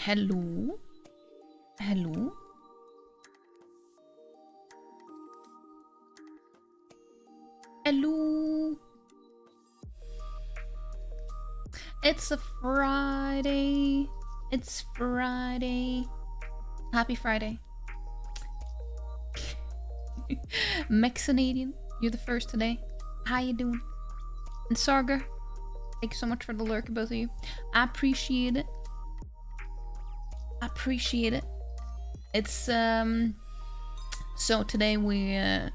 Hello? Hello? Hello? It's a Friday. It's Friday. Happy Friday. Mexanadian, you're the first today. How you doing? And Sarga, thank you so much for the lurk, both of you. I appreciate it. I appreciate it. It's so today we're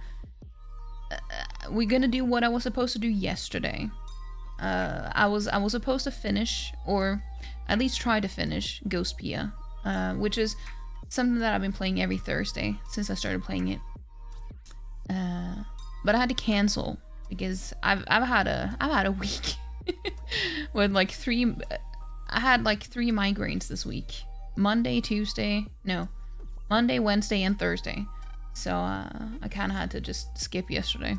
gonna do what I was supposed to do yesterday. I was supposed to finish, or at least try to finish, Ghostpia, which is something that I've been playing every Thursday since I started playing it. But I had to cancel because I've had a week with like I had like 3 migraines this week. Monday, Wednesday, and Thursday. So I kind of had to just skip yesterday.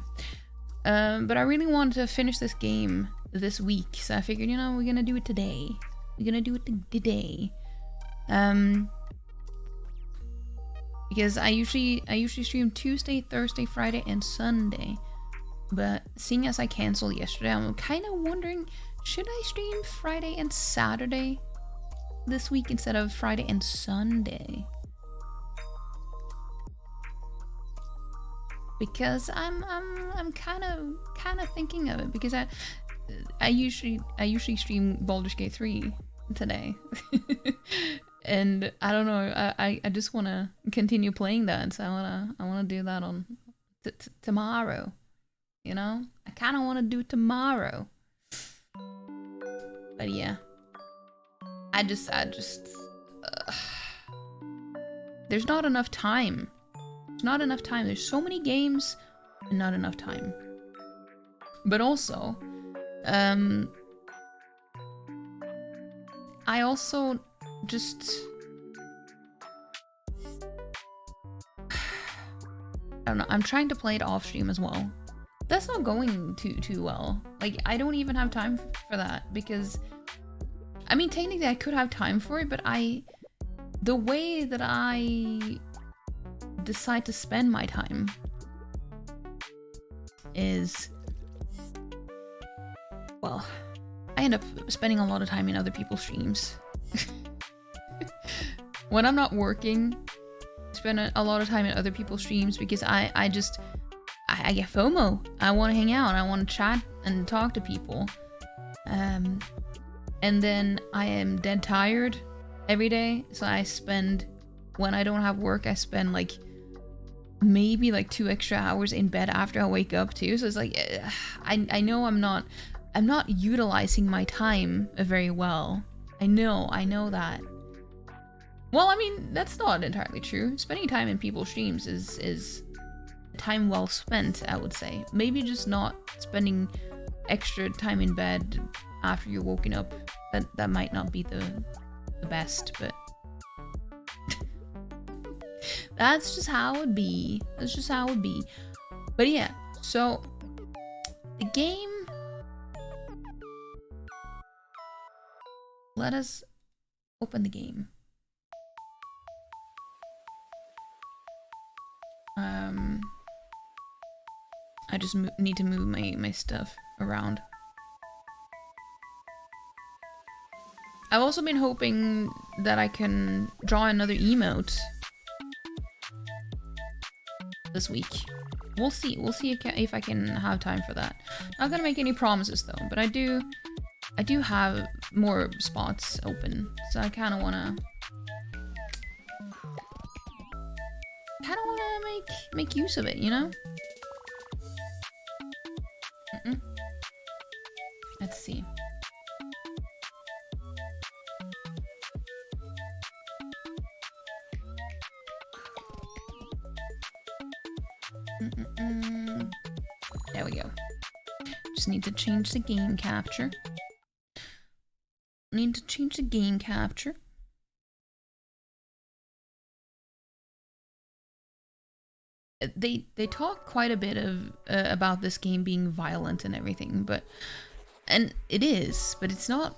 But I really wanted to finish this game this week, so I figured, you know, we're gonna do it today. We're gonna do it today. Because I usually stream Tuesday, Thursday, Friday, and Sunday. But seeing as I canceled yesterday, I'm kind of wondering, should I stream Friday and Saturday this week instead of Friday and Sunday? Because I'm kind of thinking of it, because I usually stream Baldur's Gate 3 today. And I don't know, I just want to continue playing that, so I want to do that on tomorrow, you know? I kind of want to do it tomorrow. But yeah. I just there's not enough time. There's not enough time. There's so many games and not enough time. But also, I also just, I don't know, I'm trying to play it off stream as well. That's not going too well. Like, I don't even have time for that, because I mean, technically I could have time for it, but the way that I decide to spend my time is, well, I end up spending a lot of time in other people's streams. When I'm not working, I spend a lot of time in other people's streams because I get FOMO. I want to hang out, I want to chat and talk to people. And then I am dead tired every day, so I spend, when I don't have work, I spend like maybe like 2 extra hours in bed after I wake up too. So it's like, I know I'm not utilizing my time very well. I know that. Well, I mean, that's not entirely true. Spending time in people's streams is time well spent, I would say. Maybe just not spending extra time in bed after you're woken up. That might not be the best, but that's just how it be. That's just how it be. But yeah, so the game, let us open the game. I just need to move my stuff around. I've also been hoping that I can draw another emote this week. We'll see if I can have time for that. Not gonna make any promises though, but I do have more spots open, so I kind of wanna make use of it, you know? Let's see. There we go. Just need to change the game capture. Need to change the game capture. They talk quite a bit of about this game being violent and everything, and it is, but it's not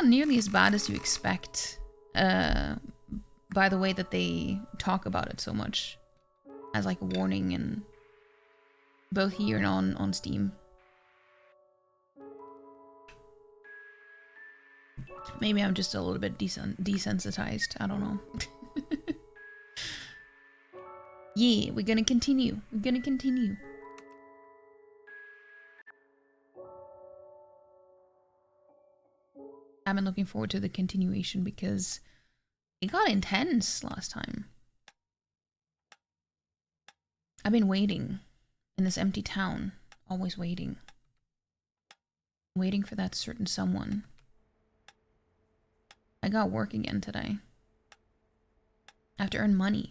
nearly as bad as you expect. by the way that they talk about it so much as like a warning, and both here and on Steam. Maybe I'm just a little bit desensitized. I don't know. Yeah, we're gonna continue. We're gonna continue. I've been looking forward to the continuation because it got intense last time. I've been waiting in this empty town, always waiting. Waiting for that certain someone. I got work again today. I have to earn money.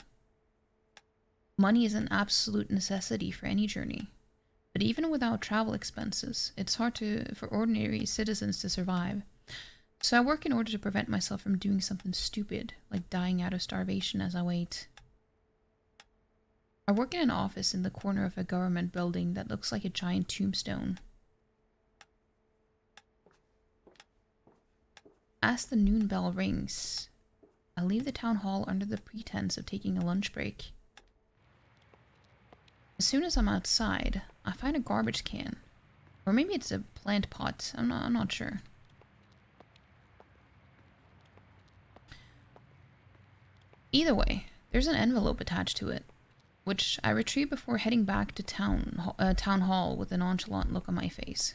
Money is an absolute necessity for any journey. But even without travel expenses, it's hard for ordinary citizens to survive. So I work in order to prevent myself from doing something stupid, like dying out of starvation as I wait. I work in an office in the corner of a government building that looks like a giant tombstone. As the noon bell rings, I leave the town hall under the pretense of taking a lunch break. As soon as I'm outside, I find a garbage can. Or maybe it's a plant pot, I'm not sure. Either way, there's an envelope attached to it, which I retrieve before heading back to town hall with a nonchalant look on my face.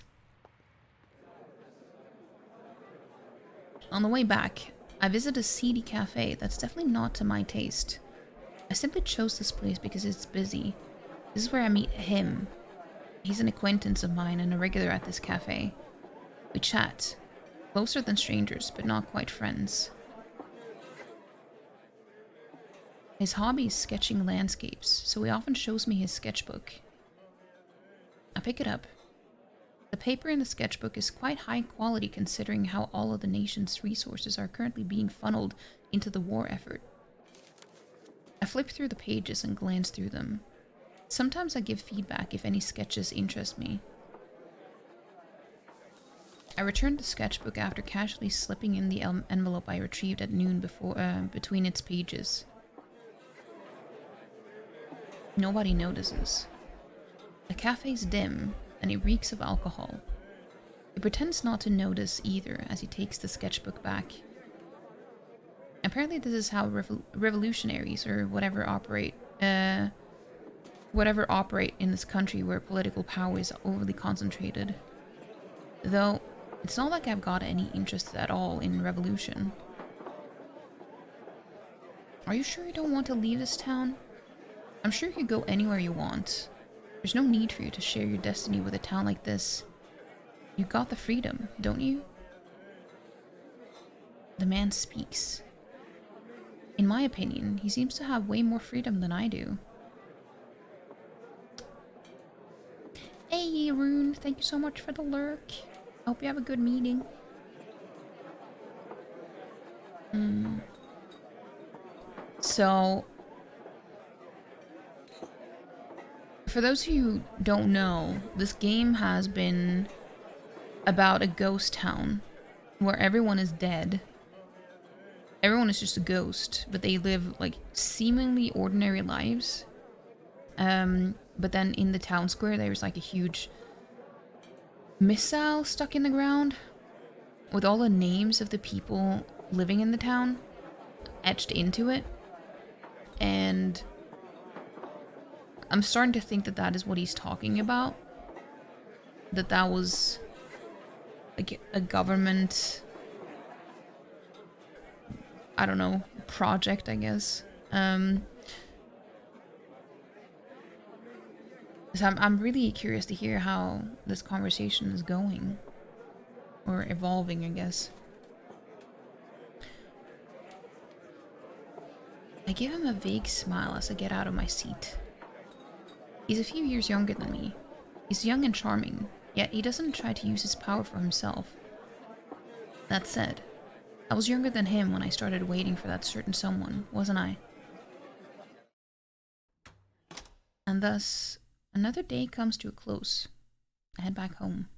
On the way back, I visit a seedy cafe that's definitely not to my taste. I simply chose this place because it's busy. This is where I meet him. He's an acquaintance of mine and a regular at this cafe. We chat. Closer than strangers, but not quite friends. His hobby is sketching landscapes, so he often shows me his sketchbook. I pick it up. The paper in the sketchbook is quite high quality considering how all of the nation's resources are currently being funneled into the war effort. I flip through the pages and glance through them. Sometimes I give feedback if any sketches interest me. I return the sketchbook after casually slipping in the envelope I retrieved at noon between its pages. Nobody notices. The cafe's dim, and it reeks of alcohol. He pretends not to notice either as he takes the sketchbook back. Apparently this is how revolutionaries or whatever operate in this country where political power is overly concentrated. Though, it's not like I've got any interest at all in revolution. Are you sure you don't want to leave this town? I'm sure you could go anywhere you want. There's no need for you to share your destiny with a town like this. You got the freedom, don't you? The man speaks. In my opinion, he seems to have way more freedom than I do. Hey, Rune, thank you so much for the lurk. I hope you have a good meeting. So, for those of you who don't know, this game has been about a ghost town where everyone is dead. Everyone is just a ghost, but they live like seemingly ordinary lives. But then in the town square, there's like a huge missile stuck in the ground with all the names of the people living in the town etched into it. And I'm starting to think that that is what he's talking about. That was like a government, I don't know, project, I guess. So I'm really curious to hear how this conversation is going. Or evolving, I guess. I give him a vague smile as I get out of my seat. He's a few years younger than me. He's young and charming, yet he doesn't try to use his power for himself. That said, I was younger than him when I started waiting for that certain someone, wasn't I? And thus, another day comes to a close. I head back home.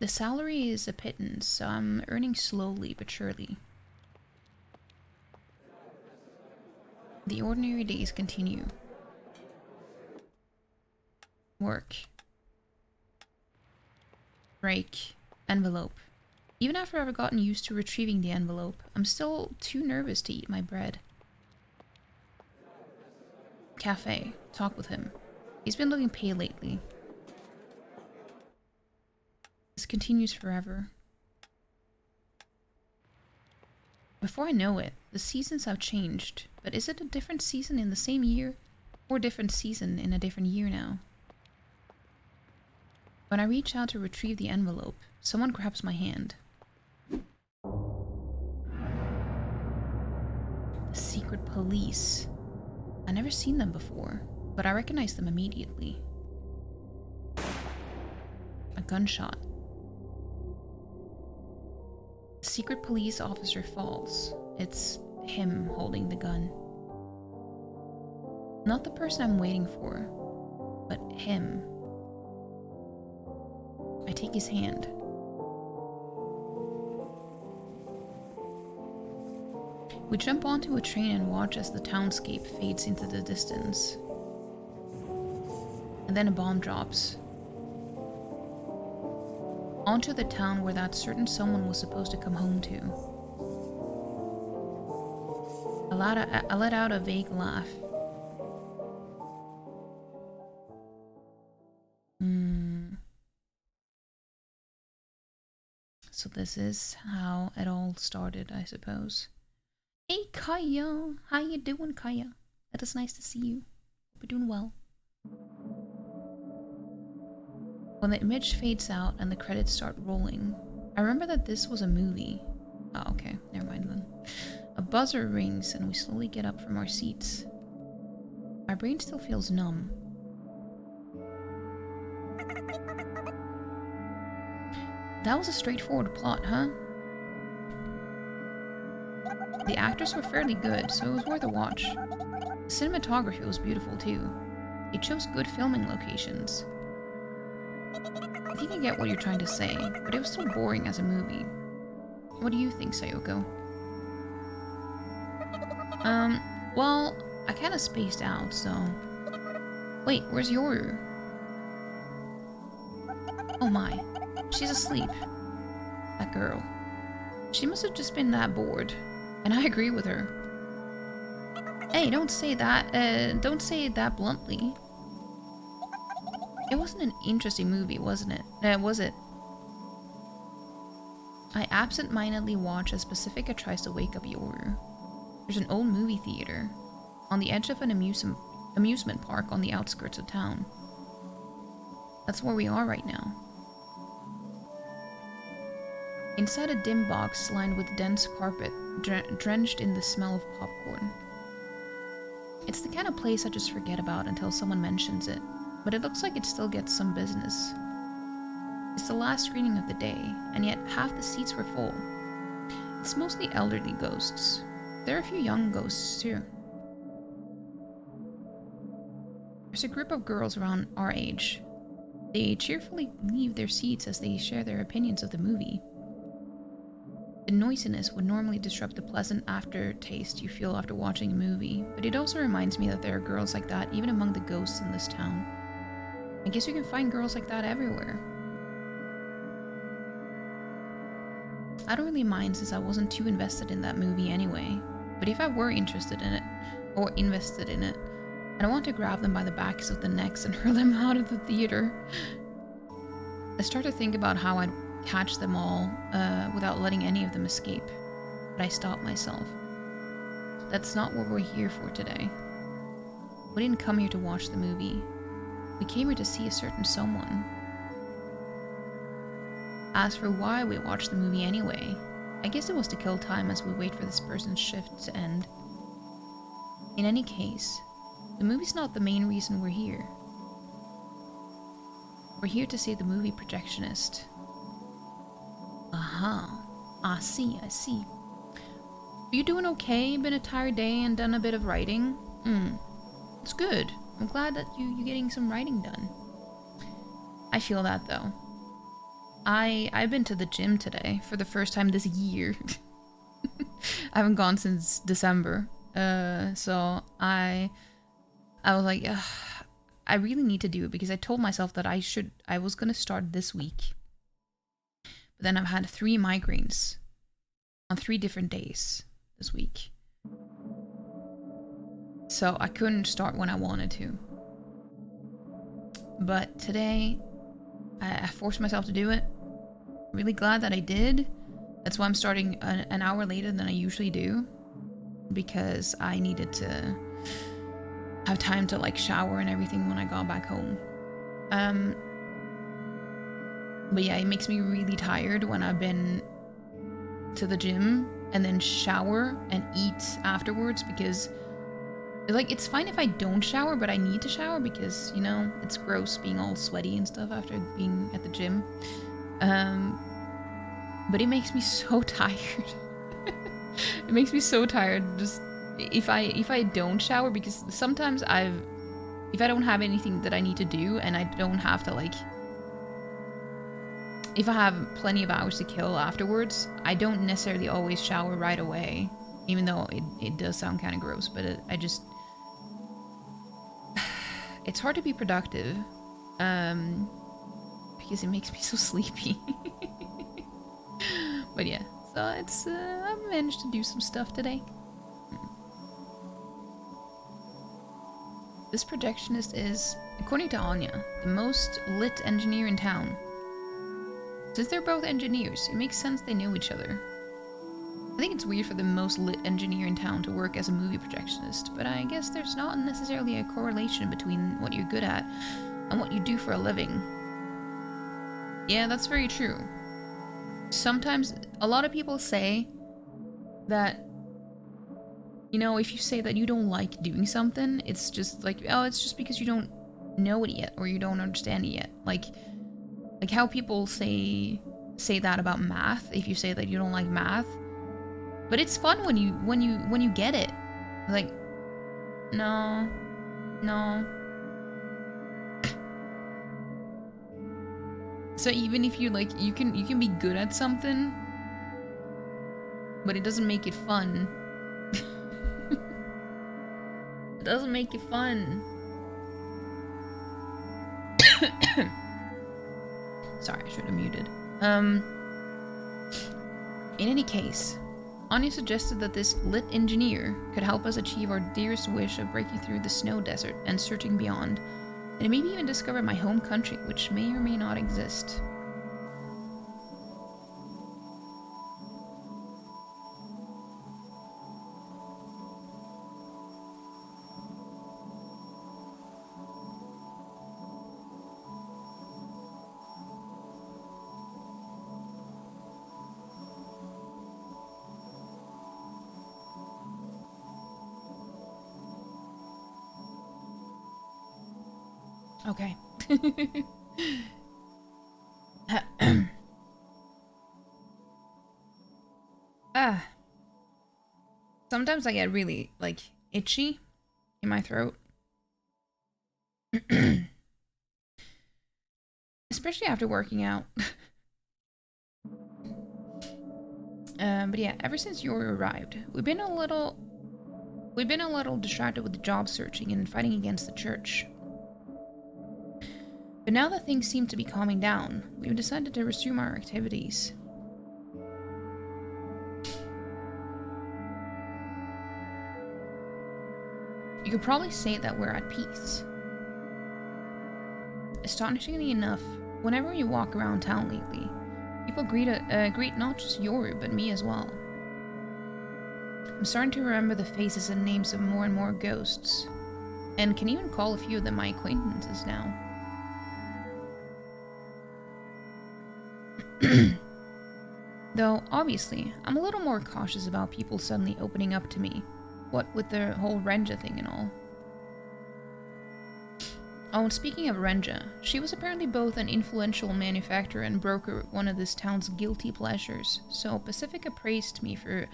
The salary is a pittance, so I'm earning slowly but surely. The ordinary days continue. Work. Break. Envelope. Even after I've gotten used to retrieving the envelope, I'm still too nervous to eat my bread. Cafe. Talk with him. He's been looking pale lately. This continues forever. Before I know it, the seasons have changed, but is it a different season in the same year, or a different season in a different year now? When I reach out to retrieve the envelope, someone grabs my hand. The secret police. I've never seen them before, but I recognize them immediately. A gunshot. The secret police officer falls. It's him holding the gun. Not the person I'm waiting for, but him. I take his hand. We jump onto a train and watch as the townscape fades into the distance. And then a bomb drops. Onto the town where that certain someone was supposed to come home to. I let out a vague laugh. So this is how it all started, I suppose. Hey Kaya! How you doing, Kaya? It is nice to see you. Hope you're doing well. When the image fades out and the credits start rolling, I remember that this was a movie. Oh, okay. Never mind then. A buzzer rings and we slowly get up from our seats. My brain still feels numb. That was a straightforward plot, huh? The actors were fairly good, so it was worth a watch. The cinematography was beautiful too. They chose good filming locations. I think I get what you're trying to say, but it was still boring as a movie. What do you think, Sayoko? Well, I kinda spaced out, so... Wait, where's Yoru? Oh my, she's asleep. That girl. She must have just been that bored. And I agree with her. Hey, don't say that bluntly. It wasn't an interesting movie, wasn't it? Was it? I absent-mindedly watch as Pacifica tries to wake up Yoru. There's an old movie theater on the edge of an amusement park on the outskirts of town. That's where we are right now. Inside a dim box lined with dense carpet, drenched in the smell of popcorn. It's the kind of place I just forget about until someone mentions it, but it looks like it still gets some business. It's the last screening of the day, and yet half the seats were full. It's mostly elderly ghosts. There are a few young ghosts too. There's a group of girls around our age. They cheerfully leave their seats as they share their opinions of the movie. The noisiness would normally disrupt the pleasant aftertaste you feel after watching a movie, but it also reminds me that there are girls like that even among the ghosts in this town. I guess you can find girls like that everywhere. I don't really mind since I wasn't too invested in that movie anyway, but if I were interested in it, or invested in it, I don't want to grab them by the backs of the necks and hurl them out of the theater. I start to think about how I'd catch them all without letting any of them escape, but I stop myself. That's not what we're here for today. We didn't come here to watch the movie. We came here to see a certain someone. As for why we watched the movie anyway, I guess it was to kill time as we wait for this person's shift to end. In any case, the movie's not the main reason we're here. We're here to see the movie projectionist. Aha. I see. Are you doing okay? Been a tired day and done a bit of writing? It's good. I'm glad that you're getting some writing done. I feel that though. I've been to the gym today for the first time this year. I haven't gone since December. So I was like, ugh, I really need to do it because I told myself that I was gonna start this week. But then I've had 3 migraines on 3 different days this week. So I couldn't start when I wanted to. But today, I forced myself to do it. Really glad that I did. That's why I'm starting an hour later than I usually do. Because I needed to have time to like shower and everything when I got back home. But yeah, it makes me really tired when I've been to the gym and then shower and eat afterwards, because like it's fine if I don't shower, but I need to shower because, you know, it's gross being all sweaty and stuff after being at the gym. But it makes me so tired. It makes me so tired just if I don't shower, because sometimes if I don't have anything that I need to do and I don't have to like, if I have plenty of hours to kill afterwards, I don't necessarily always shower right away, even though it does sound kind of gross, but it's hard to be productive because it makes me so sleepy. But yeah, so it's I've managed to do some stuff today. This projectionist is, according to Anya, the most lit engineer in town. Since they're both engineers, it makes sense they know each other. I think it's weird for the most lit engineer in town to work as a movie projectionist, but I guess there's not necessarily a correlation between what you're good at and what you do for a living. Yeah, that's very true. Sometimes, a lot of people say that, you know, if you say that you don't like doing something, it's just like, oh, it's just because you don't know it yet, or you don't understand it yet. Like how people say that about math, if you say that you don't like math. But it's fun when you get it. Like, no. So even if you like, you can be good at something, but it doesn't make it fun. It doesn't make it fun. Sorry, I should have muted. In any case, Anya suggested that this lit engineer could help us achieve our dearest wish of breaking through the snow desert and searching beyond, and maybe even discover my home country, which may or may not exist. Okay. Sometimes I get really, like, itchy in my throat. Especially after working out. But yeah, ever since you arrived, we've been a little distracted with the job searching and fighting against the church. But now that things seem to be calming down, we've decided to resume our activities. You could probably say that we're at peace. Astonishingly enough, whenever you walk around town lately, people greet not just Yoru, but me as well. I'm starting to remember the faces and names of more and more ghosts, and can even call a few of them my acquaintances now. Though, obviously, I'm a little more cautious about people suddenly opening up to me, what with the whole Renja thing and all. Oh, and speaking of Renja, she was apparently both an influential manufacturer and broker at one of this town's guilty pleasures, so Pacifica praised me for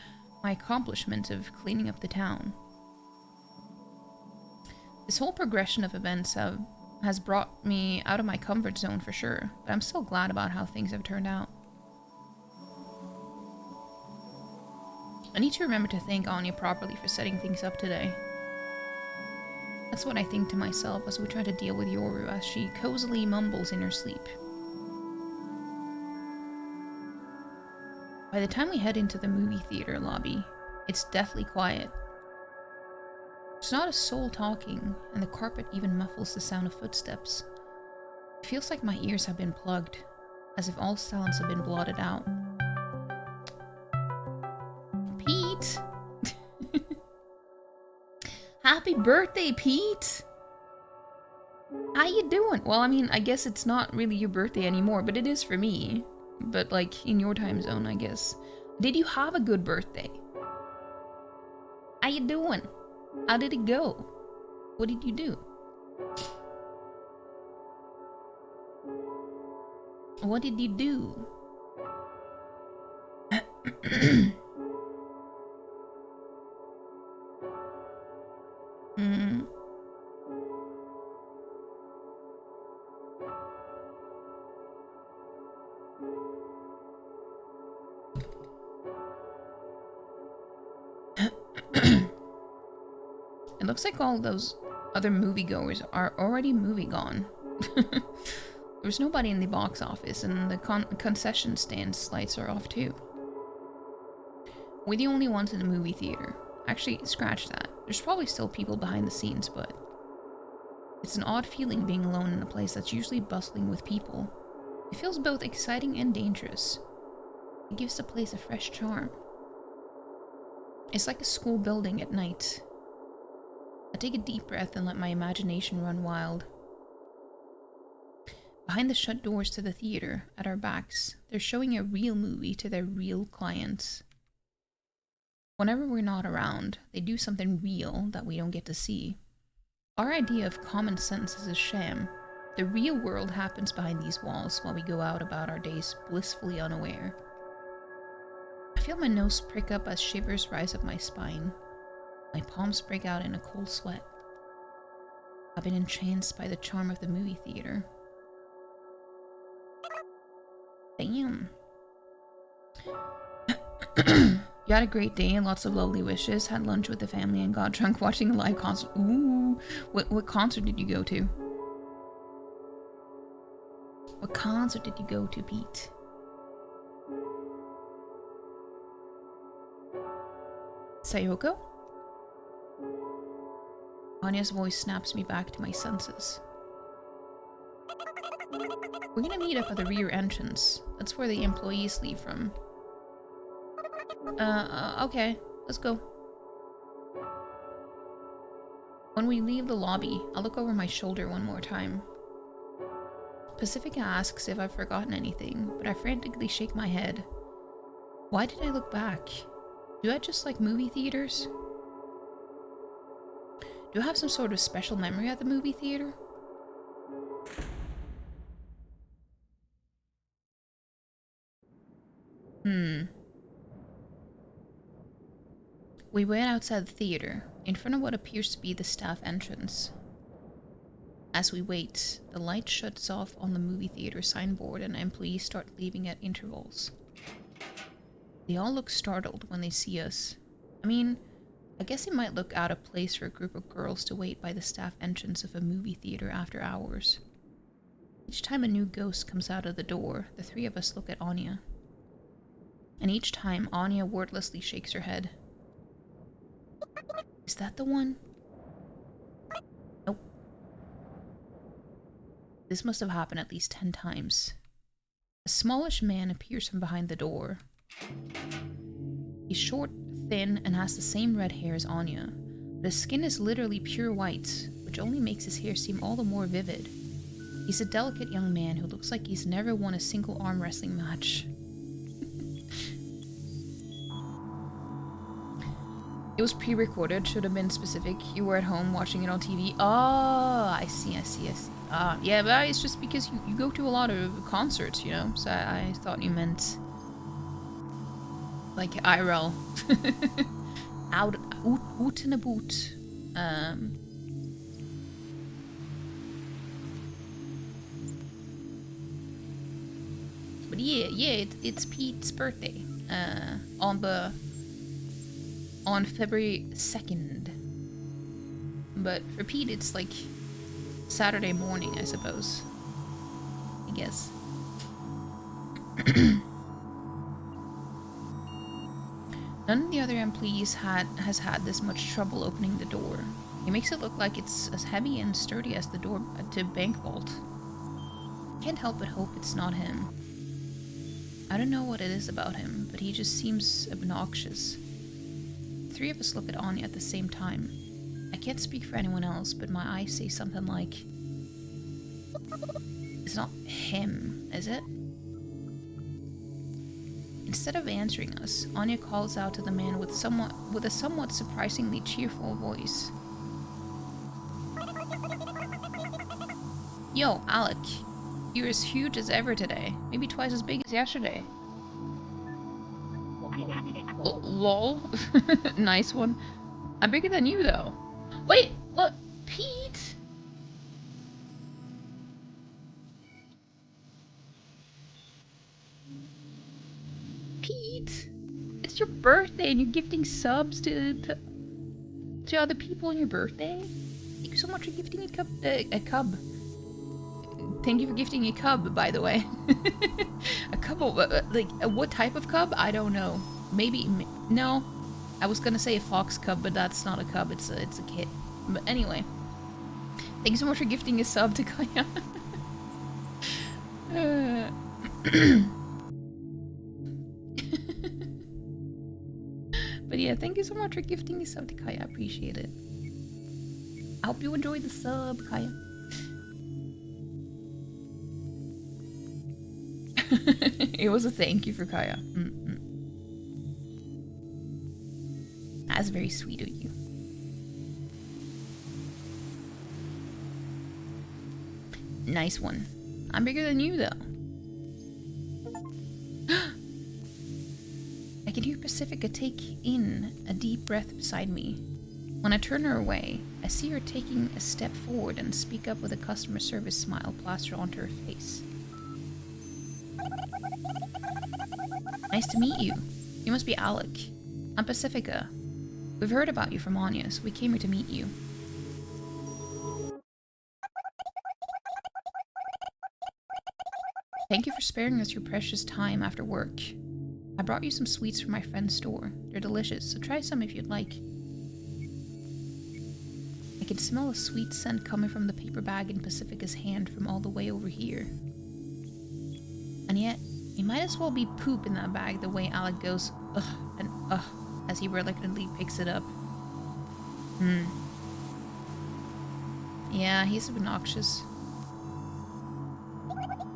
my accomplishment of cleaning up the town. This whole progression of events have has brought me out of my comfort zone for sure, but I'm still glad about how things have turned out. I need to remember to thank Anya properly for setting things up today. That's what I think to myself as we try to deal with Yoru as she cozily mumbles in her sleep. By the time we head into the movie theater lobby, it's deathly quiet. There's not a soul talking, and the carpet even muffles the sound of footsteps. It feels like my ears have been plugged, as if all sounds have been blotted out. Pete! Happy birthday, Pete! How you doing? Well, I mean, I guess it's not really your birthday anymore, but it is for me. But, like, in your time zone, I guess. Did you have a good birthday? How you doing? How did it go? What did you do? What did you do? It looks like all those other moviegoers are already movie gone. There's nobody in the box office, and the concession stands lights are off too. We're the only ones in the movie theater. Actually, scratch that. There's probably still people behind the scenes, but it's an odd feeling being alone in a place that's usually bustling with people. It feels both exciting and dangerous. It gives the place a fresh charm. It's like a school building at night. I take a deep breath and let my imagination run wild. Behind the shut doors to the theater, at our backs, they're showing a real movie to their real clients. Whenever we're not around, they do something real that we don't get to see. Our idea of common sense is a sham. The real world happens behind these walls while we go out about our days blissfully unaware. I feel my nose prick up as shivers rise up my spine. My palms break out in a cold sweat. I've been entranced by the charm of the movie theater. Damn. You had a great day and lots of lovely wishes. Had lunch with the family and got drunk watching a live concert. Ooh. What concert did you go to? What concert did you go to, Pete? Sayoko? Anya's voice snaps me back to my senses. We're gonna meet up at the rear entrance. That's where the employees leave from. Okay. Let's go. When we leave the lobby, I'll look over my shoulder one more time. Pacifica asks if I've forgotten anything, but I frantically shake my head. Why did I look back? Do I just like movie theaters? Do I have some sort of special memory at the movie theater? We wait outside the theater, in front of what appears to be the staff entrance. As we wait, the light shuts off on the movie theater signboard and employees start leaving at intervals. They all look startled when they see us. I mean, I guess it might look out of place for a group of girls to wait by the staff entrance of a movie theater after hours. Each time a new ghost comes out of the door, the three of us look at Anya. And each time, Anya wordlessly shakes her head. Is that the one? Nope. This must have happened at least 10 times. A smallish man appears from behind the door. He's short, thin, and has the same red hair as Anya, but his skin is literally pure white, which only makes his hair seem all the more vivid. He's a delicate young man who looks like he's never won a single arm wrestling match. It was pre-recorded, should have been specific. You were at home watching it on TV. Oh, I see. Yeah, but it's just because you go to a lot of concerts, you know? So I thought you meant like IRL. Out in a boot. But yeah, it's Pete's birthday. On February 2nd. But for Pete, it's like Saturday morning, I suppose. I guess. None of the other employees has had this much trouble opening the door. He makes it look like it's as heavy and sturdy as the door to bank vault. Can't help but hope it's not him. I don't know what it is about him, but he just seems obnoxious. The three of us look at Anya at the same time. I can't speak for anyone else, but my eyes say something like, "It's not him, is it?" Instead of answering us, Anya calls out to the man with a somewhat surprisingly cheerful voice. "Yo, Alec, you're as huge as ever today. Maybe twice as big as yesterday." Lol. Nice one. I'm bigger than you, though. Wait, look, Pete! Pete! It's your birthday and you're gifting subs to other people on your birthday? Thank you so much for gifting a cub. Thank you for gifting a cub, by the way. A couple, like, what type of cub? I don't know. Maybe, no. I was gonna say a fox cub, but that's not a cub, it's a kid. But anyway. Thank you so much for gifting a sub to Kaya. But yeah, thank you so much for gifting a sub to Kaya, I appreciate it. I hope you enjoyed the sub, Kaya. It was a thank you for Kaya. That's very sweet of you. Nice one. I'm bigger than you, though. I can hear Pacifica take in a deep breath beside me. When I turn her away, I see her taking a step forward and speak up with a customer service smile plastered onto her face. "Nice to meet you. You must be Alec. I'm Pacifica. We've heard about you from Anya, so we came here to meet you." "Thank you for sparing us your precious time after work. I brought you some sweets from my friend's store. They're delicious, so try some if you'd like." I can smell a sweet scent coming from the paper bag in Pacifica's hand from all the way over here. And yet, it might as well be poop in that bag the way Alec goes ugh and ugh as he reluctantly picks it up. Yeah, he's obnoxious.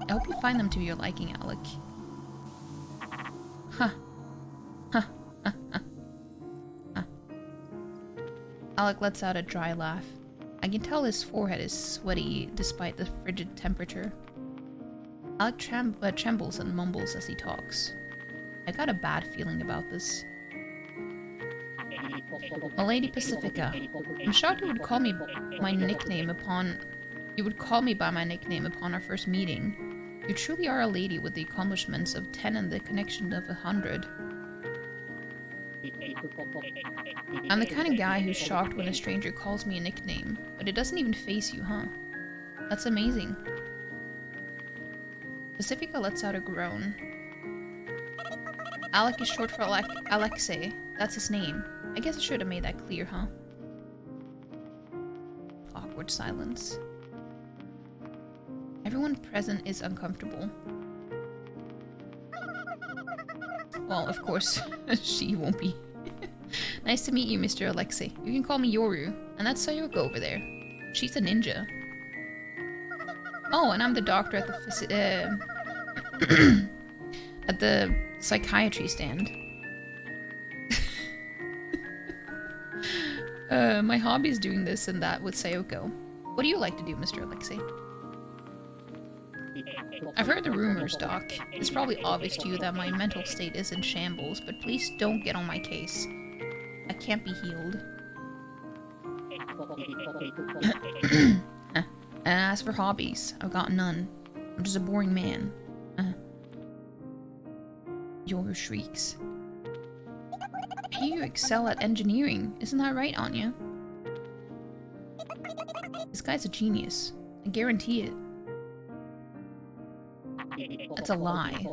I hope you find them to your liking, Alec. Huh. Huh. Huh. Huh. Huh. Alec lets out a dry laugh. I can tell his forehead is sweaty despite the frigid temperature. Alec trembles and mumbles as he talks. I got a bad feeling about this. "Lady Pacifica, I'm shocked you would call me by my nickname upon our first meeting. You truly are a lady with the accomplishments of 10 and the connection of 100. I'm the kind of guy who's shocked when a stranger calls me a nickname, but it doesn't even faze you, huh? That's amazing." Pacifica lets out a groan. Alec is short for Alexei. That's his name. I guess I should have made that clear, huh? Awkward silence. Everyone present is uncomfortable. Well, of course, she won't be. "Nice to meet you, Mr. Alexei. You can call me Yoru. And that's Sayoko over there. She's a ninja. Oh, and I'm the doctor at the at the psychiatry stand. My hobby is doing this and that with Sayoko. What do you like to do, Mr. Alexei?" "I've heard the rumors, Doc. It's probably obvious to you that my mental state is in shambles, but please don't get on my case. I can't be healed." And as for hobbies, I've got none. I'm just a boring man. Your shrieks. I hear you excel at engineering. Isn't that right, Anya? This guy's a genius. I guarantee it. That's a lie.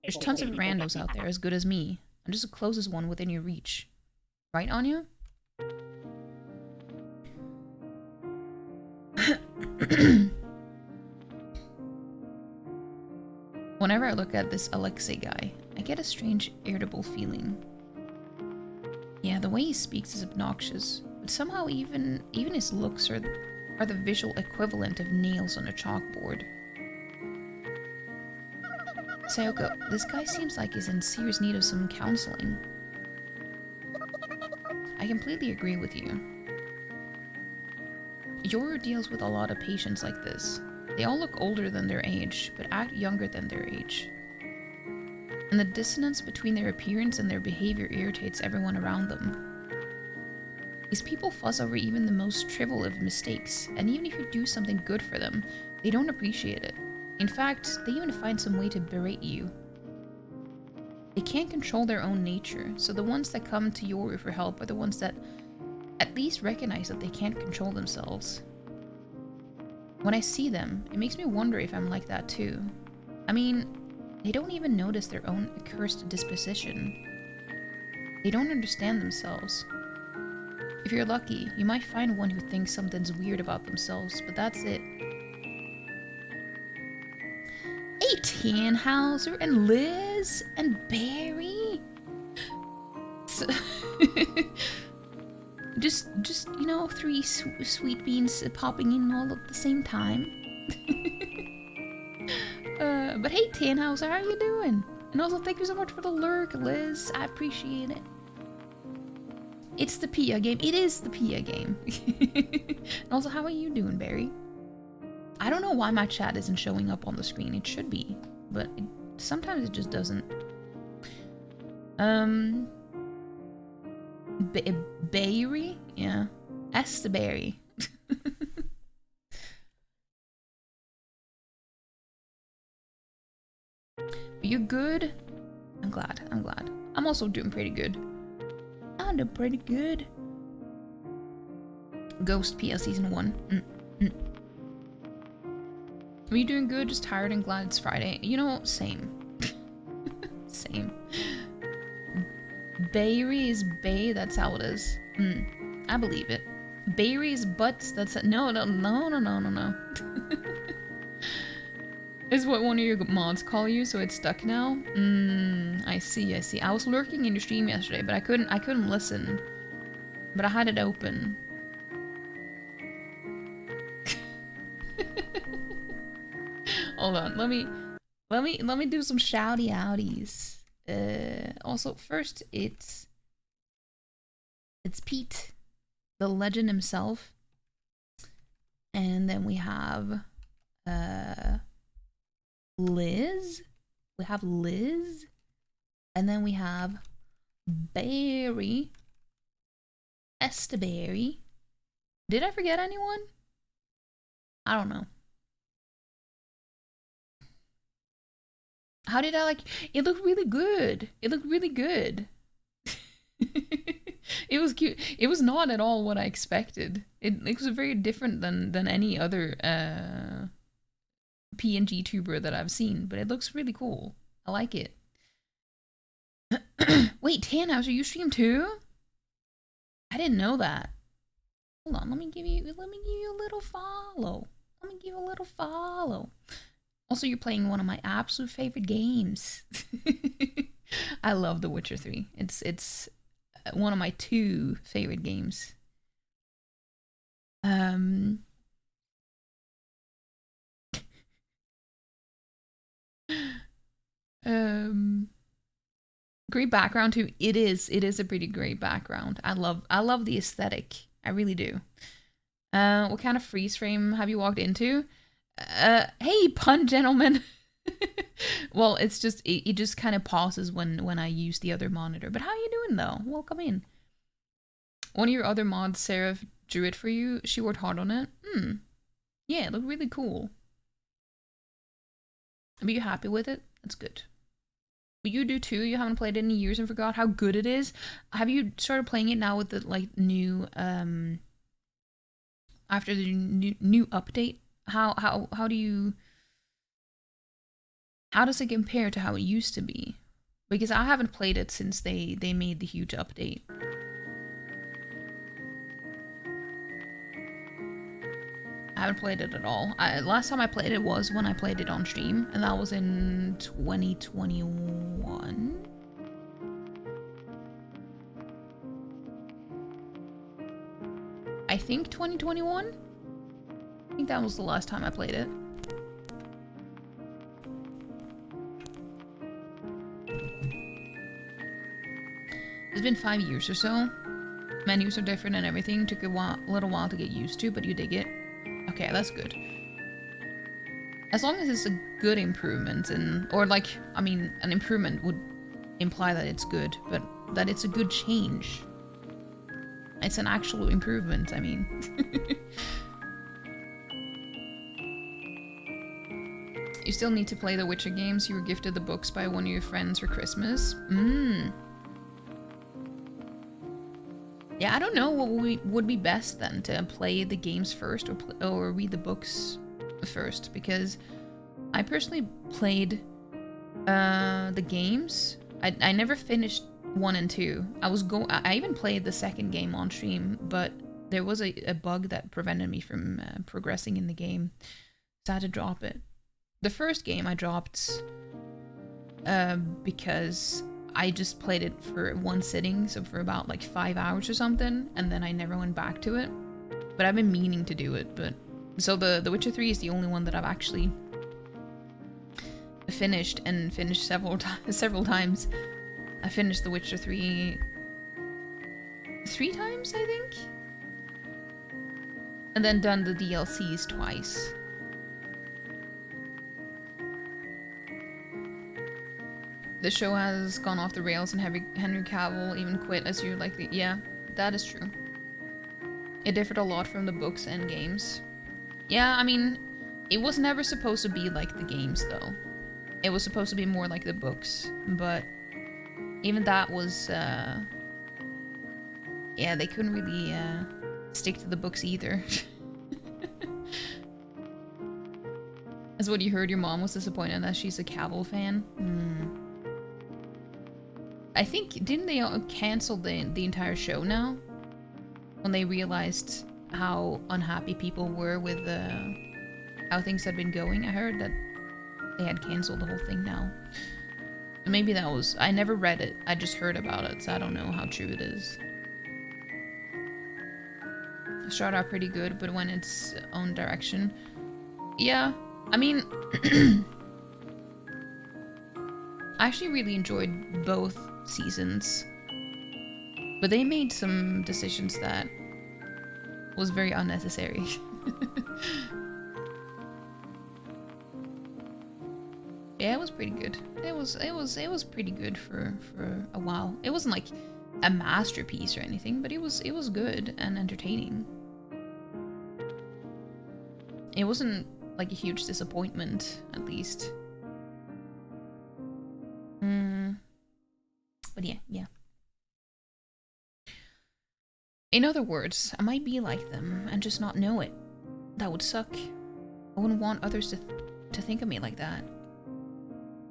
There's tons of randos out there as good as me. I'm just the closest one within your reach. Right, Anya? Whenever I look at this Alexei guy, I get a strange, irritable feeling. Yeah, the way he speaks is obnoxious, but somehow even his looks are the visual equivalent of nails on a chalkboard. Sayoko, this guy seems like he's in serious need of some counseling. I completely agree with you. Yoru deals with a lot of patients like this. They all look older than their age, but act younger than their age. And the dissonance between their appearance and their behavior irritates everyone around them. These people fuss over even the most trivial of mistakes, and even if you do something good for them, they don't appreciate it. In fact, they even find some way to berate you. They can't control their own nature, so the ones that come to Yoru for help are the ones that at least recognize that they can't control themselves. When I see them, it makes me wonder if I'm like that too. I mean, they don't even notice their own accursed disposition. They don't understand themselves. If you're lucky, you might find one who thinks something's weird about themselves, but that's it. Hey, Tannhauser and Liz and Barry. So just you know, three sweet beans popping in all at the same time. But hey, Tannhauser, how are you doing? And also, thank you so much for the lurk, Liz. I appreciate it. It's the Pia game. It is the Pia game. And also, how are you doing, Barry? I don't know why my chat isn't showing up on the screen. It should be, but sometimes it just doesn't. Barry? Yeah. Esteberry. You're good? I'm glad. I'm glad. I'm also doing pretty good. I'm doing pretty good. Ghostpia Season 1. Are you doing good? Just tired and glad it's Friday. You know, same. Same. Barry is Bay, that's how it is. I believe it. Barry's butts, that's it. No. Is what one of your mods call you, so it's stuck now? I see. I was lurking in your stream yesterday, but I couldn't listen. But I had it open. Hold on, let me do some shouty outies. Also, first it's Pete, the legend himself, and then we have Liz. We have Liz, and then we have Barry, Esteberry. Did I forget anyone? I don't know. How did I like? It looked really good. It looked really good. It was cute. It was not at all what I expected. It was very different than any other PNG tuber that I've seen, but it looks really cool. I like it. Wait, Tannhauser, you stream too? I didn't know that. Hold on, let me give you a little follow. Let me give you a little follow. Also, you're playing one of my absolute favorite games. I love The Witcher 3. It's one of my 2 favorite games. Great background too. It is a pretty great background. I love the aesthetic. I really do. What kind of freeze frame have you walked into? Hey, pun gentleman. Well, it's just it just kind of pauses when I use the other monitor. But how are you doing though? Welcome in. One of your other mods, Sarah, drew it for you. She worked hard on it. Yeah, it looked really cool. Are you happy with it? That's good. You do too? You haven't played it in years and forgot how good it is? Have you started playing it now with the like new after the new update? How do you, how does it compare to how it used to be? Because I haven't played it since they made the huge update. I haven't played it at all. Last time I played it was when I played it on stream, and that was in 2021. I think 2021? I think that was the last time I played it. It's been 5 years or so. Menus are different and everything. Took a little while to get used to, but you dig it. Okay, that's good. As long as it's a good improvement, and or like, I mean, an improvement would imply that it's good, but that it's a good change. It's an actual improvement, I mean. You still need to play the Witcher games. You were gifted the books by one of your friends for Christmas. Yeah, I don't know what would be best then, to play the games first or read the books first, because I personally played the games. I never finished 1 and 2. I even played the second game on stream, but there was a bug that prevented me from progressing in the game, so I had to drop it. The first game I dropped because I just played it for 1 sitting, so for about like 5 hours or something, and then I never went back to it. But I've been meaning to do it, but... So the Witcher 3 is the only one that I've actually finished, and finished several times. I finished The Witcher 3 3 times, I think? And then done the DLCs twice. The show has gone off the rails and Henry Cavill even quit, as you likely... Yeah, that is true. It differed a lot from the books and games. Yeah, I mean, it was never supposed to be like the games, though. It was supposed to be more like the books, but even that was, yeah, they couldn't really, stick to the books either. That's what you heard, your mom was disappointed that she's a Cavill fan? I think, didn't they cancel the entire show now? When they realized how unhappy people were with how things had been going. I heard that they had canceled the whole thing now. Maybe that was... I never read it. I just heard about it, so I don't know how true it is. It started out pretty good, but went its own direction. Yeah, I mean... I actually really enjoyed both seasons, but they made some decisions that was very unnecessary. Yeah, it was pretty good. It was pretty good for a while. It wasn't like a masterpiece or anything, but it was good and entertaining. It wasn't like a huge disappointment, at least. But yeah. In other words, I might be like them and just not know it. That would suck. I wouldn't want others to think of me like that.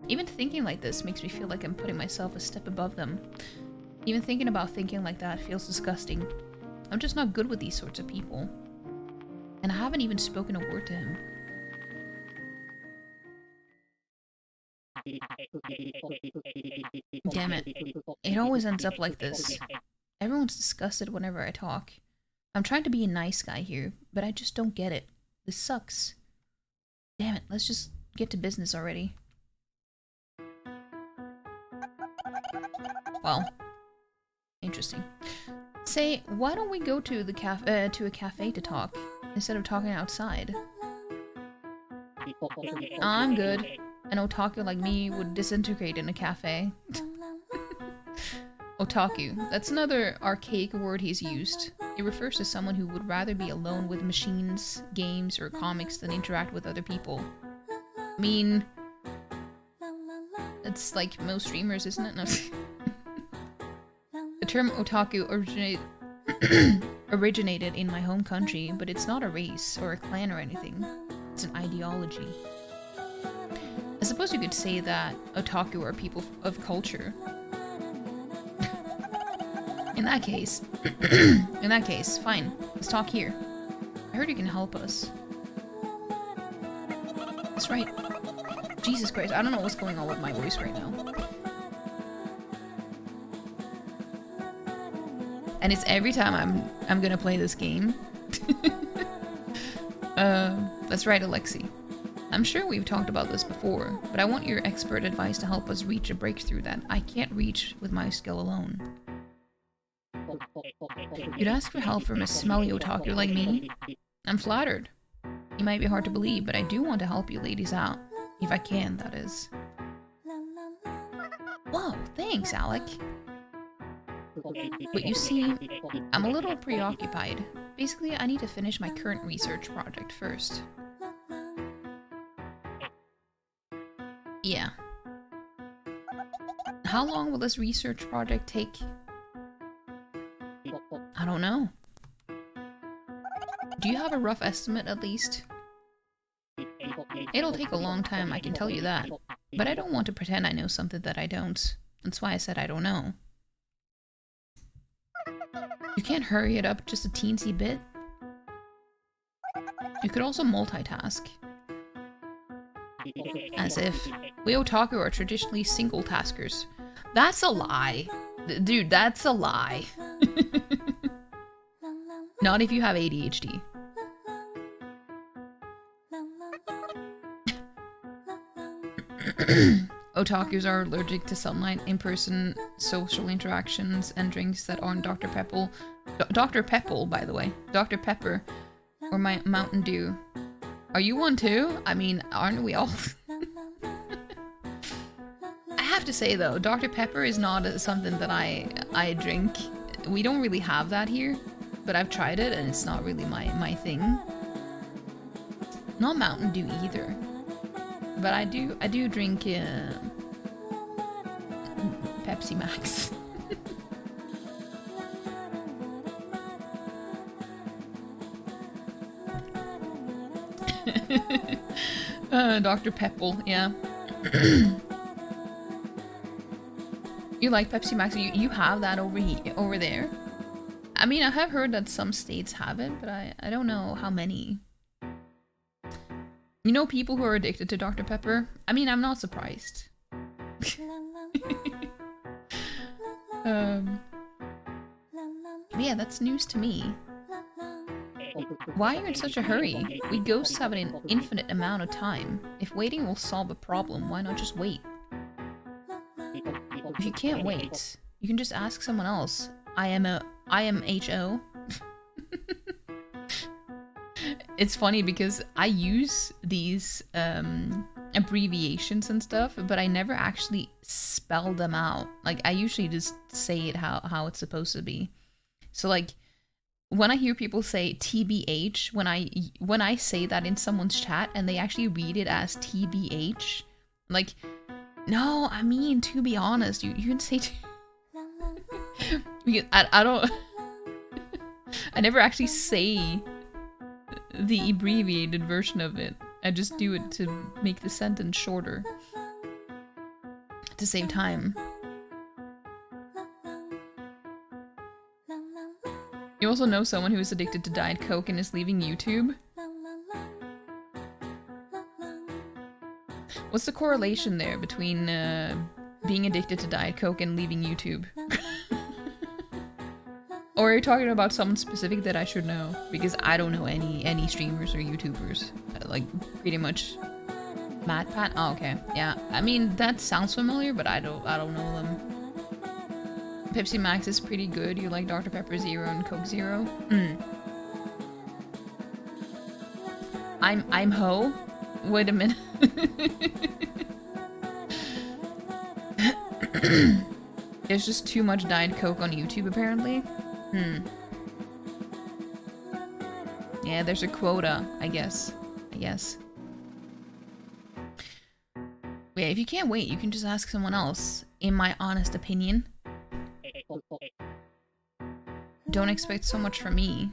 Even thinking like this makes me feel like I'm putting myself a step above them. Even thinking about thinking like that feels disgusting. I'm just not good with these sorts of people. And I haven't even spoken a word to him. Damn it. It always ends up like this. Everyone's disgusted whenever I talk. I'm trying to be a nice guy here, but I just don't get it. This sucks. Damn it, let's just get to business already. Well, interesting. Say, why don't we go to the to a cafe to talk instead of talking outside? I'm good. An otaku like me would disintegrate in a cafe. Otaku. That's another archaic word he's used. It refers to someone who would rather be alone with machines, games, or comics than interact with other people. I mean, that's like most streamers, isn't it? No. The term otaku originated in my home country, but it's not a race or a clan or anything. It's an ideology. I suppose you could say that otaku are people of culture. In that case, fine. Let's talk here. I heard you can help us. That's right. Jesus Christ, I don't know what's going on with my voice right now. And it's every time I'm gonna play this game. That's right, Alexi. I'm sure we've talked about this before, but I want your expert advice to help us reach a breakthrough that I can't reach with my skill alone. You'd ask for help from a smelly otaku like me? I'm flattered. You might be hard to believe, but I do want to help you ladies out. If I can, that is. Whoa, thanks, Alec. But you see, I'm a little preoccupied. Basically, I need to finish my current research project first. Yeah. How long will this research project take? I don't know. Do you have a rough estimate at least? It'll take a long time, I can tell you that. But I don't want to pretend I know something that I don't. That's why I said I don't know. You can't hurry it up just a teensy bit? You could also multitask. As if. We otaku are traditionally single taskers. That's a lie. Dude, that's a lie. Not if you have ADHD. Otakus are allergic to sunlight, in-person social interactions, and drinks that aren't Dr. Pepper. Dr. Pepper, by the way. Dr. Pepper. Or my Mountain Dew. Are you one too? I mean, aren't we all? I have to say though, Dr. Pepper is not something that I drink. We don't really have that here, but I've tried it and it's not really my thing. Not Mountain Dew either. But I do drink Pepsi Max. Dr. Pepple, yeah. You like Pepsi Max? You have that over there? I mean, I have heard that some states have it, but I don't know how many. You know people who are addicted to Dr. Pepper? I mean, I'm not surprised. Yeah, that's news to me. Why are you in such a hurry? We ghosts have an infinite amount of time. If waiting will solve a problem, why not just wait? If you can't wait, you can just ask someone else. I am HO. It's funny because I use these abbreviations and stuff, but I never actually spell them out. Like, I usually just say it how it's supposed to be. So like, when I hear people say TBH, when I say that in someone's chat and they actually read it as TBH, like, no, I mean, to be honest, you can say I don't I never actually say the abbreviated version of it. I just do it to make the sentence shorter to save time. You also know someone who is addicted to Diet Coke and is leaving YouTube? What's the correlation there between being addicted to Diet Coke and leaving YouTube? Or are you talking about someone specific that I should know? Because I don't know any streamers or YouTubers. Like, pretty much. MatPat? Oh, okay. Yeah. I mean, that sounds familiar, but I don't know them. Pepsi Max is pretty good. You like Dr. Pepper Zero and Coke Zero? I'm Ho? Wait a minute. There's just too much Diet Coke on YouTube, apparently. Yeah, there's a quota, I guess. We Yeah, if you can't wait, you can just ask someone else, in my honest opinion. Don't expect so much from me.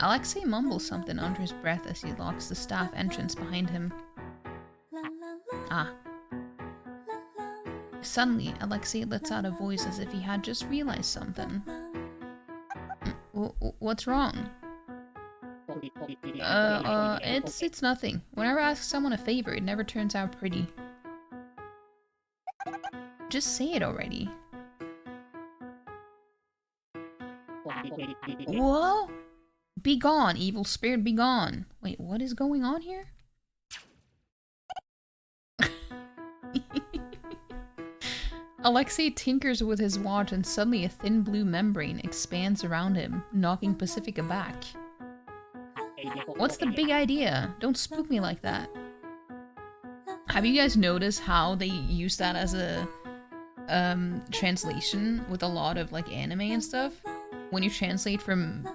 Alexei mumbles something under his breath as he locks the staff entrance behind him. Ah. Suddenly, Alexei lets out a voice as if he had just realized something. What's wrong? It's nothing. Whenever I ask someone a favor, it never turns out pretty. Just say it already. Whoa! Be gone, evil spirit, be gone. Wait, what is going on here? Alexei tinkers with his watch and suddenly a thin blue membrane expands around him, knocking Pacifica back. What's the big idea? Don't spook me like that. Have you guys noticed how they use that as a translation with a lot of like anime and stuff? When you translate from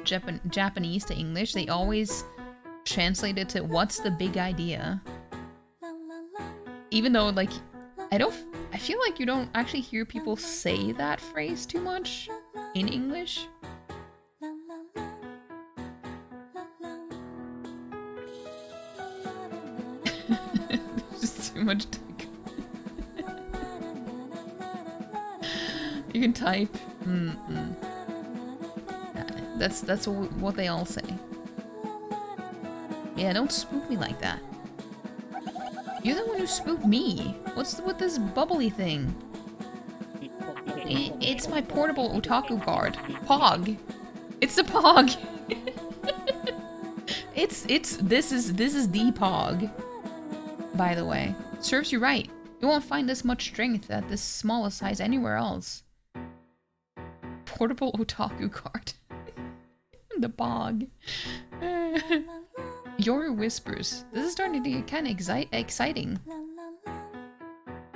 Japanese to English, they always translate it to "what's the big idea?" Even though like I feel like you don't actually hear people say that phrase too much in English. There's just too much You can type. That's what they all say. Yeah, don't spook me like that. You're the one who spooked me. What's with this bubbly thing? It's my portable otaku guard. Pog. It's the Pog. This is the Pog. By the way, serves you right. You won't find this much strength at this smallest size anywhere else. Portable otaku guard. The Pog. Yoru whispers. This is starting to get kind of exciting.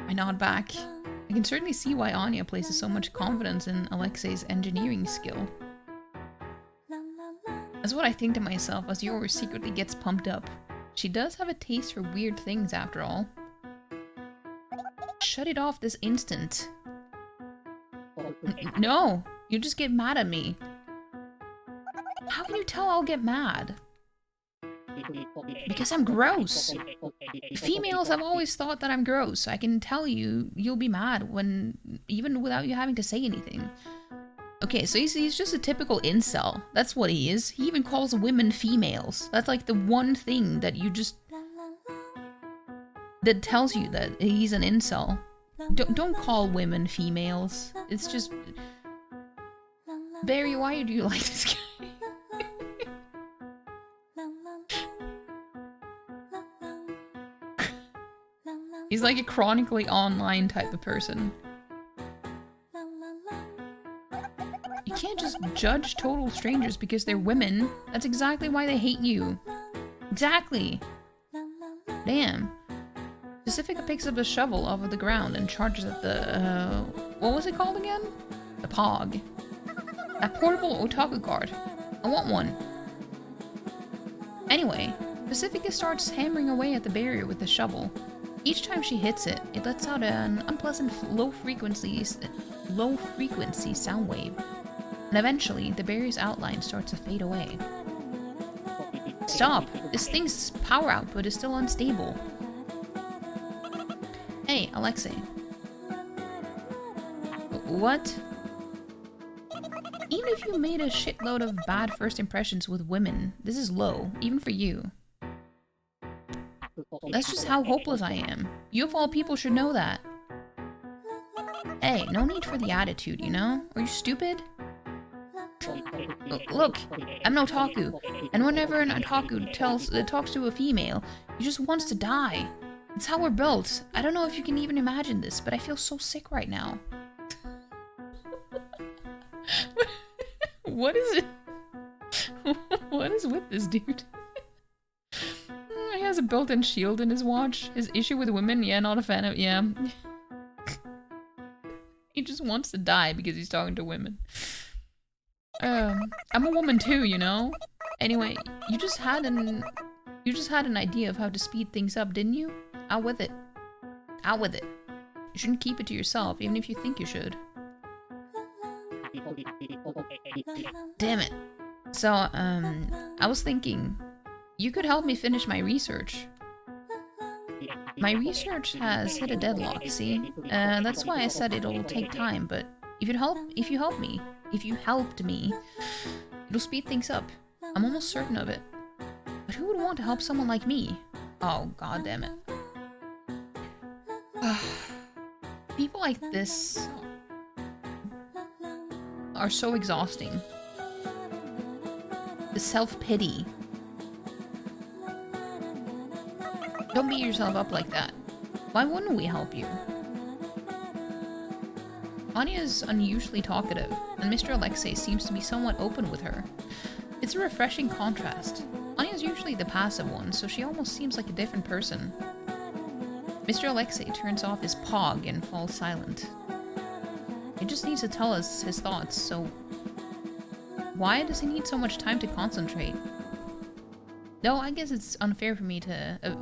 I nod back. I can certainly see why Anya places so much confidence in Alexei's engineering skill. That's what I think to myself as Yoru secretly gets pumped up. She does have a taste for weird things after all. Shut it off this instant. No, you just get mad at me. How can you tell I'll get mad? Because I'm gross. Females have always thought that I'm gross. I can tell you'll be mad even without you having to say anything. Okay, so he's just a typical incel. That's what he is. He even calls women females. That's like the one thing that that tells you that he's an incel. Don't call women females. It's just... Barry, why do you like this guy? He's like a chronically online type of person. You can't just judge total strangers because they're women. That's exactly why they hate you. Exactly. Damn. Pacifica picks up a shovel off of the ground and charges at the, what was it called again? The Pog. That portable otaku guard. I want one. Anyway, Pacifica starts hammering away at the barrier with the shovel. Each time she hits it, it lets out an unpleasant low-frequency sound wave. And eventually, the barrier's outline starts to fade away. Stop! This thing's power output is still unstable. Hey, Alexei. What? Even if you made a shitload of bad first impressions with women, this is low, even for you. That's just how hopeless I am. You of all people should know that. Hey, no need for the attitude, you know? Are you stupid? Look, I'm an otaku, and whenever an otaku talks to a female, he just wants to die. It's how we're built. I don't know if you can even imagine this, but I feel so sick right now. What is it? What is with this dude? He has a built-in shield in his watch. His issue with women, yeah, not a fan of, yeah. He just wants to die because he's talking to women. I'm a woman too, you know? Anyway, you just had an You just had an idea of how to speed things up, didn't you? Out with it. Out with it. You shouldn't keep it to yourself, even if you think you should. Damn it. So, I was thinking, you could help me finish my research. My research has hit a deadlock, see? That's why I said it'll take time, but if you helped me, it'll speed things up. I'm almost certain of it. But who would want to help someone like me? Oh, god damn it. People like this are so exhausting. The self-pity. Don't beat yourself up like that. Why wouldn't we help you? Anya's unusually talkative, and Mr. Alexei seems to be somewhat open with her. It's a refreshing contrast. Anya's usually the passive one, so she almost seems like a different person. Mr. Alexei turns off his pog and falls silent. He just needs to tell us his thoughts, so why does he need so much time to concentrate? No, I guess it's unfair for me to...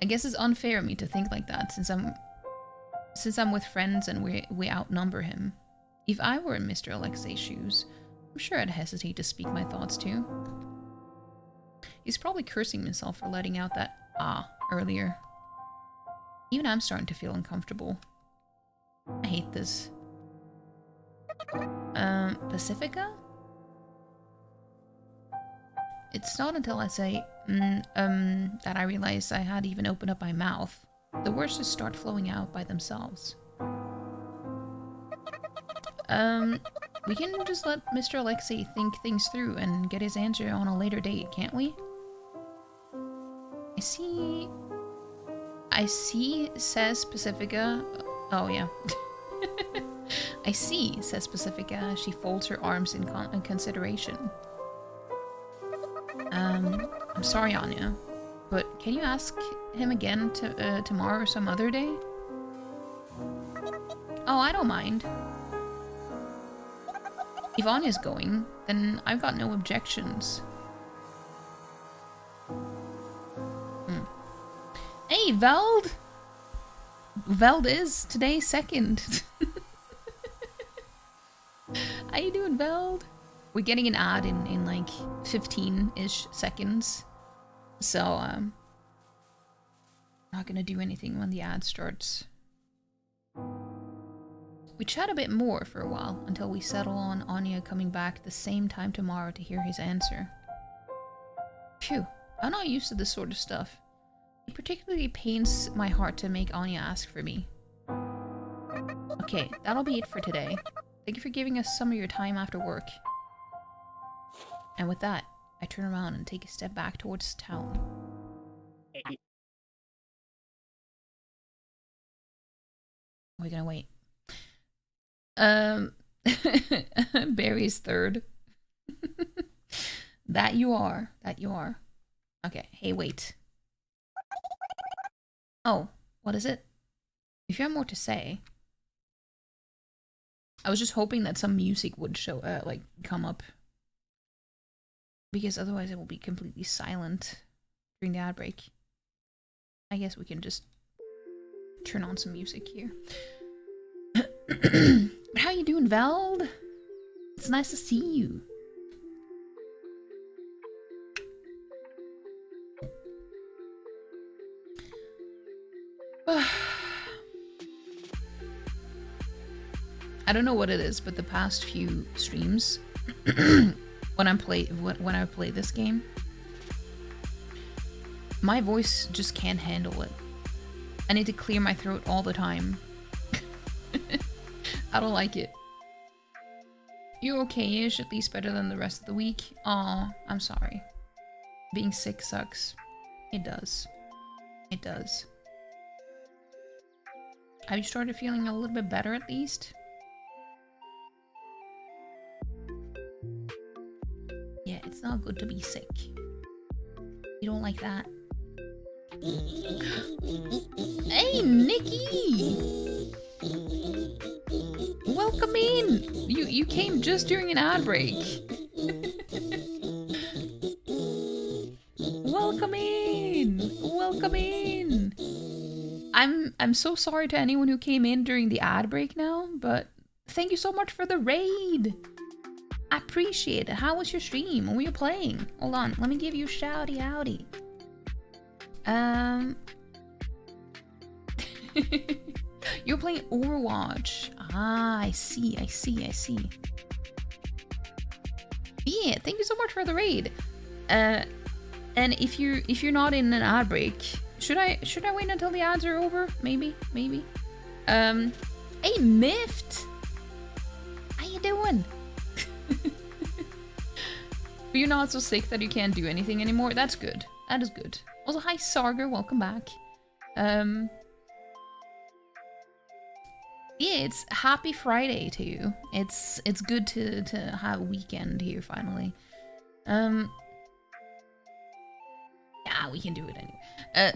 I guess it's unfair of me to think like that, since I'm with friends and we outnumber him. If I were in Mr. Alexei's shoes, I'm sure I'd hesitate to speak my thoughts too. He's probably cursing himself for letting out that "ah" earlier. Even I'm starting to feel uncomfortable. I hate this. Pacifica? It's not until I say, that I realize I had even opened up my mouth. The words just start flowing out by themselves. We can just let Mr. Alexei think things through and get his answer on a later date, can't we? I see, says Pacifica. Oh, yeah. I see, says Pacifica. She folds her arms in consideration. I'm sorry, Anya, but can you ask him again tomorrow or some other day? Oh, I don't mind. If Anya's going, then I've got no objections. Hey, Veld! Veld is today second. How you doing, Veld? We're getting an ad in like 15-ish seconds. So, not gonna do anything when the ad starts. We chat a bit more for a while until we settle on Anya coming back the same time tomorrow to hear his answer. Phew, I'm not used to this sort of stuff. It particularly pains my heart to make Anya ask for me. Okay, that'll be it for today. Thank you for giving us some of your time after work. And with that, I turn around and take a step back towards town. We're gonna wait. Barry's third. That you are. Okay, hey, wait. Oh, what is it? If you have more to say. I was just hoping that some music would show, like, come up. Because otherwise it will be completely silent during the ad break. I guess we can just turn on some music here. How you doing, Veld? It's nice to see you. I don't know what it is, but the past few streams, when I play this game, my voice just can't handle it. I need to clear my throat all the time. I don't like it. You're okay-ish, at least better than the rest of the week. Aw, I'm sorry. Being sick sucks. It does. It does. Have you started feeling a little bit better at least? Yeah, it's not good to be sick. You don't like that? Hey, Nikki! Welcome in! You came just during an ad break. welcome in. I'm so sorry to anyone who came in during the ad break now, but thank you so much for the raid. I appreciate it. How was your stream? What were you playing? Hold on, let me give you a shouty howdy. You're playing Overwatch. Ah, I see. Yeah, thank you so much for the raid. And if you're not in an ad break, should I wait until the ads are over? Maybe. Hey Miffed! How you doing? But you're not so sick that you can't do anything anymore. That's good. That is good. Also, hi Sarger, welcome back. Yeah, it's happy Friday to you. It's good to have a weekend here finally. Yeah, we can do it anyway.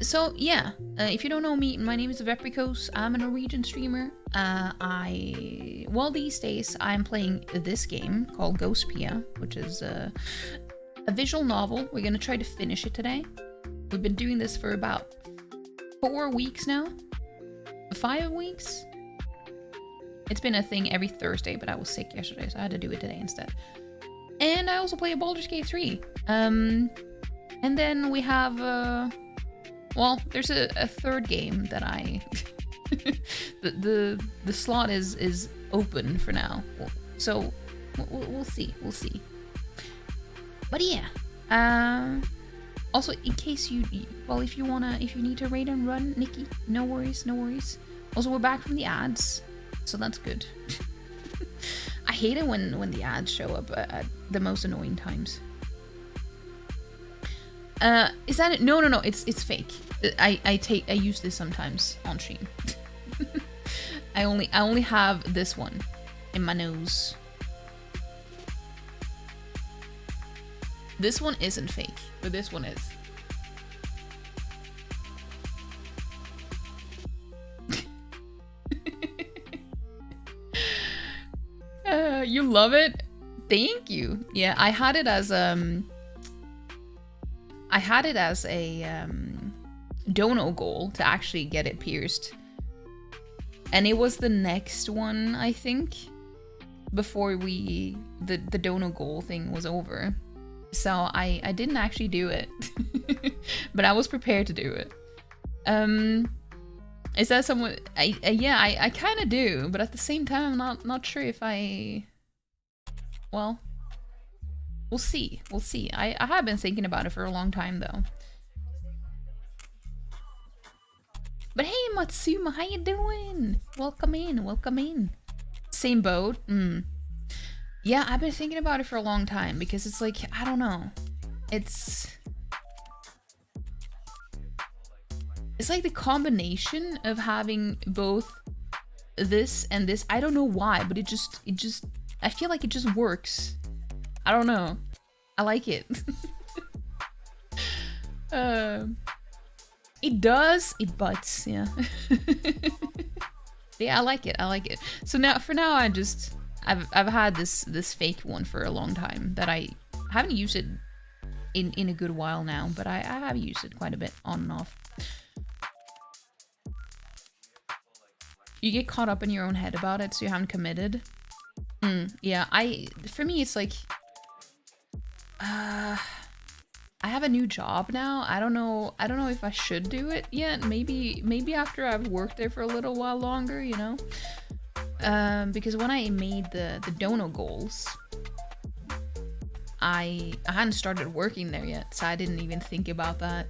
So yeah, if you don't know me, my name is Vepricos. I'm a Norwegian streamer. Well, these days I'm playing this game called Ghostpia, which is a visual novel. We're gonna try to finish it today. We've been doing this for about 4 weeks now. 5 weeks? It's been a thing every Thursday, but I was sick yesterday, so I had to do it today instead. And I also play a Baldur's Gate 3. And then we have, well, there's a third game that I... the slot is open for now. So, we'll see. But yeah. Also, in case well, if you need to raid and run, Nikki, no worries. Also, we're back from the ads. So that's good. I hate it when the ads show up at the most annoying times. Is that it? No, it's fake. I use this sometimes on stream. I only have this one in my nose. This one isn't fake, but this one is. You love it? Thank you. Yeah, I had it as a dono goal to actually get it pierced. And it was the next one, I think, before the dono goal thing was over. So I didn't actually do it. But I was prepared to do it. Is that someone? Yeah, I kind of do, but at the same time, I'm not sure if I. Well, we'll see. I have been thinking about it for a long time though. But hey, Matsuma, how you doing? Welcome in. Same boat. Yeah, I've been thinking about it for a long time because it's like, I don't know, it's like the combination of having both this and this. I don't know why, but it just I feel like it just works. I don't know. I like it. It does. It butts. Yeah. Yeah, I like it. So for now, I've had this fake one for a long time that I haven't used it in a good while now, but I have used it quite a bit on and off. You get caught up in your own head about it, so you haven't committed. Yeah, for me, it's like, I have a new job now. I don't know if I should do it yet. Maybe after I've worked there for a little while longer, you know? Because when I made the dono goals, I hadn't started working there yet, so I didn't even think about that.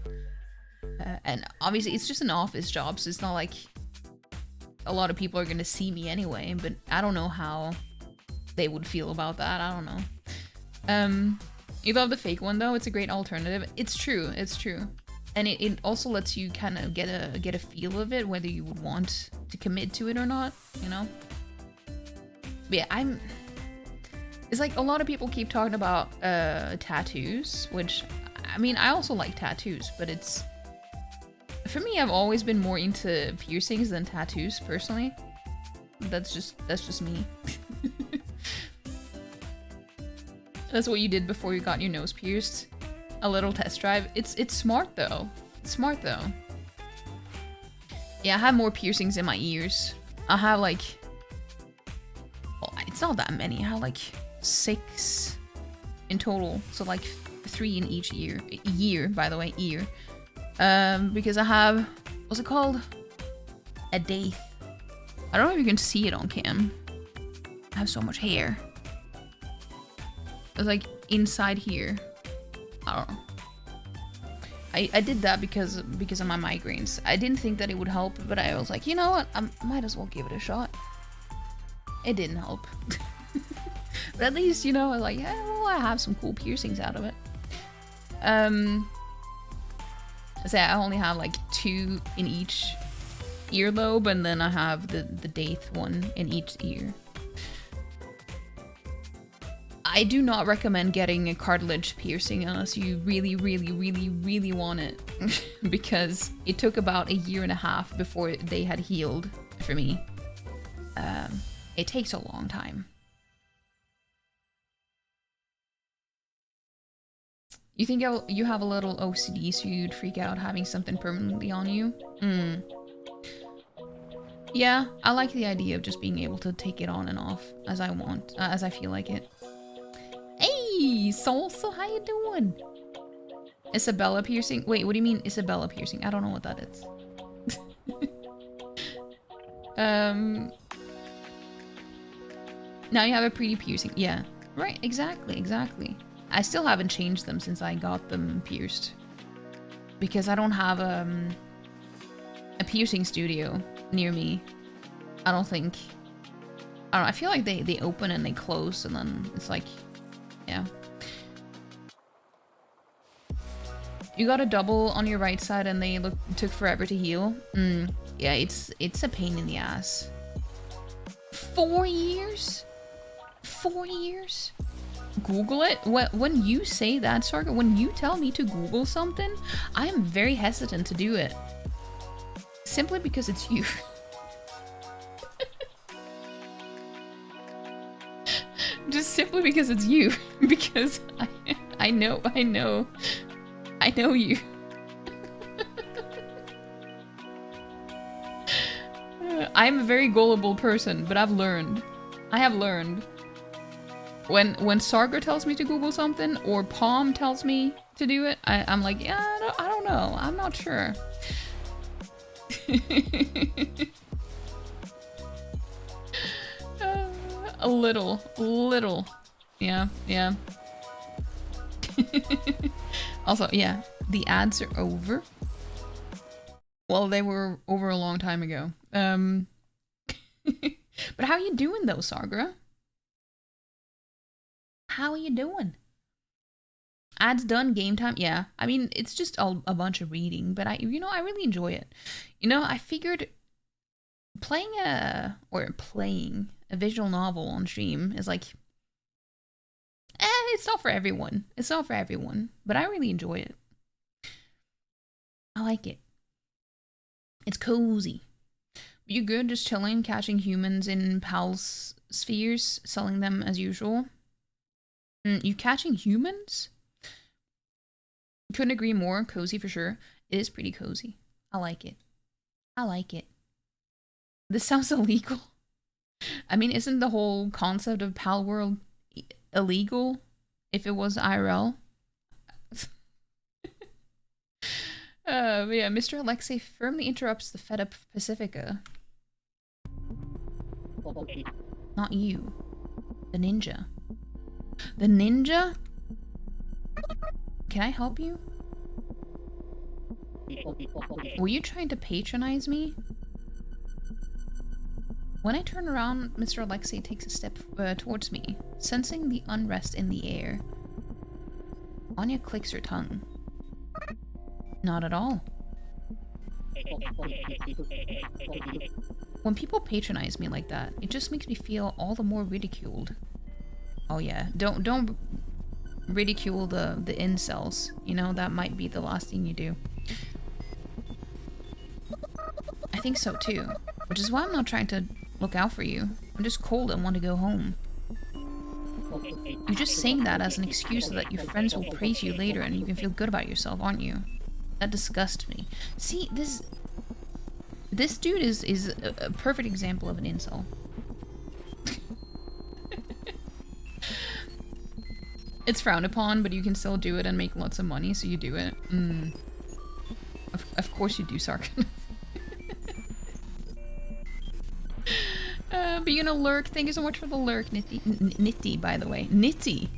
And obviously, it's just an office job, so it's not like a lot of people are gonna see me anyway, but I don't know how they would feel about that. I don't know. You love the fake one though. It's a great alternative. It's true. And it also lets you kind of get a feel of it, whether you would want to commit to it or not, you know? But yeah, it's like a lot of people keep talking about tattoos, which, I mean, I also like tattoos, but it's, for me, I've always been more into piercings than tattoos, personally. That's just me. That's what you did before you got your nose pierced. A little test drive. It's smart though. Smart though. Yeah, I have more piercings in my ears. I have like, well, it's not that many. I have like 6 in total. So like 3 in each ear. Ear, by the way, ear. Because I have, what's it called? A daith. I don't know if you can see it on cam. I have so much hair. It's like inside here. I don't know. I did that because of my migraines. I didn't think that it would help, but I was like, you know what? I might as well give it a shot. It didn't help. But at least, you know, I was like, yeah, well, I have some cool piercings out of it. So I only have like 2 in each earlobe, and then I have the daith one in each ear. I do not recommend getting a cartilage piercing unless you really, really, really, really want it. Because it took about 1.5 years before they had healed for me. It takes a long time. You think you have a little OCD, so you'd freak out having something permanently on you? Yeah, I like the idea of just being able to take it on and off as I want, as I feel like it. Hey, Salsa, how you doing? Isabella piercing? Wait, what do you mean Isabella piercing? I don't know what that is. Now you have a pretty piercing. Yeah, right, exactly, exactly. I still haven't changed them since I got them pierced. Because I don't have a piercing studio near me. I don't think. I don't know, I feel like they open and they close and then it's like, yeah. You got a double on your right side and they took forever to heal. Yeah, it's a pain in the ass. 4 years? 4 years? Google it? When you say that, Sarga, when you tell me to Google something, I am very hesitant to do it. Simply because it's you. Just simply because it's you. Because I know you. I'm a very gullible person, but I have learned. When Sarger tells me to Google something, or Palm tells me to do it, I'm like, yeah, I don't know. I'm not sure. A little. Yeah. Also, yeah, the ads are over. Well, they were over a long time ago. But how are you doing though, Sagra? How are you doing? Ads done, game time. Yeah, I mean, it's just a bunch of reading, but I really enjoy it. You know, I figured playing a visual novel on stream is like, it's not for everyone. It's not for everyone, but I really enjoy it. I like it. It's cozy. You good? Just chilling, catching humans in pals spheres, selling them as usual. You catching humans? Couldn't agree more. Cozy for sure. It is pretty cozy. I like it. This sounds illegal. I mean, isn't the whole concept of Pal World illegal if it was IRL? But yeah, Mr. Alexei firmly interrupts the fed up Pacifica. Not you. The ninja. The ninja? Can I help you? Were you trying to patronize me? When I turn around, Mr. Alexei takes a step towards me, sensing the unrest in the air. Anya clicks her tongue. Not at all. When people patronize me like that, it just makes me feel all the more ridiculed. Oh yeah, don't ridicule the incels. You know, that might be the last thing you do. I think so too, which is why I'm not trying to look out for you. I'm just cold and want to go home. You're just saying that as an excuse so that your friends will praise you later and you can feel good about yourself, aren't you? That disgusts me. See, this dude is a perfect example of an incel. It's frowned upon, but you can still do it and make lots of money, so you do it. Of course you do, Sarkin. But you gonna lurk. Thank you so much for the lurk, Nitty. Nitty, by the way. Nitty.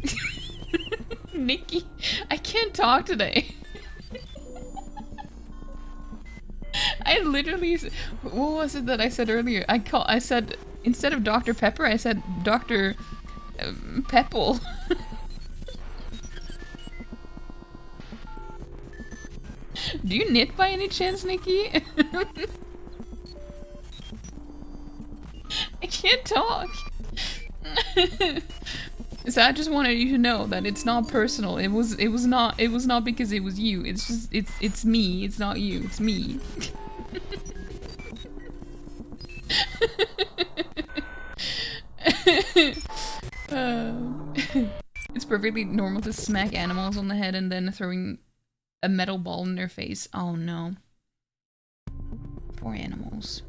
Nikki. I can't talk today. I literally... What was it that I said earlier? I said... Instead of Dr. Pepper, I said Dr. Pepple. Do you knit by any chance, Nikki? I can't talk. So I just wanted you to know that it's not personal. It was not because it was you. It's just it's me. It's not you. It's me. It's perfectly normal to smack animals on the head and then throwing a metal ball in their face. Oh no. Poor animals.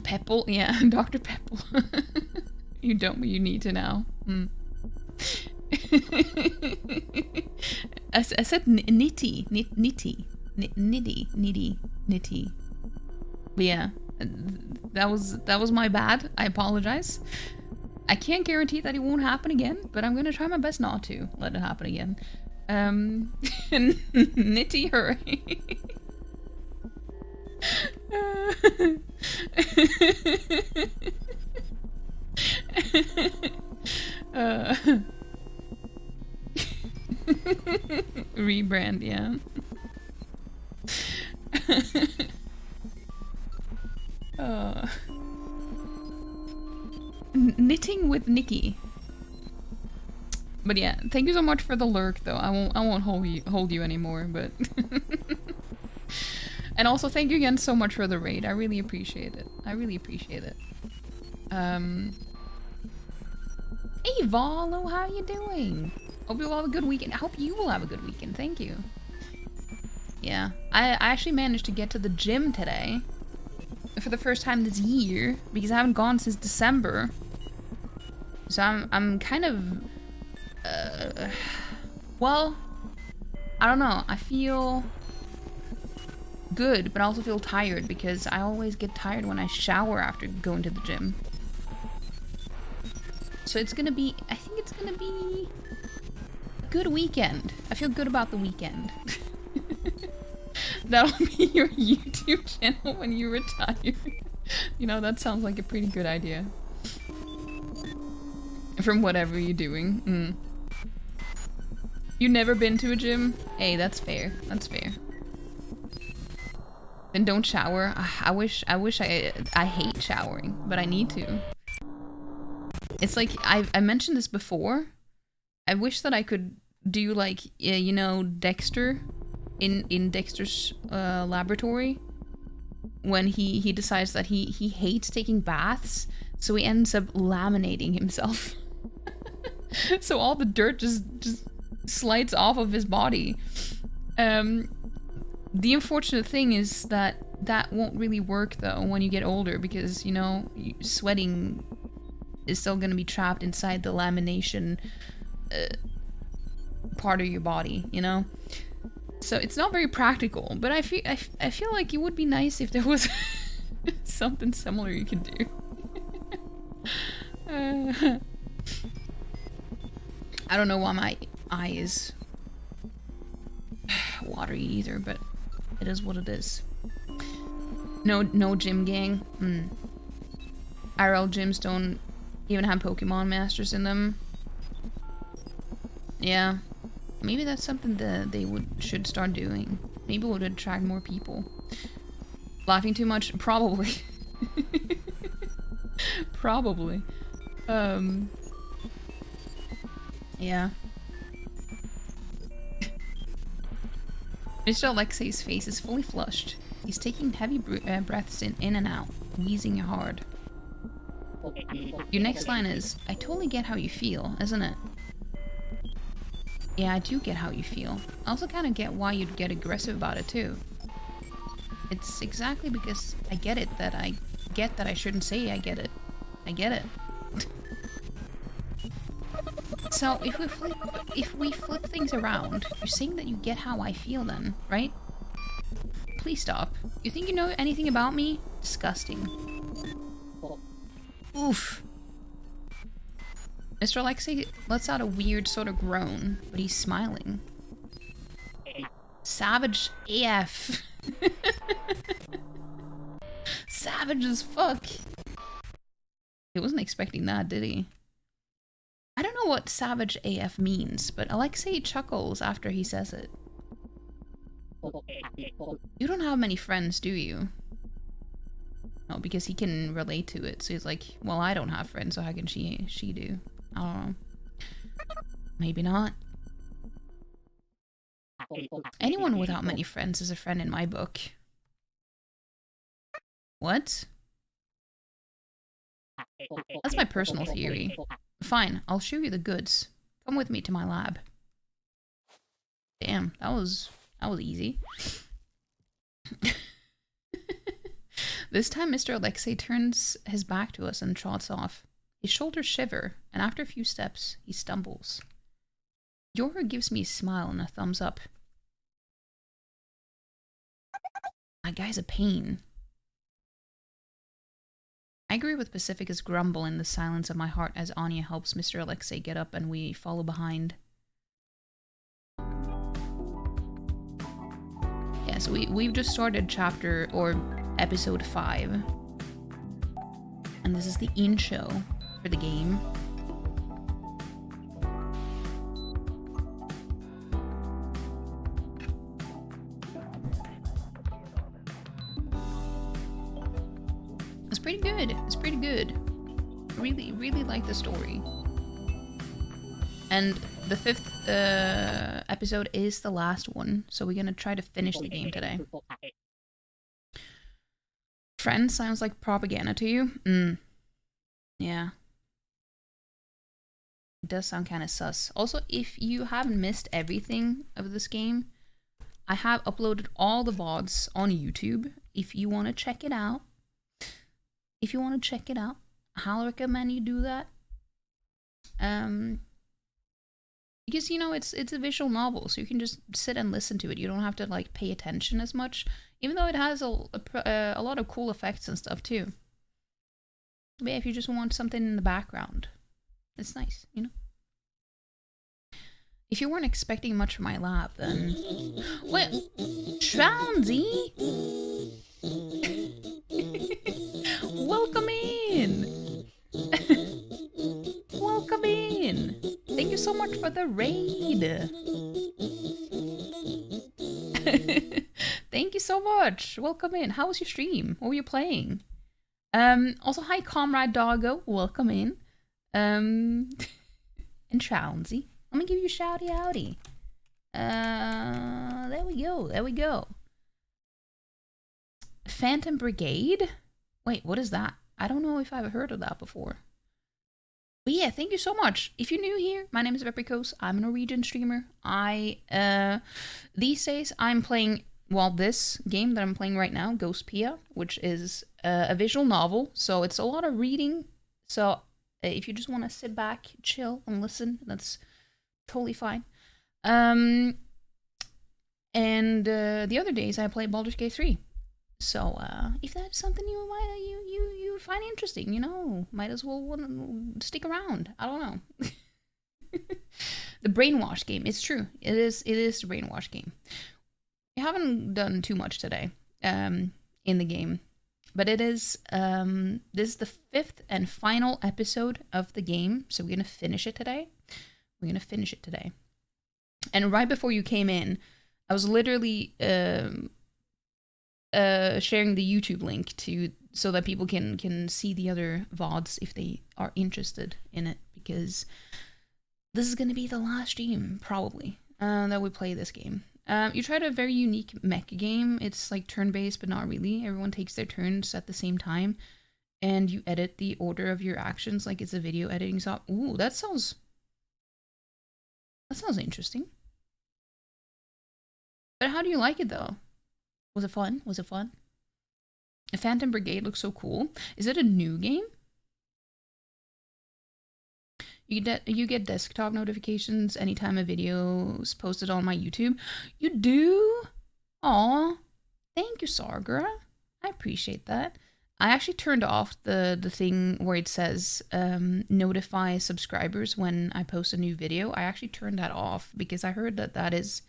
Pepple? Yeah, Dr. Pepple. You don't, but you need to now. I said nitty. Nitty. But yeah, that was my bad. I apologize. I can't guarantee that it won't happen again, but I'm gonna try my best not to let it happen again. Nitty hurry. Rebrand, yeah. Knitting with Nikki. But yeah, thank you so much for the lurk though. I won't hold you anymore, but and also thank you again so much for the raid. I really appreciate it. Hey Valo, how are you doing? Hope you'll have a good weekend. I hope you will have a good weekend. Thank you. Yeah, I actually managed to get to the gym today for the first time this year because I haven't gone since December. So I'm kind of well, I don't know. I feel good, but I also feel tired because I always get tired when I shower after going to the gym. So it's gonna be, I think it's gonna be a good weekend. I feel good about the weekend. That'll be your YouTube channel when you retire. You know, that sounds like a pretty good idea. From whatever you're doing. You never been to a gym? Hey, that's fair. That's fair. And don't shower. I wish I hate showering, but I need to. It's like, I mentioned this before. I wish that I could do like, you know, Dexter in Dexter's laboratory. When he decides that he hates taking baths, so he ends up laminating himself. So all the dirt just slides off of his body. The unfortunate thing is that won't really work though when you get older because, you know, sweating is still going to be trapped inside the lamination part of your body, you know? So it's not very practical, but I feel like it would be nice if there was something similar you could do. I don't know why my eye is watery either, but it is what it is. No gym gang. IRL gyms don't even have Pokemon Masters in them. Yeah. Maybe that's something that they should start doing. Maybe it would attract more people. Laughing too much? Probably. Probably. Yeah. Mr. Alexei's face is fully flushed. He's taking heavy breaths in and out, wheezing hard. Your next line is, I totally get how you feel, isn't it? Yeah, I do get how you feel. I also kind of get why you'd get aggressive about it too. It's exactly because I get it that I shouldn't say I get it. I get it. So if we flip things around, you're saying that you get how I feel then, right? Please stop. You think you know anything about me? Disgusting. Oof. Mr. Alexei lets out a weird sort of groan, but he's smiling. Savage AF. Savage as fuck. He wasn't expecting that, did he? I don't know what savage AF means, but Alexei chuckles after he says it. You don't have many friends, do you? No, because he can relate to it, so he's like, well, I don't have friends, so how can she do? I don't know. Maybe not. Anyone without many friends is a friend in my book. What? That's my personal theory. Fine, I'll show you the goods. Come with me to my lab. Damn, that was easy. This time Mr. Alexei turns his back to us and trots off. His shoulders shiver, and after a few steps, he stumbles. Yoru gives me a smile and a thumbs up. That guy's a pain. I agree with Pacifica's grumble in the silence of my heart as Anya helps Mr. Alexei get up and we follow behind. Yeah, so we've just started chapter, or episode 5. And this is the intro for the game. It's pretty good. It's pretty good. Really like the story. And the 5th episode is the last one, so we're gonna try to finish the game today. Friend sounds like propaganda to you? Yeah. It does sound kind of sus. Also, if you haven't missed everything of this game, I have uploaded all the VODs on YouTube. If you want to check it out, I highly recommend you do that. Because, you know, it's a visual novel, so you can just sit and listen to it. You don't have to, like, pay attention as much, even though it has a lot of cool effects and stuff, too. But yeah, if you just want something in the background, it's nice, you know? If you weren't expecting much from my lab, then... Wait, Trounsy? Welcome in! Welcome in! Thank you so much for the raid! Thank you so much! Welcome in. How was your stream? What were you playing? Also, hi Comrade Doggo, welcome in. And Trounsy. Let me give you a shouty outy. There we go. Phantom Brigade? Wait, what is that? I don't know if I've heard of that before. But yeah, thank you so much. If you're new here, my name is Veprikos. I'm a Norwegian streamer. These days I'm playing, well, this game that I'm playing right now, Ghostpia, which is a visual novel. So it's a lot of reading. So if you just want to sit back, chill, and listen, that's totally fine. And the other days I play Baldur's Gate 3. So if that's something you find interesting, you know, might as well stick around. I don't know. The brainwash game. It's true. It is the brainwash game. We haven't done too much today in the game, but it is this is the 5th and final episode of the game. So we're gonna finish it today. And right before you came in, I was literally sharing the YouTube link so that people can see the other VODs if they are interested in it, because this is going to be the last stream, probably, that we play this game. You tried a very unique mech game. It's like turn-based, but not really. Everyone takes their turns at the same time, and you edit the order of your actions like it's a video editing software. Ooh, that sounds That sounds interesting. But how do you like it though? Was it fun? Was it fun? The Phantom Brigade looks so cool. Is it a new game? You get desktop notifications anytime a video is posted on my YouTube. You do? Aw, thank you, Sargra. I appreciate that. I actually turned off the thing where it says notify subscribers when I post a new video. I actually turned that off because I heard that that is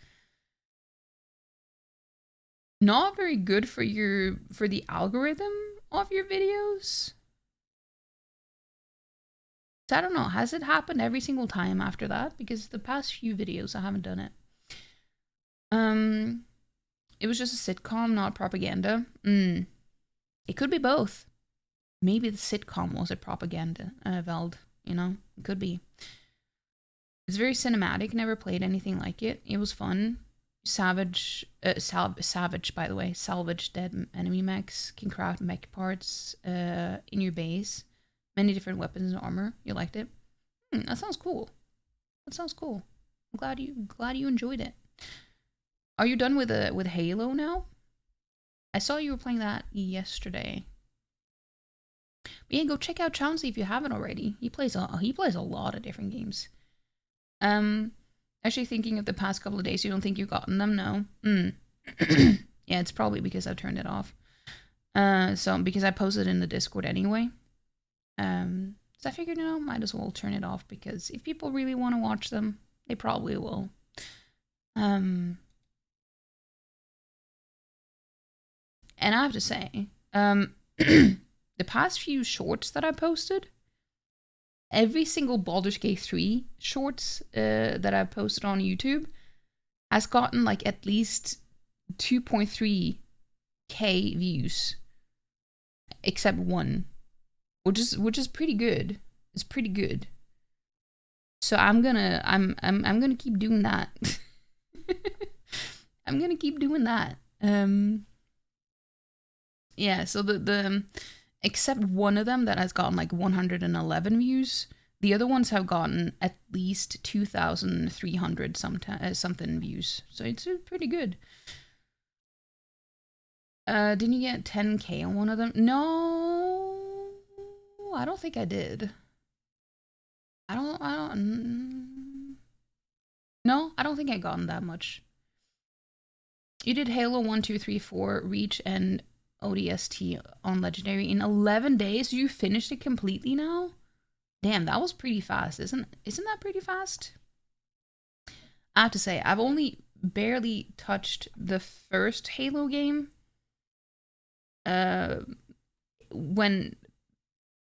not very good for the algorithm of your videos. So I don't know, has it happened every single time after that? Because the past few videos I haven't done it. It was just a sitcom, not propaganda. It could be both. Maybe the sitcom was a propaganda, Veld, you know? It could be. It's very cinematic, never played anything like it. It was fun. Savage, by the way, salvage dead enemy mechs, can craft mech parts in your base. Many different weapons and armor. You liked it? That sounds cool. That sounds cool. I'm glad you enjoyed it. Are you done with Halo now? I saw you were playing that yesterday. But yeah, go check out Chauncey if you haven't already. He plays a lot of different games. Actually thinking of the past couple of days, you don't think you've gotten them? No. Yeah, it's probably because I've turned it off. So because I posted in the Discord anyway. So I figured, you know, might as well turn it off because if people really want to watch them, they probably will. And I have to say, the past few shorts that I posted, every single Baldur's Gate 3 shorts that I've posted on YouTube has gotten like at least 2.3k views, except one, which is pretty good. It's pretty good. So I'm gonna keep doing that. I'm gonna keep doing that. Yeah, so the except one of them that has gotten like 111 views, the other ones have gotten at least 2,300 something views. So it's pretty good. Didn't you get 10k on one of them? No, I don't think I did. No, I don't think I gotten that much. You did Halo 1, 2, 3, 4, Reach, and ODST on Legendary in 11 days. You finished it completely now? Damn, that was pretty fast. Isn't that pretty fast? I have to say, I've only barely touched the first Halo game. When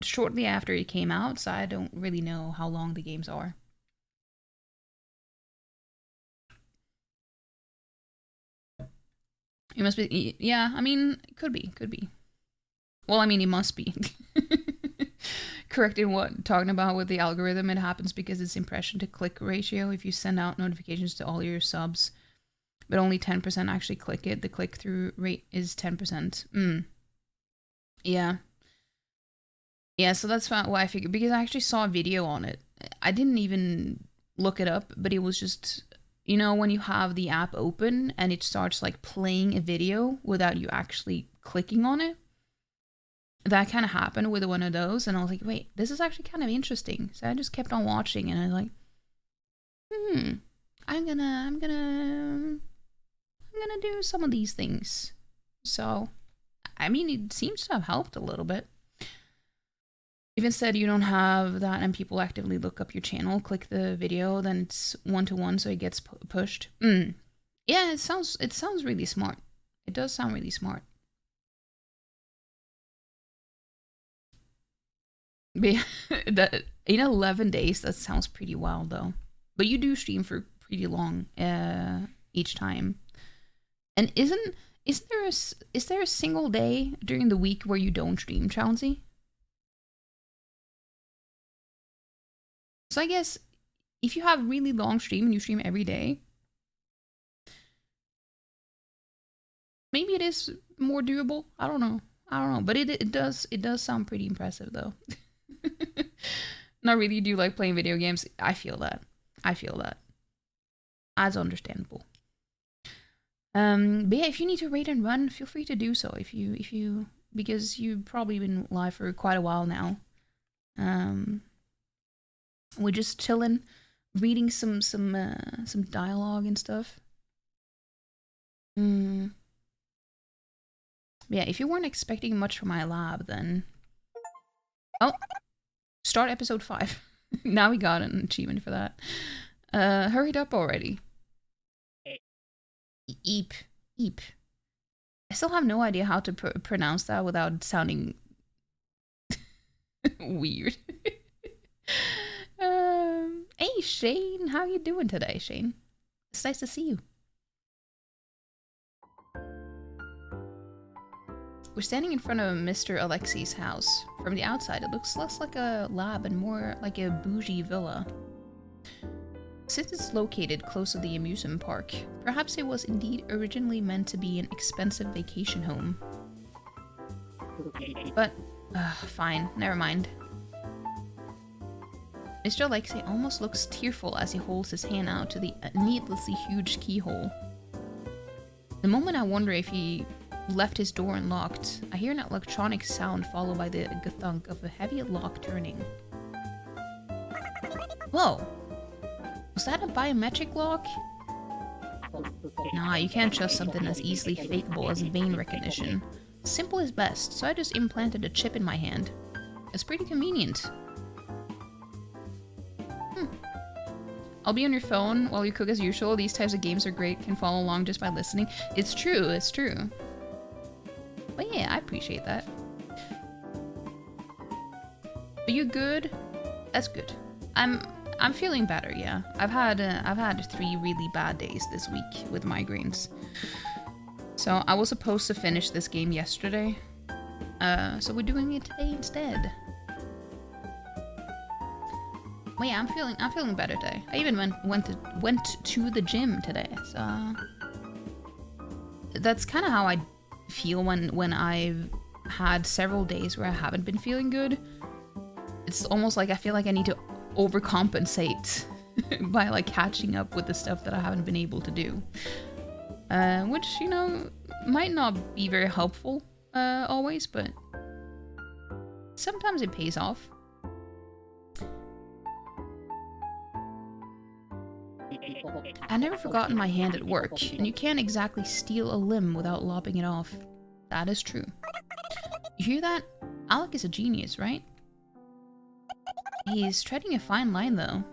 shortly after it came out, so I don't really know how long the games are. It must be, yeah, I mean, it could be. Well, I mean, it must be. Correct in what talking about with the algorithm, it happens because it's impression to click ratio. If you send out notifications to all your subs, but only 10% actually click it, the click-through rate is 10%. Yeah. Yeah, so that's why I figured, because I actually saw a video on it. I didn't even look it up, but it was just, you know, when you have the app open and it starts like playing a video without you actually clicking on it. That kind of happened with one of those, and I was like, wait, this is actually kind of interesting. So I just kept on watching, and I was like, I'm gonna do some of these things. So, I mean, it seems to have helped a little bit. If instead you don't have that and people actively look up your channel, click the video, then it's 1-to-1, so it gets pushed. Yeah, it sounds really smart. It does sound really smart. But that in 11 days, that sounds pretty wild though. But you do stream for pretty long each time. And is there a single day during the week where you don't stream, Chauncey? So I guess if you have really long stream and you stream every day, maybe it is more doable. I don't know, but it does sound pretty impressive though. Not really. Do you like playing video games? I feel that. As understandable. But yeah, if you need to raid and run, feel free to do so. Because you've probably been live for quite a while now. We're just chilling, reading some dialogue and stuff. Yeah, if you weren't expecting much from my lab, then oh, start episode 5. Now we got an achievement for that. Hurried up already. Eep. Eep. I still have no idea how to pronounce that without sounding weird. Hey Shane, how you doing today, Shane? It's nice to see you. We're standing in front of Mr. Alexei's house. From the outside, it looks less like a lab and more like a bougie villa. Since it's located close to the amusement park, perhaps it was indeed originally meant to be an expensive vacation home. But, fine, never mind. Mr. Alexei almost looks tearful as he holds his hand out to the needlessly huge keyhole. The moment I wonder if he left his door unlocked, I hear an electronic sound followed by the thunk of a heavy lock turning. Whoa! Was that a biometric lock? Nah, you can't trust something as easily fakeable as vein recognition. Simple is best, so I just implanted a chip in my hand. It's pretty convenient. I'll be on your phone while you cook as usual. These types of games are great, can follow along just by listening. It's true, it's true. But yeah, I appreciate that. Are you good? That's good. I'm feeling better, yeah. I've had 3 really bad days this week with migraines. So I was supposed to finish this game yesterday. So we're doing it today instead. Well, yeah, I'm feeling better today. I even went to the gym today. So that's kind of how I feel when I've had several days where I haven't been feeling good. It's almost like I feel like I need to overcompensate by like catching up with the stuff that I haven't been able to do. Which, you know, might not be very helpful always, but sometimes it pays off. I've never forgotten my hand at work, and you can't exactly steal a limb without lopping it off. That is true. You hear that? Alec is a genius, right? He's treading a fine line, though.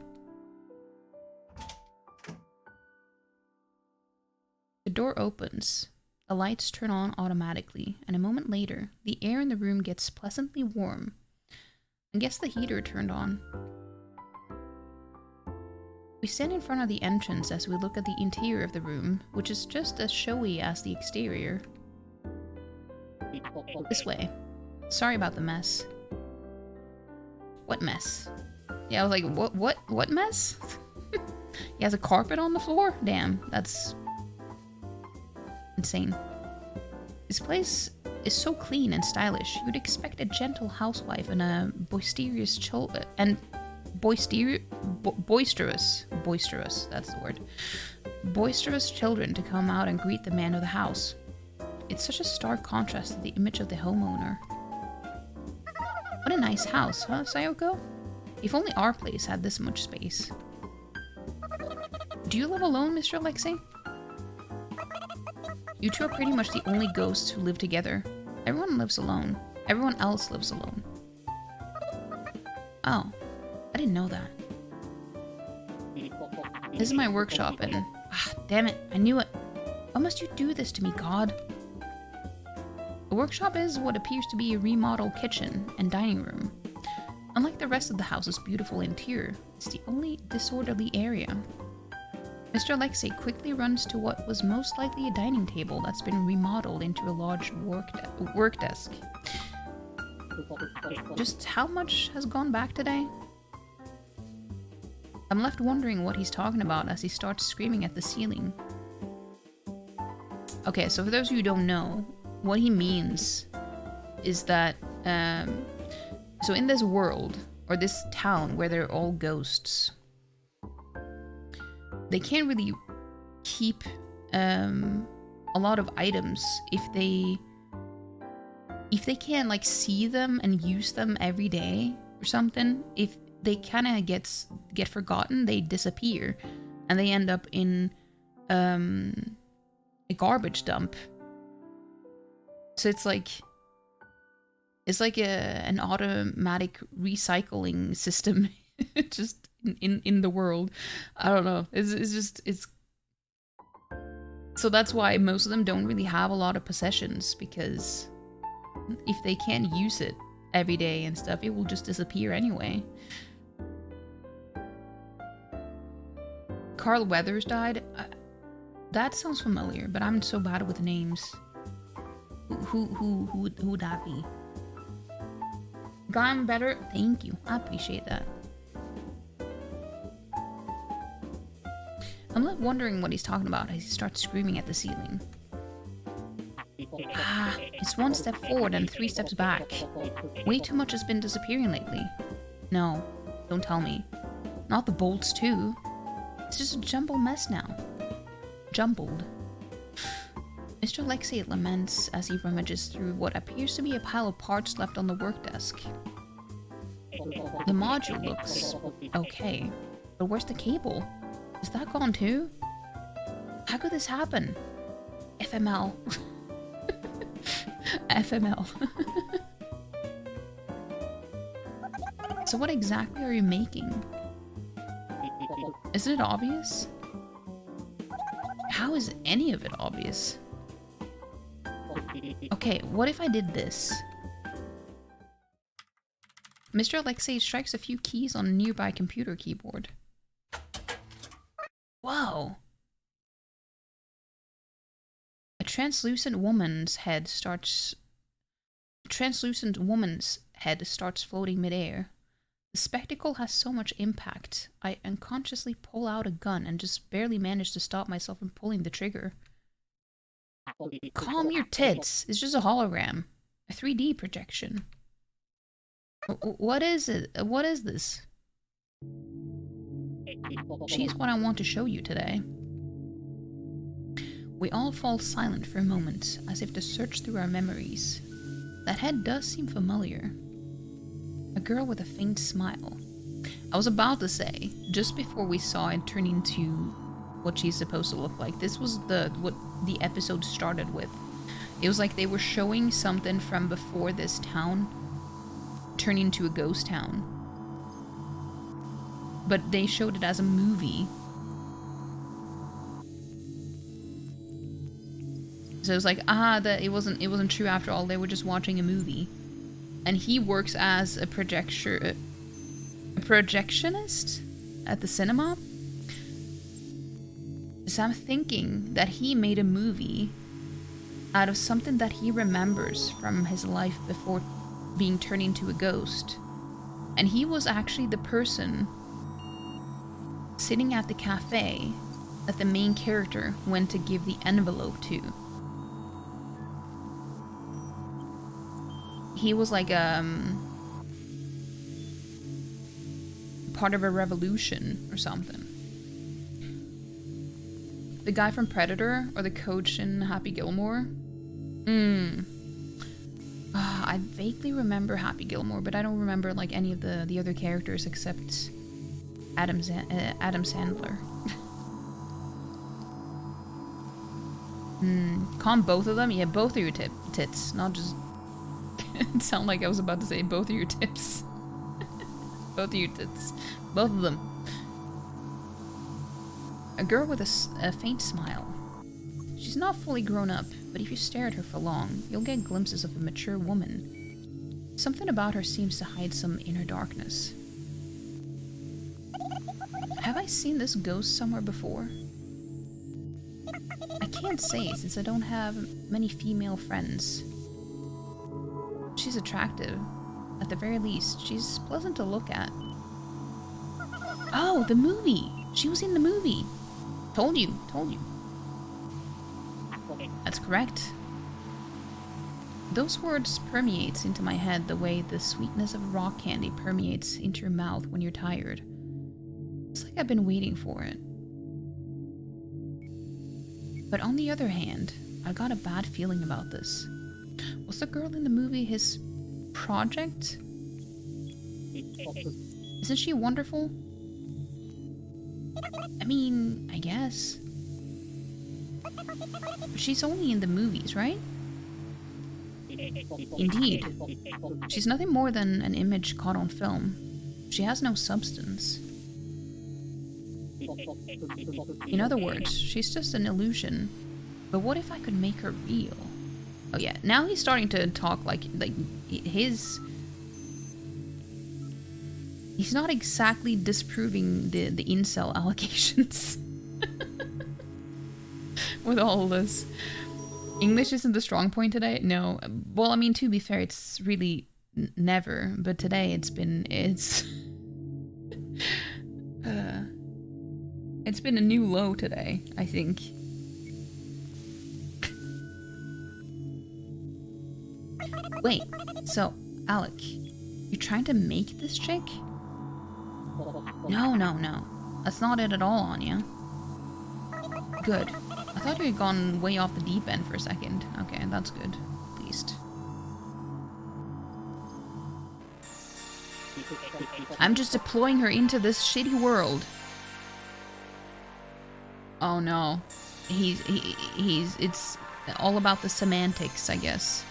The door opens. The lights turn on automatically, and a moment later, the air in the room gets pleasantly warm. I guess the heater turned on. We stand in front of the entrance as we look at the interior of the room, which is just as showy as the exterior. This way. Sorry about the mess. What mess? Yeah, I was like, what mess? He has a carpet on the floor? Damn, that's insane. This place is so clean and stylish. You'd expect a gentle housewife and a boisterous boisterous, that's the word. Boisterous children to come out and greet the man of the house. It's such a stark contrast to the image of the homeowner. What a nice house, huh, Sayoko? If only our place had this much space. Do you live alone, Mr. Alexei? You two are pretty much the only ghosts who live together. Everyone lives alone. Everyone else lives alone. Oh, I didn't know that. This is my workshop and... damn it, I knew it. Why must you do this to me, God? The workshop is what appears to be a remodeled kitchen and dining room. Unlike the rest of the house's beautiful interior, it's the only disorderly area. Mr. Alexei quickly runs to what was most likely a dining table that's been remodeled into a large work desk. Just how much has gone back today? I'm left wondering what he's talking about as he starts screaming at the ceiling. Okay, so for those of you who don't know, what he means is that, so in this world, or this town where they're all ghosts, they can't really keep a lot of items if they can't like see them and use them every day or something. If they kind of get forgotten, they disappear and they end up in a garbage dump. So it's like an automatic recycling system just in the world. I don't know. It's so that's why most of them don't really have a lot of possessions, because if they can't use it every day and stuff, it will just disappear anyway. Carl Weathers died. That sounds familiar, but I'm so bad with names. Who would that be? Gotten better? Thank you. I appreciate that. I'm left wondering what he's talking about as he starts screaming at the ceiling. Ah, it's 1 step forward and 3 steps back. Way too much has been disappearing lately. No, don't tell me. Not the bolts too. It's just a jumbled mess now. Jumbled. Mr. Alexei laments as he rummages through what appears to be a pile of parts left on the work desk. The module looks okay, but where's the cable? Is that gone too? How could this happen? FML. FML. So what exactly are you making? Isn't it obvious? How is any of it obvious? Okay, what if I did this? Mr. Alexei strikes a few keys on a nearby computer keyboard. Whoa! A translucent woman's head starts floating midair. The spectacle has so much impact, I unconsciously pull out a gun and just barely manage to stop myself from pulling the trigger. Calm your tits! It's just a hologram. A 3D projection. What is it? What is this? She's what I want to show you today. We all fall silent for a moment, as if to search through our memories. That head does seem familiar. A girl with a faint smile. I was about to say, just before we saw it turn into what she's supposed to look like, this was what the episode started with. It was like they were showing something from before this town turn into a ghost town. But they showed it as a movie. So it was like, that it wasn't true after all. They were just watching a movie. And he works as a projectionist at the cinema. So I'm thinking that he made a movie out of something that he remembers from his life before being turned into a ghost. And he was actually the person sitting at the cafe that the main character went to give the envelope to. He was like part of a revolution or something. The guy from Predator or the coach in Happy Gilmore? I vaguely remember Happy Gilmore, but I don't remember like any of the other characters except Adam Sandler. Calm both of them? Yeah, both of your tits, not just... It sounded like I was about to say both of your tips. Both of your tits. Both of them. A girl with a faint smile. She's not fully grown up, but if you stare at her for long, you'll get glimpses of a mature woman. Something about her seems to hide some inner darkness. Have I seen this ghost somewhere before? I can't say, since I don't have many female friends. She's attractive. At the very least, she's pleasant to look at. Oh, the movie! She was in the movie! Told you. That's correct. Those words permeates into my head the way the sweetness of rock candy permeates into your mouth when you're tired. It's like I've been waiting for it. But on the other hand, I got a bad feeling about this. Was the girl in the movie his project? Isn't she wonderful? I mean, I guess. She's only in the movies, right? Indeed. She's nothing more than an image caught on film. She has no substance. In other words, she's just an illusion. But what if I could make her real? Oh yeah, now he's starting to talk like his... He's not exactly disproving the incel allegations. With all this. English isn't the strong point today? No. Well, I mean, to be fair, it's really never. But today it's been a new low today, I think. Wait, so, Alec, you're trying to make this chick? No. That's not it at all, Anya. Good. I thought you had gone way off the deep end for a second. Okay, that's good. At least. I'm just deploying her into this shitty world. Oh no. It's all about the semantics, I guess.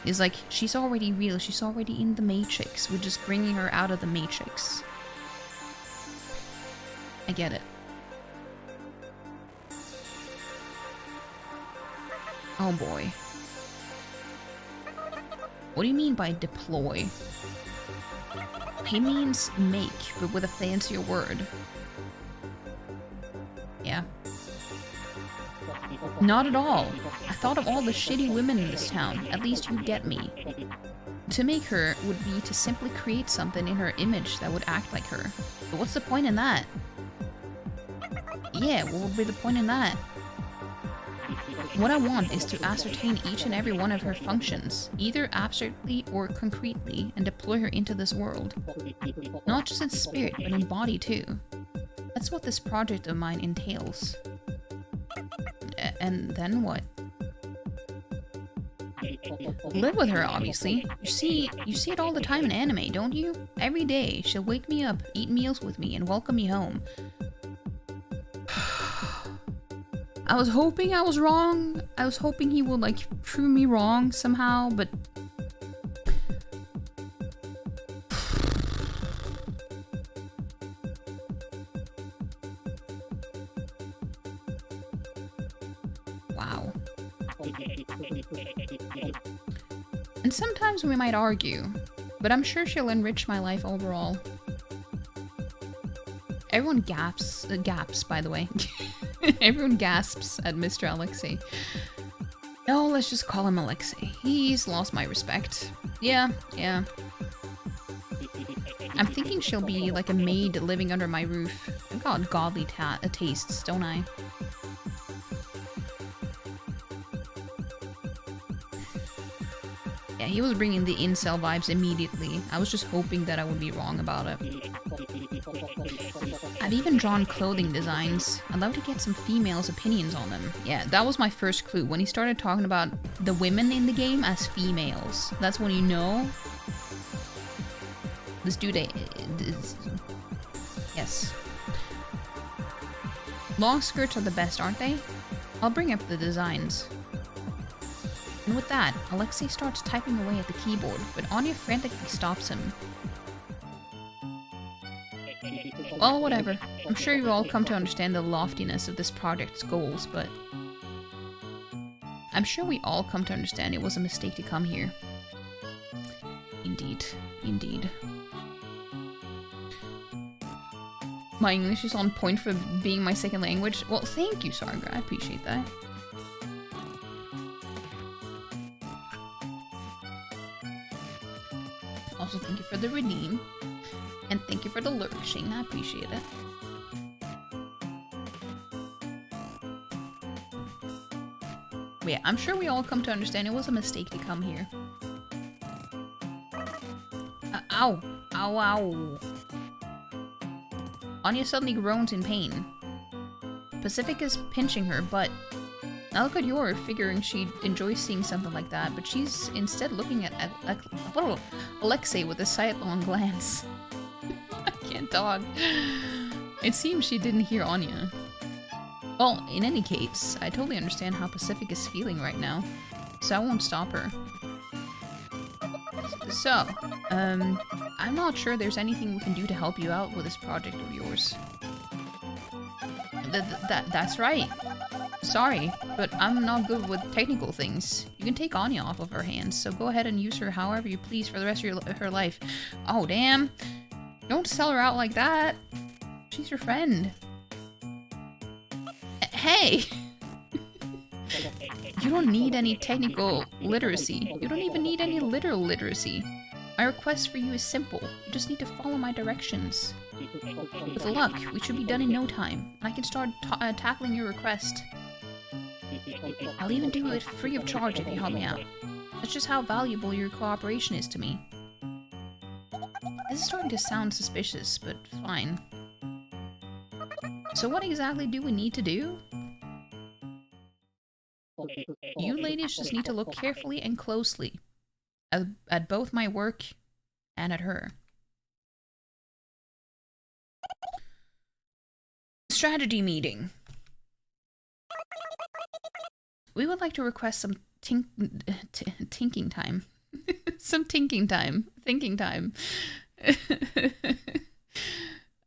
It's like, she's already real, she's already in the Matrix. We're just bringing her out of the Matrix. I get it. Oh boy. What do you mean by deploy? He means make, but with a fancier word. Yeah. Not at all. I thought of all the shitty women in this town. At least you get me. To make her would be to simply create something in her image that would act like her. But what's the point in that? Yeah, what would be the point in that? What I want is to ascertain each and every one of her functions, either abstractly or concretely, and deploy her into this world. Not just in spirit, but in body too. That's what this project of mine entails. And then what? Live with her, obviously. You see it all the time in anime, don't you? Every day, she'll wake me up, eat meals with me, and welcome me home. I was hoping I was wrong. I was hoping he would, like, prove me wrong somehow, but... Wow. And sometimes we might argue, but I'm sure she'll enrich my life overall. Everyone gaps, by the way. Everyone gasps at Mr. Alexei. No, let's just call him Alexei. He's lost my respect. Yeah. I'm thinking she'll be like a maid living under my roof. I've got godly tastes, don't I? Yeah, he was bringing the incel vibes immediately. I was just hoping that I would be wrong about it. I've even drawn clothing designs. I'd love to get some females' opinions on them. Yeah, that was my first clue. When he started talking about the women in the game as females, that's when you know this dude is... Yes. Long skirts are the best, aren't they? I'll bring up the designs. And with that, Alexei starts typing away at the keyboard, but Anya frantically stops him. Well, whatever. I'm sure you've all come to understand the loftiness of this project's goals, but... I'm sure we all come to understand it was a mistake to come here. Indeed. My English is on point for being my second language. Well, thank you, Sarga. I appreciate that. Also, thank you for the redeem. And thank you for the lurching. I appreciate it. But yeah, I'm sure we all come to understand it was a mistake to come here. Ow! Anya suddenly groans in pain. Pacific is pinching her, but I look at your figuring she'd enjoy seeing something like that, but she's instead looking at Alexei with a sidelong glance. I can't talk. It seems she didn't hear Anya. Well, in any case, I totally understand how Pacific is feeling right now, so I won't stop her. So, I'm not sure there's anything we can do to help you out with this project of yours. That's right. Sorry, but I'm not good with technical things. You can take Anya off of her hands, so go ahead and use her however you please for the rest of her life. Oh, damn. Don't sell her out like that. She's your friend. Hey! You don't need any technical literacy. You don't even need any literal literacy. My request for you is simple. You just need to follow my directions. With luck, we should be done in no time, and I can start tackling your request. I'll even do it free of charge if you help me out. That's just how valuable your cooperation is to me. This is starting to sound suspicious, but fine. So what exactly do we need to do? You ladies just need to look carefully and closely at both my work and at her. Strategy meeting. We would like to request some thinking time. Some thinking time. Thinking time.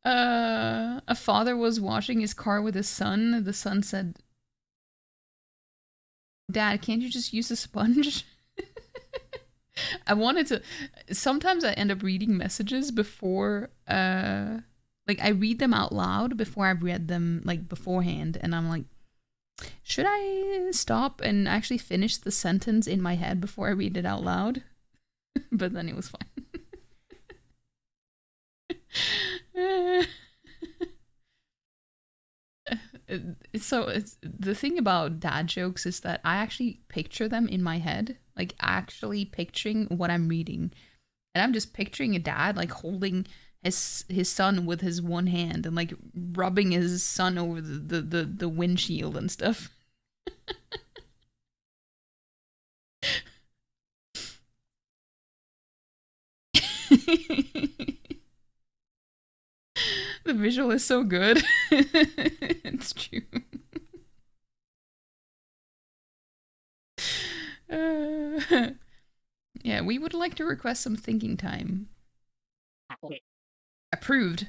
A father was washing his car with his son. The son said, "Dad, can't you just use a sponge?" I wanted to... Sometimes I end up reading messages before... like, I read them out loud before I've read them, like, beforehand. And I'm like, should I stop and actually finish the sentence in my head before I read it out loud? But then it was fine. So the thing about dad jokes is that I actually picture them in my head, like actually picturing what I'm reading, and I'm just picturing a dad like holding his son with his one hand and like rubbing his son over the windshield and stuff. The visual is so good. It's true. Yeah, we would like to request some thinking time. Approved.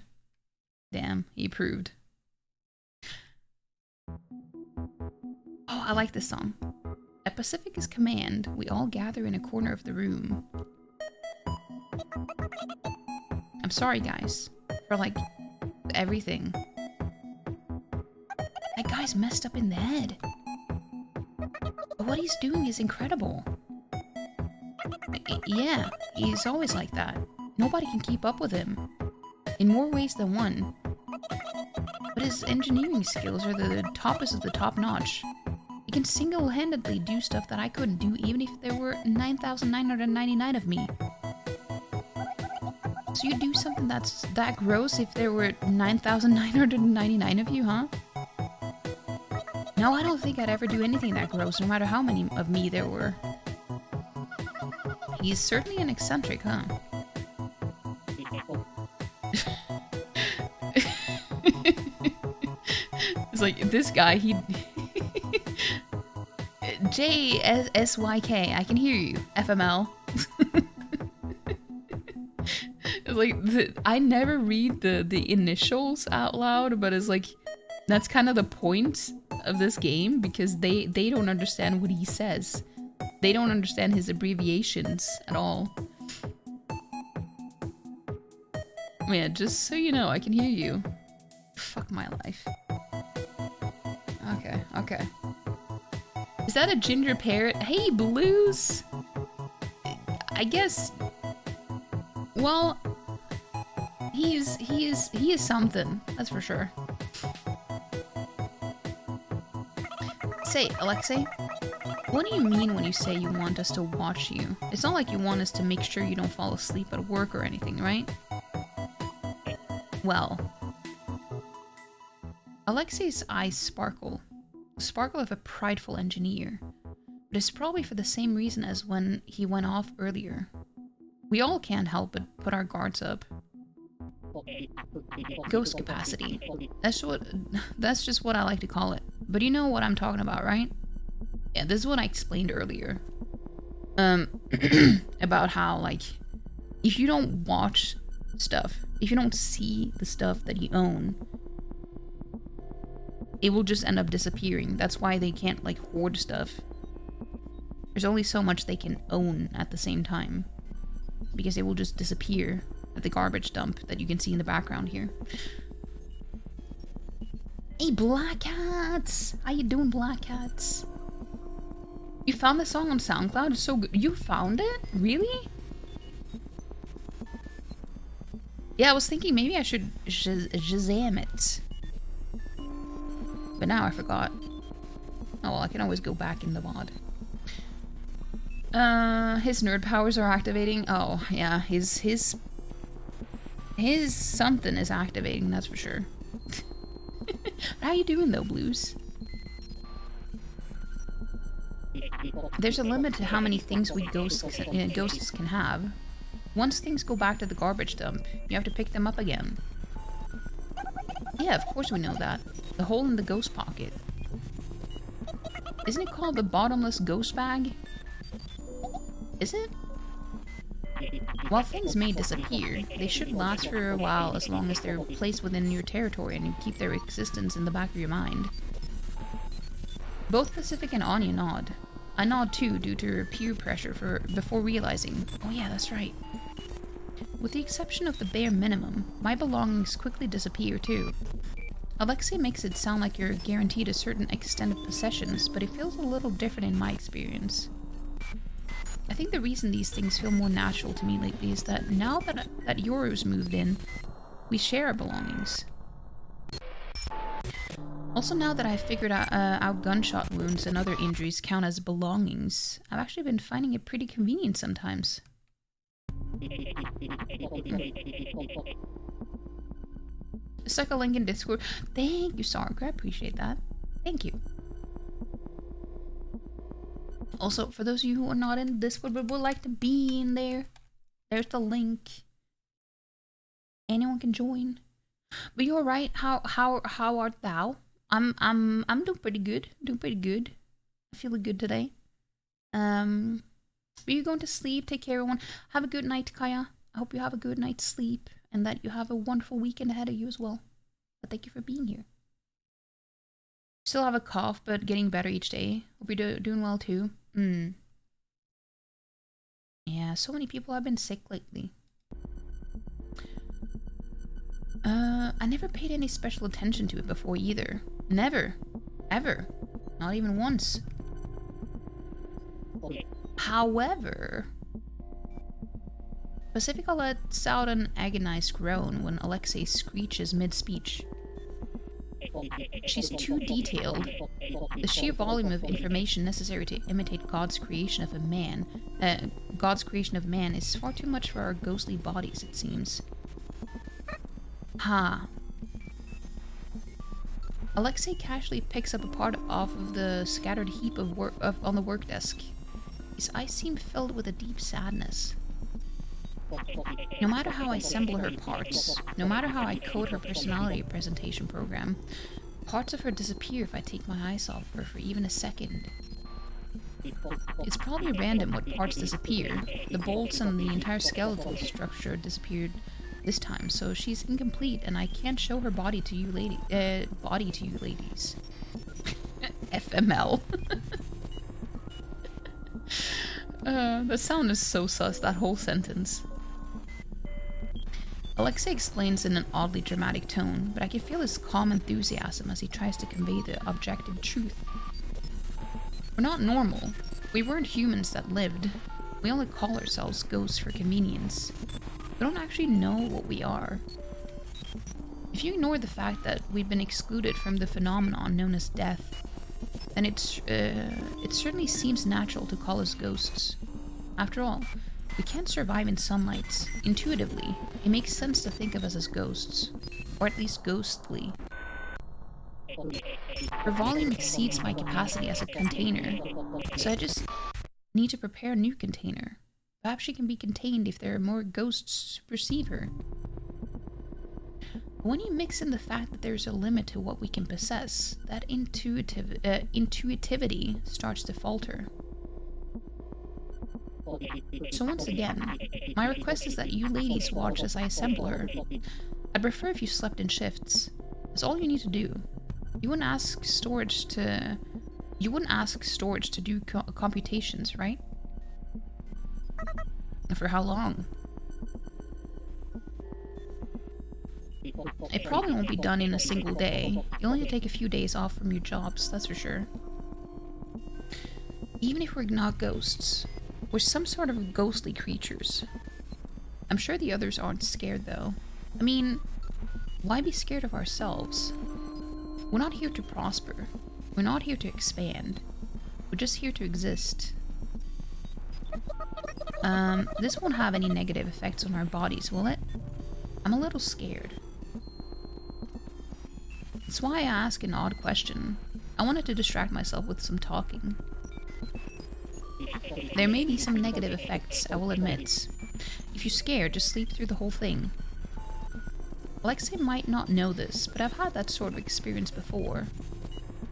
Damn, he approved. Oh, I like this song. At Pacifica's command, we all gather in a corner of the room. I'm sorry, guys, for like everything. That guy's messed up in the head. But what he's doing is incredible. Yeah, he's always like that. Nobody can keep up with him. In more ways than one. But his engineering skills are the toppest of the top notch. He can single-handedly do stuff that I couldn't do even if there were 9,999 of me. So you'd do something that's that gross if there were 9,999 of you, huh? No, I don't think I'd ever do anything that gross, no matter how many of me there were. He's certainly an eccentric, huh? It's like, this guy, he... JSYK, I can hear you, FML. It's like, I never read the initials out loud, but it's like, that's kind of the point of this game, because they don't understand what he says. They don't understand his abbreviations at all. Yeah, just so you know, I can hear you. Fuck my life. Okay, okay. Is that a ginger parrot? Hey, Blues! I guess... Well... He is something, that's for sure. Say, Alexei, what do you mean when you say you want us to watch you? It's not like you want us to make sure you don't fall asleep at work or anything, right? Well... Alexei's eyes sparkle. sparkle of a prideful engineer. But it's probably for the same reason as when he went off earlier. We all can't help but put our guards up. Ghost capacity. That's just what I like to call it. But you know what I'm talking about, right? Yeah, this is what I explained earlier. About how, like, if you don't watch stuff, if you don't see the stuff that you own, it will just end up disappearing. That's why they can't, like, hoard stuff. There's only so much they can own at the same time, because it will just disappear at the garbage dump that you can see in the background here. Hey, Black Cats! How you doing, Black Cats? You found the song on SoundCloud? It's so good. You found it? Really? Yeah, I was thinking maybe I should Shazam it. But now I forgot. Oh well, I can always go back in the VOD. His nerd powers are activating. Oh, yeah, his something is activating, that's for sure. How you doing though, Blues? There's a limit to how many things we ghosts can have. Once things go back to the garbage dump, you have to pick them up again. Yeah, of course we know that. The hole in the ghost pocket. Isn't it called the bottomless ghost bag? Is it? While things may disappear, they should last for a while as long as they're placed within your territory and you keep their existence in the back of your mind. Both Pacific and Anya nod. I nod too due to peer pressure before realizing, oh yeah, that's right. With the exception of the bare minimum, my belongings quickly disappear too. Alexei makes it sound like you're guaranteed a certain extent of possessions, but it feels a little different in my experience. I think the reason these things feel more natural to me lately is that now that Yoru's moved in, we share our belongings. Also, now that I've figured out gunshot wounds and other injuries count as belongings, I've actually been finding it pretty convenient sometimes. Stuck a link in Discord. Thank you, Sark. I appreciate that. Thank you. Also, for those of you who are not in Discord but would like to be in there, there's the link. Anyone can join. But you're right. How art thou? I'm doing pretty good. Doing pretty good. Feeling good today. Are you going to sleep? Take care, everyone. Have a good night, Kaya. I hope you have a good night's sleep and that you have a wonderful weekend ahead of you as well. But thank you for being here. Still have a cough, but getting better each day. Hope you're doing well too. Yeah, so many people have been sick lately. I never paid any special attention to it before either. Never. Ever. Not even once. However, Pacifica lets out an agonized groan when Alexei screeches mid-speech. She's too detailed. The sheer volume of information necessary to imitate God's creation of man is far too much for our ghostly bodies, it seems. Ha. Alexei casually picks up a part off of the scattered heap of work on the work desk. His eyes seem filled with a deep sadness. No matter how I assemble her parts, no matter how I code her personality presentation program, parts of her disappear if I take my eyes off her for even a second. It's probably random what parts disappear. The bolts and the entire skeletal structure disappeared this time, so she's incomplete and I can't show her body to you ladies. FML. The sound is so sus, that whole sentence. Alexei explains in an oddly dramatic tone, but I can feel his calm enthusiasm as he tries to convey the objective truth. We're not normal. We weren't humans that lived. We only call ourselves ghosts for convenience. We don't actually know what we are. If you ignore the fact that we've been excluded from the phenomenon known as death, then it certainly seems natural to call us ghosts. After all, we can't survive in sunlight. Intuitively, it makes sense to think of us as ghosts. Or at least ghostly. Her volume exceeds my capacity as a container, so I just need to prepare a new container. Perhaps she can be contained if there are more ghosts to perceive her. When you mix in the fact that there's a limit to what we can possess, that intuitivity starts to falter. So once again, my request is that you ladies watch as I assemble her. I'd prefer if you slept in shifts. That's all you need to do. You wouldn't ask storage to do computations, right? For how long? It probably won't be done in a single day. You'll only take a few days off from your jobs, that's for sure. Even if we're not ghosts, we're some sort of ghostly creatures. I'm sure the others aren't scared though. I mean, why be scared of ourselves? We're not here to prosper. We're not here to expand. We're just here to exist. This won't have any negative effects on our bodies, will it? I'm a little scared. That's why I ask an odd question. I wanted to distract myself with some talking. There may be some negative effects, I will admit. If you're scared, just sleep through the whole thing. Alexei might not know this, but I've had that sort of experience before.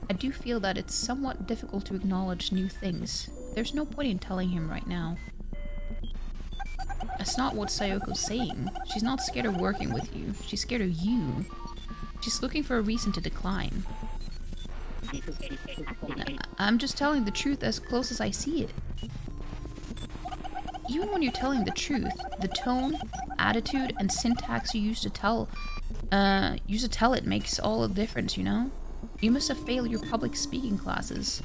I do feel that it's somewhat difficult to acknowledge new things. There's no point in telling him right now. That's not what Sayoko's saying. She's not scared of working with you. She's scared of you. She's looking for a reason to decline. I'm just telling the truth as close as I see it. Even when you're telling the truth, the tone, attitude, and syntax you use to tell it makes all the difference, you know? You must have failed your public speaking classes.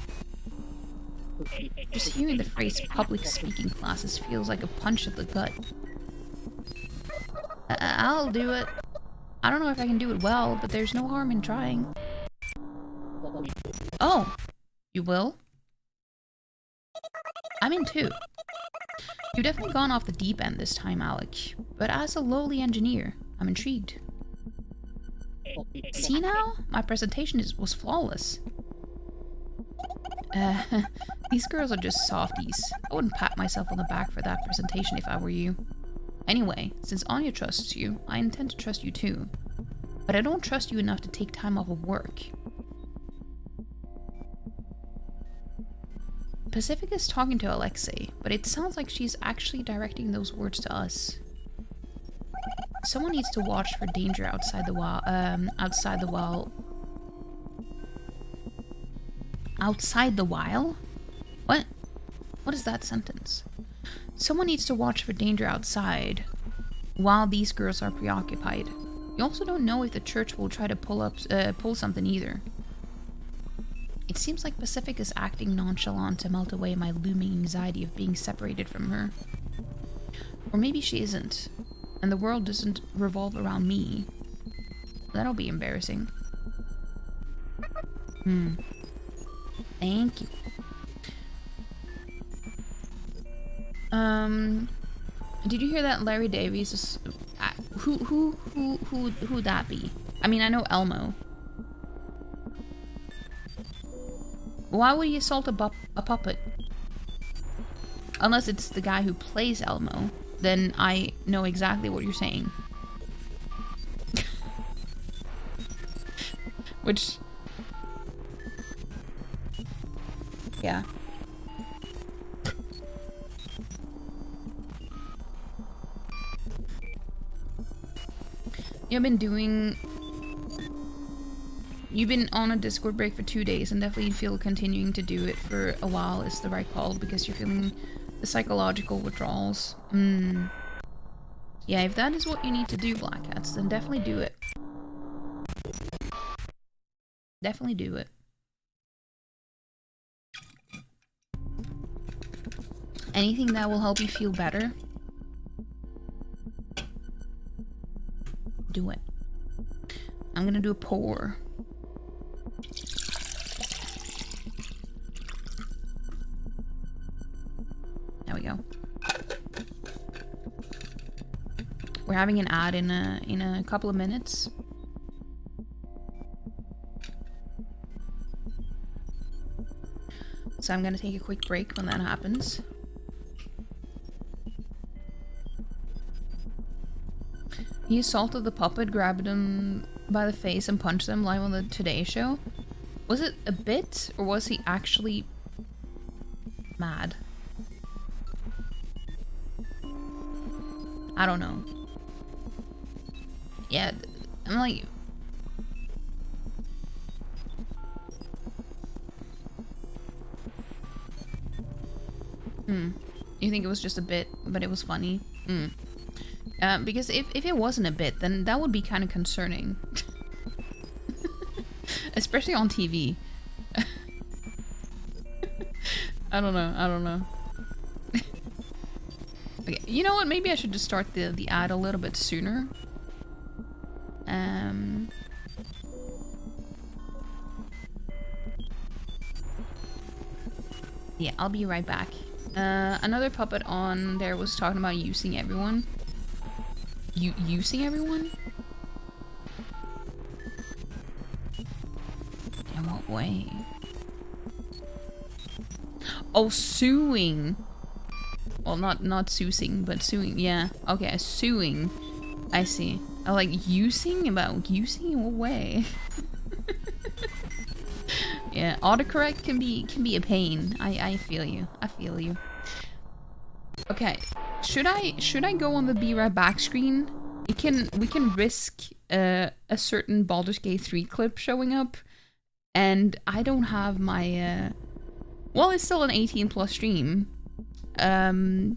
Just hearing the phrase public speaking classes feels like a punch at the gut. I'll do it. I don't know if I can do it well, but there's no harm in trying. Oh, you will? I'm in too. You've definitely gone off the deep end this time, Alec. But as a lowly engineer, I'm intrigued. See now? My presentation was flawless. These girls are just softies. I wouldn't pat myself on the back for that presentation if I were you. Anyway, since Anya trusts you, I intend to trust you too. But I don't trust you enough to take time off of work. Pacifica's talking to Alexei, but it sounds like she's actually directing those words to us. Someone needs to watch for danger outside the wall. Outside the while? What? What is that sentence? Someone needs to watch for danger outside while these girls are preoccupied. You also don't know if the church will try to pull something either. It seems like Pacific is acting nonchalant to melt away my looming anxiety of being separated from her. Or maybe she isn't, and the world doesn't revolve around me. That'll be embarrassing. Thank you. Did you hear that Larry Davies is... who'd that be? I mean, I know Elmo. Why would he assault a puppet? Unless it's the guy who plays Elmo, then I know exactly what you're saying. Which... yeah. You've been on a Discord break for 2 days and definitely feel continuing to do it for a while is the right call because you're feeling the psychological withdrawals. Yeah, if that is what you need to do, Black Hats, then definitely do it. Definitely do it. Anything that will help you feel better, do it. I'm gonna do a pour. There we go. We're having an ad in a couple of minutes. So I'm gonna take a quick break when that happens. He assaulted the puppet, grabbed him by the face and punched him live on the Today Show. Was it a bit, or was he actually mad? I don't know. Yeah, I'm like... You think it was just a bit, but it was funny? Because if it wasn't a bit, then that would be kind of concerning. Especially on TV. I don't know. Okay, you know what? Maybe I should just start the ad a little bit sooner. Yeah, I'll be right back. Another puppet on there was talking about using everyone. Using everyone? In what way? Oh, suing. Well, not sousing, but suing. Yeah. Okay, suing. I see. I like using? About using in what way? Yeah, autocorrect can be a pain. I feel you. I feel you. Okay. Should I go on the be right back screen? We can risk a certain Baldur's Gate 3 clip showing up, and I don't have my well, it's still an 18+ stream. No,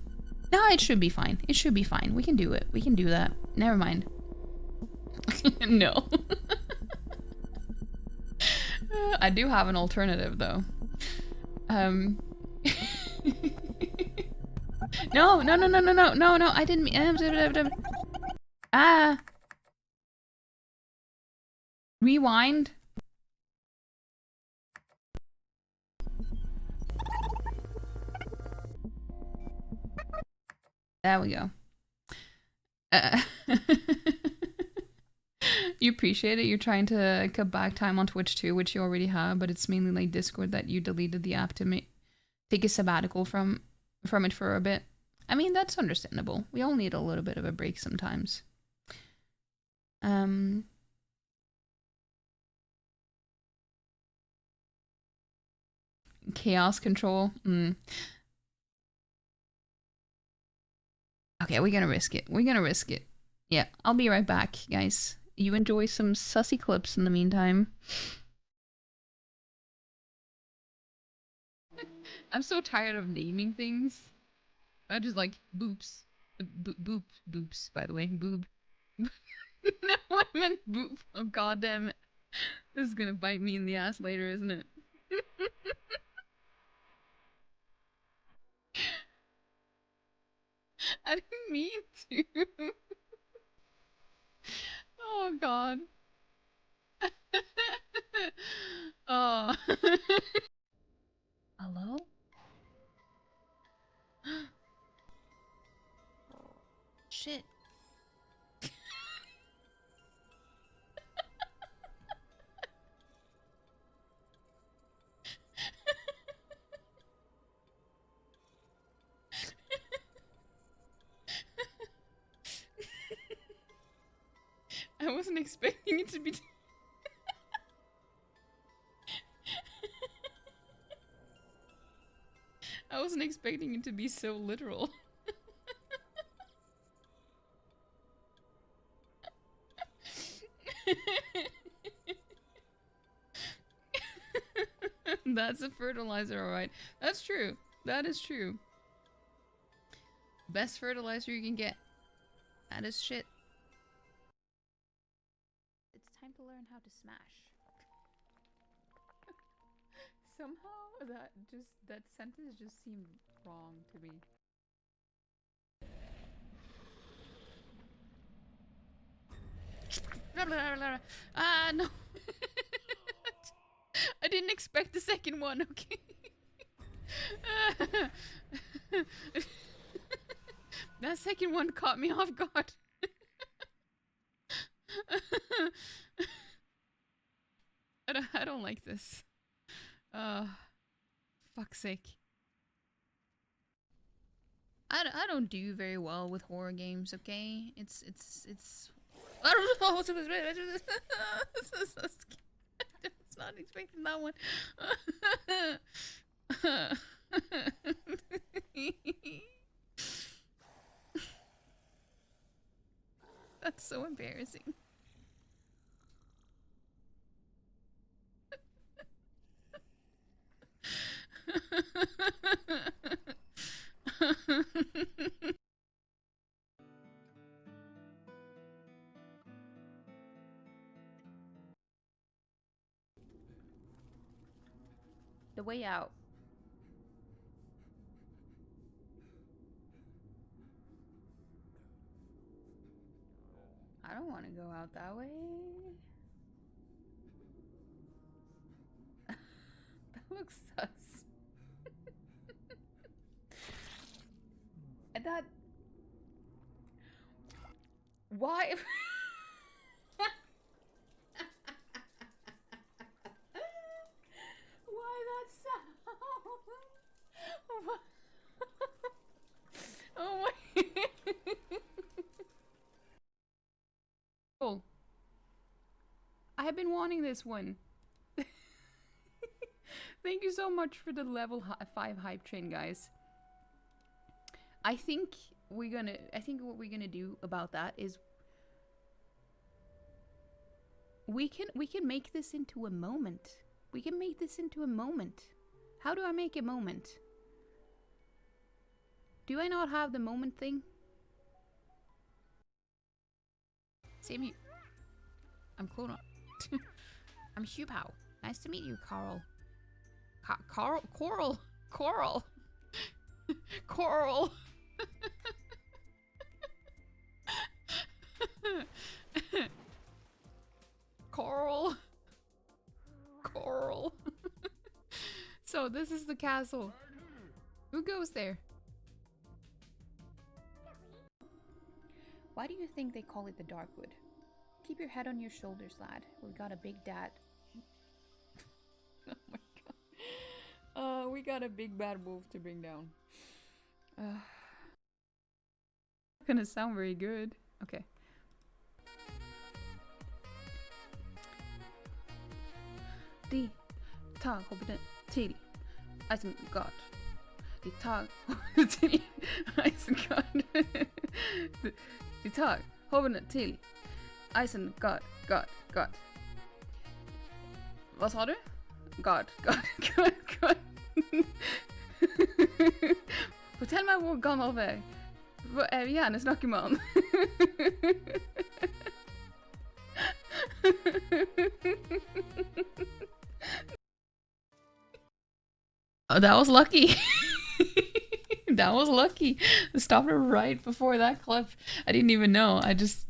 it should be fine. It should be fine. We can do it. We can do that. Never mind. No. I do have an alternative though. No, I didn't mean... Rewind. There we go. You appreciate it? You're trying to cut back time on Twitch too, which you already have, but it's mainly like Discord that you deleted the app to take a sabbatical from it for a bit. I mean, that's understandable. We all need a little bit of a break sometimes. Chaos control. Okay, we're gonna risk it. We're gonna risk it. Yeah, I'll be right back, guys. You enjoy some sussy clips in the meantime. I'm so tired of naming things. I just like boops. Boops, by the way. Boob. No, I meant boop. Oh, god damn it. This is gonna bite me in the ass later, isn't it? I didn't mean to. Oh god. Oh. Hello? Shit. I wasn't expecting it to be... I wasn't expecting it to be so literal. That's a fertilizer, alright. That's true. That is true. Best fertilizer you can get. That is shit. It's time to learn how to smash. Somehow that sentence just seemed wrong to me. No. I didn't expect the second one, okay? That second one caught me off guard. I don't like this. fuck's sake. I don't do very well with horror games, okay? It's I don't know. I was not expecting that one. That's so embarrassing. The way out. I don't want to go out that way. That looks sus. That... Why? Why that sound? What? Oh my. Oh. I have been wanting this one. Thank you so much for the level 5 hype train, guys. I think what we're gonna do about that is we can make this into a moment. We can make this into a moment. How do I make a moment? Do I not have the moment thing? Same here. I'm Clona. I'm Hupao. Nice to meet you, Carl. Coral. Coral. Coral. So this is the castle. Who goes there? Why do you think they call it the Darkwood? Keep your head on your shoulders, lad. We've got a big dad. Oh my god. We got a big bad wolf to bring down. Not gonna sound very good. Okay. De tag hoppade till Isengard. De tag hoppade till Isengard. De tag hoppade till Isengard. God. Vad sa du? God. Fortell meg hvor gammel vi er. Jeg vil gjerne snakke med han. Oh, that was lucky. That was lucky. I stopped it right before that clip. I didn't even know. I just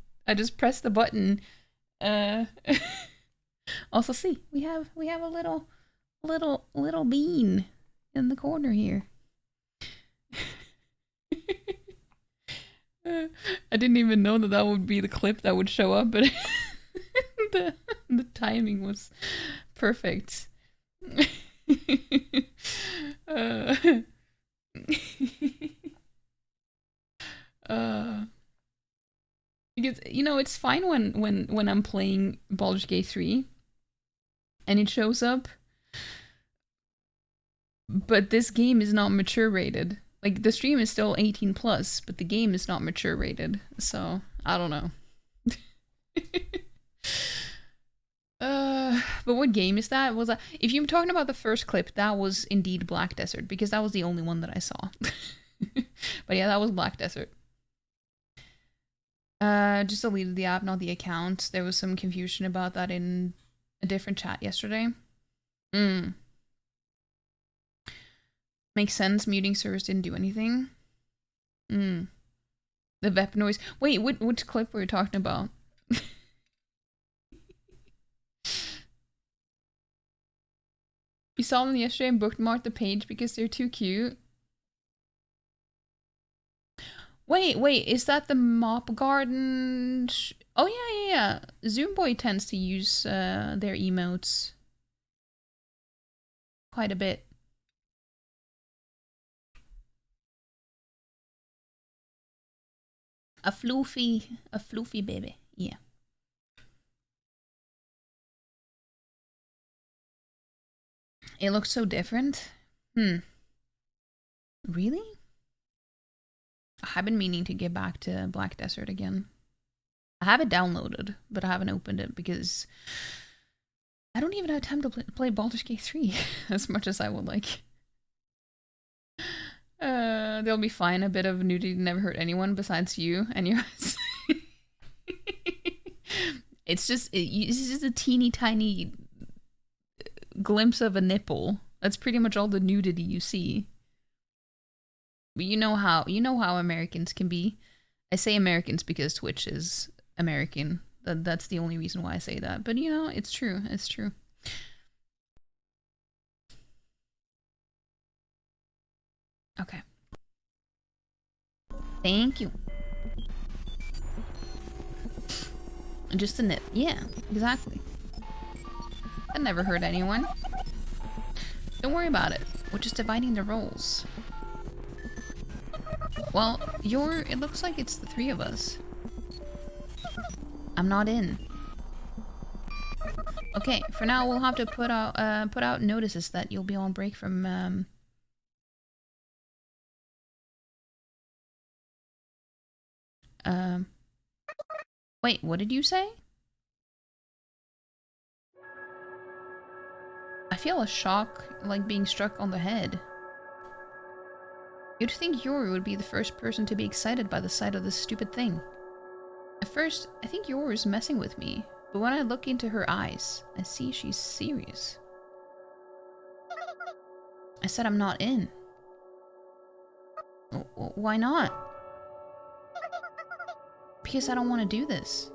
pressed the button. Also, see, we have a little bean in the corner here. I didn't even know that would be the clip that would show up, but the timing was perfect. Because, you know, it's fine when I'm playing Baldur's Gate 3 and it shows up, but this game is not mature rated. Like, the stream is still 18 plus, but the game is not mature rated, so I don't know. But what game is that? Was that, if you're talking about the first clip, that was indeed Black Desert, because that was the only one that I saw. But yeah, that was Black Desert. Just deleted the app, not the account. There was some confusion about that in a different chat yesterday. Makes sense. Muting servers didn't do anything. The VEP noise. Wait, which clip were you talking about? You saw them yesterday and bookmarked the page because they're too cute. Wait, is that the Mop Garden? Oh yeah. Zoomboy tends to use their emotes quite a bit. A floofy baby. Yeah. It looks so different. Really? I've been meaning to get back to Black Desert again. I have it downloaded, but I haven't opened it because I don't even have time to play Baldur's Gate 3 as much as I would like. They'll be fine. A bit of nudity never hurt anyone besides you and yours. It's just a teeny tiny glimpse of a nipple. That's pretty much all the nudity you see. But you know how Americans can be. I say Americans because Twitch is American. That's the only reason why I say that. But you know, it's true. It's true. Okay. Thank you. Just a nip. Yeah, exactly. That never hurt anyone. Don't worry about it. We're just dividing the roles. Well, it looks like it's the three of us. I'm not in. Okay, for now we'll have to put out notices that you'll be on break from wait, what did you say? I feel a shock, like being struck on the head. You'd think Yoru would be the first person to be excited by the sight of this stupid thing. At first, I think Yoru's messing with me, but when I look into her eyes, I see she's serious. I said I'm not in. Why not? Because I don't want to do this.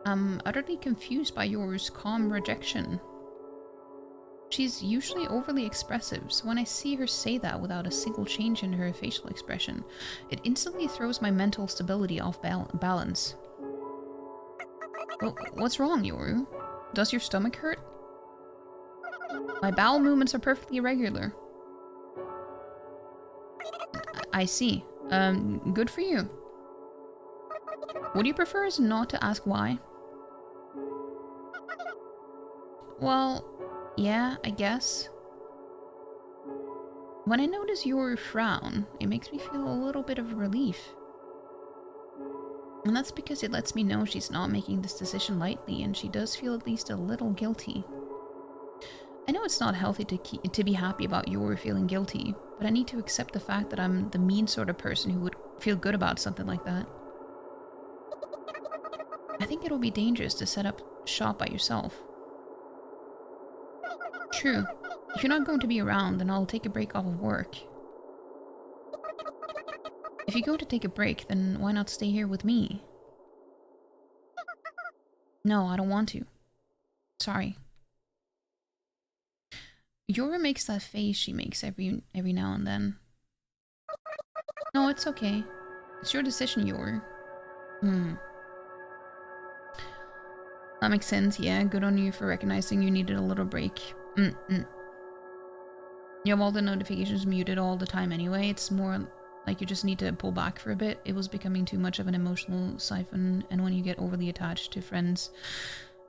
I'm utterly confused by Yoru's calm rejection. She's usually overly expressive, so when I see her say that without a single change in her facial expression, it instantly throws my mental stability off balance. What's wrong, Yoru? Does your stomach hurt? My bowel movements are perfectly regular. I see. Good for you. Would you prefer us not to ask why? Well, yeah, I guess. When I notice your frown, it makes me feel a little bit of relief. And that's because it lets me know she's not making this decision lightly, and she does feel at least a little guilty. I know it's not healthy to be happy about your feeling guilty, but I need to accept the fact that I'm the mean sort of person who would feel good about something like that. I think it'll be dangerous to set up shop by yourself. True. If you're not going to be around, then I'll take a break off of work. If you go to take a break, then why not stay here with me? No, I don't want to. Sorry. Yoru makes that face she makes every now and then. No, it's okay. It's your decision, Yoru. That makes sense, yeah. Good on you for recognizing you needed a little break. You have all the notifications muted all the time anyway. It's more like you just need to pull back for a bit. It was becoming too much of an emotional siphon, and when you get overly attached to friends,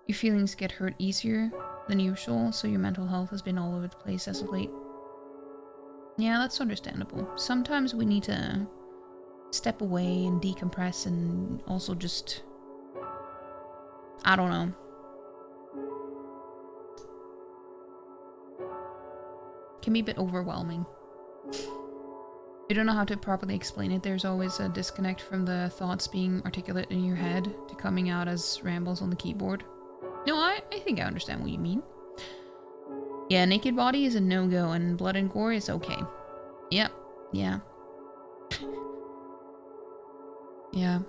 your feelings get hurt easier than usual, so your mental health has been all over the place as of late. Yeah, that's understandable. Sometimes we need to step away and decompress and also just... I don't know. Can be a bit overwhelming. You don't know how to properly explain it. There's always a disconnect from the thoughts being articulate in your head to coming out as rambles on the keyboard. No, I think I understand what you mean. Yeah, naked body is a no-go and blood and gore is okay. Yep, yeah. Yeah.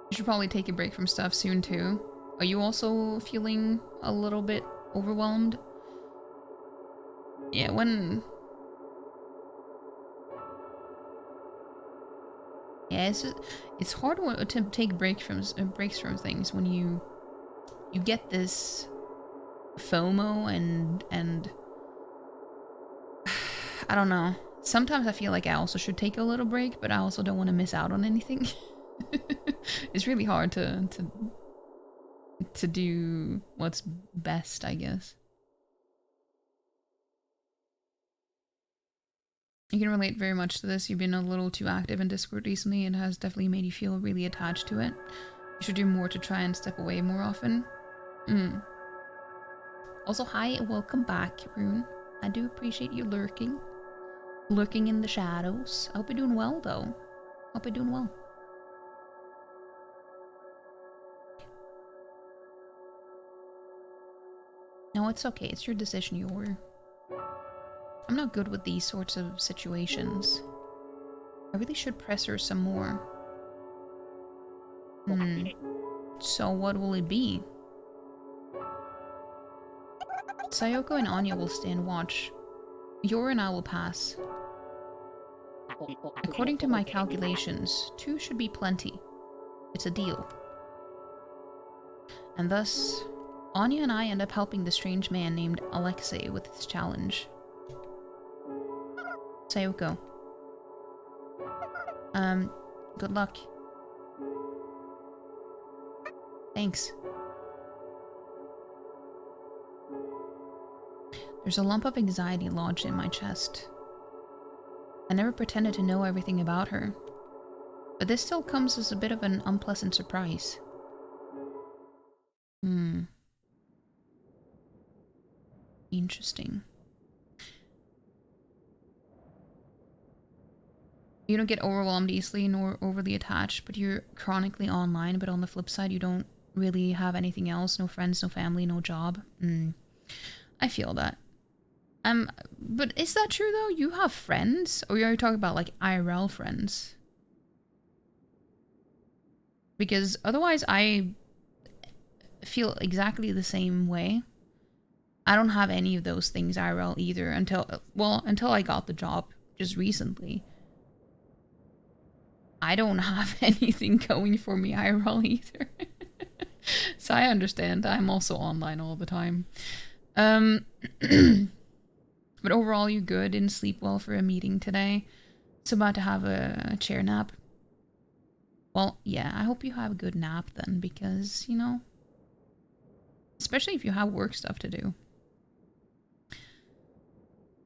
You should probably take a break from stuff soon too. Are you also feeling a little bit overwhelmed? Yeah, when... Yeah, it's hard to take breaks from things when you get this FOMO and I don't know. Sometimes I feel like I also should take a little break, but I also don't want to miss out on anything. It's really hard to do what's best, I guess. You can relate very much to this. You've been a little too active in Discord recently and has definitely made you feel really attached to it. You should do more to try and step away more often. Also, hi, welcome back, Rune. I do appreciate you lurking. Lurking in the shadows. I hope you're doing well, though. Hope you're doing well. No, it's okay. It's your decision, Yor. I'm not good with these sorts of situations. I really should press her some more. So what will it be? Sayoko and Anya will stay and watch. Yor and I will pass. According to my calculations, 2 should be plenty. It's a deal. And thus, Anya and I end up helping the strange man named Alexei with his challenge. Sayoko. Good luck. Thanks. There's a lump of anxiety lodged in my chest. I never pretended to know everything about her, but this still comes as a bit of an unpleasant surprise. Interesting. You don't get overwhelmed easily nor overly attached, but you're chronically online, but on the flip side, you don't really have anything else. No friends, no family, no job. I feel that. But is that true though? You have friends? Or are you talking about like IRL friends? Because otherwise I feel exactly the same way. I don't have any of those things IRL either until I got the job just recently. I don't have anything going for me IRL either. So I understand. I'm also online all the time. But overall, you're good. Didn't sleep well for a meeting today. So about to have a chair nap. Well, yeah, I hope you have a good nap then, because, you know, especially if you have work stuff to do.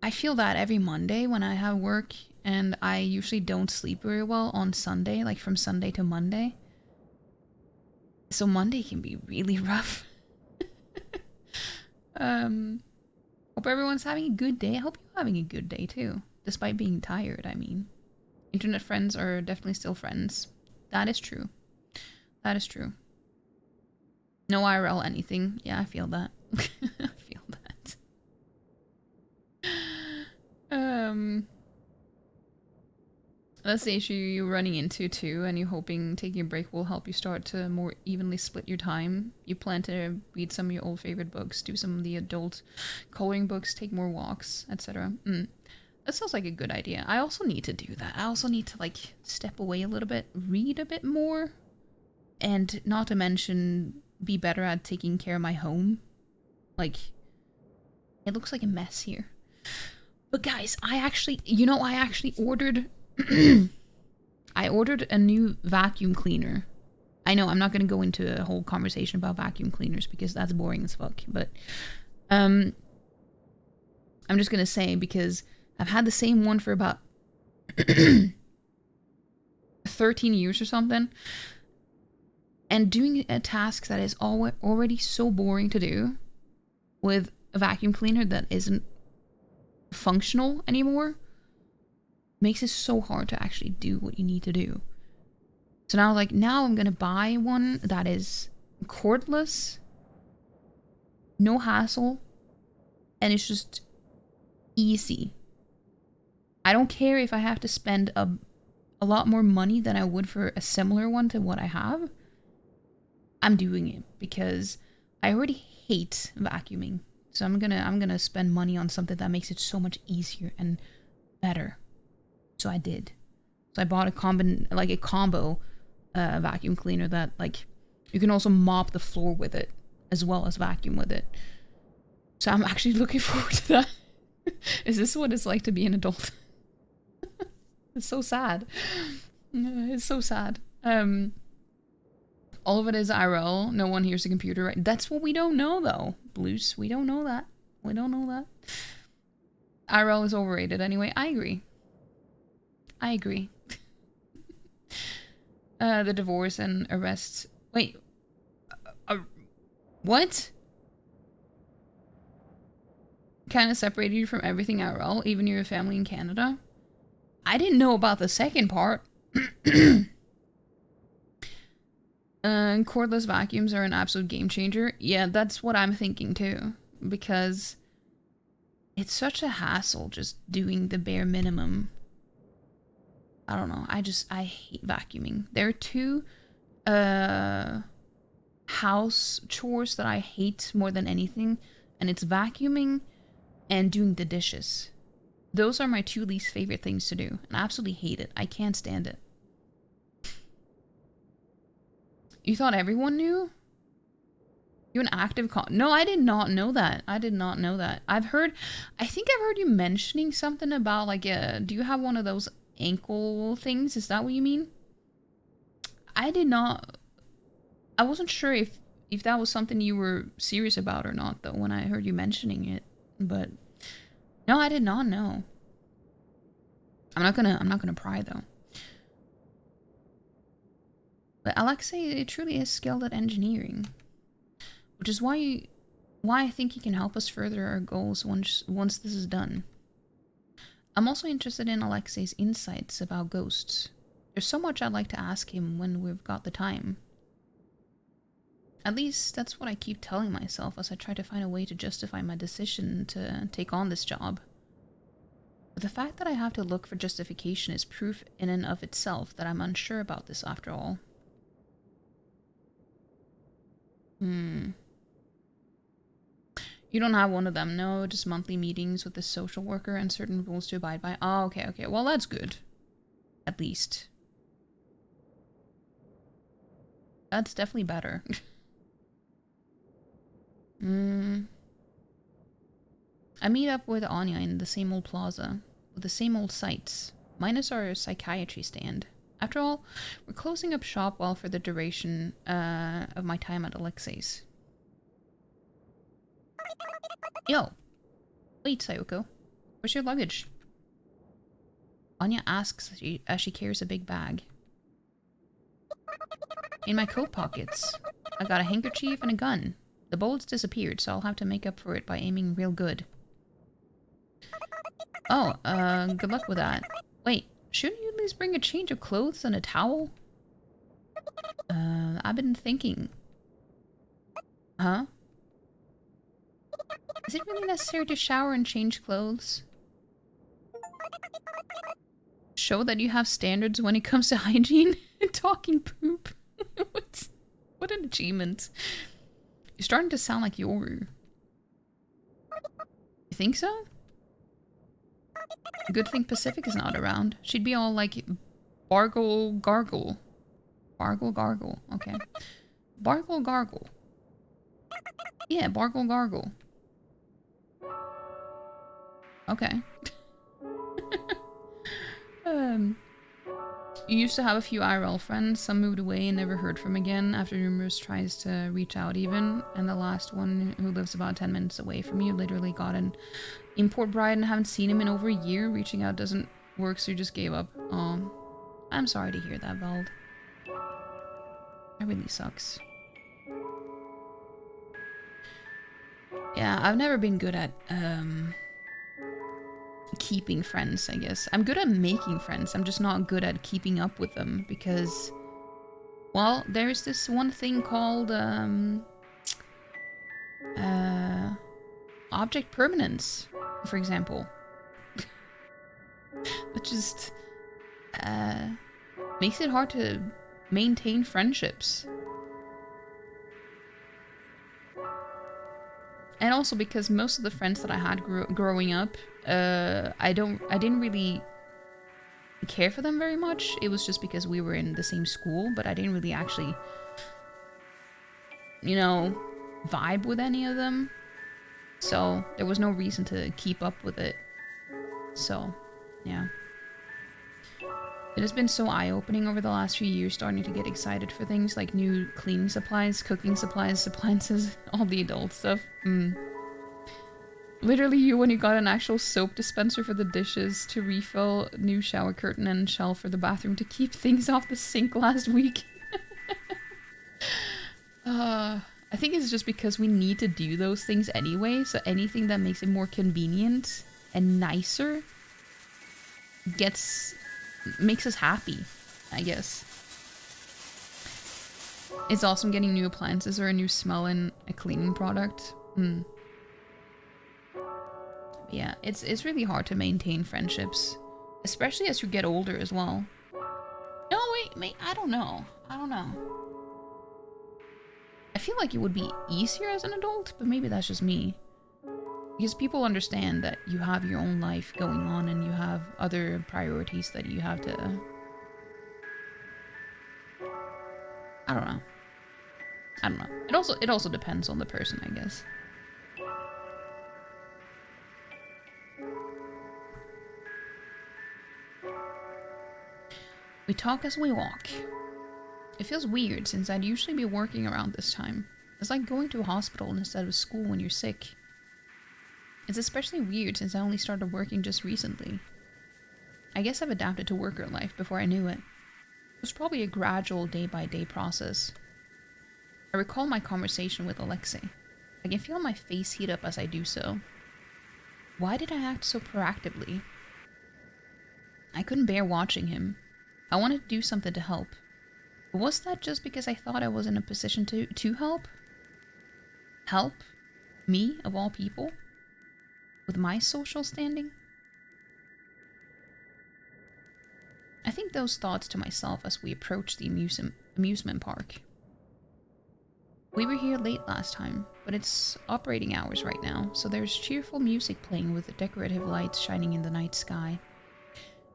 I feel that every Monday when I have work, and I usually don't sleep very well on Sunday, like from Sunday to Monday. So Monday can be really rough. Hope everyone's having a good day. I hope you're having a good day too, despite being tired, I mean. Internet friends are definitely still friends. That is true. That is true. No IRL anything. Yeah, I feel that. I feel that. That's the issue you're running into too, and you're hoping taking a break will help you start to more evenly split your time. You plan to read some of your old favorite books, do some of the adult coloring books, take more walks, etc. That sounds like a good idea. I also need to do that. I also need to like step away a little bit, read a bit more, and not to mention be better at taking care of my home. Like, it looks like a mess here. But guys, I actually ordered I ordered a new vacuum cleaner. I know I'm not going to go into a whole conversation about vacuum cleaners because that's boring as fuck, but I'm just going to say, because I've had the same one for about 13 years or something, and doing a task that is already so boring to do with a vacuum cleaner that isn't functional anymore makes it so hard to actually do what you need to do. So now, like, now I'm gonna buy one that is cordless, no hassle, and it's just easy. I don't care if I have to spend a lot more money than I would for a similar one to what I have. I'm doing it because I already hate vacuuming. So I'm gonna spend money on something that makes it so much easier and better. So I did. So I bought a combo vacuum cleaner that, like, you can also mop the floor with it as well as vacuum with it. So I'm actually looking forward to that. Is this what it's like to be an adult? It's so sad. It's so sad. All of it is IRL. No one hears the computer, right? That's what we don't know, though. Blues, we don't know that. We don't know that. IRL is overrated anyway. I agree. I agree. The divorce and arrests. Wait. What? Kind of separated you from everything IRL, even your family in Canada? I didn't know about the second part. Cordless vacuums are an absolute game changer. Yeah, that's what I'm thinking too. Because it's such a hassle just doing the bare minimum. I don't know. I hate vacuuming. There are two house chores that I hate more than anything. And it's vacuuming and doing the dishes. Those are my two least favorite things to do. And I absolutely hate it. I can't stand it. You thought everyone knew? You're an active No, I did not know that. I did not know that. I think I've heard you mentioning something about like, do you have one of those ankle things? Is that what you mean? I wasn't sure if that was something you were serious about or not though when I heard you mentioning it. But no, I did not know. I'm not gonna pry though. But Alexei truly is skilled at engineering, which is why I think he can help us further our goals once this is done. I'm also interested in Alexei's insights about ghosts. There's so much I'd like to ask him when we've got the time. At least that's what I keep telling myself as I try to find a way to justify my decision to take on this job. But the fact that I have to look for justification is proof in and of itself that I'm unsure about this after all. You don't have one of them, no? Just monthly meetings with the social worker and certain rules to abide by. Oh, okay. Well, that's good. At least. That's definitely better. I meet up with Anya in the same old plaza, with the same old sights, minus our psychiatry stand. After all, we're closing up shop well for the duration of my time at Alexei's. Yo! Wait, Sayoko. Where's your luggage? Anya asks as she carries a big bag. In my coat pockets. I got a handkerchief and a gun. The bullets disappeared, so I'll have to make up for it by aiming real good. Oh, good luck with that. Wait, shouldn't you at least bring a change of clothes and a towel? I've been thinking. Huh? Is it really necessary to shower and change clothes? Show that you have standards when it comes to hygiene and talking poop. What an achievement. You're starting to sound like Yoru. You think so? Good thing Pacific is not around. She'd be all like Bargle Gargle. Bargle Gargle. Okay. Bargle Gargle. Yeah, Bargle Gargle. Okay. You used to have a few IRL friends. Some moved away and never heard from again after numerous tries to reach out even. And the last one, who lives about 10 minutes away from you, literally got an import bride and haven't seen him in over a year. Reaching out doesn't work, so you just gave up. I'm sorry to hear that, Vald. That really sucks. Yeah, I've never been good at, keeping friends, I guess. I'm good at making friends. I'm just not good at keeping up with them because, well, there's this one thing called, object permanence, for example. Which just, makes it hard to maintain friendships. And also because most of the friends that I had growing up, I didn't really care for them very much. It was just because we were in the same school, but I didn't really actually, you know, vibe with any of them. So there was no reason to keep up with it. So, yeah. It has been so eye-opening over the last few years, starting to get excited for things like new cleaning supplies, cooking supplies, appliances, all the adult stuff. Literally you when you got an actual soap dispenser for the dishes, to refill new shower curtain and shelf for the bathroom, to keep things off the sink last week. I think it's just because we need to do those things anyway, so anything that makes it more convenient and nicer makes us happy, I guess. It's awesome getting new appliances or a new smell in a cleaning product. Yeah, it's really hard to maintain friendships, especially as you get older as well. No, wait, I don't know. I feel like it would be easier as an adult, but maybe that's just me. Because people understand that you have your own life going on and you have other priorities that you have to... I don't know. It also depends on the person, I guess. We talk as we walk. It feels weird since I'd usually be working around this time. It's like going to a hospital instead of school when you're sick. It's especially weird since I only started working just recently. I guess I've adapted to worker life before I knew it. It was probably a gradual day-by-day process. I recall my conversation with Alexei. I can feel my face heat up as I do so. Why did I act so proactively? I couldn't bear watching him. I wanted to do something to help. But was that just because I thought I was in a position to help? Help? Me, of all people? With my social standing? I think those thoughts to myself as we approached the amusement park. We were here late last time, but it's operating hours right now, so there's cheerful music playing with the decorative lights shining in the night sky.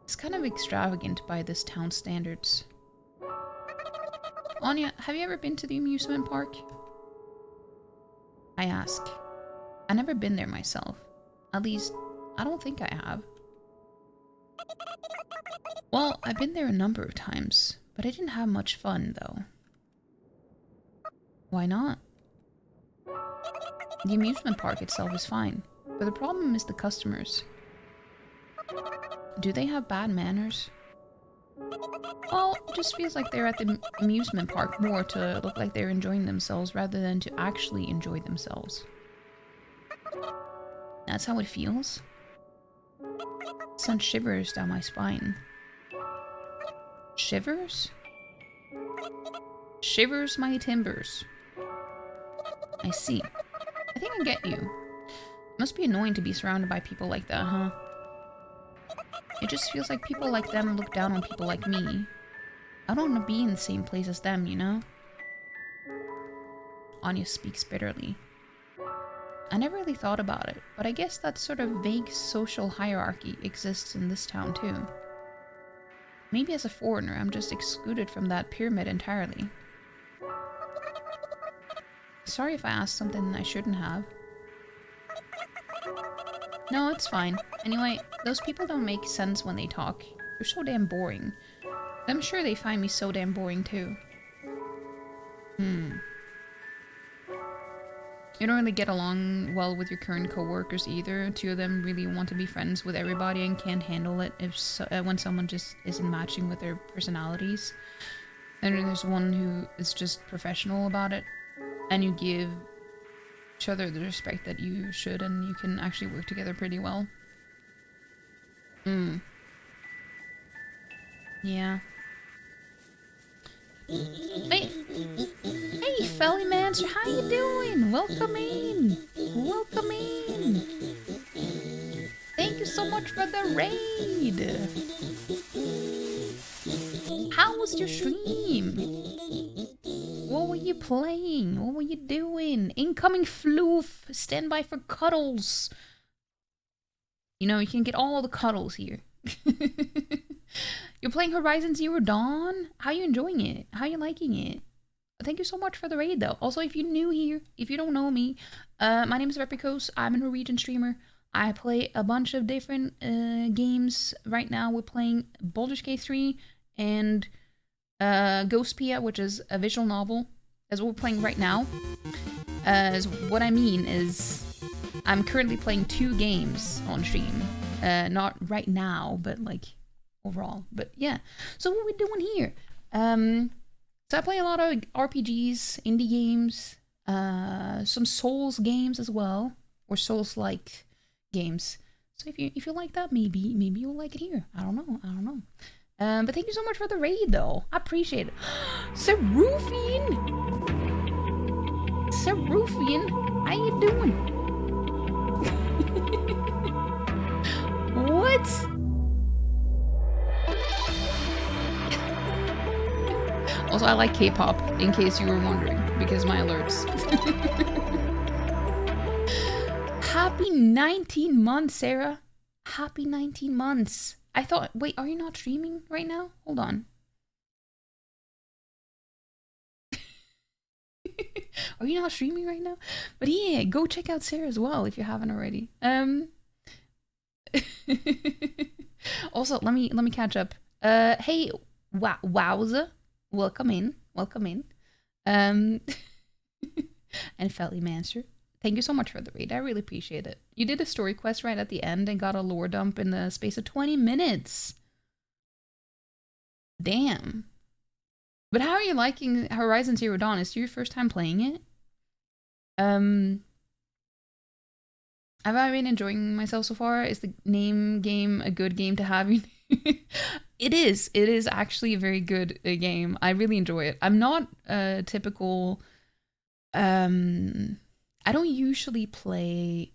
It's kind of extravagant by this town's standards. Anya, have you ever been to the amusement park? I ask. I've never been there myself. At least, I don't think I have. Well, I've been there a number of times, but I didn't have much fun, though. Why not? The amusement park itself is fine, but the problem is the customers. Do they have bad manners? Well, it just feels like they're at the amusement park more to look like they're enjoying themselves rather than to actually enjoy themselves. That's how it feels. It sends shivers down my spine. Shivers? Shivers my timbers. I see. I think I get you. It must be annoying to be surrounded by people like that, huh? It just feels like people like them look down on people like me. I don't want to be in the same place as them, you know? Anya speaks bitterly. I never really thought about it, but I guess that sort of vague social hierarchy exists in this town too. Maybe as a foreigner, I'm just excluded from that pyramid entirely. Sorry if I asked something I shouldn't have. No, it's fine. Anyway, those people don't make sense when they talk. They're so damn boring. I'm sure they find me so damn boring too. You don't really get along well with your current co-workers either. Two of them really want to be friends with everybody and can't handle it when someone just isn't matching with their personalities. And then there's one who is just professional about it. And you give each other the respect that you should, and you can actually work together pretty well. Yeah. Hey, felly mancer, how you doing? Welcome in. Welcome in. Thank you so much for the raid. How was your stream? What were you playing? What were you doing? Incoming floof. Stand by for cuddles. You know, you can get all the cuddles here. You're playing Horizon Zero Dawn? How are you enjoying it? How are you liking it? thank you so much for the raid, though. Also, if you're new here, if you don't know me, my name is Repicos. I'm a Norwegian streamer. I play a bunch of different games. Right now, we're playing Baldur's Gate 3 and ghostpia, which is a visual novel. That's what we're playing right now. What I mean is, I'm currently playing 2 games on stream. Not right now, but like overall. But yeah. So what are we doing here? So I play a lot of RPGs, indie games, some Souls games as well, or Souls-like games. So if you like that, maybe you'll like it here. I don't know. But thank you so much for the raid, though. I appreciate it. Serufian, how you doing? What? Also, I like K-pop, in case you were wondering, because my alerts. Happy 19 months, Sarah. Happy 19 months. I thought, wait, are you not streaming right now? Hold on. Are you not streaming right now? But yeah, go check out Sarah as well if you haven't already. Also, let me catch up. Hey, wowza. Welcome in. And Fellymancer, thank you so much for the raid. I really appreciate it. You did a story quest right at the end and got a lore dump in the space of 20 minutes. Damn. But how are you liking Horizon Zero Dawn? Is it your first time playing it? Have I been enjoying myself so far? Is the name game a good game to have? It is. It is actually a very good game. I really enjoy it. I'm not a typical... I don't usually play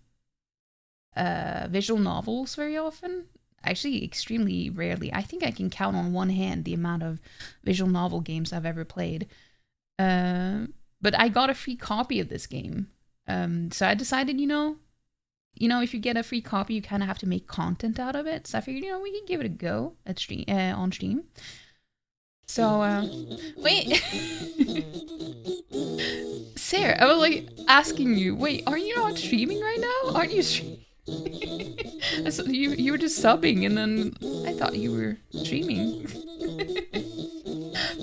visual novels very often. Actually, extremely rarely. I think I can count on one hand the amount of visual novel games I've ever played. But I got a free copy of this game. So I decided, you know, if you get a free copy, you kind of have to make content out of it. So I figured, we can give it a go at on stream. So, wait. Sarah, I was like asking you, wait, are you not streaming right now? Aren't you streaming? So you were just subbing, and then I thought you were streaming.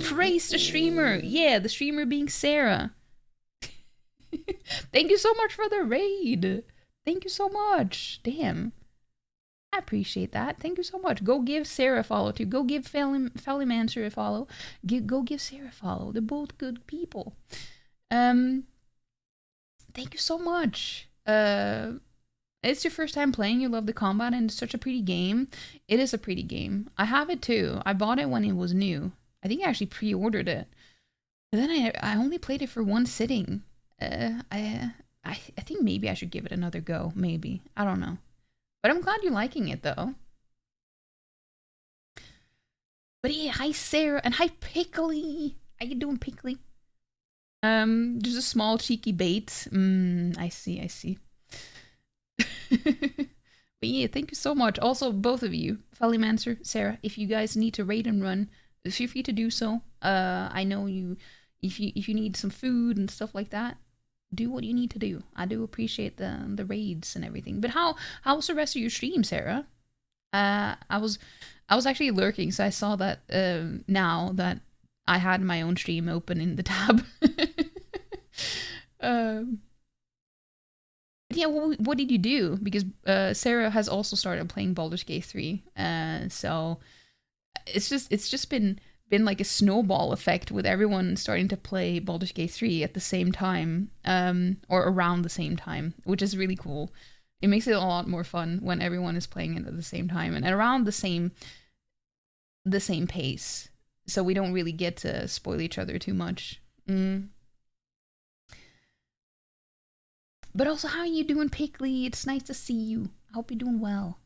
Praise the streamer. Yeah, the streamer being Sarah. Thank you so much for the raid. Thank you so much. Damn. I appreciate that. Thank you so much. Go give Sarah a follow too. Go give Fellymancer a follow. Go give Sarah a follow. They're both good people. Thank you so much. It's your first time playing. You love the combat and it's such a pretty game. It is a pretty game. I have it too. I bought it when it was new. I think I actually pre-ordered it. But then I only played it for one sitting. I think maybe I should give it another go. Maybe. I don't know. But I'm glad you're liking it, though. But yeah, hi Sarah, and hi Pickly. How you doing, Pickly? Just a small cheeky bait. I see. But yeah, thank you so much. Also, both of you, Fellymancer, Sarah, if you guys need to raid and run, feel free to do so. I know you, if you need some food and stuff like that, do what you need to do. I do appreciate the raids and everything. But how was the rest of your stream, Sarah? I was actually lurking, so I saw that now that I had my own stream open in the tab. But yeah, what did you do? Because Sarah has also started playing Baldur's Gate 3, so it's just been like a snowball effect with everyone starting to play Baldur's Gate 3 at the same time, or around the same time, which is really cool. It makes it a lot more fun when everyone is playing it at the same time and around the same pace, so we don't really get to spoil each other too much. But also, how are you doing, Pickly? It's nice to see you. I hope you're doing well.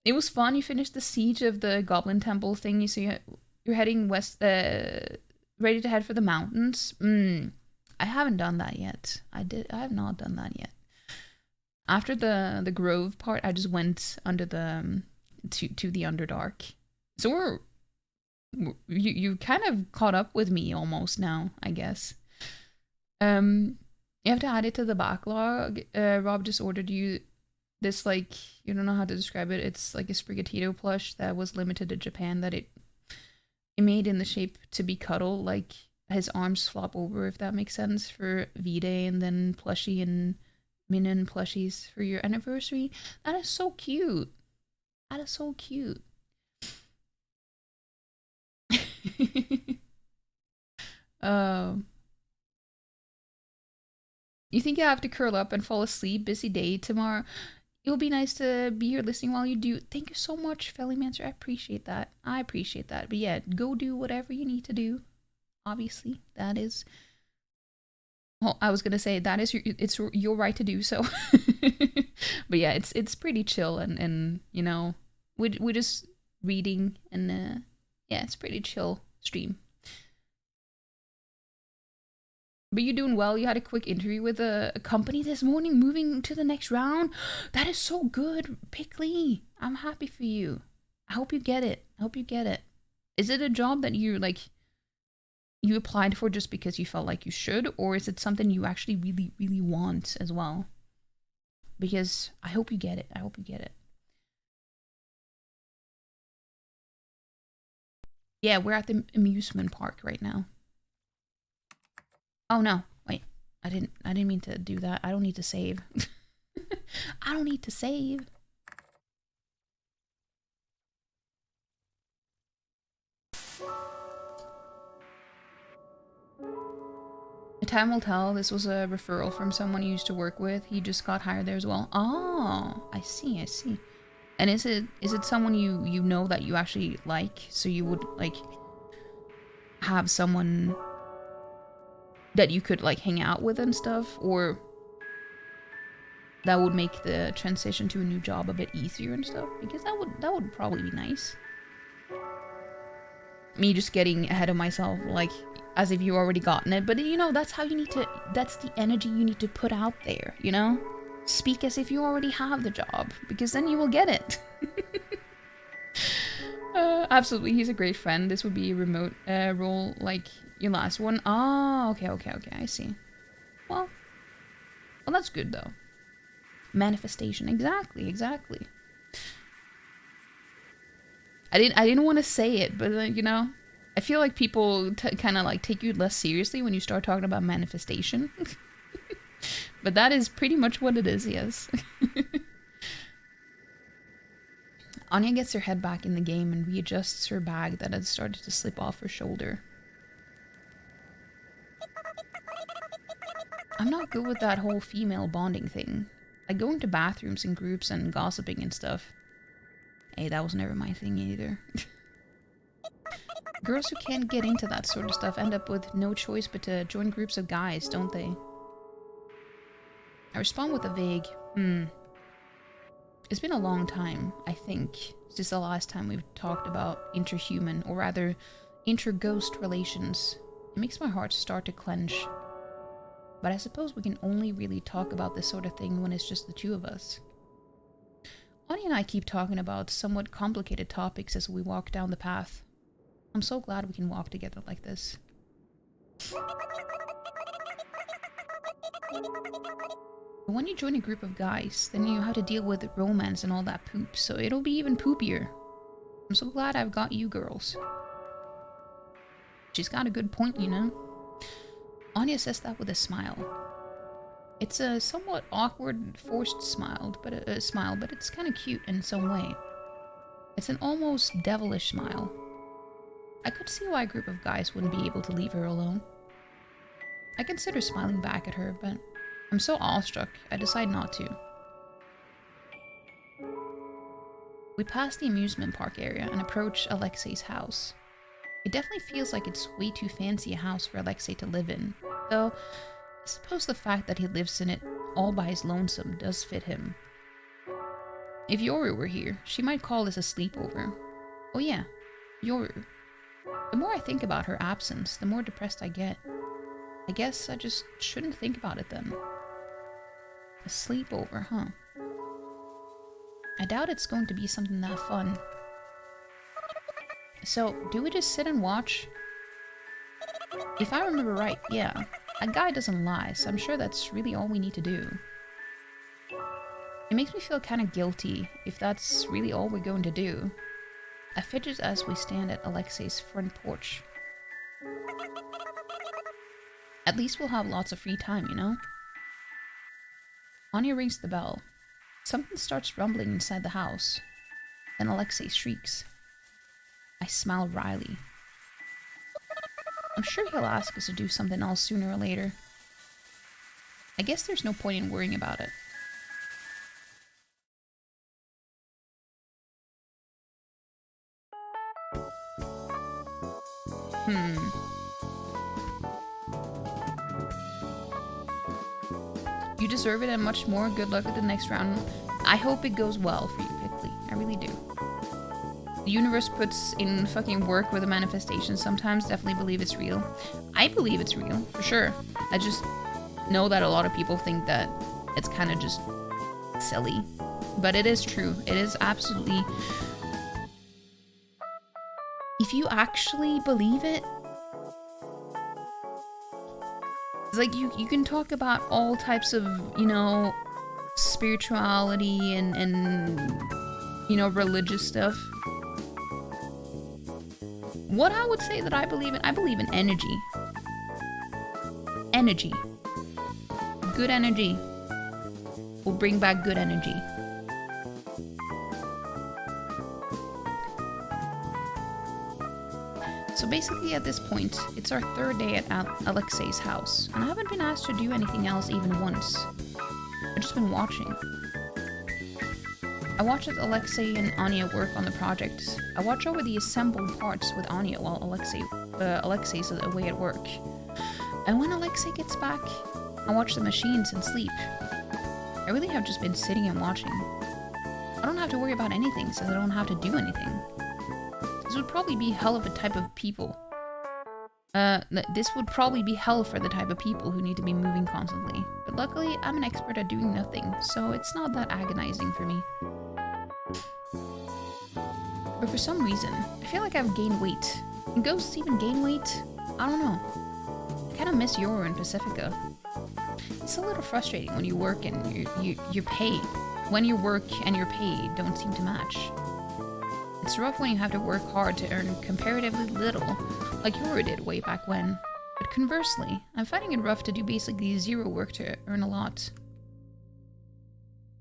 It was fun. You finished the siege of the Goblin Temple thing. So you're heading west, ready to head for the mountains. I haven't done that yet. I have not done that yet. After the Grove part, I just went under the to the Underdark. So You kind of caught up with me almost now, I guess. You have to add it to the backlog. Rob just ordered you this, like, you don't know how to describe it. It's like a Sprigatito plush that was limited to Japan, that it made in the shape to be cuddle, like his arms flop over, if that makes sense, for V-Day, and then plushie and Minion plushies for your anniversary. That is so cute. That is so cute. You think you have to curl up and fall asleep? Busy day tomorrow. It will be nice to be here listening while you do. Thank you so much, Fellymancer. I appreciate that. I appreciate that. But yeah, go do whatever you need to do. Obviously, that is. Well, I was gonna say that is it's your right to do so. But yeah, it's pretty chill, and you know, we're just reading, and yeah, it's pretty chill stream. But you're doing well. You had a quick interview with a company this morning, moving to the next round. That is so good, Pickley. I'm happy for you. I hope you get it. I hope you get it. Is it a job that you applied for just because you felt like you should, or is it something you actually really, really want as well? Because I hope you get it. I hope you get it. Yeah, we're at the amusement park right now. Oh no, wait. I didn't mean to do that. I don't need to save. I don't need to save. Time will tell. This was a referral from someone you used to work with. He just got hired there as well. Oh, I see, I see. And is it someone you know that you actually like? So you would like have someone that you could like hang out with and stuff, or that would make the transition to a new job a bit easier and stuff? Because that would probably be nice. Me just getting ahead of myself, like as if you already gotten it, but you know, that's how you need to, that's the energy you need to put out there, you know? Speak as if you already have the job, because then you will get it. Absolutely, he's a great friend. This would be a remote role like your last one. Oh, okay, I see. Well, that's good though. Manifestation, exactly. I didn't want to say it, but you know, I feel like people kind of like take you less seriously when you start talking about manifestation. But that is pretty much what it is, yes. Anya gets her head back in the game and readjusts her bag that had started to slip off her shoulder. I'm not good with that whole female bonding thing. Like going to bathrooms in groups and gossiping and stuff. Hey, that was never my thing either. Girls who can't get into that sort of stuff end up with no choice but to join groups of guys, don't they? I respond with a vague, It's been a long time, I think, since the last time we've talked about interhuman, or rather, inter-ghost relations. It makes my heart start to clench. But I suppose we can only really talk about this sort of thing when it's just the two of us. Anya and I keep talking about somewhat complicated topics as we walk down the path. I'm so glad we can walk together like this. But when you join a group of guys, then you have to deal with romance and all that poop, so it'll be even poopier. I'm so glad I've got you girls. She's got a good point, you know? Anya says that with a smile. It's a somewhat awkward, forced smile, but it's kind of cute in some way. It's an almost devilish smile. I could see why a group of guys wouldn't be able to leave her alone. I consider smiling back at her, but I'm so awestruck, I decide not to. We pass the amusement park area and approach Alexei's house. It definitely feels like it's way too fancy a house for Alexei to live in, though I suppose the fact that he lives in it all by his lonesome does fit him. If Yoru were here, she might call this a sleepover. Oh yeah, Yoru. The more I think about her absence, the more depressed I get. I guess I just shouldn't think about it then. A sleepover, huh? I doubt it's going to be something that fun. So, do we just sit and watch? If I remember right, yeah. A guy doesn't lie, so I'm sure that's really all we need to do. It makes me feel kind of guilty if that's really all we're going to do. I fidget as we stand at Alexei's front porch. At least we'll have lots of free time, you know? Anya rings the bell. Something starts rumbling inside the house. Then Alexei shrieks. I smile wryly. I'm sure he'll ask us to do something else sooner or later. I guess there's no point in worrying about it. You deserve it and much more. Good luck with the next round. I hope it goes well for you, Pickley. I really do. The universe puts in fucking work with a manifestation sometimes. Definitely believe it's real. I believe it's real, for sure. I just know that a lot of people think that it's kind of just silly. But it is true. It is absolutely... If you actually believe it, it's like you can talk about all types of, you know, spirituality and you know, religious stuff. What I would say that I believe in energy. Energy. Good energy will bring back good energy. So basically at this point, it's our third day at Alexei's house, and I haven't been asked to do anything else even once. I've just been watching. I watch as Alexei and Anya work on the project. I watch over the assembled parts with Anya while Alexei's away at work. And when Alexei gets back, I watch the machines and sleep. I really have just been sitting and watching. I don't have to worry about anything since I don't have to do anything. This would probably be hell of a type of people. This would probably be hell for the type of people who need to be moving constantly. But luckily, I'm an expert at doing nothing, so it's not that agonizing for me. But for some reason, I feel like I've gained weight. Can ghosts even gain weight? I don't know. I kind of miss Yoro and Pacifica. It's a little frustrating when you work and you're paid. When your work and your pay don't seem to match. It's rough when you have to work hard to earn comparatively little, like Yoro did way back when. But conversely, I'm finding it rough to do basically zero work to earn a lot.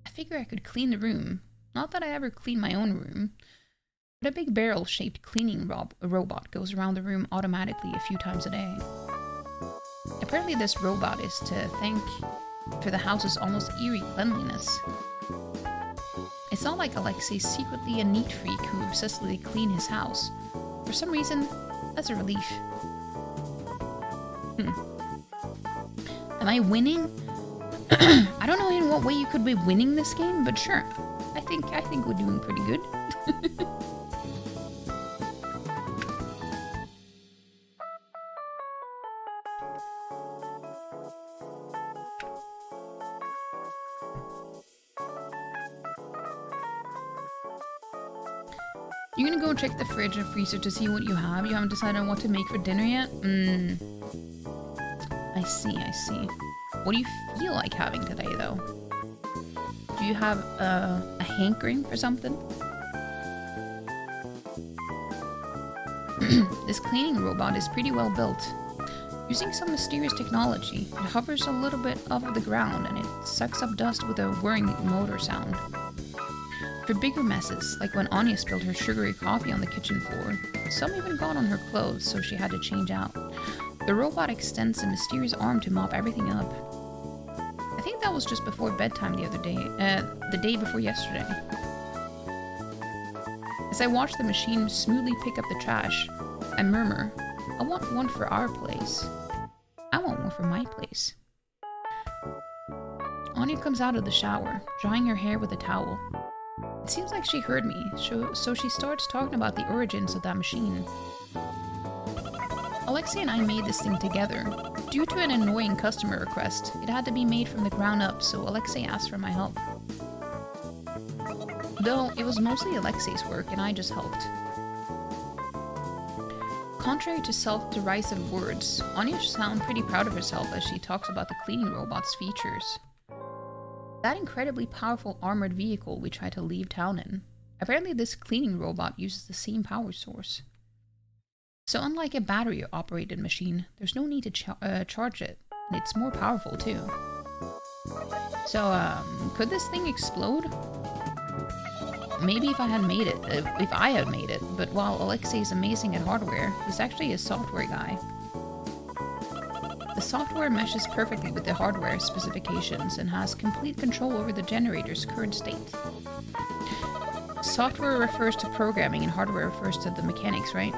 I figure I could clean the room. Not that I ever clean my own room. But a big barrel-shaped cleaning robot goes around the room automatically a few times a day. Apparently this robot is to thank for the house's almost eerie cleanliness. It's not like Alexei's secretly a neat freak who obsessively clean his house. For some reason, that's a relief. Am I winning? I don't know in what way you could be winning this game, but sure. I think we're doing pretty good. You're gonna go check the fridge and freezer to see what you have? You haven't decided on what to make for dinner yet? I see. What do you feel like having today, though? Do you have a hankering for something? This cleaning robot is pretty well built. Using some mysterious technology, it hovers a little bit off the ground and it sucks up dust with a whirring motor sound. For bigger messes, like when Anya spilled her sugary coffee on the kitchen floor, some even got on her clothes, so she had to change out. The robot extends a mysterious arm to mop everything up. I think that was just before bedtime the other day, the day before yesterday. As I watch the machine smoothly pick up the trash, I murmur, I want one for our place. I want one for my place. Anya comes out of the shower, drying her hair with a towel. It seems like she heard me, so she starts talking about the origins of that machine. Alexei and I made this thing together. Due to an annoying customer request, it had to be made from the ground up, so Alexei asked for my help. Though, it was mostly Alexei's work and I just helped. Contrary to self-derisive words, Anya sounds pretty proud of herself as she talks about the cleaning robot's features. That incredibly powerful armored vehicle we tried to leave town in. Apparently this cleaning robot uses the same power source. So unlike a battery-operated machine, there's no need to charge it, and it's more powerful too. So, could this thing explode? Maybe if I had made it, but while Alexei is amazing at hardware, he's actually a software guy. The software meshes perfectly with the hardware specifications and has complete control over the generator's current state. Software refers to programming and hardware refers to the mechanics, right?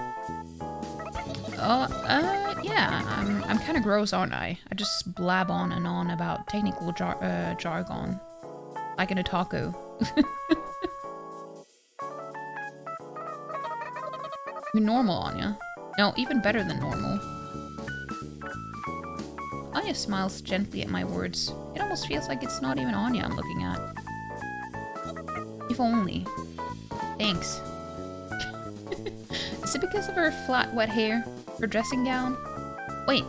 Yeah, I'm kind of gross, aren't I? I just blab on and on about technical jargon. Like an otaku. You're normal, Anya. No, even better than normal. Anya smiles gently at my words. It almost feels like it's not even Anya I'm looking at. If only. Thanks. Is it because of her flat, wet hair? Her dressing gown? Wait,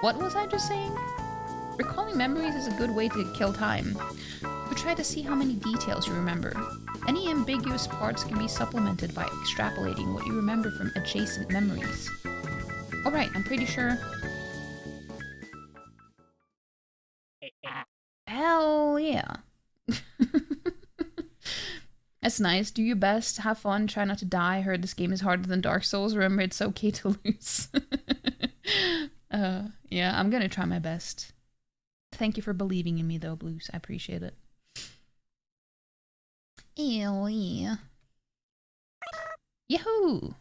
what was I just saying? Recalling memories is a good way to kill time. You try to see how many details you remember. Any ambiguous parts can be supplemented by extrapolating what you remember from adjacent memories. Alright, I'm pretty sure... Hell yeah. That's nice. Do your best. Have fun. Try not to die. I heard this game is harder than Dark Souls. Remember, it's okay to lose. Yeah, I'm gonna try my best. Thank you for believing in me, though, Blues. I appreciate it. Hell yeah. Yahoo!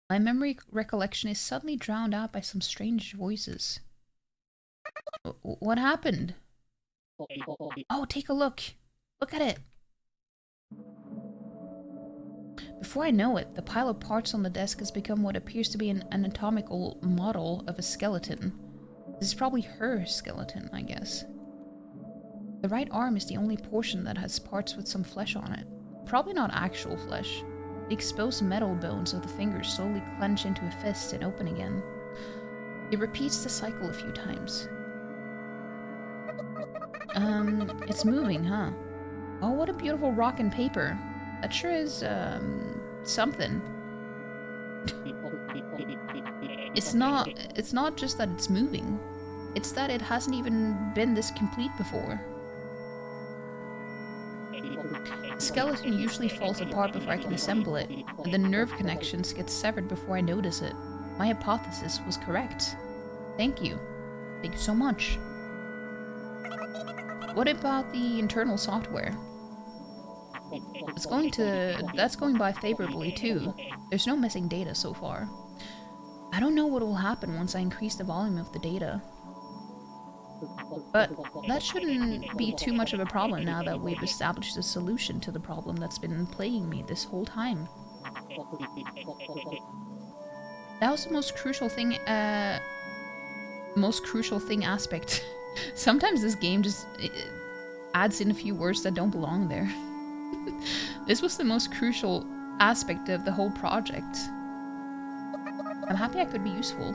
My memory recollection is suddenly drowned out by some strange voices. What happened? Oh, take a look. Look at it. Before I know it, the pile of parts on the desk has become what appears to be an anatomical model of a skeleton. This is probably her skeleton, I guess. The right arm is the only portion that has parts with some flesh on it. Probably not actual flesh. The exposed metal bones of the fingers slowly clench into a fist and open again. It repeats the cycle a few times. It's moving, huh? Oh, what a beautiful rock and paper. That sure is, something. It's not just that it's moving. It's that it hasn't even been this complete before. The skeleton usually falls apart before I can assemble it, and the nerve connections get severed before I notice it. My hypothesis was correct. Thank you. Thank you so much. What about the internal software? That's going by favorably too. There's no missing data so far. I don't know what will happen once I increase the volume of the data. But that shouldn't be too much of a problem now that we've established a solution to the problem that's been plaguing me this whole time. That was the most crucial thing aspect. Sometimes this game just adds in a few words that don't belong there. This was the most crucial aspect of the whole project. I'm happy I could be useful.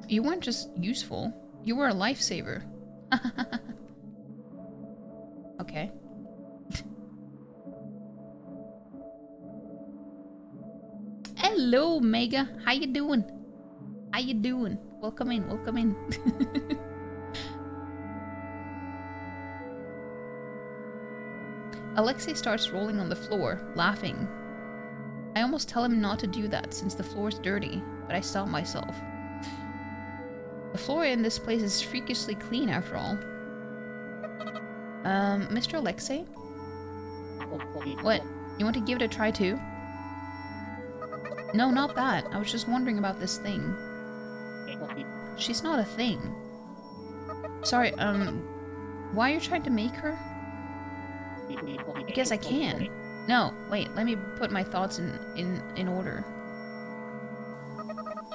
You weren't just useful, you were a lifesaver. Okay. Hello, Mega. How you doing? How you doing? Welcome in, welcome in. Alexei starts rolling on the floor, laughing. I almost tell him not to do that since the floor's dirty, but I stop myself. The floor in this place is freakishly clean after all. Mr. Alexei? What? You want to give it a try too? No, not that. I was just wondering about this thing. She's not a thing. Sorry, why are you trying to make her? Because I can. No, wait, let me put my thoughts in order.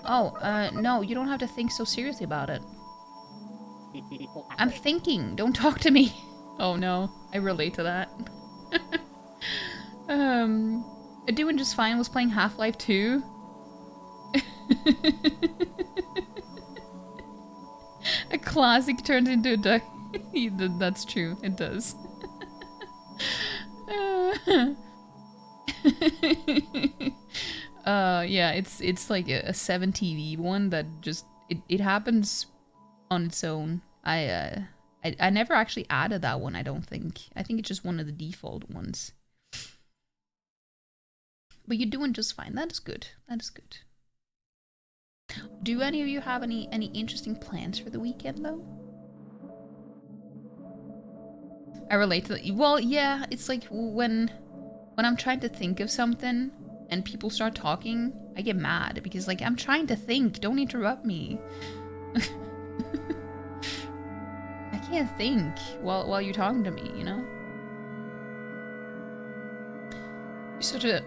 Oh, no, you don't have to think so seriously about it. I'm thinking, don't talk to me. Oh no, I relate to that. Doing just fine. Was playing Half-Life 2. A classic turns into a duck. That's true. It does. Yeah, it's like a 7 TV one that just it happens on its own. I never actually added that one, I don't think. I think it's just one of the default ones. But you're doing just fine. That is good. That is good. Do any of you have any interesting plans for the weekend though? I relate to that. Well, yeah, it's like when I'm trying to think of something and people start talking, I get mad because like I'm trying to think, don't interrupt me. I can't think while you're talking to me, you know? You're such a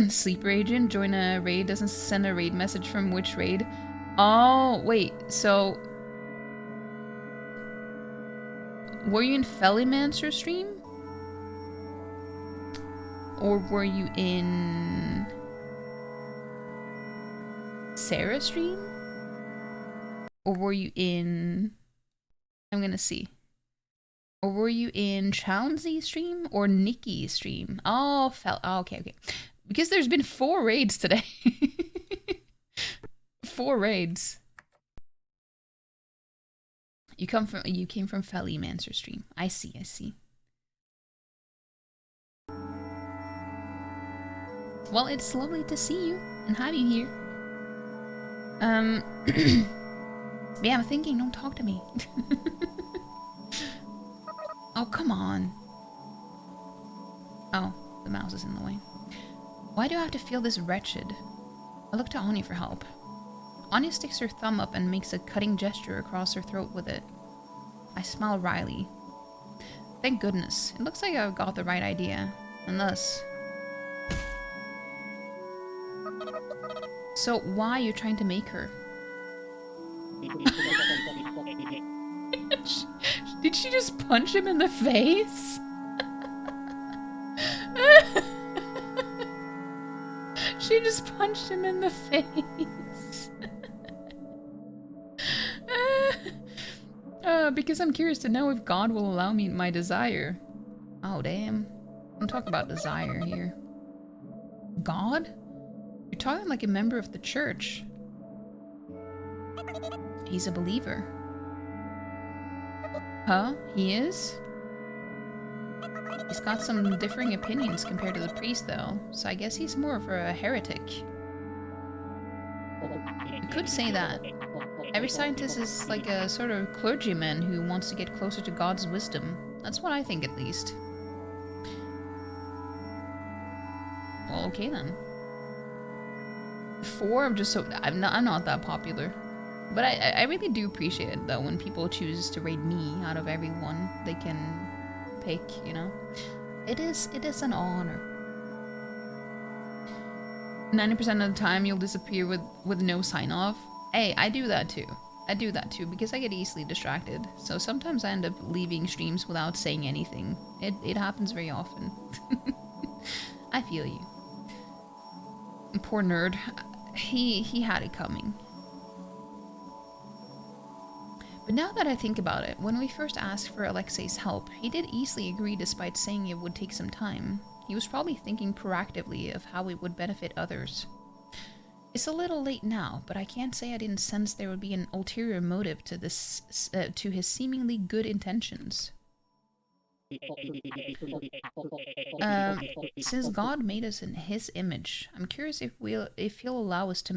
sleeper agent. Join a raid, doesn't send a raid message from which raid. Oh, wait, so were you in Fellymancer stream? Or were you in Sarah stream? Or were you in... I'm gonna see. Or were you in Chauncey stream or Nikki stream? Oh, oh, okay. Because there's been 4 raids today. 4 raids. You came from Fellymancer stream. I see. Well, it's lovely to see you and have you here. Yeah, I'm thinking, don't talk to me. Oh, come on. Oh, the mouse is in the way. Why do I have to feel this wretched? I look to Anya for help. Anya sticks her thumb up and makes a cutting gesture across her throat with it. I smile wryly. Thank goodness. It looks like I've got the right idea. And thus... So, why are you trying to make her? Did she just punch him in the face? She just punched him in the face. Because I'm curious to know if God will allow me my desire. Oh, damn. I'm talking about desire here. God? You're talking like a member of the church. He's a believer. Huh? He is? He's got some differing opinions compared to the priest, though, so I guess he's more of a heretic. You could say that. Every scientist is like a sort of clergyman who wants to get closer to God's wisdom. That's what I think, at least. Well, okay then. 4, I'm just so... I'm not that popular. But I really do appreciate it, though, when people choose to raid me out of everyone they can pick, you know? It is an honor. 90% of the time, you'll disappear with no sign-off. Hey, I do that too. I do that too, because I get easily distracted. So sometimes I end up leaving streams without saying anything. It happens very often. I feel you. Poor nerd. He had it coming. But now that I think about it, when we first asked for Alexei's help, he did easily agree despite saying it would take some time. He was probably thinking proactively of how it would benefit others. It's a little late now, but I can't say I didn't sense there would be an ulterior motive to this, to his seemingly good intentions. Since God made us in His image, I'm curious if He'll allow us to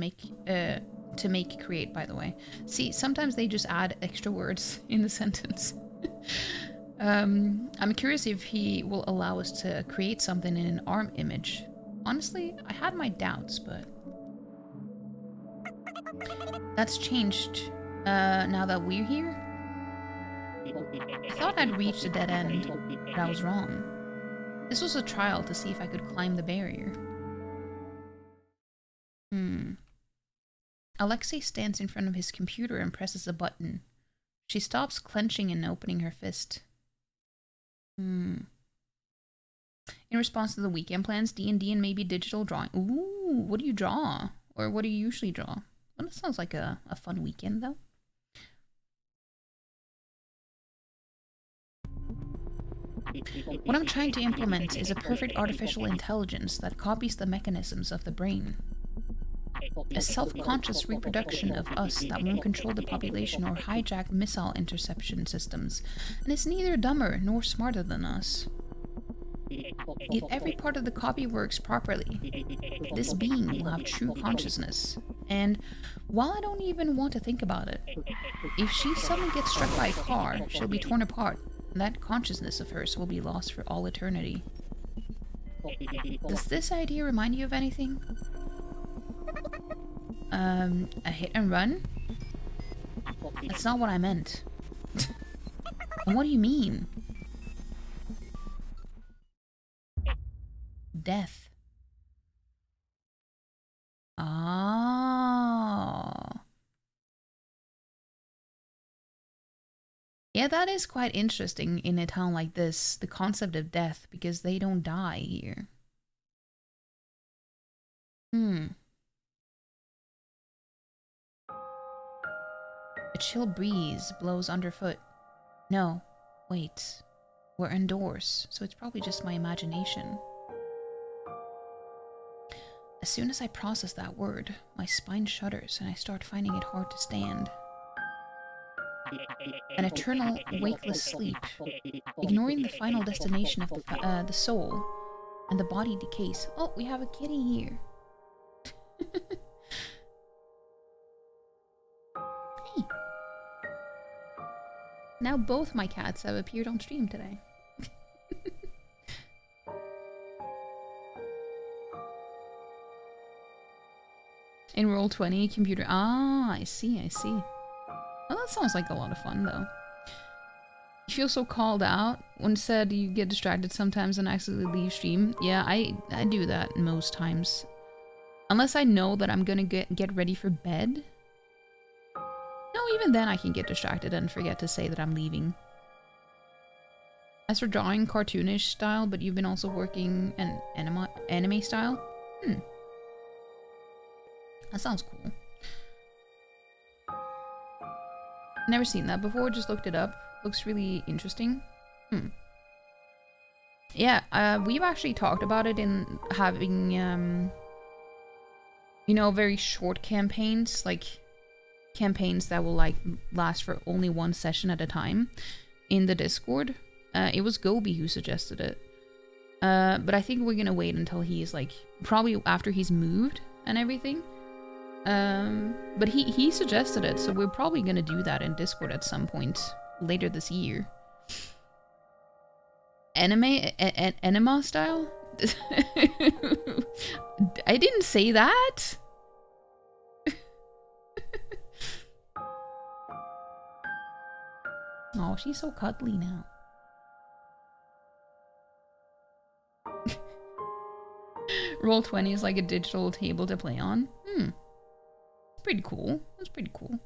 create. By the way, see, sometimes they just add extra words in the sentence. I'm curious if He will allow us to create something in an ARM image. Honestly, I had my doubts, but that's changed now that we're here. I thought I'd reached a dead end, but I was wrong. This was a trial to see if I could climb the barrier. Alexei stands in front of his computer and presses a button. She stops clenching and opening her fist. In response to the weekend plans, D&D and maybe digital drawing. Ooh, what do you draw? Or what do you usually draw? Well, that sounds like a fun weekend, though. What I'm trying to implement is a perfect artificial intelligence that copies the mechanisms of the brain. A self-conscious reproduction of us that won't control the population or hijack missile interception systems, and is neither dumber nor smarter than us. If every part of the copy works properly, this being will have true consciousness. And while I don't even want to think about it, if she suddenly gets struck by a car, she'll be torn apart. That consciousness of hers will be lost for all eternity. Does this idea remind you of anything? A hit and run? That's not what I meant. And what do you mean? Death. Ah. Yeah, that is quite interesting in a town like this, the concept of death, because they don't die here. A chill breeze blows underfoot. No, wait. We're indoors, so it's probably just my imagination. As soon as I process that word, my spine shudders and I start finding it hard to stand. An eternal, wakeless sleep, ignoring the final destination of the soul, and the body decays. Oh, we have a kitty here. Hey. Now both my cats have appeared on stream today. In Roll20, computer. Ah, I see, I see. Well, that sounds like a lot of fun, though. You feel so called out. When said you get distracted sometimes and accidentally leave stream. Yeah, I do that most times. Unless I know that I'm gonna get ready for bed. No, even then I can get distracted and forget to say that I'm leaving. As for drawing cartoonish style, but you've been also working an anime style? That sounds cool. Never seen that before, just looked it up. Looks really interesting. Yeah, we've actually talked about it in having, you know, very short campaigns, like campaigns that will like last for only one session at a time in the Discord. It was Gobi who suggested it. But I think we're gonna wait until he's like, probably after he's moved and everything. But he suggested it, so we're probably gonna do that in Discord at some point later this year. Enema style? I didn't say that! Oh, she's so cuddly now. Roll20 is like a digital table to play on. Pretty cool. That's pretty cool.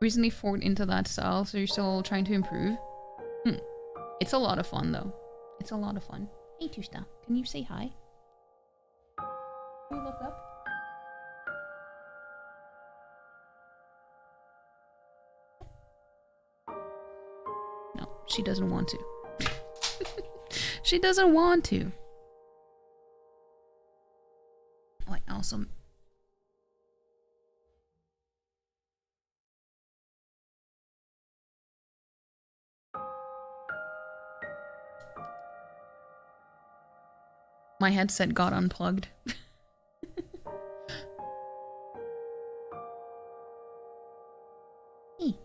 Recently forked into that style, so you're still trying to improve? It's a lot of fun, though. It's a lot of fun. Hey, Tusta, can you say hi? Can you look up? No, she doesn't want to. She doesn't want to. Wait, awesome. My headset got unplugged. Hey.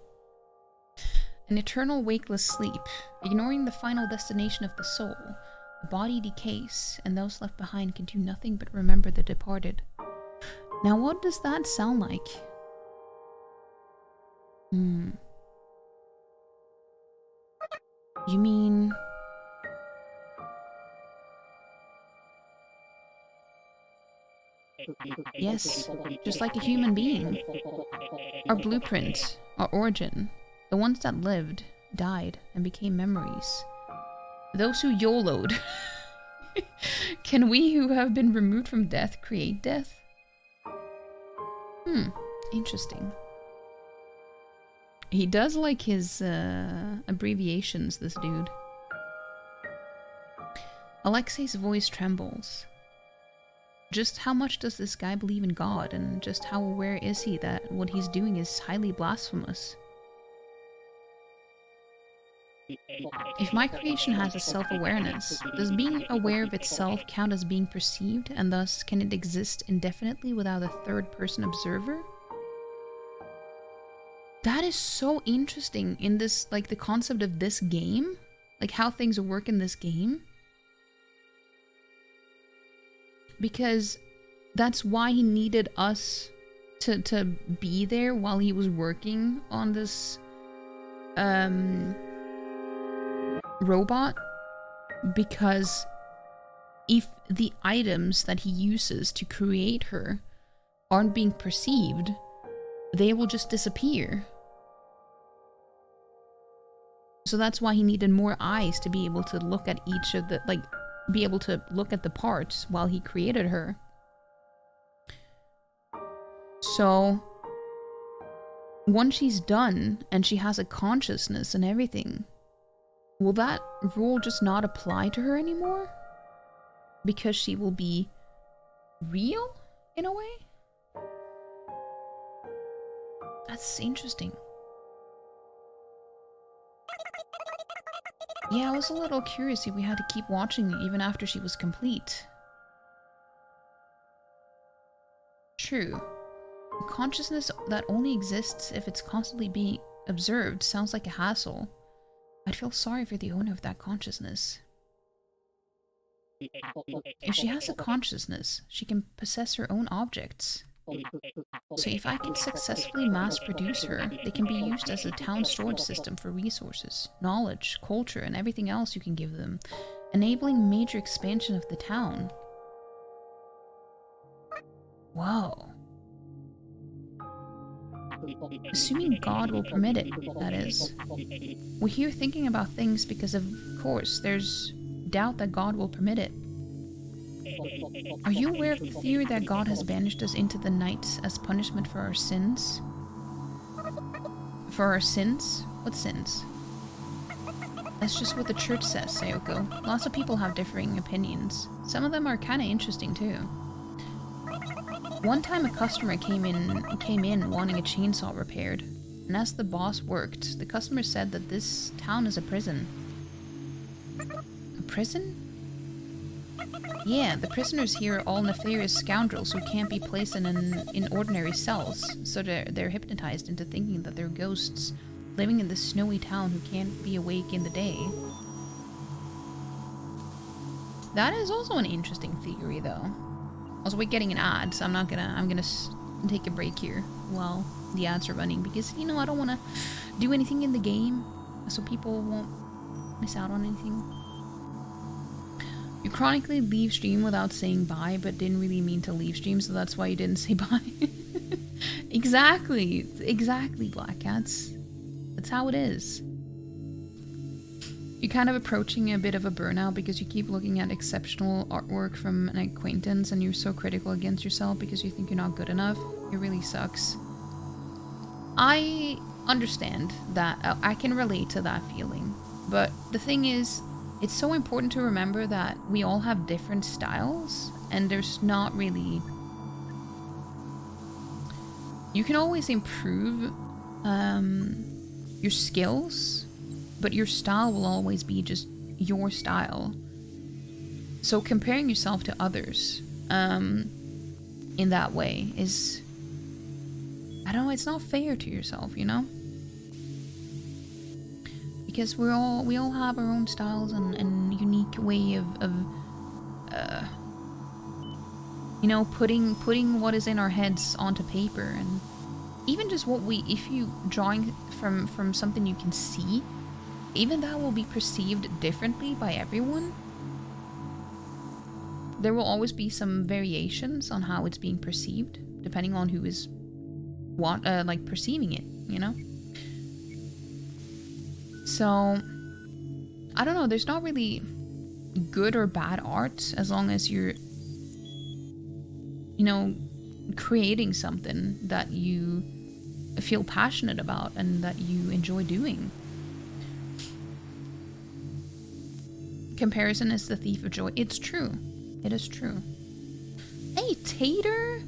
An eternal wakeless sleep, ignoring the final destination of the soul. The body decays, and those left behind can do nothing but remember the departed. Now what does that sound like? You mean... Yes, just like a human being. Our blueprint, our origin, The ones that lived, died, and became memories. Those who YOLO'd. Can we who have been removed from death create death? Interesting. He does like his abbreviations, this dude. Alexei's voice trembles. Just how much does this guy believe in God, and just how aware is he that what he's doing is highly blasphemous? If my creation has a self-awareness, does being aware of itself count as being perceived, and thus can it exist indefinitely without a third-person observer? That is so interesting in this, like, the concept of this game, like how things work in this game. Because that's why he needed us to be there while he was working on this robot, because if the items that he uses to create her aren't being perceived, they will just disappear. So that's why he needed more eyes to be able to look at each of the, like, be able to look at the parts while he created her. So once she's done and she has a consciousness and everything, will that rule just not apply to her anymore? Because she will be real in a way? That's interesting. Yeah, I was a little curious if we had to keep watching it even after she was complete. True. Consciousness that only exists if it's constantly being observed sounds like a hassle. I'd feel sorry for the owner of that consciousness. If she has a consciousness, she can possess her own objects. So if I can successfully mass-produce her, they can be used as a town storage system for resources, knowledge, culture, and everything else you can give them, enabling major expansion of the town. Whoa. Assuming God will permit it, that is. We're here thinking about things because, of course, there's doubt that God will permit it. Are you aware of the theory that God has banished us into the night as punishment for our sins? For our sins? What sins? That's just what the church says, Sayoko. Lots of people have differing opinions. Some of them are kinda interesting too. One time a customer came in wanting a chainsaw repaired, and as the boss worked, the customer said that this town is a prison. A prison? Yeah, the prisoners here are all nefarious scoundrels who can't be placed in ordinary cells, so they're hypnotized into thinking that they're ghosts living in this snowy town who can't be awake in the day. That is also an interesting theory, though. Also, we're getting an ad, so I'm gonna take a break here while the ads are running, because, you know, I don't want to do anything in the game so people won't miss out on anything. You chronically leave stream without saying bye, but didn't really mean to leave stream, so that's why you didn't say bye. Exactly, Black Cats. That's how it is. You're kind of approaching a bit of a burnout because you keep looking at exceptional artwork from an acquaintance and you're so critical against yourself because you think you're not good enough. It really sucks. I understand that. I can relate to that feeling. But the thing is, it's so important to remember that we all have different styles, and there's not really... You can always improve your skills, but your style will always be just your style. So comparing yourself to others in that way is... I don't know, it's not fair to yourself, you know? Because we all have our own styles and unique way of you know, putting what is in our heads onto paper, and even just what if you drawing from something you can see, even that will be perceived differently by everyone. There will always be some variations on how it's being perceived, depending on who is like perceiving it, you know? So, I don't know, there's not really good or bad art as long as you're, you know, creating something that you feel passionate about and that you enjoy doing. Comparison is the thief of joy. It's true. It is true. Hey, Tater!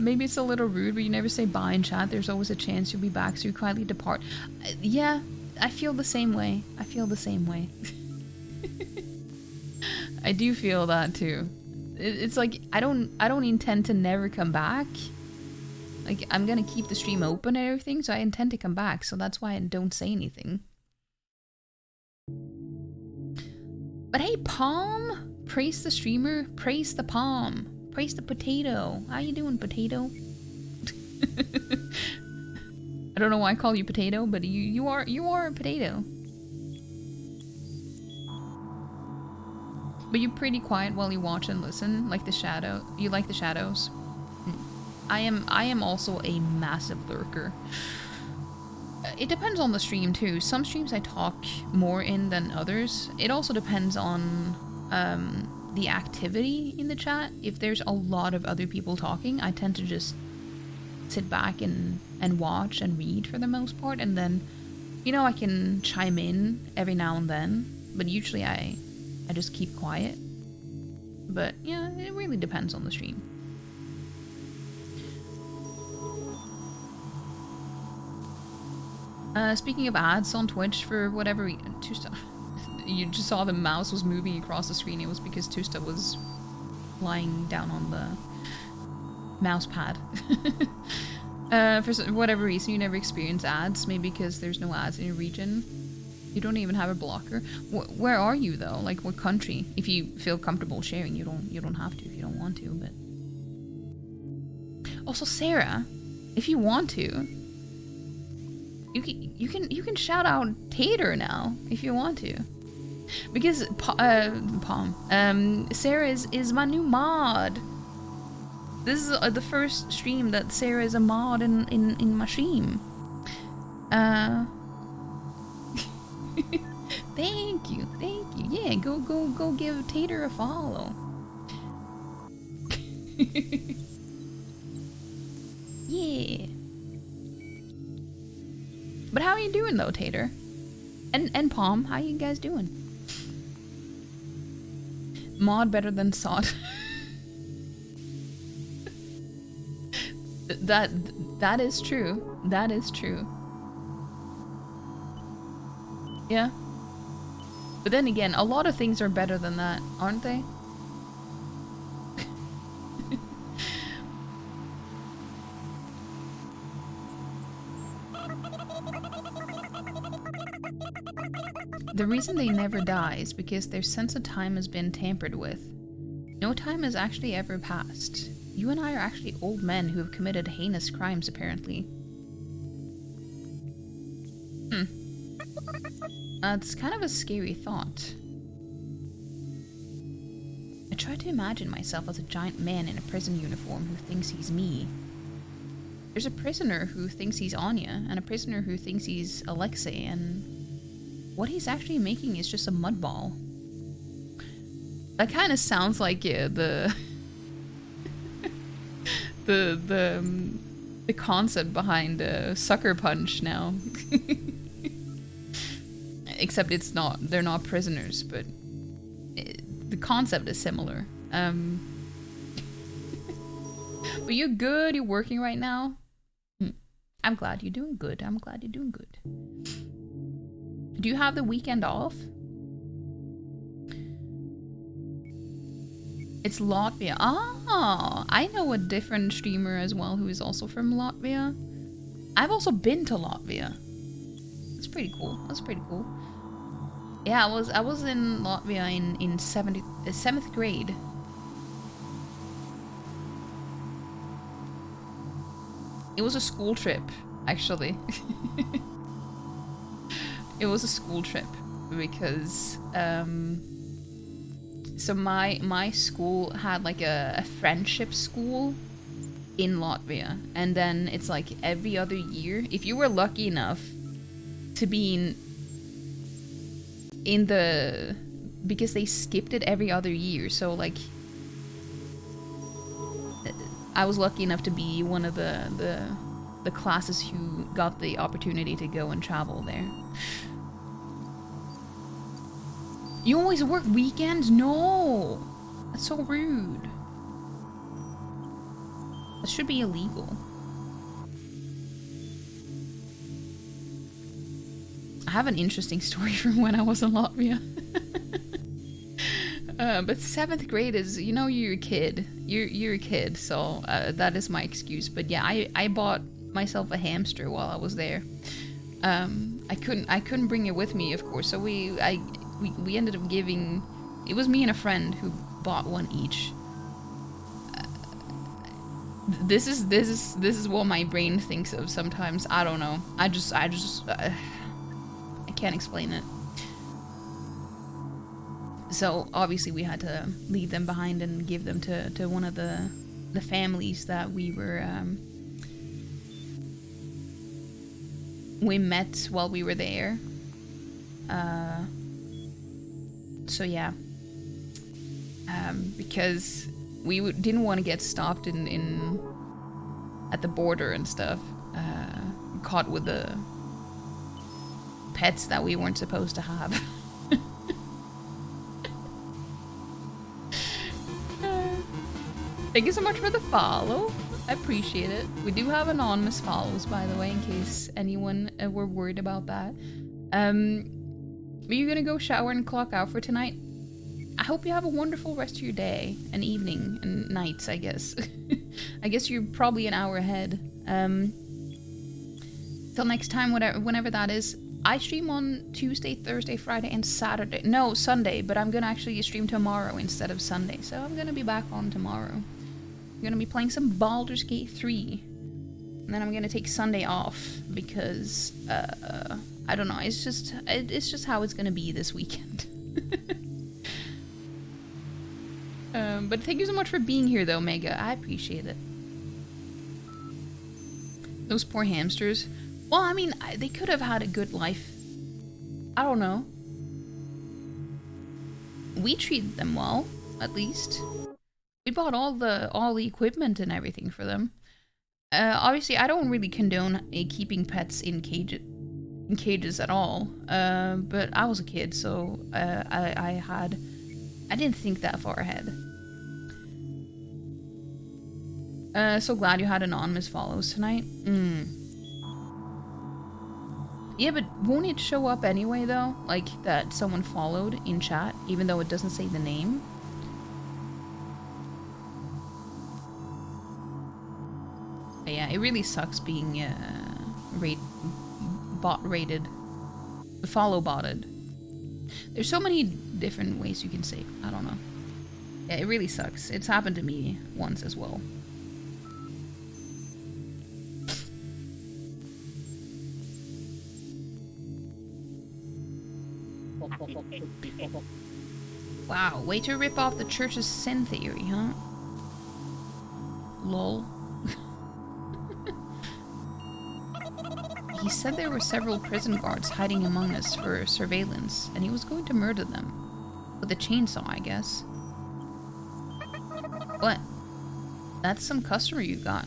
Maybe it's a little rude, but you never say bye in chat. There's always a chance you'll be back, so you quietly depart. Yeah, I feel the same way. I feel the same way. I do feel that too. It's like I don't intend to never come back. Like I'm gonna keep the stream open and everything, so I intend to come back. So that's why I don't say anything. But hey, Palm, praise the streamer, praise the palm, praise the potato. How you doing, potato? I don't know why I call you potato, but you are a potato. But you're pretty quiet while you watch and listen, like the shadow. You like the shadows. I am also a massive lurker. It depends on the stream too. Some streams I talk more in than others. It also depends on the activity in the chat. If there's a lot of other people talking, I tend to just sit back and watch and read for the most part, and then, you know, I can chime in every now and then, but usually I just keep quiet. But yeah, it really depends on the stream. Speaking of ads on Twitch, for whatever reason, you just saw the mouse was moving across the screen. It was because Tusta was lying down on the mouse pad. For whatever reason, you never experience ads. Maybe because there's no ads in your region. You don't even have a blocker. Where are you though? Like what country? If you feel comfortable sharing, you don't have to if you don't want to. But also, Sarah, if you want to, you can shout out Tater now if you want to, because Sarah is my new mod. This is the first stream that Sarah is a mod in my stream. Thank you. Yeah, go give Tater a follow. Yeah. But how are you doing though, Tater? And Palm, how you guys doing? Mod better than Sod. That is true. That is true. Yeah. But then again, a lot of things are better than that, aren't they? The reason they never die is because their sense of time has been tampered with. No time has actually ever passed. You and I are actually old men who have committed heinous crimes, apparently. It's kind of a scary thought. I try to imagine myself as a giant man in a prison uniform who thinks he's me. There's a prisoner who thinks he's Anya, and a prisoner who thinks he's Alexei, and what he's actually making is just a mud ball. That kind of sounds like the concept behind Sucker Punch now. Except it's not, they're not prisoners, but the concept is similar. But you're good, you're working right now. I'm glad you're doing good. I'm glad you're doing good. Do you have the weekend off? It's Latvia. Ah, I know a different streamer as well who is also from Latvia. I've also been to Latvia. That's pretty cool. That's pretty cool. Yeah, I was in Latvia in 7th grade. It was a school trip, actually. It was a school trip because so my school had like a friendship school in Latvia, and then it's like every other year. If you were lucky enough to be in the, because they skipped it every other year, so like I was lucky enough to be one of the classes who got the opportunity to go and travel there. You always work weekends? No! That's so rude. That should be illegal. I have an interesting story from when I was in Latvia. But 7th grade is, you know, you're a kid. You're a kid, so that is my excuse. But yeah, I bought myself a hamster while I was there. I couldn't bring it with me, of course. So we ended up giving. It was me and a friend who bought one each. This is what my brain thinks of sometimes. I don't know. I can't explain it. So obviously we had to leave them behind and give them to one of the families that we met while we were there. So yeah, because we didn't want to get stopped at the border and stuff, caught with the pets that we weren't supposed to have. Thank you so much for the follow. I appreciate it. We do have anonymous follows, by the way, in case anyone were worried about that. Are you gonna go shower and clock out for tonight? I hope you have a wonderful rest of your day and evening and nights, I guess. I guess you're probably an hour ahead. Till next time, whenever that is. I stream on Tuesday, Thursday, Friday, and Saturday. No, Sunday, but I'm gonna actually stream tomorrow instead of Sunday. So I'm gonna be back on tomorrow. I'm gonna be playing some Baldur's Gate 3. And then I'm gonna take Sunday off because, I don't know, it's just how it's gonna be this weekend. But thank you so much for being here though, Mega. I appreciate it. Those poor hamsters. Well, I mean, they could have had a good life. I don't know. We treated them well, at least. We bought all the equipment and everything for them. Obviously, I don't really condone keeping pets in cages at all. But I was a kid, so I didn't think that far ahead. So glad you had anonymous follows tonight. Yeah, but won't it show up anyway, though? Like, that someone followed in chat, even though it doesn't say the name? But yeah, it really sucks being, bot-rated. Follow-botted. There's so many different ways you can say it. I don't know. Yeah, it really sucks. It's happened to me once as well. Wow, way to rip off the church's sin theory, huh? Lol. He said there were several prison guards hiding among us for surveillance, and he was going to murder them. With a chainsaw, I guess. What? That's some customer you got.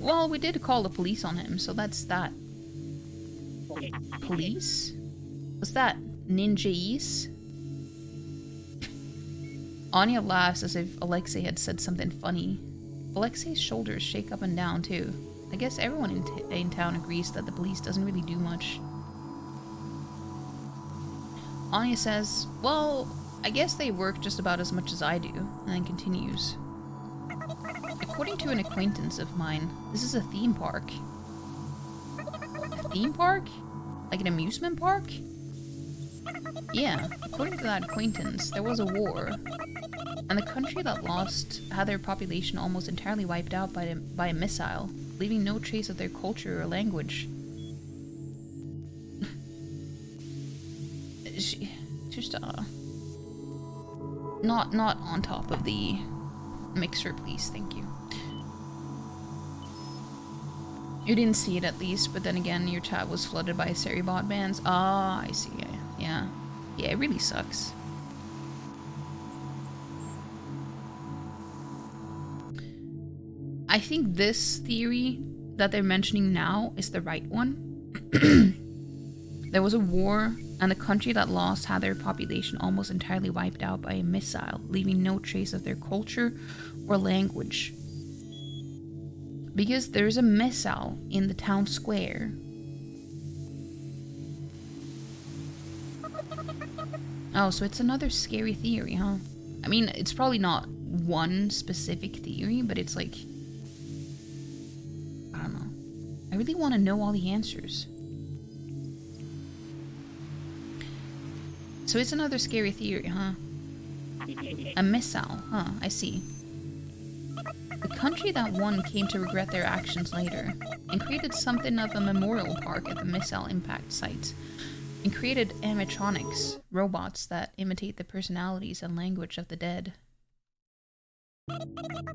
Well, we did call the police on him, so that's that. Police? What's that? Ninjas? Anya laughs as if Alexei had said something funny. Alexei's shoulders shake up and down, too. I guess everyone in town agrees that the police doesn't really do much. Anya says, well, I guess they work just about as much as I do, and then continues. According to an acquaintance of mine, this is a theme park. A theme park? Like an amusement park? Yeah, according to that acquaintance, there was a war, and the country that lost had their population almost entirely wiped out by a missile, leaving no trace of their culture or language. Just not on top of the Mixer, please. Thank you. You didn't see it at least, but then again, your chat was flooded by Seribot bans. Ah, I see. Yeah. Yeah, it really sucks. I think this theory that they're mentioning now is the right one. There was a war, and the country that lost had their population almost entirely wiped out by a missile, leaving no trace of their culture or language. Because there's a missile in the town square. Oh, so it's another scary theory, huh? I mean, it's probably not one specific theory, but it's like... I don't know. I really want to know all the answers. So it's another scary theory, huh? A missile, huh? I see. The country that won came to regret their actions later, and created something of a memorial park at the missile impact site, and created animatronics, robots that imitate the personalities and language of the dead,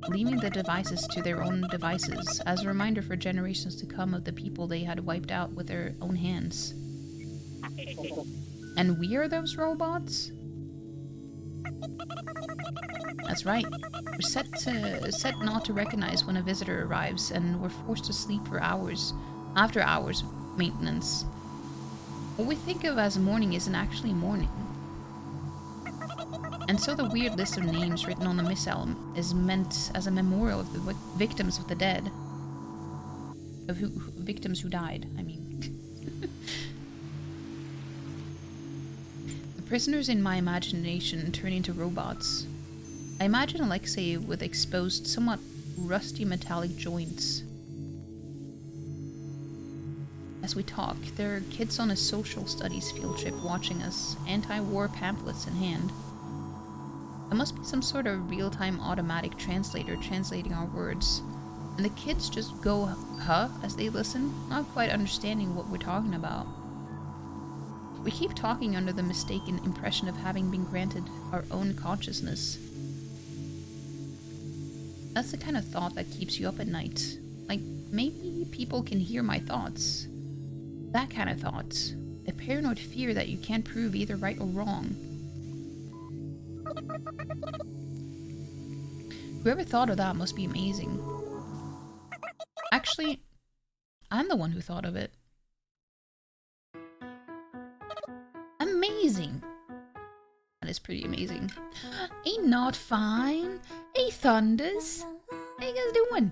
leaving the devices to their own devices as a reminder for generations to come of the people they had wiped out with their own hands. And we are those robots? That's right. We're set not to recognize when a visitor arrives, and we're forced to sleep for hours, after hours maintenance. What we think of as mourning isn't actually mourning. And so the weird list of names written on the missile is meant as a memorial of the victims of the dead. Of victims who died, I mean. The prisoners in my imagination turn into robots. I imagine Alexei with exposed, somewhat rusty metallic joints. As we talk, there are kids on a social studies field trip watching us, anti-war pamphlets in hand. There must be some sort of real-time automatic translator translating our words, and the kids just go, huh, as they listen, not quite understanding what we're talking about. We keep talking under the mistaken impression of having been granted our own consciousness. That's the kind of thought that keeps you up at night. Like, maybe people can hear my thoughts. That kind of thought. A paranoid fear that you can't prove either right or wrong. Whoever thought of that must be amazing. Actually, I'm the one who thought of it. Amazing! That is pretty amazing. Ain't not fine. Hey, Thunders. How you guys doing?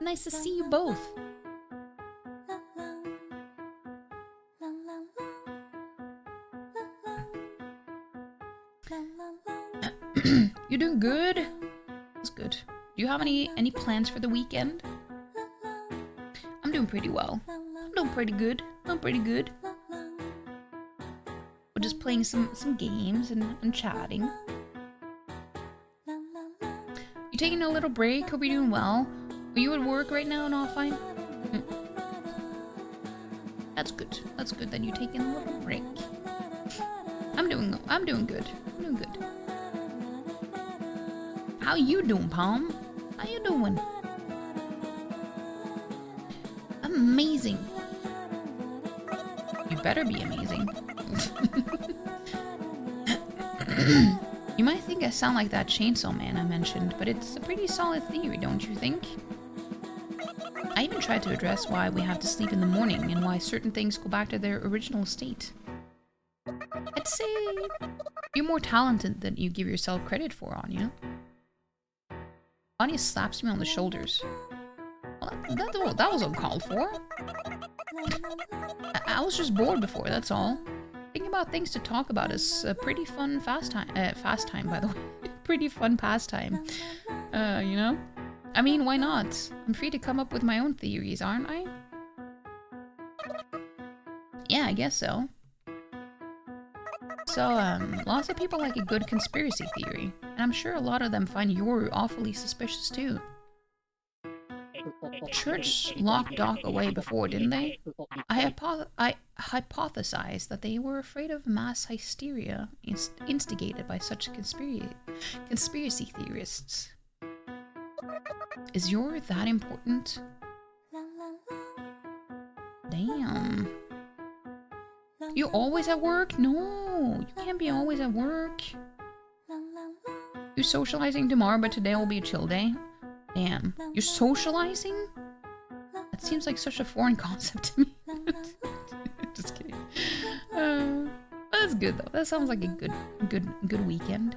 Nice to see you both. You doing good? That's good. Do you have any plans for the weekend? I'm doing pretty well. I'm doing pretty good. I'm pretty good. We're just playing some games and chatting. You taking a little break? Hope you're doing well. Are you at work right now and offline? That's good. That's good that you're taking a little break. I'm doing good. I'm doing good. How you doing, Palm? How you doing? Amazing. You better be amazing. You might think I sound like that Chainsaw Man I mentioned, but it's a pretty solid theory, don't you think? I even tried to address why we have to sleep in the morning and why certain things go back to their original state. I'd say you're more talented than you give yourself credit for, Anya. Anya slaps me on the shoulders. Well, that was uncalled for. I was just bored before, that's all. Thinking about things to talk about is a pretty fun fast time, by the way. Pretty fun pastime. You know? I mean, why not? I'm free to come up with my own theories, aren't I? Yeah, I guess so. So, lots of people like a good conspiracy theory, and I'm sure a lot of them find you're awfully suspicious too. church locked Doc away before, didn't they? I hypothesized that they were afraid of mass hysteria instigated by such conspiracy theorists. Is Yoru that important? Damn. You always at work? No, you can't be always at work. You're socializing tomorrow, but today will be a chill day. Damn. You're socializing? That seems like such a foreign concept to me. Just kidding. That's good though. That sounds like a good weekend.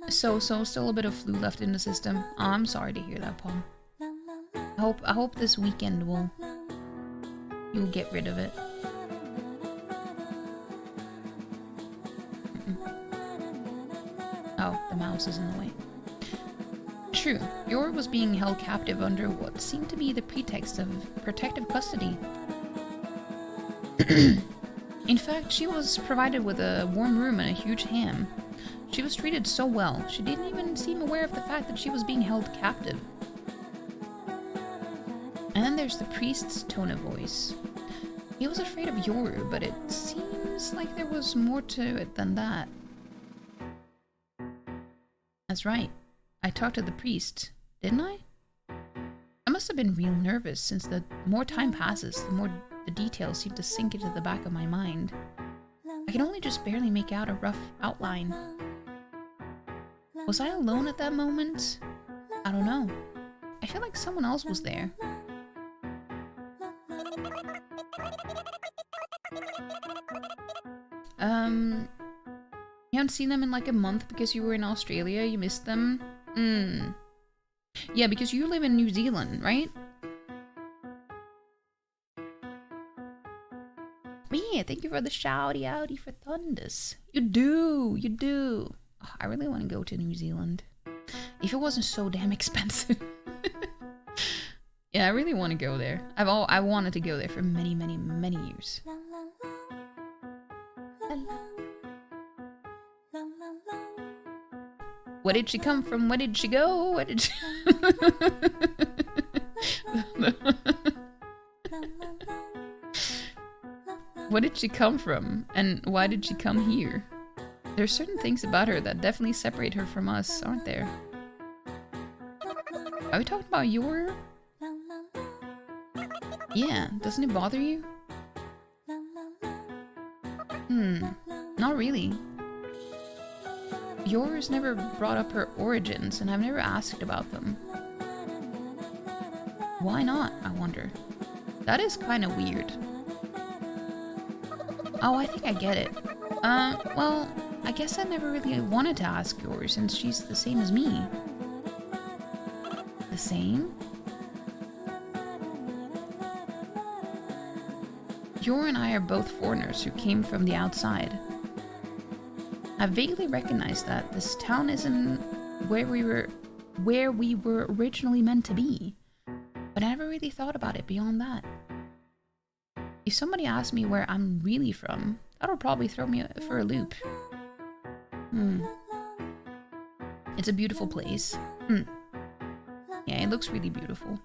So still a bit of flu left in the system. Oh, I'm sorry to hear that, Paul. I hope this weekend you'll get rid of it. Oh, the mouse is in the way. True, Yoru was being held captive under what seemed to be the pretext of protective custody. In fact, she was provided with a warm room and a huge ham. She was treated so well, she didn't even seem aware of the fact that she was being held captive. And then there's the priest's tone of voice. He was afraid of Yoru, but it seems like there was more to it than that. That's right. I talked to the priest, didn't I? I must have been real nervous, since the more time passes, the more the details seem to sink into the back of my mind. I can only just barely make out a rough outline. Was I alone at that moment? I don't know. I feel like someone else was there. You haven't seen them in like a month because you were in Australia? You missed them? Yeah, because you live in New Zealand, right? Yeah, thank you for the shouty outy for Thunders. You do. Oh, I really want to go to New Zealand. If it wasn't so damn expensive. Yeah, I really want to go there. I wanted to go there for many years. Where did she come from? Where did she go? Where did she... Where did she come from? And why did she come here? There's certain things about her that definitely separate her from us, aren't there? Are we talking about your... Yeah, doesn't it bother you? Not really. Yours never brought up her origins, and I've never asked about them. Why not, I wonder? That is kind of weird. Oh, I think I get it. Well, I guess I never really wanted to ask yours, since she's the same as me. The same? Yor and I are both foreigners who came from the outside. I vaguely recognize that this town isn't where we were originally meant to be, but I never really thought about it beyond that. If somebody asked me where I'm really from, that'll probably throw me for a loop. It's a beautiful place. Yeah, it looks really beautiful.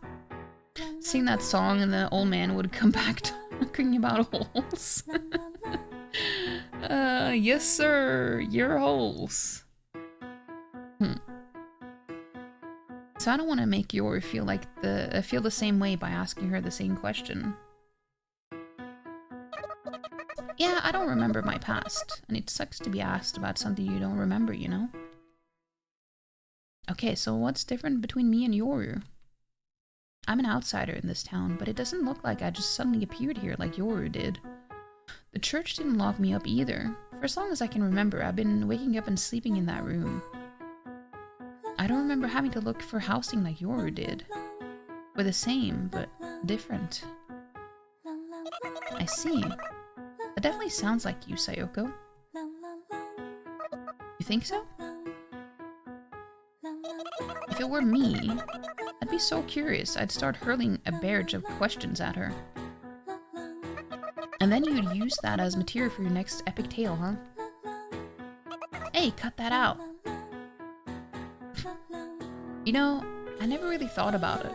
Sing that song and the old man would come back talking about holes. Yes sir, your holes. So I don't want to make Yor feel like feel the same way by asking her the same question. Yeah, I don't remember my past, and it sucks to be asked about something you don't remember, you know? Okay, so what's different between me and Yoru? I'm an outsider in this town, but it doesn't look like I just suddenly appeared here like Yoru did. The church didn't lock me up either. For as long as I can remember, I've been waking up and sleeping in that room. I don't remember having to look for housing like Yoru did. We're the same, but different. I see. That definitely sounds like you, Sayoko. You think so? If it were me, I'd be so curious I'd start hurling a barrage of questions at her. And then you'd use that as material for your next epic tale, huh? Hey, cut that out. You know, I I never really thought about it.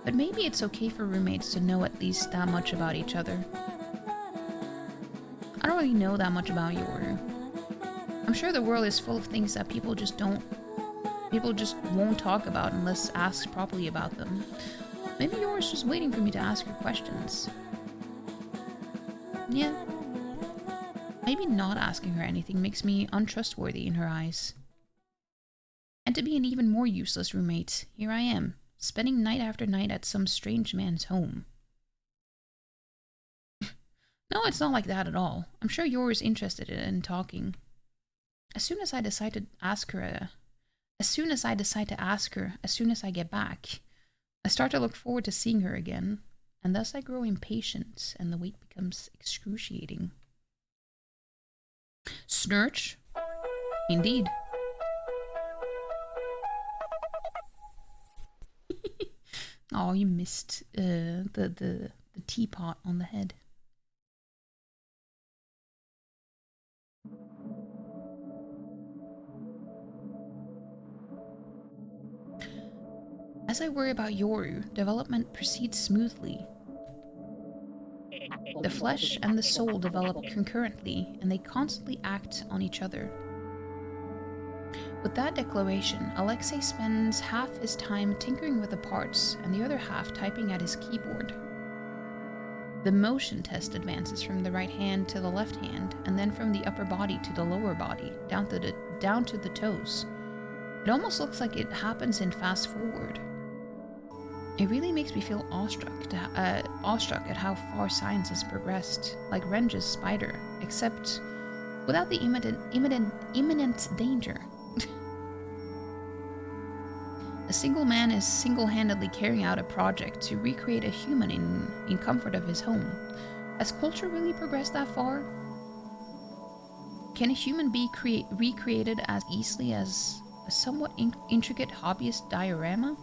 But maybe it's okay for roommates to know at least that much about each other. I don't really know that much about Yoru. I'm sure the world is full of things that people just won't talk about unless asked properly about them. Maybe Yoru's just waiting for me to ask her questions. Yeah. Maybe not asking her anything makes me untrustworthy in her eyes. And to be an even more useless roommate, here I am, spending night after night at some strange man's home. No, it's not like that at all. I'm sure Yoru's interested in talking. As soon as I decide to ask her as soon as I get back, I start to look forward to seeing her again, and thus I grow impatient and the wait becomes excruciating. Snurch? Indeed. Oh, you missed the teapot on the head. As I worry about Yoru, development proceeds smoothly. The flesh and the soul develop concurrently, and they constantly act on each other. With that declaration, Alexei spends half his time tinkering with the parts, and the other half typing at his keyboard. The motion test advances from the right hand to the left hand, and then from the upper body to the lower body, down to the toes. It almost looks like it happens in fast forward. It really makes me feel awestruck at how far science has progressed, like Renge's spider, except without the imminent danger. A single man is single-handedly carrying out a project to recreate a human in comfort of his home. Has culture really progressed that far? Can a human be recreated as easily as a somewhat intricate hobbyist diorama?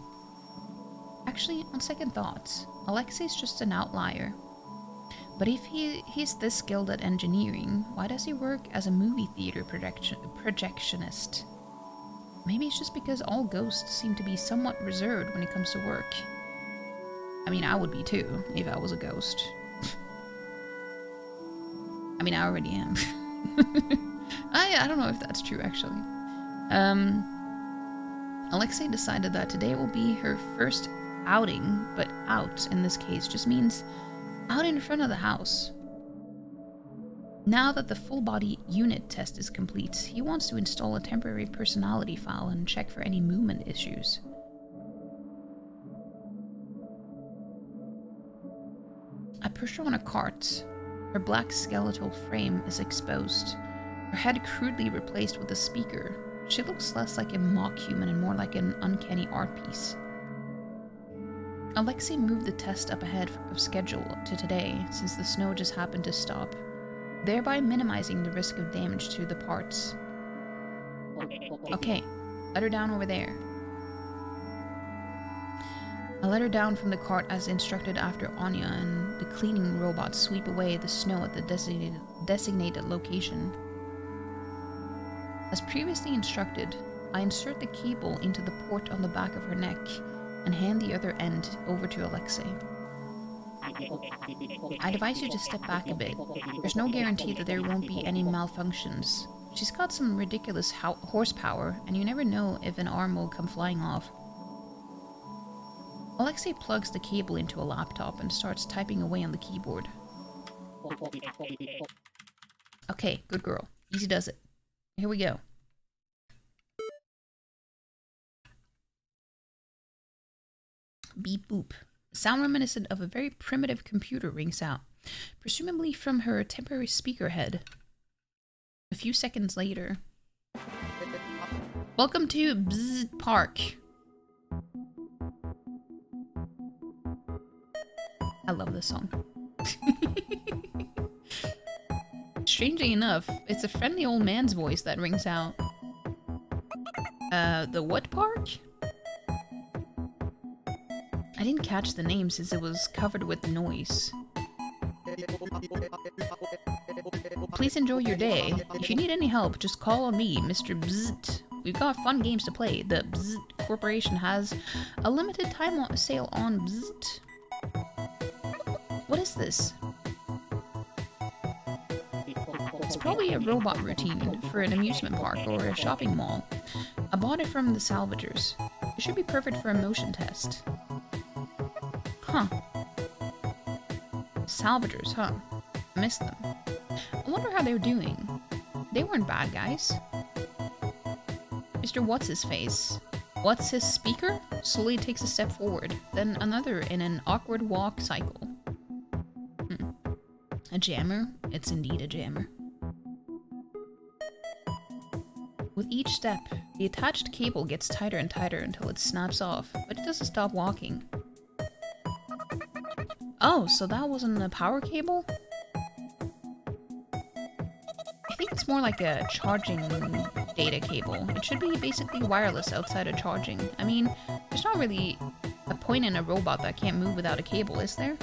Actually, on second thoughts, Alexei's just an outlier. But if he's this skilled at engineering, why does he work as a movie theater projectionist? Maybe it's just because all ghosts seem to be somewhat reserved when it comes to work. I mean, I would be too, if I was a ghost. I mean, I already am. I don't know if that's true, actually. Alexei decided that today will be her first outing, but out in this case just means out in front of the house. Now that the full body unit test is complete, he wants to install a temporary personality file and check for any movement issues. I push her on a cart. Her black skeletal frame is exposed, her head crudely replaced with a speaker. She looks less like a mock human and more like an uncanny art piece. Alexei moved the test up ahead of schedule to today, since the snow just happened to stop, thereby minimizing the risk of damage to the parts. Okay, let her down over there. I let her down from the cart as instructed after Anya and the cleaning robots sweep away the snow at the designated location. As previously instructed, I insert the cable into the port on the back of her neck and hand the other end over to Alexei. I advise you to step back a bit. There's no guarantee that there won't be any malfunctions. She's got some ridiculous horsepower, and you never know if an arm will come flying off. Alexei plugs the cable into a laptop and starts typing away on the keyboard. Okay, good girl. Easy does it. Here we go. Beep boop. A sound reminiscent of a very primitive computer rings out, presumably from her temporary speaker head. A few seconds later. Welcome to Bzz Park. I love this song. Strangely enough, it's a friendly old man's voice that rings out. The what park? I didn't catch the name since it was covered with noise. Please enjoy your day. If you need any help, just call on me, Mr. Bzzzt. We've got fun games to play. The Bzzzt Corporation has a limited time sale on Bzzzt. What is this? It's probably a robot routine for an amusement park or a shopping mall. I bought it from the salvagers. It should be perfect for a motion test. Huh. Salvagers, huh? I missed them. I wonder how they're doing. They weren't bad guys. Mr. What's-His-Face. What's his speaker? Slowly takes a step forward, then another in an awkward walk cycle. A jammer? It's indeed a jammer. With each step, the attached cable gets tighter and tighter until it snaps off, but it doesn't stop walking. Oh, so that wasn't a power cable? I think it's more like a charging data cable. It should be basically wireless outside of charging. I mean, there's not really a point in a robot that can't move without a cable, is there?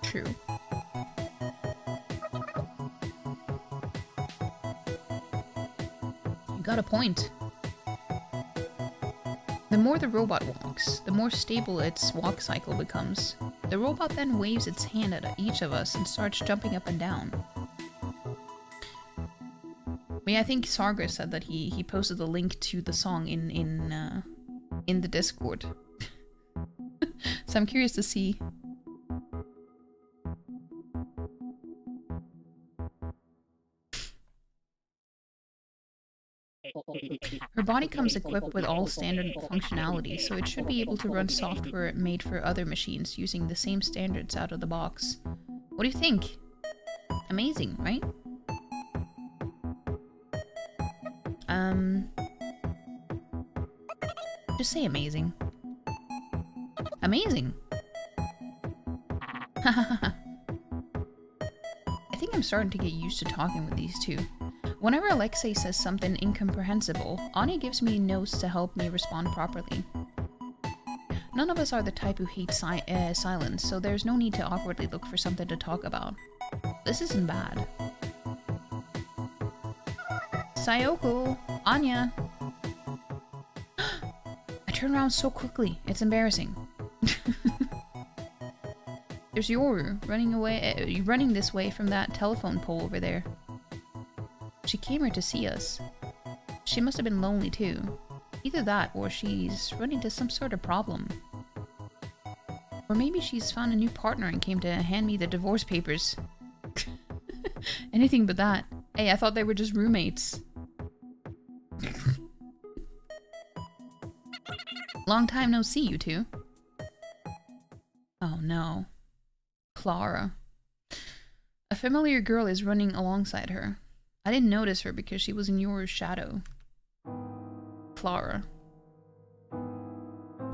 True. You got a point. The more the robot walks, the more stable its walk cycle becomes. The robot then waves its hand at each of us and starts jumping up and down. I mean, I think Sargra said that he posted the link to the song in the Discord. So I'm curious to see. Her body comes equipped with all standard functionality, so it should be able to run software made for other machines using the same standards out of the box. What do you think? Amazing, right? Just say amazing. Amazing! I think I'm starting to get used to talking with these two. Whenever Alexei says something incomprehensible, Anya gives me notes to help me respond properly. None of us are the type who hates silence, so there's no need to awkwardly look for something to talk about. This isn't bad. Sayoko! Anya! I turn around so quickly, it's embarrassing. There's Yoru running this way from that telephone pole over there. She came here to see us. She must have been lonely too. Either that or she's running into some sort of problem. Or maybe she's found a new partner and came to hand me the divorce papers. Anything but that. Hey, I thought they were just roommates. Long time no see, you two. Oh no. Clara. A familiar girl is running alongside her. I didn't notice her because she was in your shadow. Clara.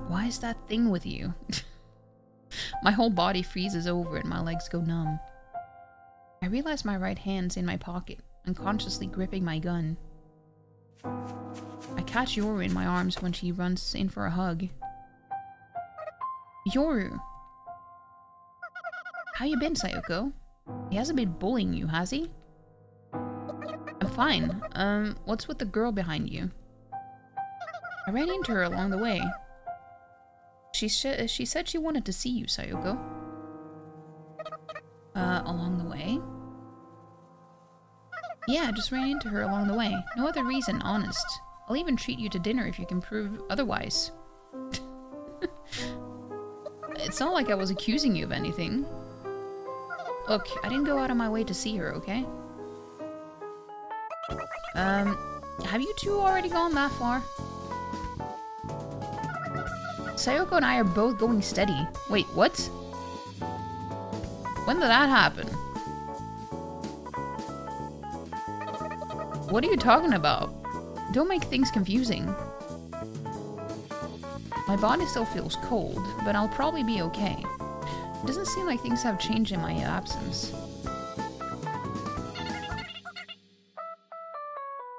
Why is that thing with you? My whole body freezes over and my legs go numb. I realize my right hand's in my pocket, unconsciously gripping my gun. I catch Yoru in my arms when she runs in for a hug. Yoru! How you been, Sayoko? He hasn't been bullying you, has he? I'm fine. What's with the girl behind you? I ran into her along the way. She said she wanted to see you, Sayoko. Along the way? Yeah, I just ran into her along the way. No other reason, honest. I'll even treat you to dinner if you can prove otherwise. It's not like I was accusing you of anything. Look, I didn't go out of my way to see her, okay? Have you two already gone that far? Sayoko and I are both going steady. Wait, what? When did that happen? What are you talking about? Don't make things confusing. My body still feels cold, but I'll probably be okay. It doesn't seem like things have changed in my absence.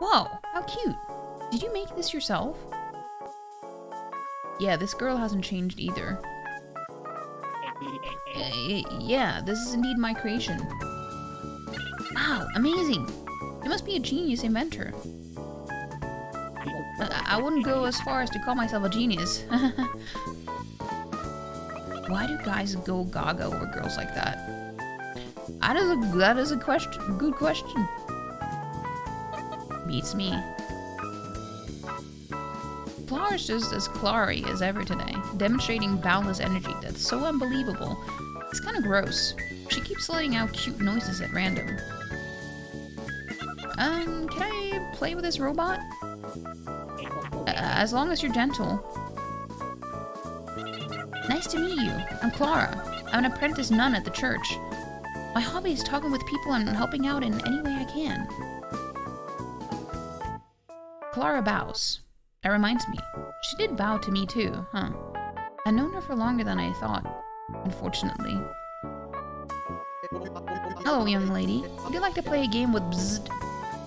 Whoa, how cute! Did you make this yourself? Yeah, this girl hasn't changed either. Yeah, this is indeed my creation. Wow, amazing! You must be a genius inventor. I wouldn't go as far as to call myself a genius. Why do guys go gaga over girls like that? That is a question. Good question. Beats me. Clara is just as Clary as ever today, demonstrating boundless energy that's so unbelievable. It's kind of gross. She keeps letting out cute noises at random. Can I play with this robot? As long as you're gentle. Nice to meet you. I'm Clara. I'm an apprentice nun at the church. My hobby is talking with people and helping out in any way I can. Clara bows. That reminds me. She did bow to me too, huh? I've known her for longer than I thought, unfortunately. Hello, young lady. Would you like to play a game with bzzzt?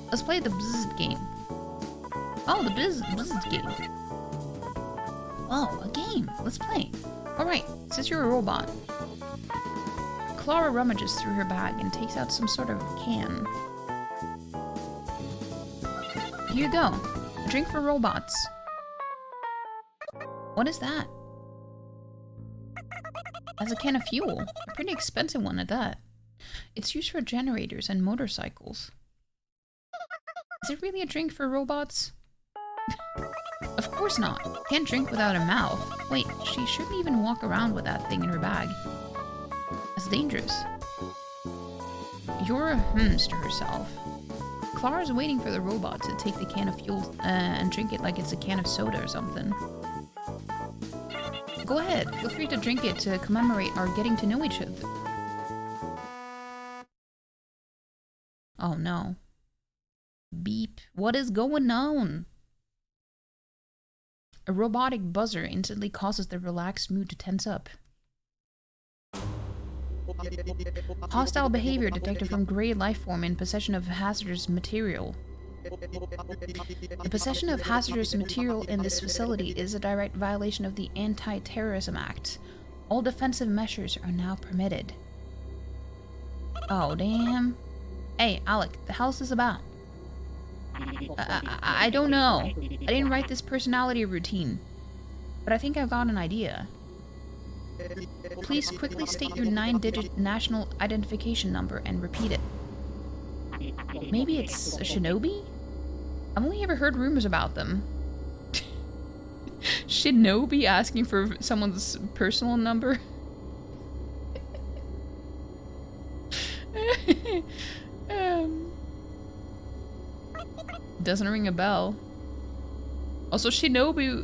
Let's play the bzzzt game. Oh, the bzzzt game. Oh, a game. Let's play. Alright, since you're a robot. Clara rummages through her bag and takes out some sort of can. Here you go. A drink for robots. What is that? That's a can of fuel. A pretty expensive one at that. It's used for generators and motorcycles. Is it really a drink for robots? Of course not. Can't drink without a mouth. Wait, she shouldn't even walk around with that thing in her bag. That's dangerous. You're a hms to herself. Clara's waiting for the robot to take the can of fuel and drink it like it's a can of soda or something. Go ahead, feel free to drink it to commemorate our getting to know each other. Oh no. Beep. What is going on? A robotic buzzer instantly causes the relaxed mood to tense up. Hostile behavior detected from gray life form in possession of hazardous material. The possession of hazardous material in this facility is a direct violation of the Anti-Terrorism Act. All defensive measures are now permitted. Oh, damn. Hey, Alec, the hell's this about? I don't know. I didn't write this personality routine. But I think I've got an idea. Please quickly state your 9-digit national identification number and repeat it. Maybe it's a shinobi? I've only ever heard rumors about them. Shinobi asking for someone's personal number? Doesn't ring a bell. Also, shinobi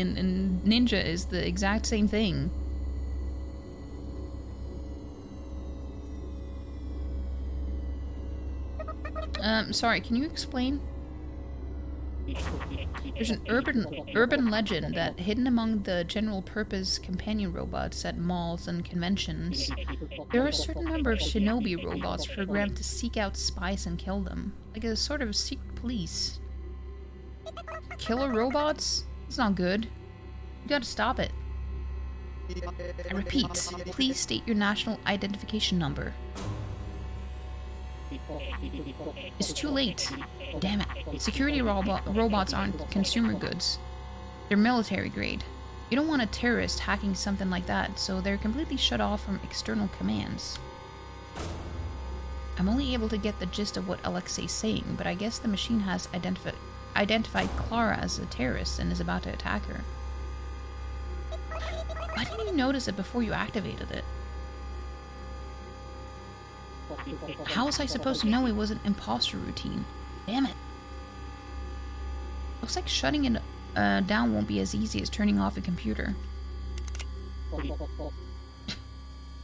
and ninja is the exact same thing. Sorry, can you explain? There's an urban legend that hidden among the general purpose companion robots at malls and conventions, there are a certain number of shinobi robots programmed to seek out spies and kill them, like a sort of secret police. Killer robots? It's not good. You gotta stop it. I repeat, please state your national identification number. It's too late. Damn it. Security robots aren't consumer goods. They're military grade. You don't want a terrorist hacking something like that, so they're completely shut off from external commands. I'm only able to get the gist of what Alexei's saying, but I guess the machine has identified Clara as a terrorist and is about to attack her. Why didn't you notice it before you activated it? How was I supposed to know it was an imposter routine? Damn it. Looks like shutting it down won't be as easy as turning off a computer.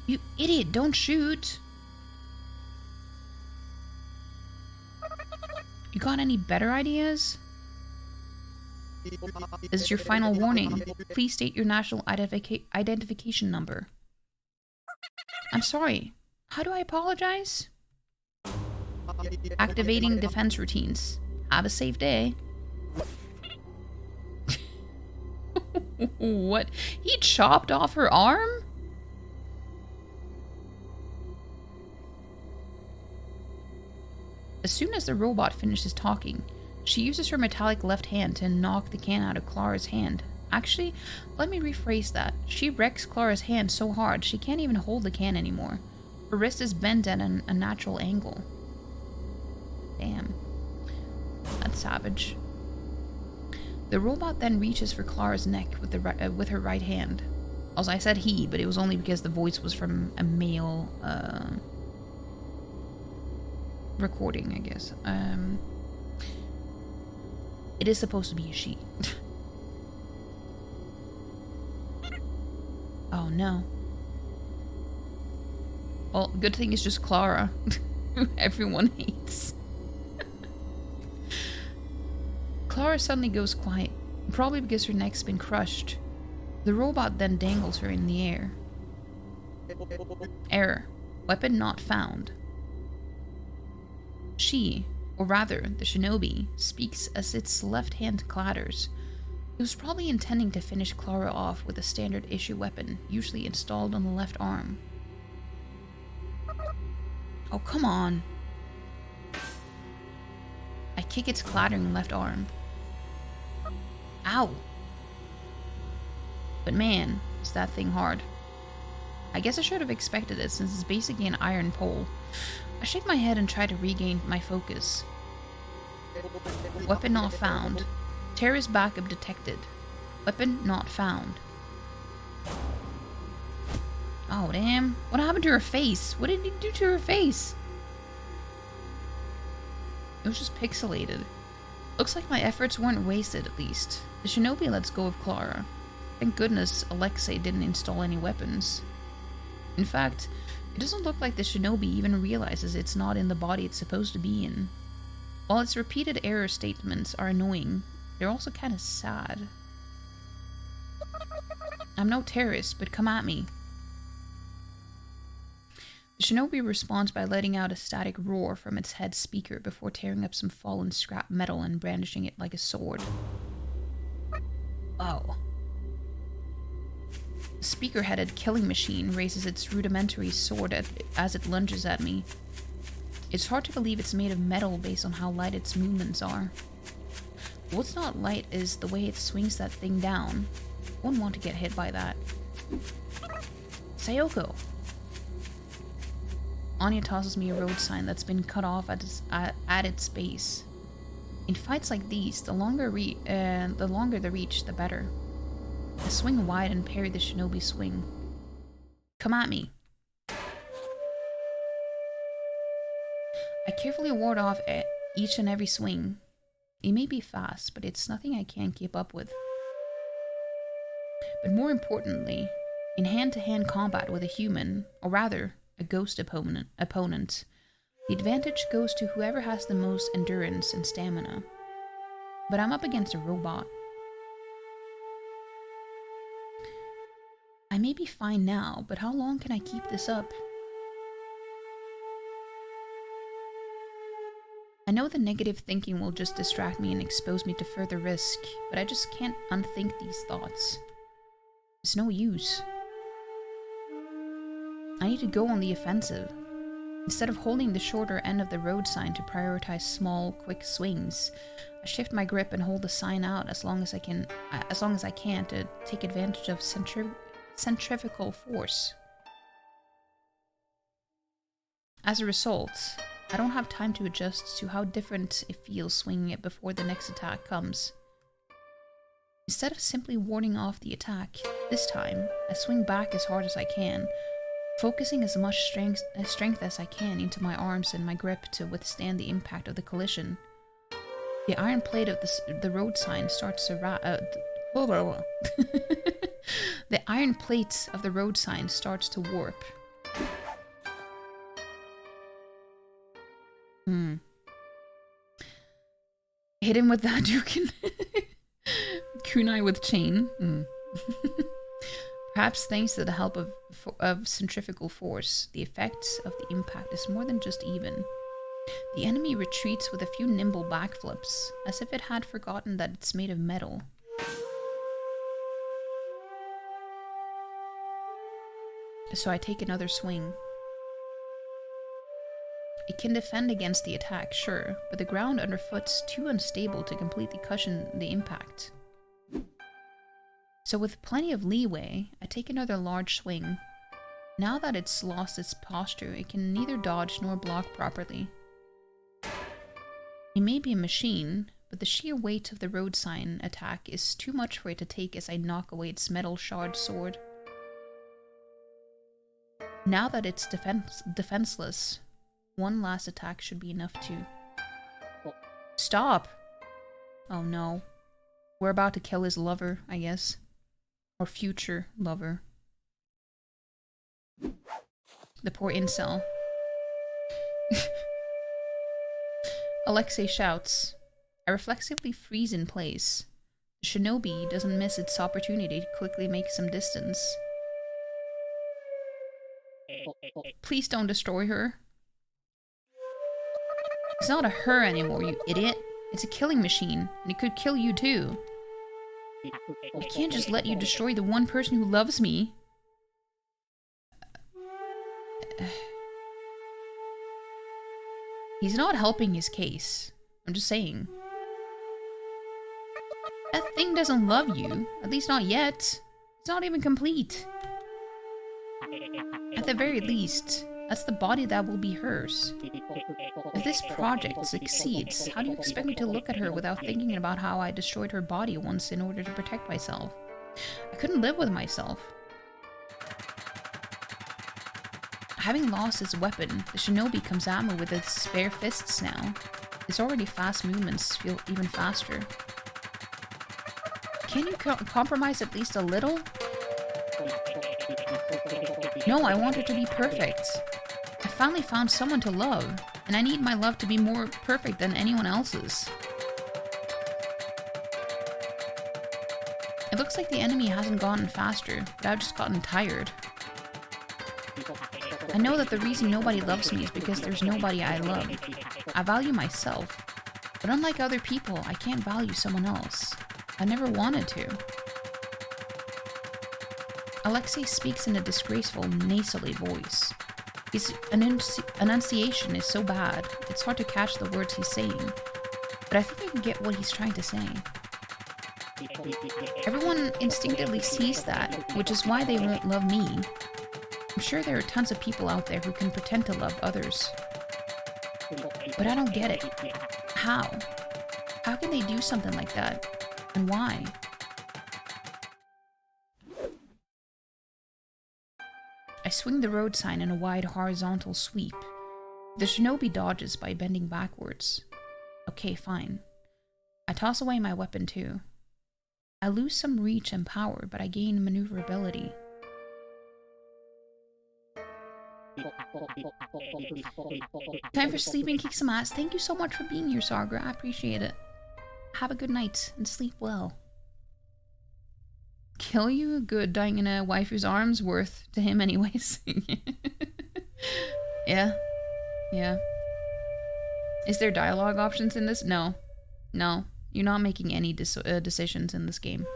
You idiot, don't shoot! You got any better ideas? This is your final warning. Please state your national identification number. I'm sorry. How do I apologize? Activating defense routines. Have a safe day. What? He chopped off her arm? As soon as the robot finishes talking, She uses her metallic left hand to knock the can out of Clara's hand. Actually, let me rephrase that. She wrecks Clara's hand so hard she can't even hold the can anymore. Her wrist is bent at an unnatural angle. Damn. That's savage. The robot then reaches for Clara's neck with her right hand. Also, I said he, but it was only because the voice was from a male recording, I guess. It is supposed to be a she. Oh no. Well, good thing it's just Clara, who everyone hates. Clara suddenly goes quiet, probably because her neck's been crushed. The robot then dangles her in the air. Error. Weapon not found. She, or rather, the shinobi, speaks as its left hand clatters. It was probably intending to finish Clara off with a standard issue weapon, usually installed on the left arm. Oh, come on. I kick its clattering left arm. Ow! But man, is that thing hard. I guess I should have expected it since it's basically an iron pole. I shake my head and try to regain my focus. Weapon not found. Terrorist backup detected. Weapon not found. Oh damn. What happened to her face? What did he do to her face? It was just pixelated. Looks like my efforts weren't wasted at least. The shinobi lets go of Clara. Thank goodness Alexei didn't install any weapons. In fact, it doesn't look like the shinobi even realizes it's not in the body it's supposed to be in. While its repeated error statements are annoying, they're also kind of sad. I'm no terrorist, but come at me. The shinobi responds by letting out a static roar from its head speaker before tearing up some fallen scrap metal and brandishing it like a sword. Oh. The speaker-headed killing machine raises its rudimentary sword as it lunges at me. It's hard to believe it's made of metal based on how light its movements are. What's not light is the way it swings that thing down. Wouldn't want to get hit by that. Sayoko! Anya tosses me a road sign that's been cut off at its base. In fights like these, the longer the reach, the better. I swing wide and parry the shinobi swing. Come at me. I carefully ward off each and every swing. It may be fast, but it's nothing I can't keep up with. But more importantly, in hand-to-hand combat with a human, or rather, a ghost opponent, the advantage goes to whoever has the most endurance and stamina. But I'm up against a robot. I may be fine now, but how long can I keep this up? I know the negative thinking will just distract me and expose me to further risk, but I just can't unthink these thoughts. It's no use. I need to go on the offensive. Instead of holding the shorter end of the road sign to prioritize small, quick swings, I shift my grip and hold the sign out as long as I can to take advantage of centrifugal force. As a result, I don't have time to adjust to how different it feels swinging it before the next attack comes. Instead of simply warding off the attack, this time, I swing back as hard as I can, focusing as much strength as I can into my arms and my grip to withstand the impact of the collision. The iron plate of the road sign starts to the iron plate of the road sign starts to warp. Hit him with that Dukin. Kunai with chain. Perhaps thanks to the help of centrifugal force, the effects of the impact is more than just even. The enemy retreats with a few nimble backflips, as if it had forgotten that it's made of metal. So I take another swing. It can defend against the attack, sure, but the ground underfoot's too unstable to completely cushion the impact. So with plenty of leeway, I take another large swing. Now that it's lost its posture, it can neither dodge nor block properly. It may be a machine, but the sheer weight of the road sign attack is too much for it to take as I knock away its metal shard sword. Now that it's defenseless, one last attack should be enough to... Stop! Oh no. We're about to kill his lover, I guess. Or future lover. The poor incel. Alexei shouts. I reflexively freeze in place. The shinobi doesn't miss its opportunity to quickly make some distance. Please don't destroy her. It's not a her anymore, you idiot. It's a killing machine, and it could kill you too. I can't just let you destroy the one person who loves me. He's not helping his case. I'm just saying. That thing doesn't love you. At least not yet. It's not even complete. At the very least, that's the body that will be hers. If this project succeeds, how do you expect me to look at her without thinking about how I destroyed her body once in order to protect myself? I couldn't live with myself. Having lost its weapon, the shinobi comes at me with its spare fists now. Its already fast movements feel even faster. Can you compromise at least a little? No, I want her to be perfect. I finally found someone to love, and I need my love to be more perfect than anyone else's. It looks like the enemy hasn't gotten faster, but I've just gotten tired. I know that the reason nobody loves me is because there's nobody I love. I value myself, but unlike other people, I can't value someone else. I never wanted to. Alexei speaks in a disgraceful, nasally voice. His enunciation is so bad, it's hard to catch the words he's saying, but I think I can get what he's trying to say. Everyone instinctively sees that, which is why they won't love me. I'm sure there are tons of people out there who can pretend to love others. But I don't get it. How? How can they do something like that? And why? I swing the road sign in a wide horizontal sweep. The shinobi dodges by bending backwards. Okay, fine. I toss away my weapon too. I lose some reach and power, but I gain maneuverability. Time for sleeping, kick some ass. Thank you so much for being here, Sagra. I appreciate it. Have a good night and sleep well. Kill you? Good, dying in a waifu's arms? Worth to him anyways. Yeah. Yeah. Is there dialogue options in this? No. No. You're not making any decisions in this game.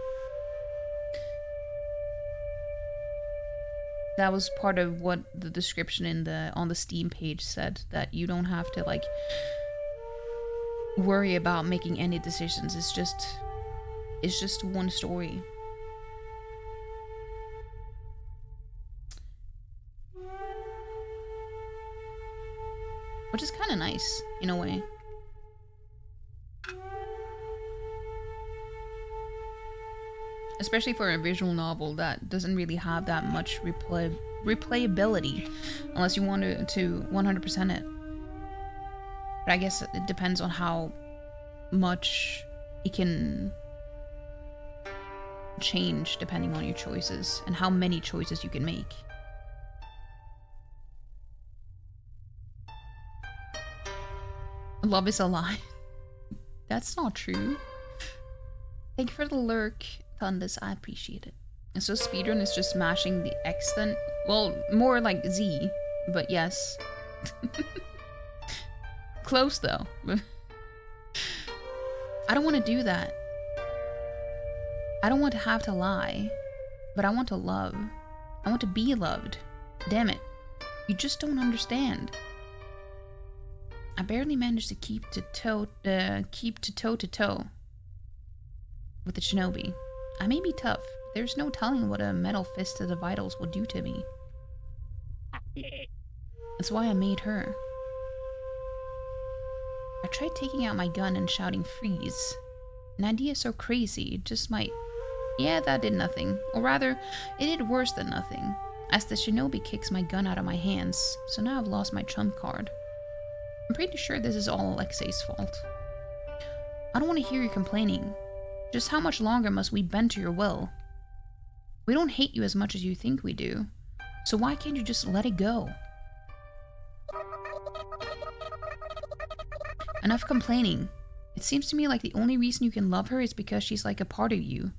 That was part of what the description on the Steam page said, that you don't have to like worry about making any decisions. It's just one story. Which is kind of nice in a way. Especially for a visual novel that doesn't really have that much replayability unless you want to 100% it. But I guess it depends on how much it can change depending on your choices and how many choices you can make. Love is a lie. That's not true. Thank you for the lurk, Thundus. I appreciate it. And so speedrun is just smashing the X then? Well, more like Z, but yes. Close though. I don't want to do that. I don't want to have to lie, but I want to love. I want to be loved. Damn it. You just don't understand. I barely managed to keep to toe to toe with the shinobi. I may be tough, but there's no telling what a metal fist to the vitals will do to me. That's why I made her. I tried taking out my gun and shouting freeze. An idea so crazy, it just might... Yeah, that did nothing. Or rather, it did worse than nothing, as the shinobi kicks my gun out of my hands, so now I've lost my trump card. I'm pretty sure this is all Alexei's fault. I don't want to hear you complaining. Just how much longer must we bend to your will? We don't hate you as much as you think we do, so why can't you just let it go? Enough complaining. It seems to me like the only reason you can love her is because she's like a part of you.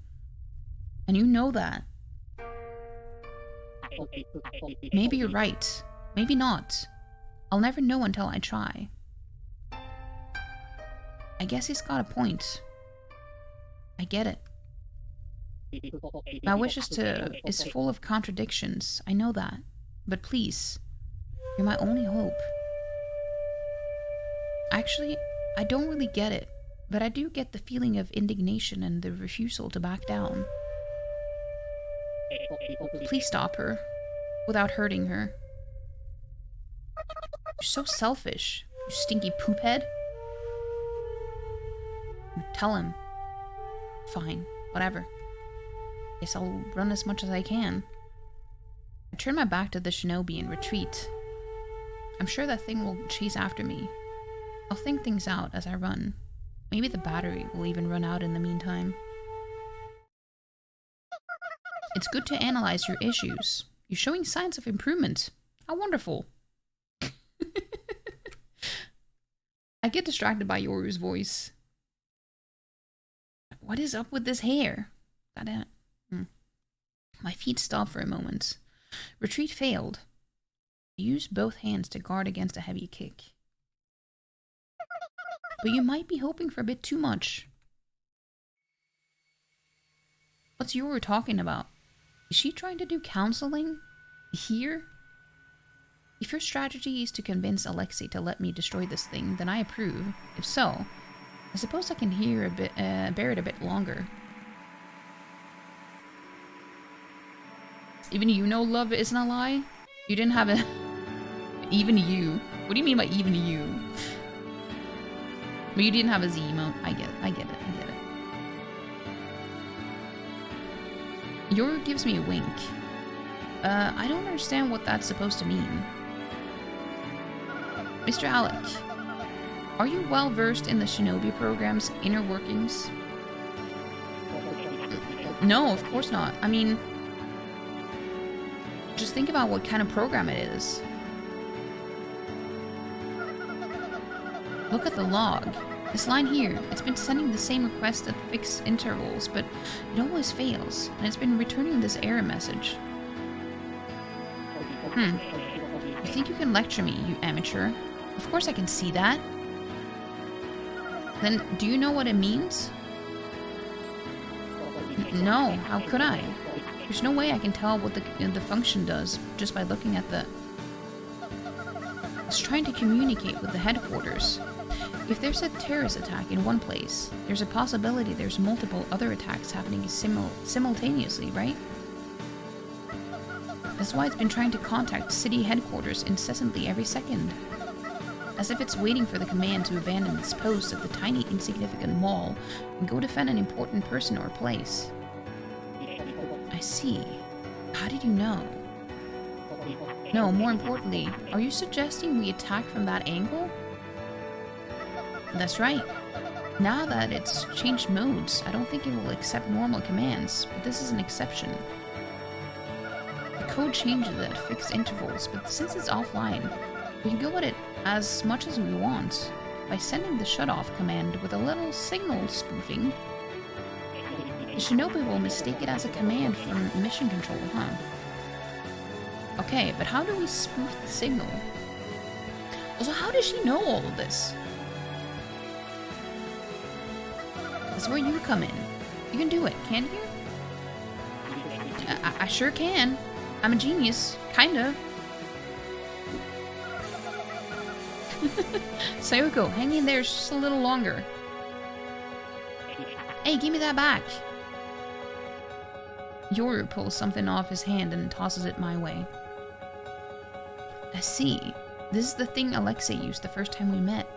And you know that. Maybe you're right. Maybe not. I'll never know until I try. I guess he's got a point. I get it. My wish is full of contradictions. I know that. But please, you're my only hope. Actually, I don't really get it, but I do get the feeling of indignation and the refusal to back down. Please stop her, without hurting her. You're so selfish, you stinky poophead. Tell him. Fine, whatever. Guess I'll run as much as I can. I turn my back to the shinobi and retreat. I'm sure that thing will chase after me. I'll think things out as I run. Maybe the battery will even run out in the meantime. It's good to analyze your issues. You're showing signs of improvement. How wonderful. I get distracted by Yoru's voice. What is up with this hair? Goddamn it. My feet stop for a moment. Retreat failed. I used both hands to guard against a heavy kick. But you might be hoping for a bit too much. What's Yoru talking about? Is she trying to do counseling? Here? If your strategy is to convince Alexei to let me destroy this thing, then I approve. If so, I suppose I can bear it a bit longer. Even you know love isn't a lie? You didn't have a... Even you. What do you mean by even you? But you didn't have a Z emote. I get it. Yoru gives me a wink. I don't understand what that's supposed to mean. Mr. Alec, are you well versed in the Shinobi program's inner workings? No, of course not. I mean, just think about what kind of program it is. Look at the log. This line here, it's been sending the same request at fixed intervals, but it always fails, and it's been returning this error message. You think you can lecture me, you amateur? Of course I can see that. Then, do you know what it means? No, how could I? There's no way I can tell what the function does just by looking at the... It's trying to communicate with the headquarters. If there's a terrorist attack in one place, there's a possibility there's multiple other attacks happening simultaneously, right? That's why it's been trying to contact city headquarters incessantly every second. As if it's waiting for the command to abandon its post at the tiny insignificant mall and go defend an important person or place. I see. How did you know? No, more importantly, are you suggesting we attack from that angle? That's right. Now that it's changed modes, I don't think it will accept normal commands, but this is an exception. The code changes at fixed intervals, but since it's offline, we can go at it as much as we want. By sending the shut-off command with a little signal spoofing, the Shinobi will mistake it as a command from mission control, huh? Okay, but how do we spoof the signal? Also, how does she know all of this? That's where you come in. You can do it, can't you? I sure can. I'm a genius. Kinda. Sayoko, hang in there just a little longer. Hey, give me that back. Yoru pulls something off his hand and tosses it my way. I see. This is the thing Alexei used the first time we met.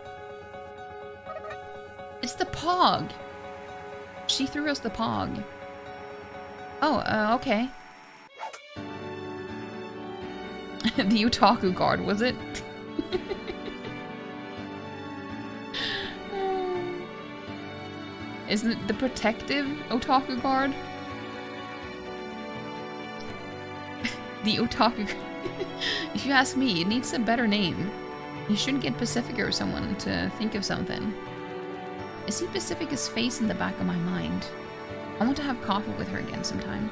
It's the Pog! She threw us the Pog. Oh, okay. The Otaku guard, was it? Isn't it the protective Otaku guard? The Otaku. If you ask me, it needs a better name. You shouldn't get Pacifica or someone to think of something. I see Pacifica's face in the back of my mind. I want to have coffee with her again sometime.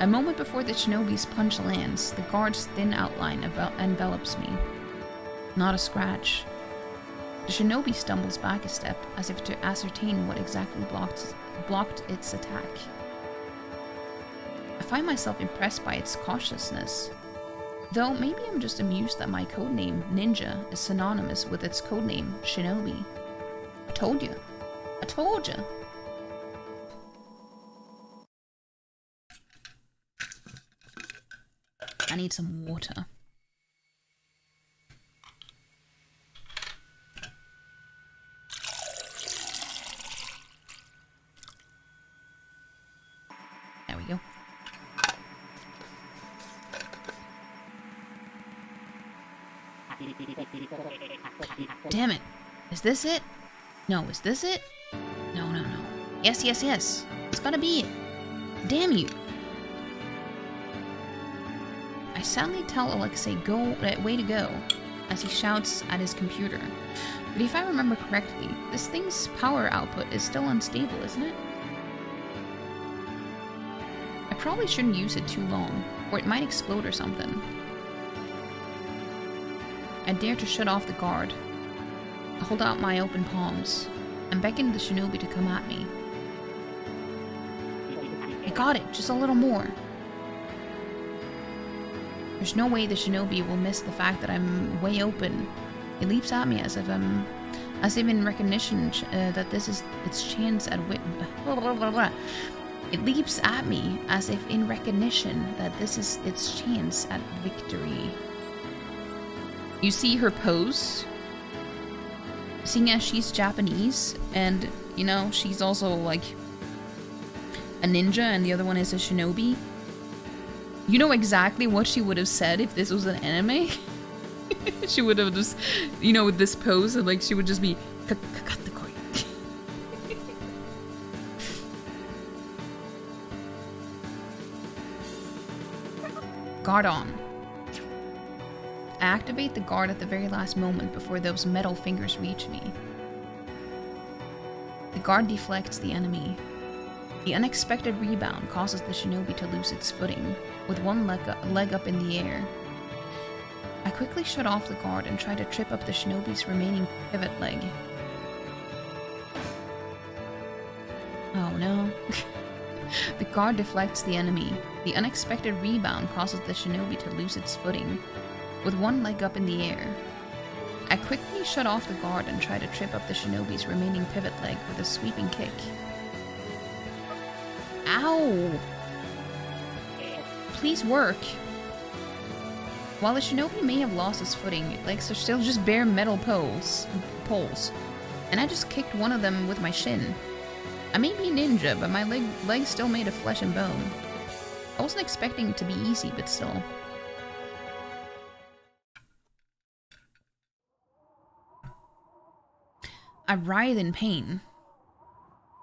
A moment before the shinobi's punch lands, the guard's thin outline envelops me. Not a scratch. The shinobi stumbles back a step, as if to ascertain what exactly blocked its attack. I find myself impressed by its cautiousness. Though maybe I'm just amused that my codename, Ninja, is synonymous with its codename, Shinobi. I told you. I told you. I need some water. There we go. Damn it. Is this it? No, is this it? No, no, no. Yes, yes, yes. It's gotta be it. Damn you. I sadly tell Alexei, way to go, as he shouts at his computer. But if I remember correctly, this thing's power output is still unstable, isn't it? I probably shouldn't use it too long, or it might explode or something. I dare to shut off the guard. I hold out my open palms, and beckon the shinobi to come at me. I got it, just a little more. There's no way the shinobi will miss the fact that I'm way open. It leaps at me as if in recognition that this is its chance at It leaps at me as if in recognition that this is its chance at victory. You see her pose? Seeing as she's Japanese, and, you know, she's also, like, a ninja, and the other one is a shinobi. You know exactly what she would have said if this was an anime? She would have just, you know, with this pose, like, she would just be... Guard on. I activate the guard at the very last moment before those metal fingers reach me. The guard deflects the enemy. The unexpected rebound causes the shinobi to lose its footing, with one leg up in the air. I quickly shut off the guard and try to trip up the shinobi's remaining pivot leg. Oh no. The guard deflects the enemy. The unexpected rebound causes the shinobi to lose its footing, with one leg up in the air. I quickly shut off the guard and try to trip up the shinobi's remaining pivot leg with a sweeping kick. Ow! Please work. While the shinobi may have lost his footing, legs are still just bare metal poles, and I just kicked one of them with my shin. I may be a ninja, but my leg's still made of flesh and bone. I wasn't expecting it to be easy, but still. I writhe in pain,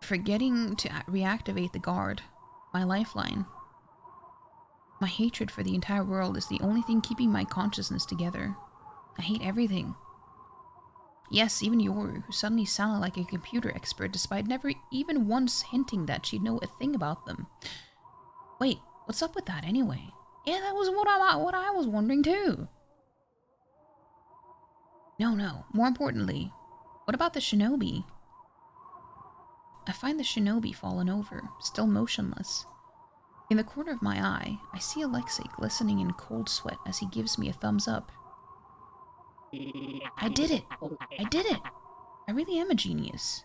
forgetting to reactivate the guard, my lifeline. My hatred for the entire world is the only thing keeping my consciousness together. I hate everything. Yes, even Yoru, who suddenly sounded like a computer expert despite never even once hinting that she'd know a thing about them. Wait, what's up with that anyway? Yeah, that was what I was wondering too. No, more importantly, what about the shinobi? I find the shinobi fallen over, still motionless. In the corner of my eye, I see Alexei glistening in cold sweat as he gives me a thumbs up. I did it! I did it! I really am a genius.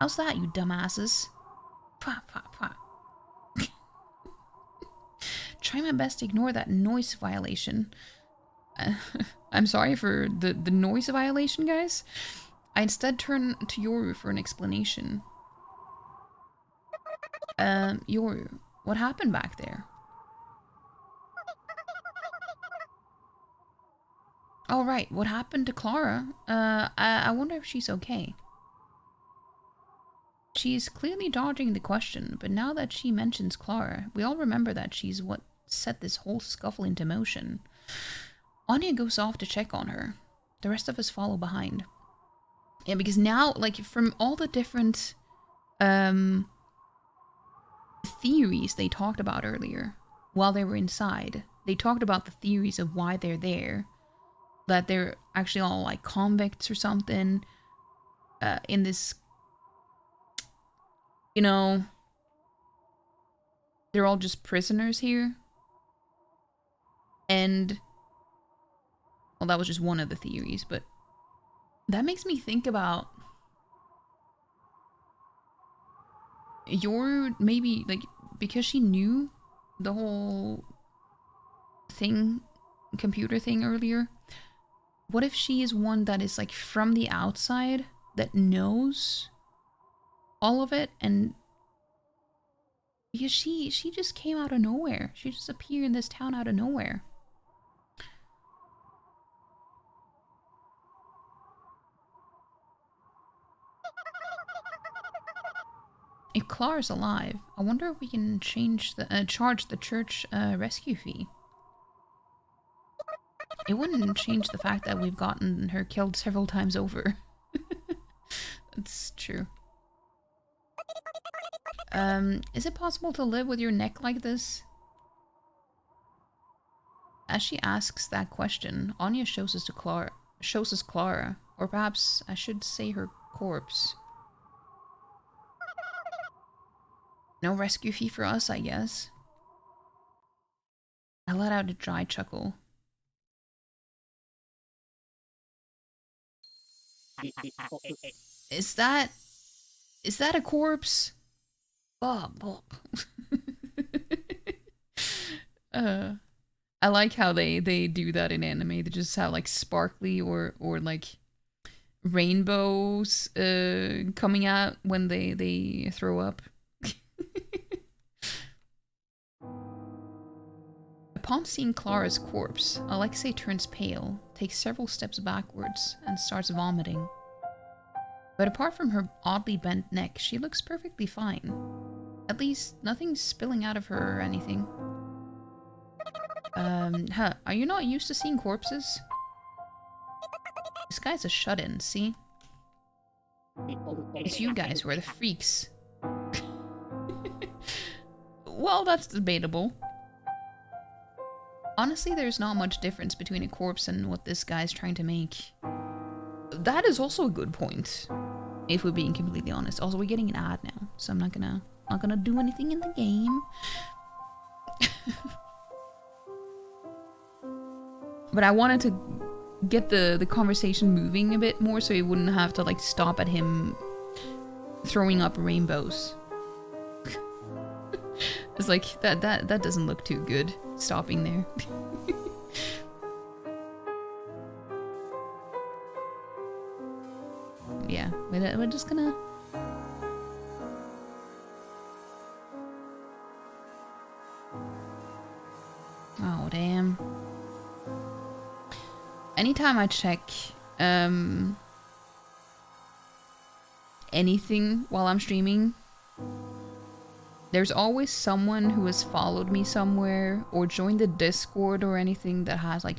How's that, you dumbasses? Pah, pah, pah. Try my best to ignore that noise violation. I'm sorry for the noise violation, guys. I instead turn to Yoru for an explanation. Yoru, what happened back there? Oh, right, what happened to Clara? I wonder if she's okay. She's clearly dodging the question, but now that she mentions Clara, we all remember that she's what set this whole scuffle into motion. Anya goes off to check on her. The rest of us follow behind. Yeah, because now, like, from all the different theories they talked about earlier, while they were inside, they talked about the theories of why they're there. That they're actually all, like, convicts or something. In this, you know, they're all just prisoners here. And, well, that was just one of the theories, but that makes me think about maybe, like, because she knew the whole thing, computer thing earlier, what if she is one that is, like, from the outside, that knows all of it, and because she just came out of nowhere. She just appeared in this town out of nowhere. If Clara's alive, I wonder if we can change the charge the church rescue fee. It wouldn't change the fact that we've gotten her killed several times over. That's true. Is it possible to live with your neck like this? As she asks that question, Anya shows us Clara, or perhaps I should say her corpse. No rescue fee for us, I guess. I let out a dry chuckle. Is that a corpse? Oh. I like how they do that in anime. They just have like sparkly or like rainbows coming out when they throw up. Upon seeing Clara's corpse, Alexei turns pale, takes several steps backwards, and starts vomiting. But apart from her oddly bent neck, she looks perfectly fine. At least, nothing's spilling out of her or anything. Are you not used to seeing corpses? This guy's a shut-in, see? It's you guys who are the freaks. Well, that's debatable. Honestly, there's not much difference between a corpse and what this guy's trying to make. That is also a good point, if we're being completely honest. Also, we're getting an ad now, so I'm not gonna do anything in the game. But I wanted to get the conversation moving a bit more so we wouldn't have to, like, stop at him throwing up rainbows. It's like, that doesn't look too good, stopping there. Yeah, we're just gonna... Oh, damn. Anytime I check anything while I'm streaming, there's always someone who has followed me somewhere or joined the Discord or anything that has like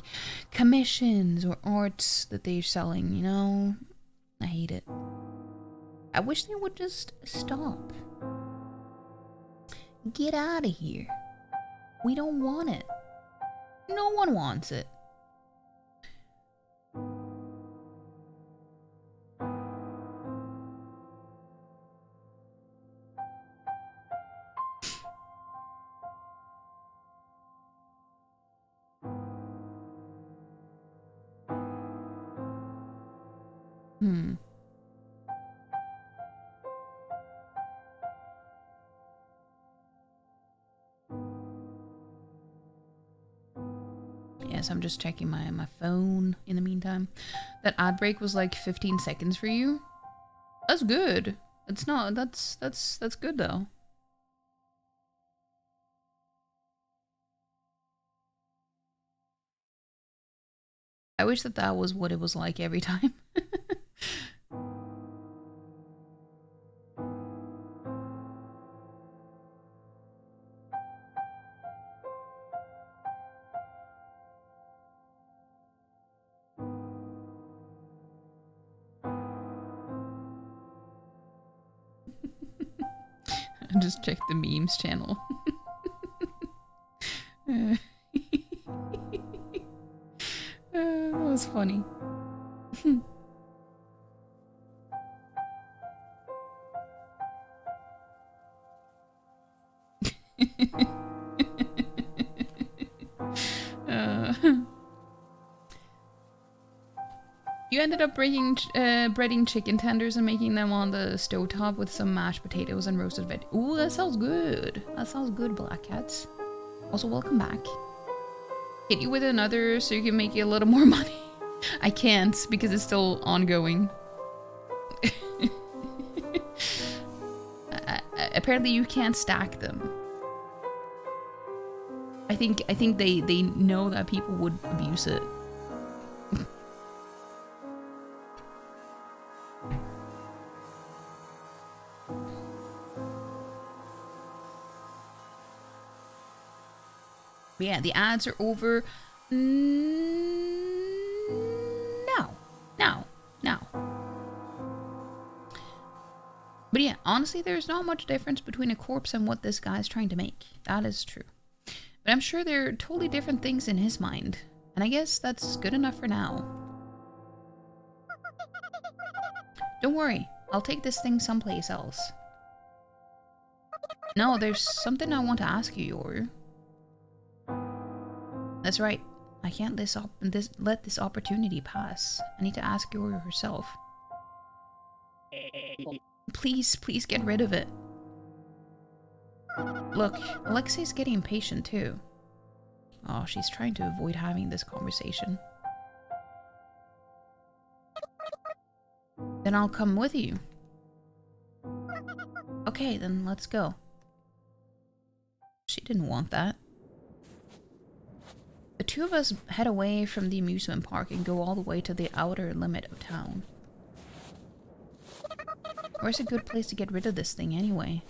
commissions or arts that they're selling, you know? I hate it. I wish they would just stop. Get out of here. We don't want it. No one wants it. Yes, I'm just checking my phone in the meantime. That ad break was like 15 seconds for you. That's good. It's not. That's good though. I wish that was what it was like every time. I just checked the memes channel. That was funny. You ended up breading chicken tenders and making them on the stovetop with some mashed potatoes and roasted veg. Ooh, that sounds good. That sounds good, Black Cats. Also, welcome back. Hit you with another so you can make you a little more money. I can't because it's still ongoing. Apparently, you can't stack them. I think they know that people would abuse it. But yeah, the ads are over now. But yeah, honestly, there's not much difference between a corpse and what this guy's trying to make. That is true. But I'm sure they're totally different things in his mind. And I guess that's good enough for now. Don't worry, I'll take this thing someplace else. No, there's something I want to ask you, Yoru. That's right. I can't let this opportunity pass. I need to ask Yoru herself. Please get rid of it. Look, Alexei's getting impatient too. Oh, she's trying to avoid having this conversation. Then I'll come with you. Okay, then let's go. She didn't want that. The two of us head away from the amusement park and go all the way to the outer limit of town. Where's a good place to get rid of this thing anyway?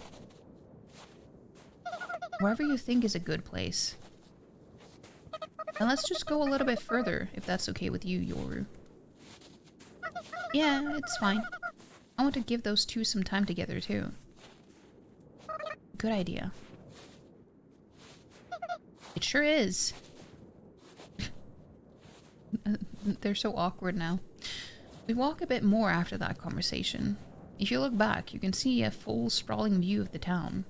Wherever you think is a good place. And let's just go a little bit further, if that's okay with you, Yoru. Yeah, it's fine. I want to give those two some time together, too. Good idea. It sure is. They're so awkward now. We walk a bit more after that conversation. If you look back, you can see a full sprawling view of the town.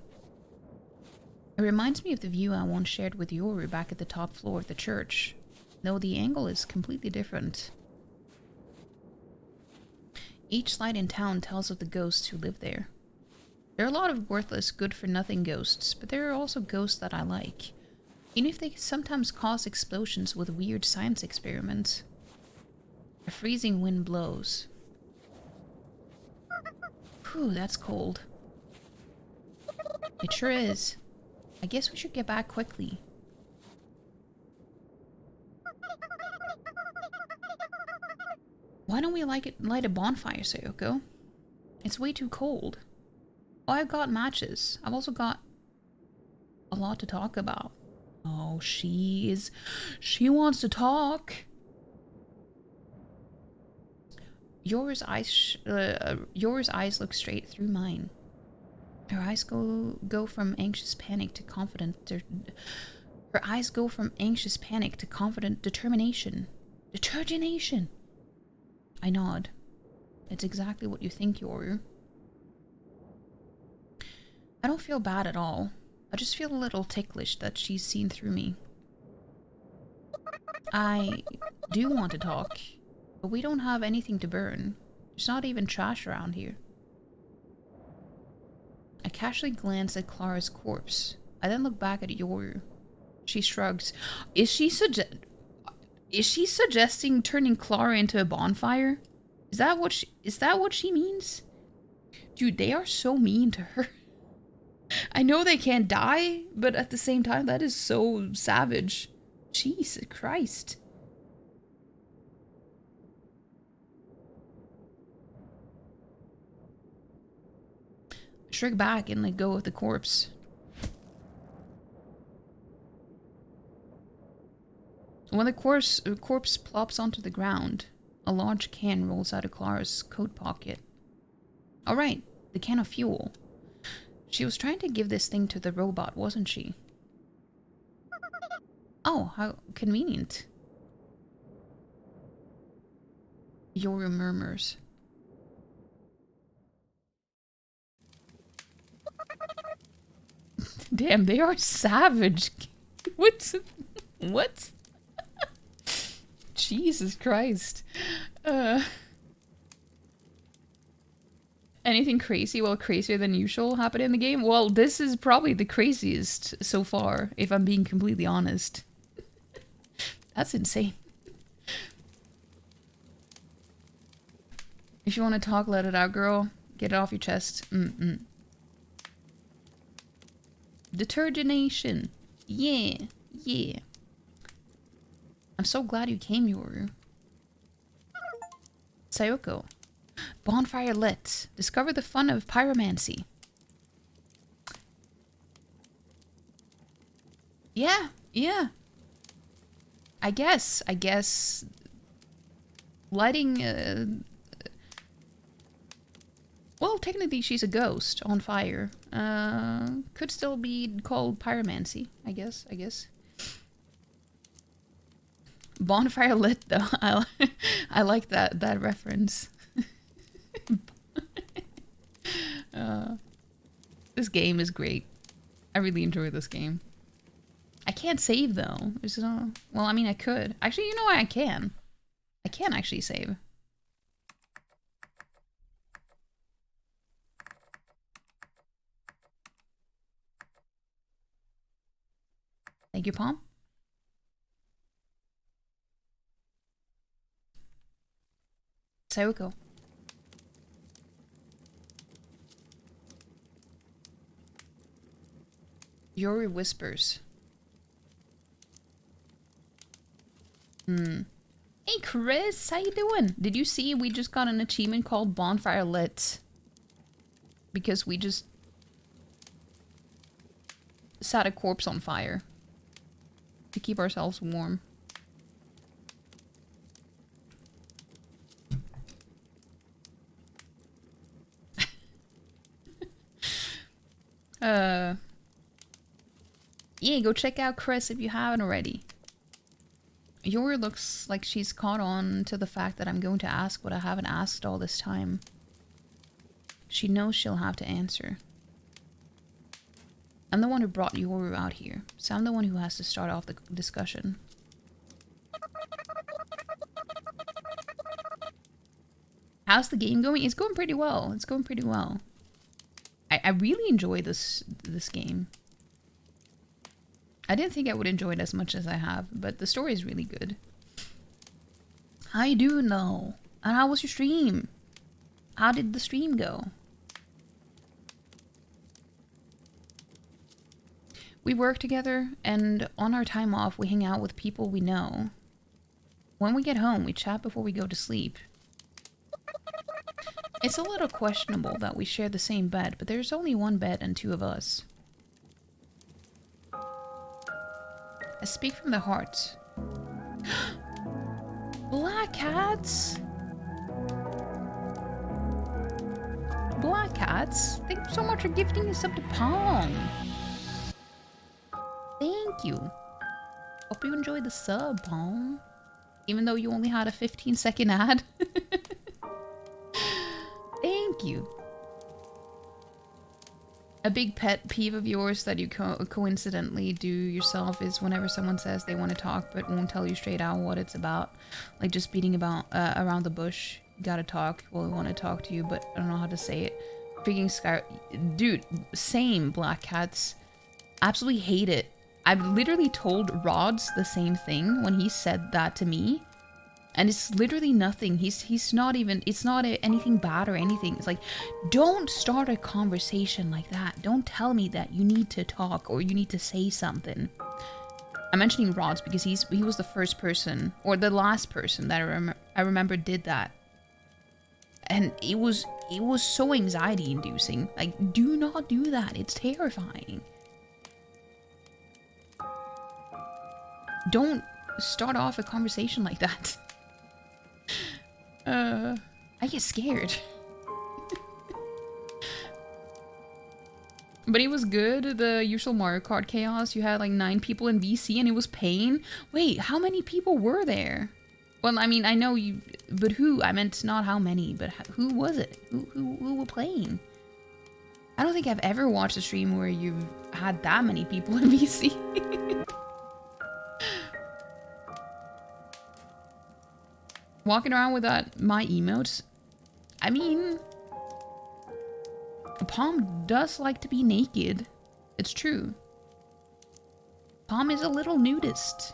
It reminds me of the view I once shared with Yoru back at the top floor of the church, though the angle is completely different. Each light in town tells of the ghosts who live there. There are a lot of worthless, good-for-nothing ghosts, but there are also ghosts that I like, even if they sometimes cause explosions with weird science experiments. A freezing wind blows. Whew, that's cold. It sure is. I guess we should get back quickly. Why don't we light a bonfire, Sayoko? It's way too cold. Oh, I've got matches. I've also got a lot to talk about. Oh, she wants to talk. Yours eyes look straight through mine. Her eyes go from anxious panic to confident. Her eyes go from anxious panic to confident determination. Determination. I nod. It's exactly what you think, Yoru. I don't feel bad at all. I just feel a little ticklish that she's seen through me. I do want to talk, but we don't have anything to burn. There's not even trash around here. I casually glanced at Clara's corpse. I then looked back at Yoru. She shrugs. Is she suggesting turning Clara into a bonfire? Is that what she means? Dude, they are so mean to her. I know they can't die, but at the same time, that is so savage. Jesus Christ. Shrink back and let go of the corpse. When the corpse plops onto the ground, a large can rolls out of Clara's coat pocket. Alright, the can of fuel. She was trying to give this thing to the robot, wasn't she? Oh, how convenient. Yoru murmurs. Damn, they are savage. What? What? Jesus Christ. Anything crazy, well, crazier than usual happened in the game? Well, this is probably the craziest so far, if I'm being completely honest. That's insane. If you want to talk, let it out, girl. Get it off your chest. Detergination. Yeah, yeah. I'm so glad you came, Yoru. Sayoko. Bonfire lit. Discover the fun of pyromancy. Yeah, yeah. I guess lighting well, technically she's a ghost on fire. Could still be called pyromancy, I guess. Bonfire lit though. I like that reference. This game is great. I really enjoy this game. I can't save though. Well, I mean I could. Actually, you know what? I can. I can actually save. Thank you, Palm. Sayoko. Yoru whispers. Hey Chris, how you doing? Did you see we just got an achievement called Bonfire Lit? Because we just set a corpse on fire to keep ourselves warm. Yeah, go check out Chris if you haven't already. Yoru looks like she's caught on to the fact that I'm going to ask what I haven't asked all this time. She knows she'll have to answer. I'm the one who brought Yoru out here, so I'm the one who has to start off the discussion. How's the game going? It's going pretty well. It's going pretty well. I really enjoy this game. I didn't think I would enjoy it as much as I have, but the story is really good. How you doing though? And how was your stream? How did the stream go? We work together, and on our time off, we hang out with people we know. When we get home, we chat before we go to sleep. It's a little questionable that we share the same bed, but there's only one bed and two of us. I speak from the heart. Black cats! Black cats? Thank you so much for gifting us up to Palm. Thank you. Hope you enjoyed the sub, Palm. Even though you only had a 15-second ad. Thank you. A big pet peeve of yours that you coincidentally do yourself is whenever someone says they want to talk but won't tell you straight out what it's about. Like just beating about around the bush. gotta talk. Well, we want to talk to you, but I don't know how to say it. Freaking Sky... Dude, same, Black Cats. Absolutely hate it. I've literally told Rods the same thing when he said that to me. And it's literally nothing. He's not even... It's not anything bad or anything. It's like, don't start a conversation like that. Don't tell me that you need to talk or you need to say something. I'm mentioning Rods because he was the first person, or the last person that I remember did that. And it was so anxiety inducing. Like, do not do that. It's terrifying. Don't start off a conversation like that. I get scared. But it was good. The usual Mario Kart chaos. You had like 9 people in VC and it was pain. Wait, how many people were there? Well, I mean, I know you, but who? I meant not how many, but who was it? Who were playing? I don't think I've ever watched a stream where you've had that many people in VC. Walking around with my emotes. I mean, Palm does like to be naked. It's true. Palm is a little nudist.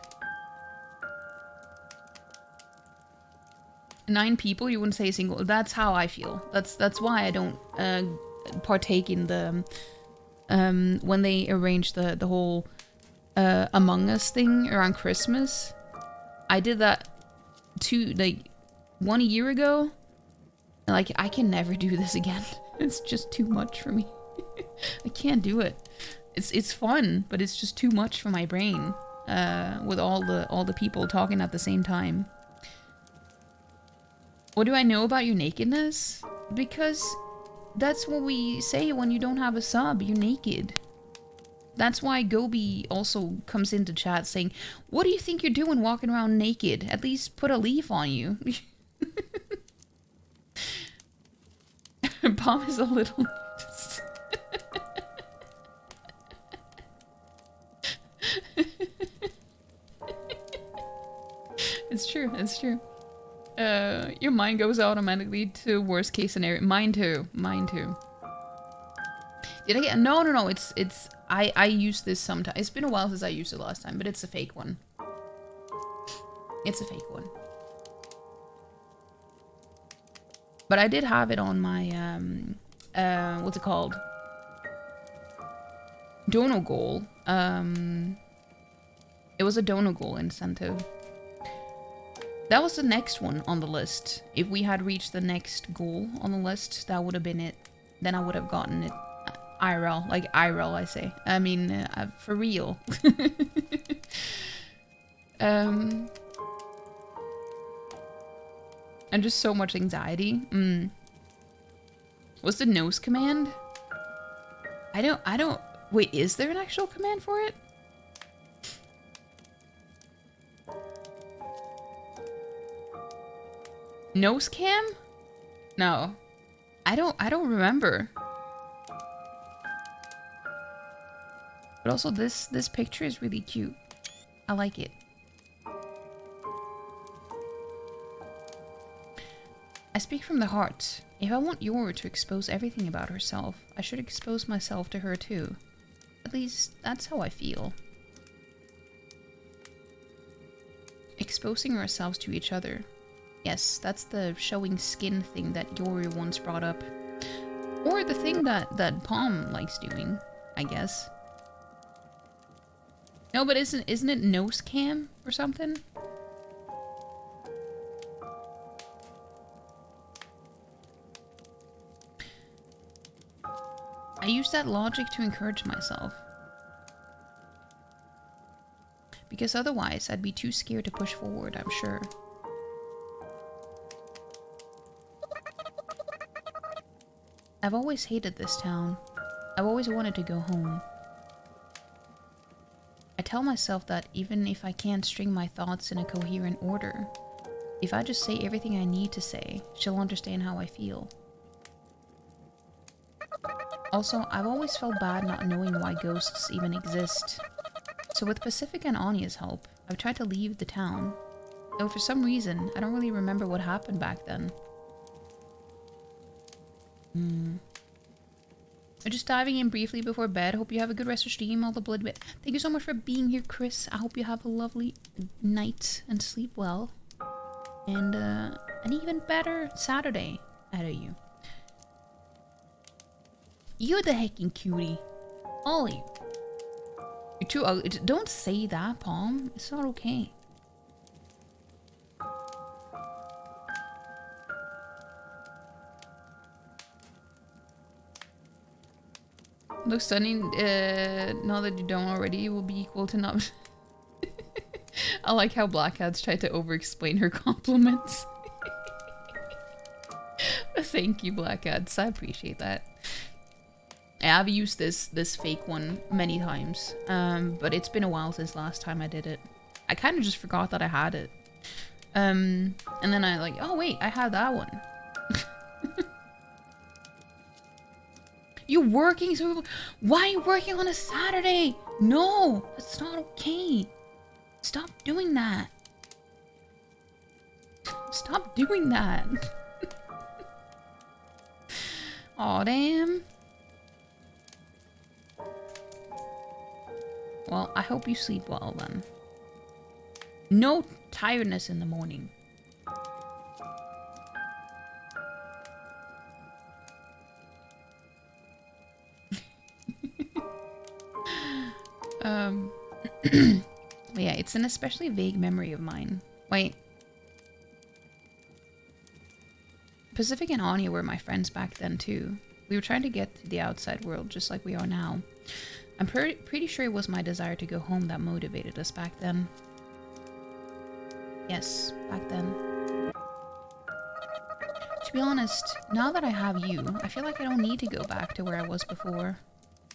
9 people, you wouldn't say a single. That's how I feel. That's why I don't partake in the when they arranged the whole Among Us thing around Christmas. I did that like 1 year ago. Like, I can never do this again. It's just too much for me. I can't do it. It's fun, but it's just too much for my brain. With all the people talking at the same time. What do I know about your nakedness? Because that's what we say when you don't have a sub. You're naked. That's why Gobi also comes into chat saying, "What do you think you're doing walking around naked? At least put a leaf on you." Palm is a little... It's true, it's true. Your mind goes automatically to worst case scenario. Mine too, mine too. Did I get... No, it's... I use this sometimes. It's been a while since I used it last time, but it's a fake one. It's a fake one. But I did have it on my, what's it called? Dono goal. It was a dono goal incentive. That was the next one on the list. If we had reached the next goal on the list, that would have been it. Then I would have gotten it IRL. Like IRL, I say. I mean, for real. And just so much anxiety. What's the nose command? I don't... Wait, is there an actual command for it? Nose cam? No. I don't remember. But also this picture is really cute. I like it. I speak from the heart. If I want Yor to expose everything about herself, I should expose myself to her too. At least, that's how I feel. Exposing ourselves to each other. Yes, that's the showing skin thing that Yor once brought up. Or the thing that Palm likes doing, I guess. No, but isn't it nose cam or something? I use that logic to encourage myself. Because otherwise, I'd be too scared to push forward, I'm sure. I've always hated this town. I've always wanted to go home. I tell myself that even if I can't string my thoughts in a coherent order, if I just say everything I need to say, she'll understand how I feel. Also, I've always felt bad not knowing why ghosts even exist. So with Pacific and Anya's help, I've tried to leave the town. Though for some reason, I don't really remember what happened back then. Just diving in briefly before bed. Hope you have a good rest of stream. All the blood. Thank you so much for being here, Chris. I hope you have a lovely night and sleep well. And an even better Saturday out of you. You're the heckin' cutie. All of you. You're too ugly. Don't say that, Palm. It's not okay. Looks stunning. Now that you don't already, will be equal to not. I like how Black Hat's tried to over-explain her compliments. Thank you, Black Hats. I appreciate that. I've used this fake one many times, but it's been a while since last time I did it. I kind of just forgot that I had it. And then I like, oh wait, I had that one. You're working, so why are you working on a Saturday? No, that's not okay. Stop doing that. Stop doing that. Aw, damn. Well, I hope you sleep well then. No tiredness in the morning. But yeah, it's an especially vague memory of mine. Wait. Pacific and Anya were my friends back then too. We were trying to get to the outside world just like we are now. I'm pretty sure it was my desire to go home that motivated us back then. Yes, back then. To be honest, now that I have you, I feel like I don't need to go back to where I was before.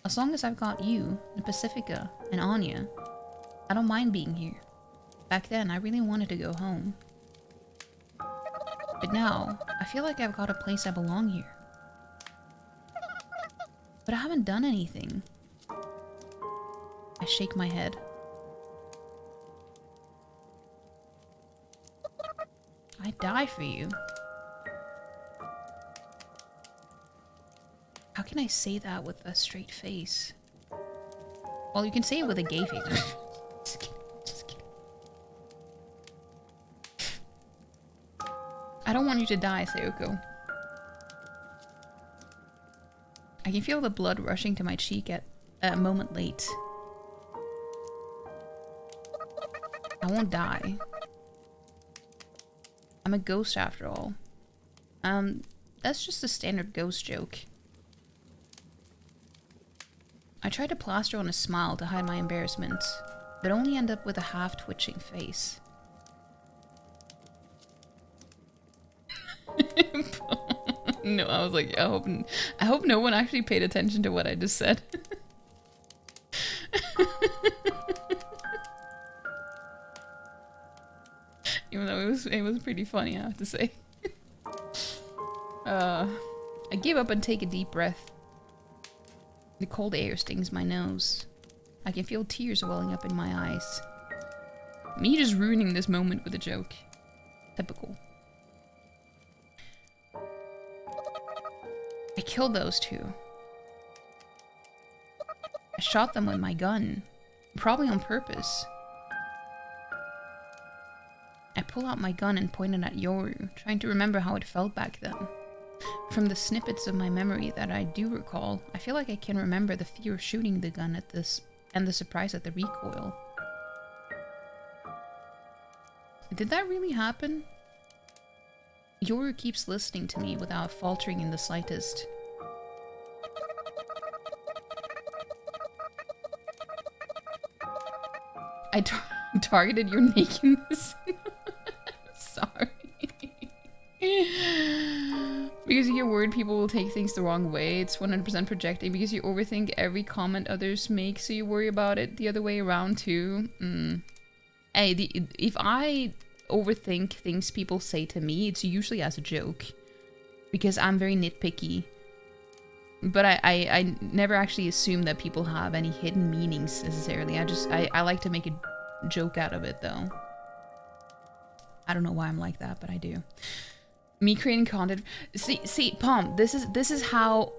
As long as I've got you, and Pacifica, and Anya, I don't mind being here. Back then, I really wanted to go home. But now, I feel like I've got a place I belong here. But I haven't done anything. I shake my head. I'd die for you. How can I say that with a straight face? Well, you can say it with a gay face. Just kidding. Just kidding. I don't want you to die, Sayoko. I can feel the blood rushing to my cheek at a moment late. I won't die. I'm a ghost after all. That's just a standard ghost joke. I tried to plaster on a smile to hide my embarrassment, but only end up with a half-twitching face. No, I was like, I hope no one actually paid attention to what I just said. Even though it was pretty funny, I have to say. I give up and take a deep breath. The cold air stings my nose. I can feel tears welling up in my eyes. Me just ruining this moment with a joke. Typical. I killed those two. I shot them with my gun. Probably on purpose. I pull out my gun and point it at Yoru, trying to remember how it felt back then. From the snippets of my memory that I do recall, I feel like I can remember the fear of shooting the gun at this and the surprise at the recoil. Did that really happen? Yoru keeps listening to me without faltering in the slightest. I targeted your nakedness. Sorry. Because you're worried people will take things the wrong way. It's 100% projecting because you overthink every comment others make, so you worry about it the other way around too. Hey, if I overthink things people say to me, it's usually as a joke. Because I'm very nitpicky. But I never actually assume that people have any hidden meanings necessarily. I like to make a joke out of it though. I don't know why I'm like that, but I do. Me creating content. See, Palm, this is how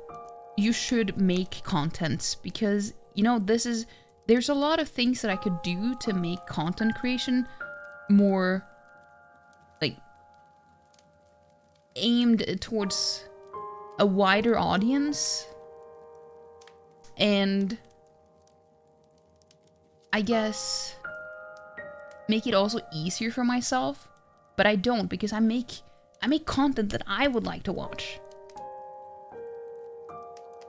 you should make content, because you know there's a lot of things that I could do to make content creation more like aimed towards a wider audience, and I guess make it also easier for myself, but I don't, because I make content that I would like to watch.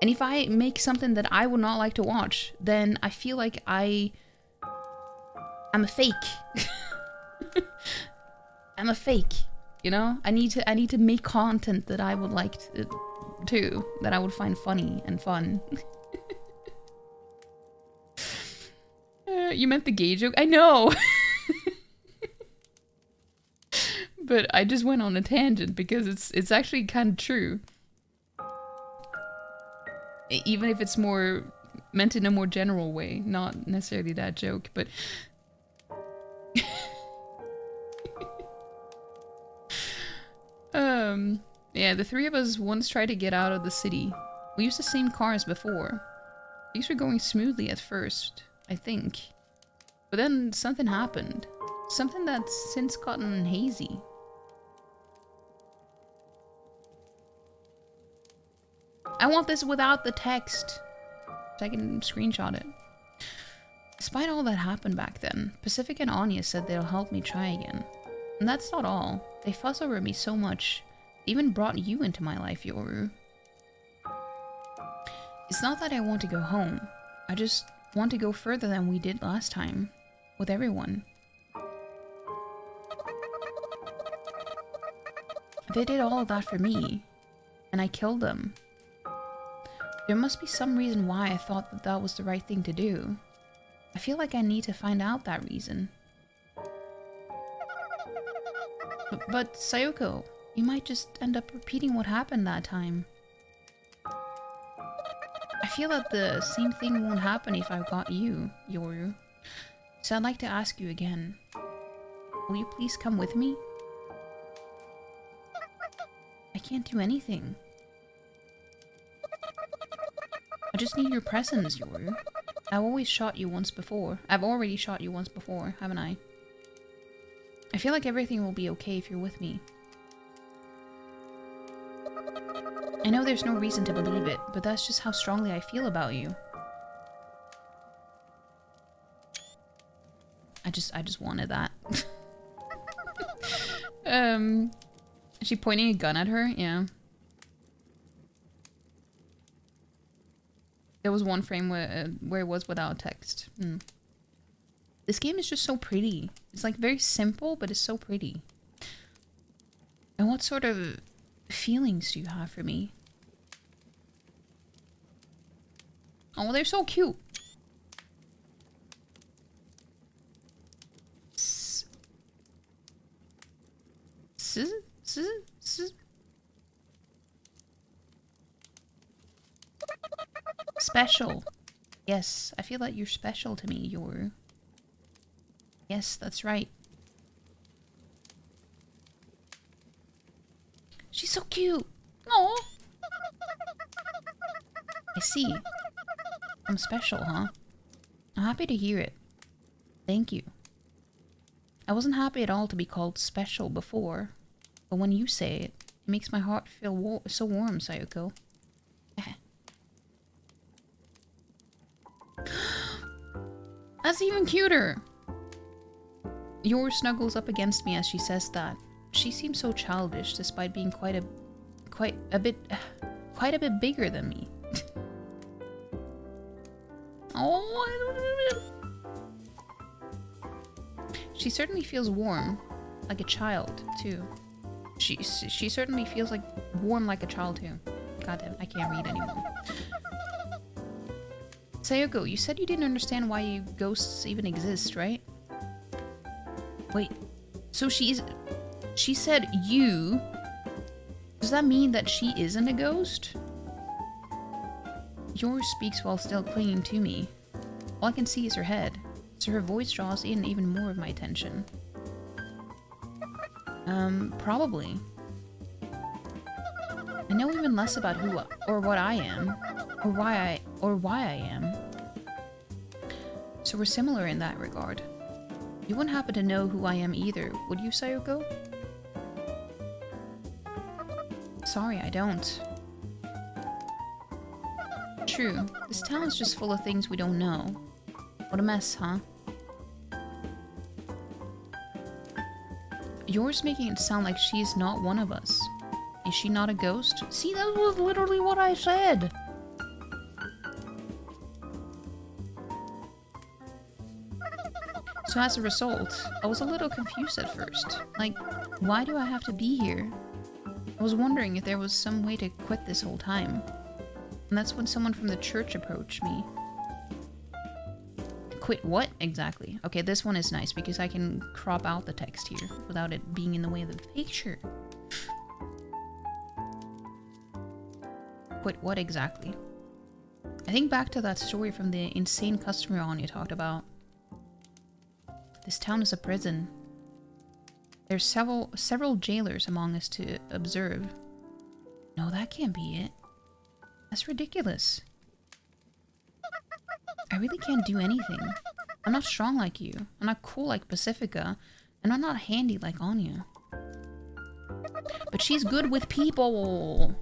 And if I make something that I would not like to watch, then I feel like I'm a fake. I'm a fake, you know? I need to make content that I would like to that I would find funny and fun. You meant the gay joke? I know. But I just went on a tangent because it's actually kind of true. Even if it's more meant in a more general way, not necessarily that joke, but yeah, the three of us once tried to get out of the city. We used the same cars before. Things were going smoothly at first, I think. But then something happened. Something that's since gotten hazy. I want this without the text, so I can screenshot it. Despite all that happened back then, Pacific and Anya said they'll help me try again. And that's not all. They fuss over me so much. They even brought you into my life, Yoru. It's not that I want to go home. I just want to go further than we did last time. With everyone. They did all of that for me. And I killed them. There must be some reason why I thought that that was the right thing to do. I feel like I need to find out that reason. But Sayoko, you might just end up repeating what happened that time. I feel that the same thing won't happen if I've got you, Yoru. So I'd like to ask you again. Will you please come with me? I can't do anything. I just need your presence, Yoru. I've already shot you once before, haven't I? I feel like everything will be okay if you're with me. I know there's no reason to believe it, but that's just how strongly I feel about you. I just wanted that. Is she pointing a gun at her? Yeah. There was one frame where it was without text. This game is just so pretty. It's like very simple, but it's so pretty. And what sort of feelings do you have for me? Oh, they're so cute. Special. Yes, I feel like you're special to me, Yoru. Yes, that's right. She's so cute. Aww. I see. I'm special, huh? I'm happy to hear it. Thank you. I wasn't happy at all to be called special before, but when you say it, it makes my heart feel so warm, Sayoko. That's even cuter! Yor snuggles up against me as she says that. She seems so childish despite being quite a bit bigger than me. Oh, she certainly feels warm, like a child too. She certainly feels like warm like a child too. Goddamn, I can't read anymore. Sayoko, you said you didn't understand why you ghosts even exist, right? Wait, so she said you? Does that mean that she isn't a ghost? Yor speaks while still clinging to me. All I can see is her head, so her voice draws in even more of my attention. Probably. even less about who or what I am, or why I am. So we're similar in that regard. You wouldn't happen to know who I am either, would you, Sayoko? Sorry, I don't. True. This town is just full of things we don't know. What a mess, huh? Yours making it sound like she's not one of us. Is she not a ghost? See, that was literally what I said! So as a result, I was a little confused at first. Like, why do I have to be here? I was wondering if there was some way to quit this whole time. And that's when someone from the church approached me. Quit what exactly? Okay, this one is nice because I can crop out the text here without it being in the way of the picture. Quit what exactly? I think back to that story from the insane customer Anya talked about. This town is a prison. There's several jailers among us to observe. No, that can't be it. That's ridiculous. I really can't do anything. I'm not strong like you. I'm not cool like Pacifica. And I'm not handy like Anya. But she's good with people.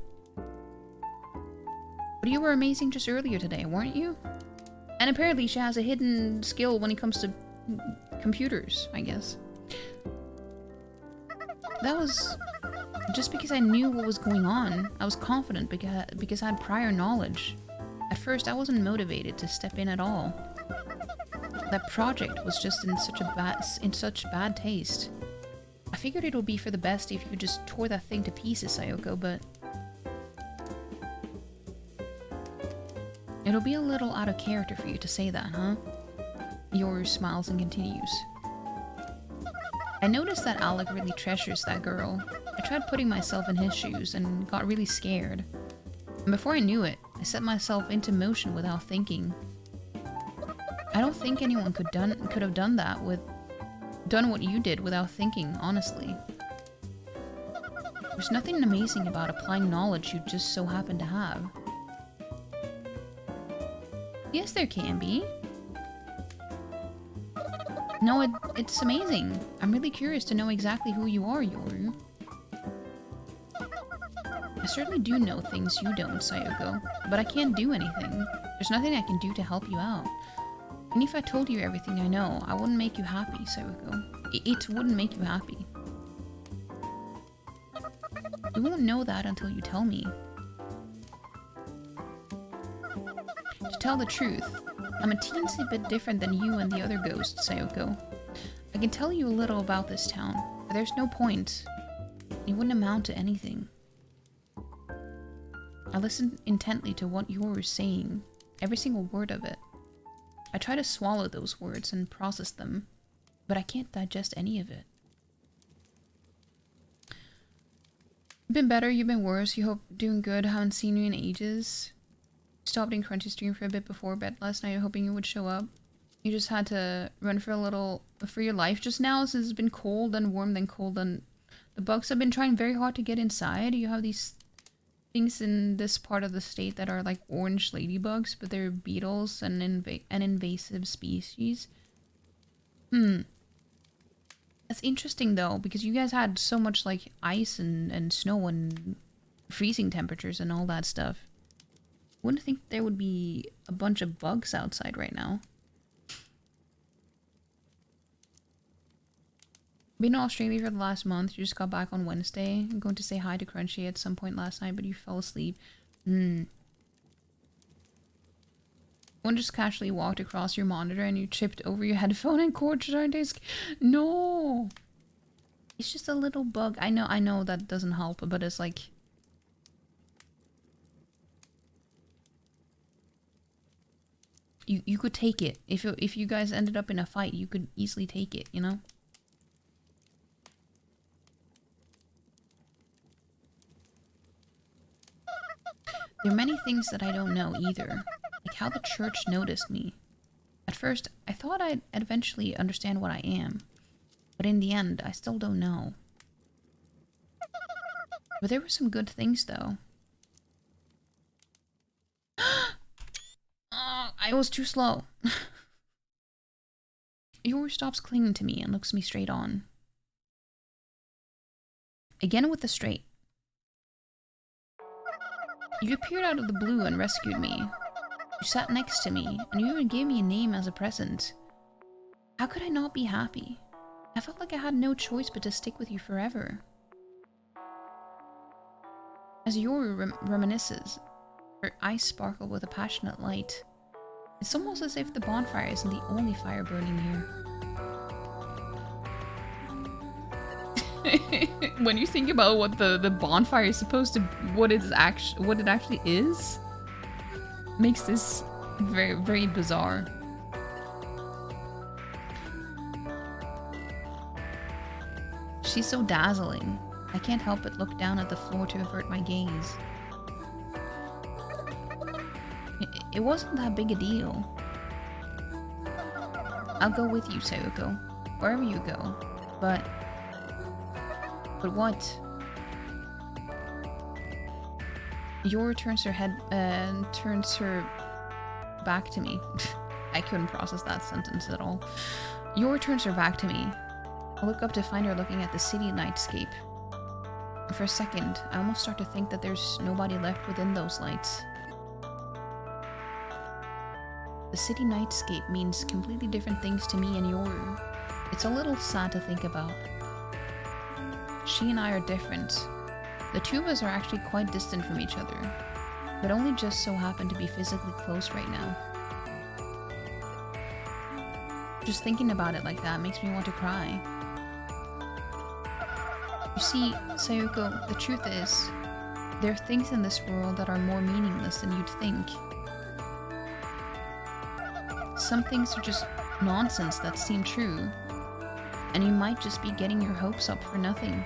But you were amazing just earlier today, weren't you? And apparently she has a hidden skill when it comes to computers, I guess. That was just because I knew what was going on. I was confident because I had prior knowledge. At first, I wasn't motivated to step in at all. That project was just in such bad taste. I figured it would be for the best if you just tore that thing to pieces, Sayoko, but it'll be a little out of character for you to say that, huh? Yours smiles and continues. I noticed that Alec really treasures that girl. I tried putting myself in his shoes and got really scared. And before I knew it, I set myself into motion without thinking. I don't think anyone could have done what you did without thinking, honestly. There's nothing amazing about applying knowledge you just so happen to have. Yes, there can be. No, it's amazing. I'm really curious to know exactly who you are, Yoru. I certainly do know things you don't, Sayoko, but I can't do anything. There's nothing I can do to help you out. And if I told you everything I know, I wouldn't make you happy, Sayoko. It wouldn't make you happy. You won't know that until you tell me. To tell the truth, I'm a teensy bit different than you and the other ghosts, Sayoko. I can tell you a little about this town, but there's no point. It wouldn't amount to anything. I listened intently to what you were saying, every single word of it. I try to swallow those words and process them, but I can't digest any of it. You've been better, you've been worse, you hope doing good, haven't seen you in ages. Stopped in Crunchy stream for a bit before bed last night, hoping you would show up. You just had to run for your life just now, since it's been cold and warm, then cold, and the bugs have been trying very hard to get inside. You have these things in this part of the state that are like orange ladybugs, but they're beetles and an invasive species. That's interesting though, because you guys had so much like ice and snow and freezing temperatures and all that stuff. Wouldn't think there would be a bunch of bugs outside right now. Been in Australia for the last month. You just got back on Wednesday. I'm going to say hi to Crunchy at some point last night, but you fell asleep. One just casually walked across your monitor and you tripped over your headphone and cord shard disk. No! It's just a little bug. I know that doesn't help, but it's like... You could take it. If you guys ended up in a fight, you could easily take it, you know? There are many things that I don't know either, like how the church noticed me. At first, I thought I'd eventually understand what I am, but in the end, I still don't know. But there were some good things though. I was too slow. Yoru stops clinging to me and looks me straight on. Again with the straight. You appeared out of the blue and rescued me. You sat next to me, and you even gave me a name as a present. How could I not be happy? I felt like I had no choice but to stick with you forever. As Yoru reminisces, her eyes sparkle with a passionate light. It's almost as if the bonfire isn't the only fire burning here. When you think about what the bonfire is supposed to, what it actually is, makes this very, very bizarre. She's so dazzling. I can't help but look down at the floor to avert my gaze. It wasn't that big a deal. I'll go with you, Sayoko, wherever you go. But what? Yoru turns her head and turns her back to me. I couldn't process that sentence at all. Yoru turns her back to me. I look up to find her looking at the city nightscape. For a second, I almost start to think that there's nobody left within those lights. The city nightscape means completely different things to me and Yoru. It's a little sad to think about. She and I are different. The two of us are actually quite distant from each other, but only just so happen to be physically close right now. Just thinking about it like that makes me want to cry. You see, Sayoko, the truth is, there are things in this world that are more meaningless than you'd think. Some things are just nonsense that seem true, and you might just be getting your hopes up for nothing.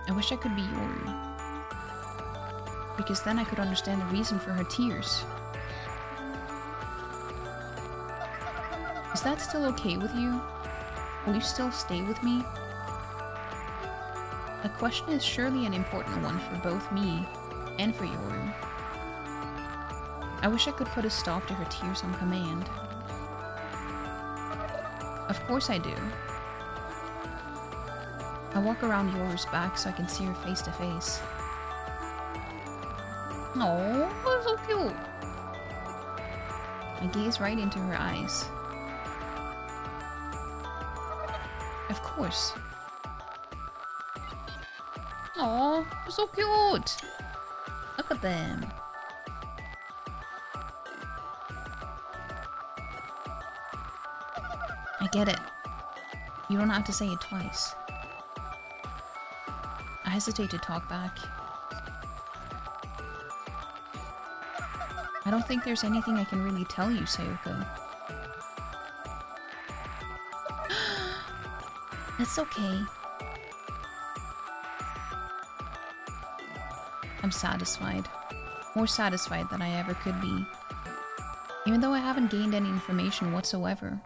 I wish I could be Yoru, because then I could understand the reason for her tears. Is that still okay with you? Will you still stay with me? The question is surely an important one for both me and for Yoru. I wish I could put a stop to her tears on command. Of course I do. I walk around Yoru's back so I can see her face to face. Oh, that's so cute. I gaze right into her eyes. Of course. Oh, they're so cute. Look at them. I get it. You don't have to say it twice. I hesitate to talk back. I don't think there's anything I can really tell you, Sayoko. It's okay. I'm satisfied. More satisfied than I ever could be. Even though I haven't gained any information whatsoever.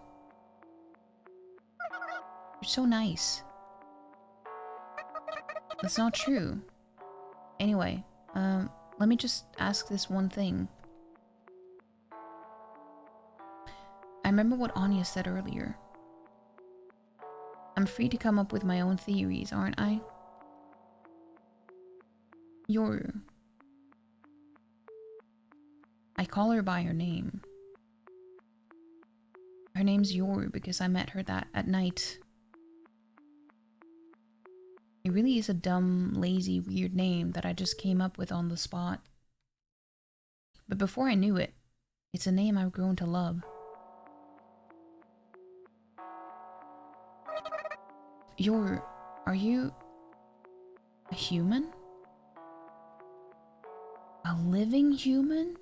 You're so nice. That's not true. Anyway, let me just ask this one thing. I remember what Anya said earlier. I'm free to come up with my own theories, aren't I? Yoru. I call her by her name. Her name's Yoru because I met her at night. It really is a dumb, lazy, weird name that I just came up with on the spot. But before I knew it, it's a name I've grown to love. Yoru, are you a human? A living human?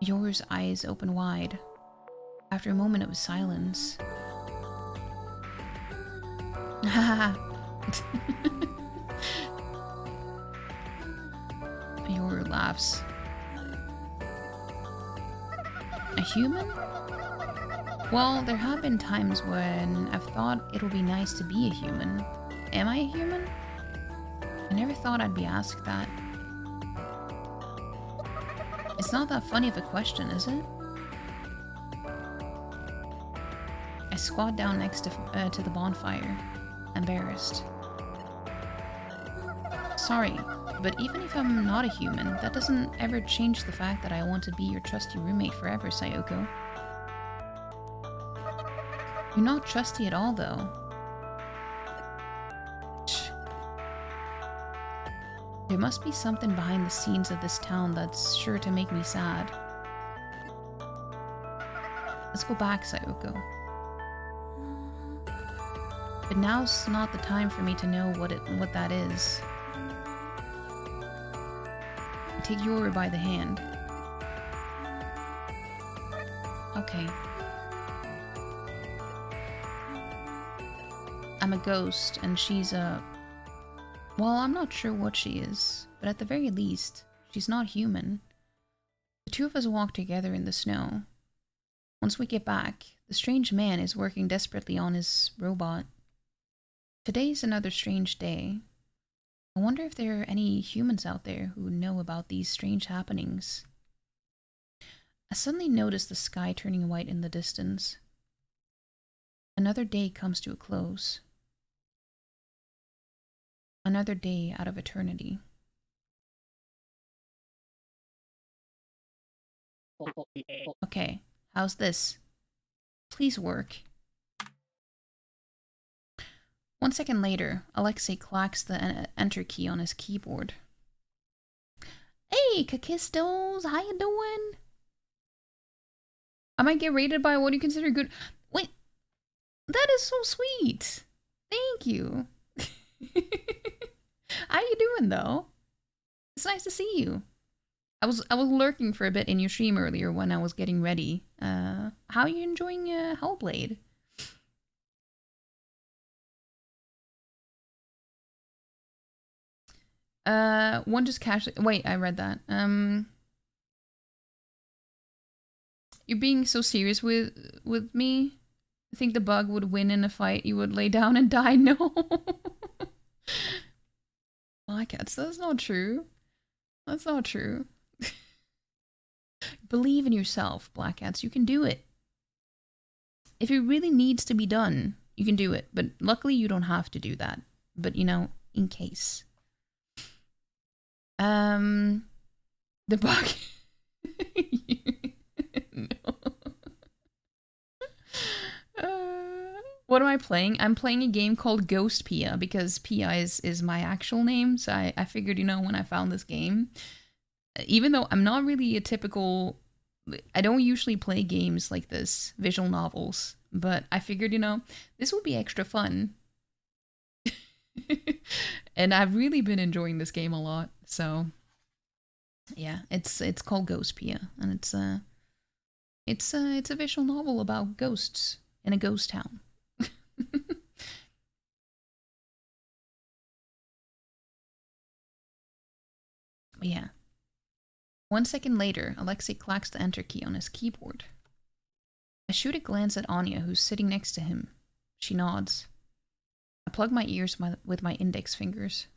Yoru's eyes open wide. After a moment it was silence. Yoru laughs. A human? Well, there have been times when I've thought it'll be nice to be a human. Am I a human? I never thought I'd be asked that. It's not that funny of a question, is it? I squat down next to the bonfire, embarrassed. Sorry, but even if I'm not a human, that doesn't ever change the fact that I want to be your trusty roommate forever, Sayoko. You're not trusty at all, though. There must be something behind the scenes of this town that's sure to make me sad. Let's go back, Sayoko. But now's not the time for me to know what that is. Take Yoru by the hand. Okay. I'm a ghost, and she's a... Well, I'm not sure what she is, but at the very least, she's not human. The two of us walk together in the snow. Once we get back, the strange man is working desperately on his robot. Today's another strange day. I wonder if there are any humans out there who know about these strange happenings. I suddenly notice the sky turning white in the distance. Another day comes to a close. Another day out of eternity. Okay, how's this? Please work. 1 second later, Alexei clacks the enter key on his keyboard. Hey, Kakistos, how you doing? I might get rated by what you consider good. Wait, that is so sweet. Thank you. How you doing though? It's nice to see you. I was lurking for a bit in your stream earlier when I was getting ready. How are you enjoying Hellblade? One just casually... Wait, I read that. You're being so serious with me? I think the bug would win in a fight. You would lay down and die. No. Black cats, that's not true. That's not true. Believe in yourself, Black Cats. You can do it. If it really needs to be done, you can do it. But luckily, you don't have to do that. But, you know, in case. The bug. No. What am I playing? I'm playing a game called Ghostpia because Pia is my actual name. So I figured, you know, when I found this game, even though I'm not really a typical, I don't usually play games like this, visual novels, but I figured, you know, this will be extra fun. And I've really been enjoying this game a lot. So yeah, it's called Ghostpia, and it's a visual novel about ghosts in a ghost town. Yeah. 1 second later, Alexei clacks the enter key on his keyboard. I shoot a glance at Anya, who's sitting next to him. She nods. I plug my ears with my index fingers.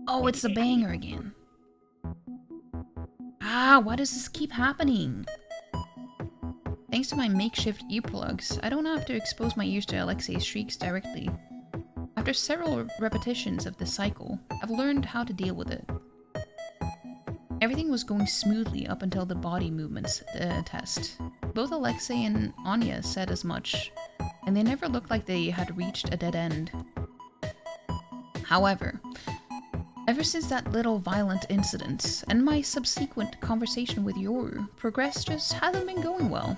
Oh, it's the banger again. Ah, why does this keep happening? Thanks to my makeshift earplugs, I don't have to expose my ears to Alexei's shrieks directly. After several repetitions of this cycle, I've learned how to deal with it. Everything was going smoothly up until the body movements test. Both Alexei and Anya said as much, and they never looked like they had reached a dead end. However, ever since that little violent incident, and my subsequent conversation with Yoru, progress just hasn't been going well.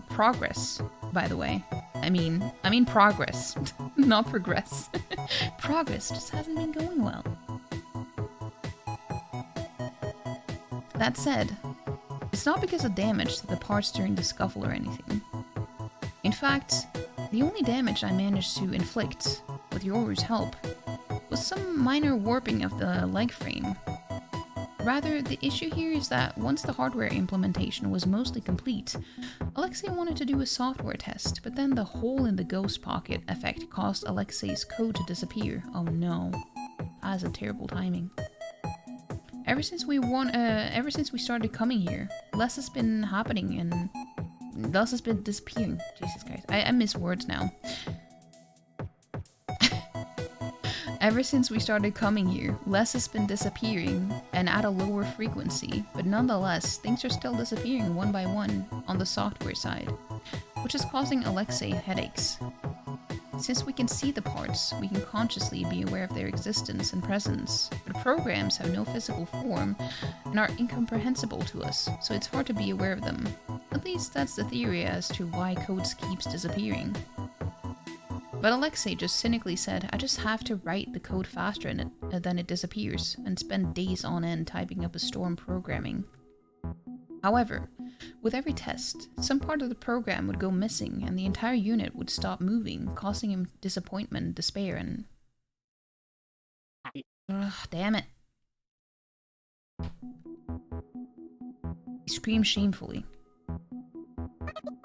Progress, by the way. I mean progress, not progress. Progress just hasn't been going well. That said, it's not because of damage to the parts during the scuffle or anything. In fact, the only damage I managed to inflict, with Yoru's help, was some minor warping of the leg frame. Rather, the issue here is that once the hardware implementation was mostly complete, Alexei wanted to do a software test, but then the hole in the ghost pocket effect caused Alexei's code to disappear. Oh no. That is a terrible timing. Ever since we started coming here, less has been happening and less has been disappearing. Jesus Christ. I miss words now. Ever since we started coming here, less has been disappearing and at a lower frequency, but nonetheless, things are still disappearing one by one on the software side, which is causing Alexei headaches. Since we can see the parts, we can consciously be aware of their existence and presence, but programs have no physical form and are incomprehensible to us, so it's hard to be aware of them. At least that's the theory as to why codes keeps disappearing. But Alexei just cynically said, I just have to write the code faster than it disappears, and spend days on end typing up a storm programming. However, with every test, some part of the program would go missing and the entire unit would stop moving, causing him disappointment, despair, and... Ugh, damn it. He screamed shamefully.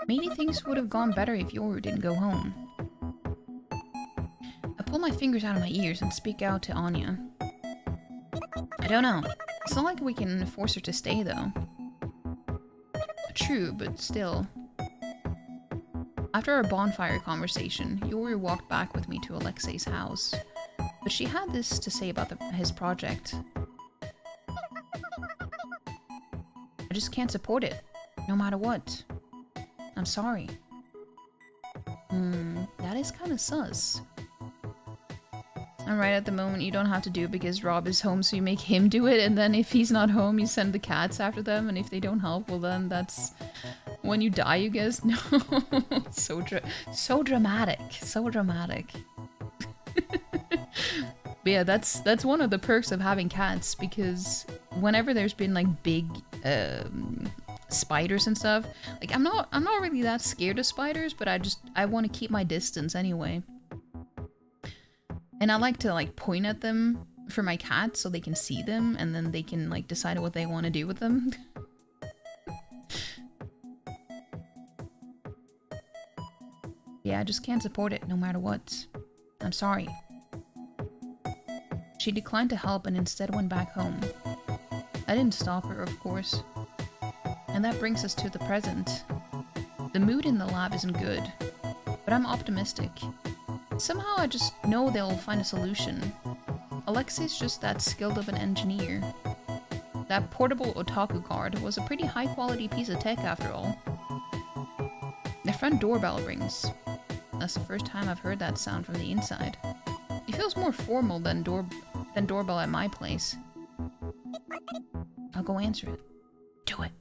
Maybe things would have gone better if Yoru didn't go home. I pull my fingers out of my ears and speak out to Anya. I don't know. It's not like we can force her to stay, though. True, but still. After our bonfire conversation, Yoru walked back with me to Alexei's house. But she had this to say about his project. I just can't support it, no matter what. I'm sorry. That is kind of sus. And right at the moment, you don't have to do it because Rob is home, so you make him do it, and then if he's not home, you send the cats after them, and if they don't help, well then that's when you die, you guess. No. So dramatic. So dramatic. But yeah, that's one of the perks of having cats, because whenever there's been like big spiders and stuff, like I'm not really that scared of spiders, but I want to keep my distance anyway. And I like to like point at them for my cats so they can see them and then they can like decide what they want to do with them. Yeah, I just can't support it no matter what. I'm sorry. She declined to help and instead went back home. I didn't stop her, of course. And that brings us to the present. The mood in the lab isn't good, but I'm optimistic. Somehow I just know they'll find a solution. Alexei's just that skilled of an engineer. That portable otaku card was a pretty high quality piece of tech after all. The front doorbell rings. That's the first time I've heard that sound from the inside. It feels more formal than doorbell at my place. I'll go answer it. Do it.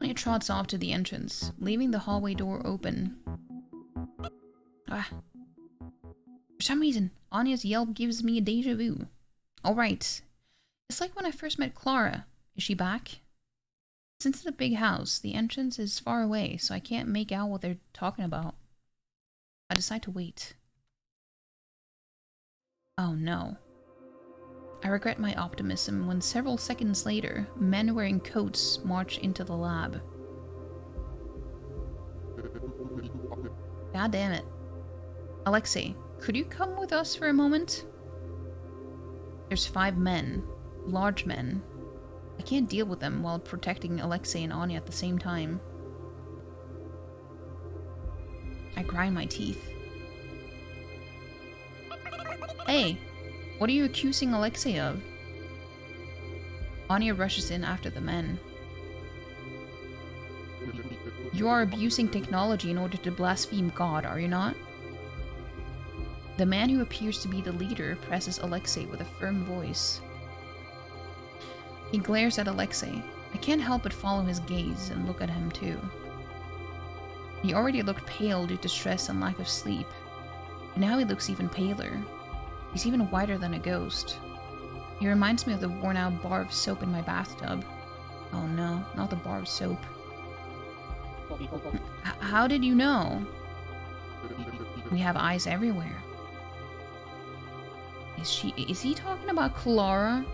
Anya trots off to the entrance, leaving the hallway door open. For some reason, Anya's yelp gives me a deja vu. Alright. It's like when I first met Clara. Is she back? Since it's a big house, the entrance is far away, so I can't make out what they're talking about. I decide to wait. Oh no. I regret my optimism when several seconds later, men wearing coats march into the lab. God damn it. Alexei, could you come with us for a moment? There's 5 men. Large men. I can't deal with them while protecting Alexei and Anya at the same time. I grind my teeth. Hey, what are you accusing Alexei of? Anya rushes in after the men. You are abusing technology in order to blaspheme God, are you not? The man who appears to be the leader presses Alexei with a firm voice. He glares at Alexei. I can't help but follow his gaze and look at him too. He already looked pale due to stress and lack of sleep. And now he looks even paler. He's even whiter than a ghost. He reminds me of the worn-out bar of soap in my bathtub. Oh no, not the bar of soap. How did you know? We have eyes everywhere. Is he talking about Clara?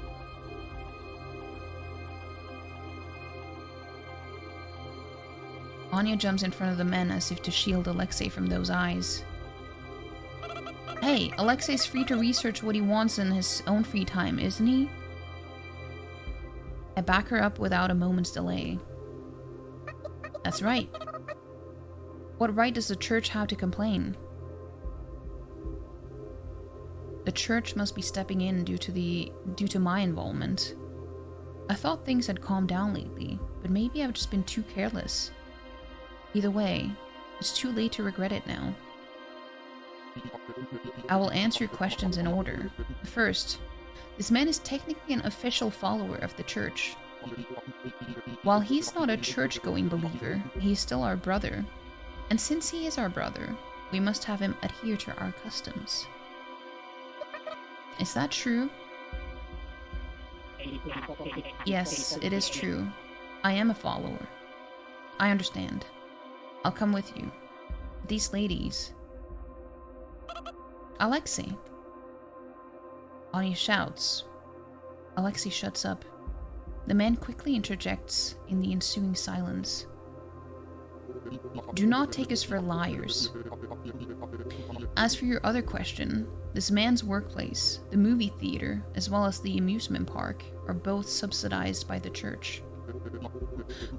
Anya jumps in front of the men as if to shield Alexei from those eyes. Hey, Alexei's free to research what he wants in his own free time, isn't he? I back her up without a moment's delay. That's right. What right does the church have to complain? The church must be stepping in due to my involvement. I thought things had calmed down lately, but maybe I've just been too careless. Either way, it's too late to regret it now. I will answer your questions in order. First, this man is technically an official follower of the church. While he's not a church-going believer, he's still our brother. And since he is our brother, we must have him adhere to our customs. Is that true? Yes, it is true. I am a follower. I understand. I'll come with you. These ladies... Alexei! Anya shouts. Alexei shuts up. The man quickly interjects in the ensuing silence. Do not take us for liars. As for your other question, this man's workplace, the movie theater, as well as the amusement park, are both subsidized by the church.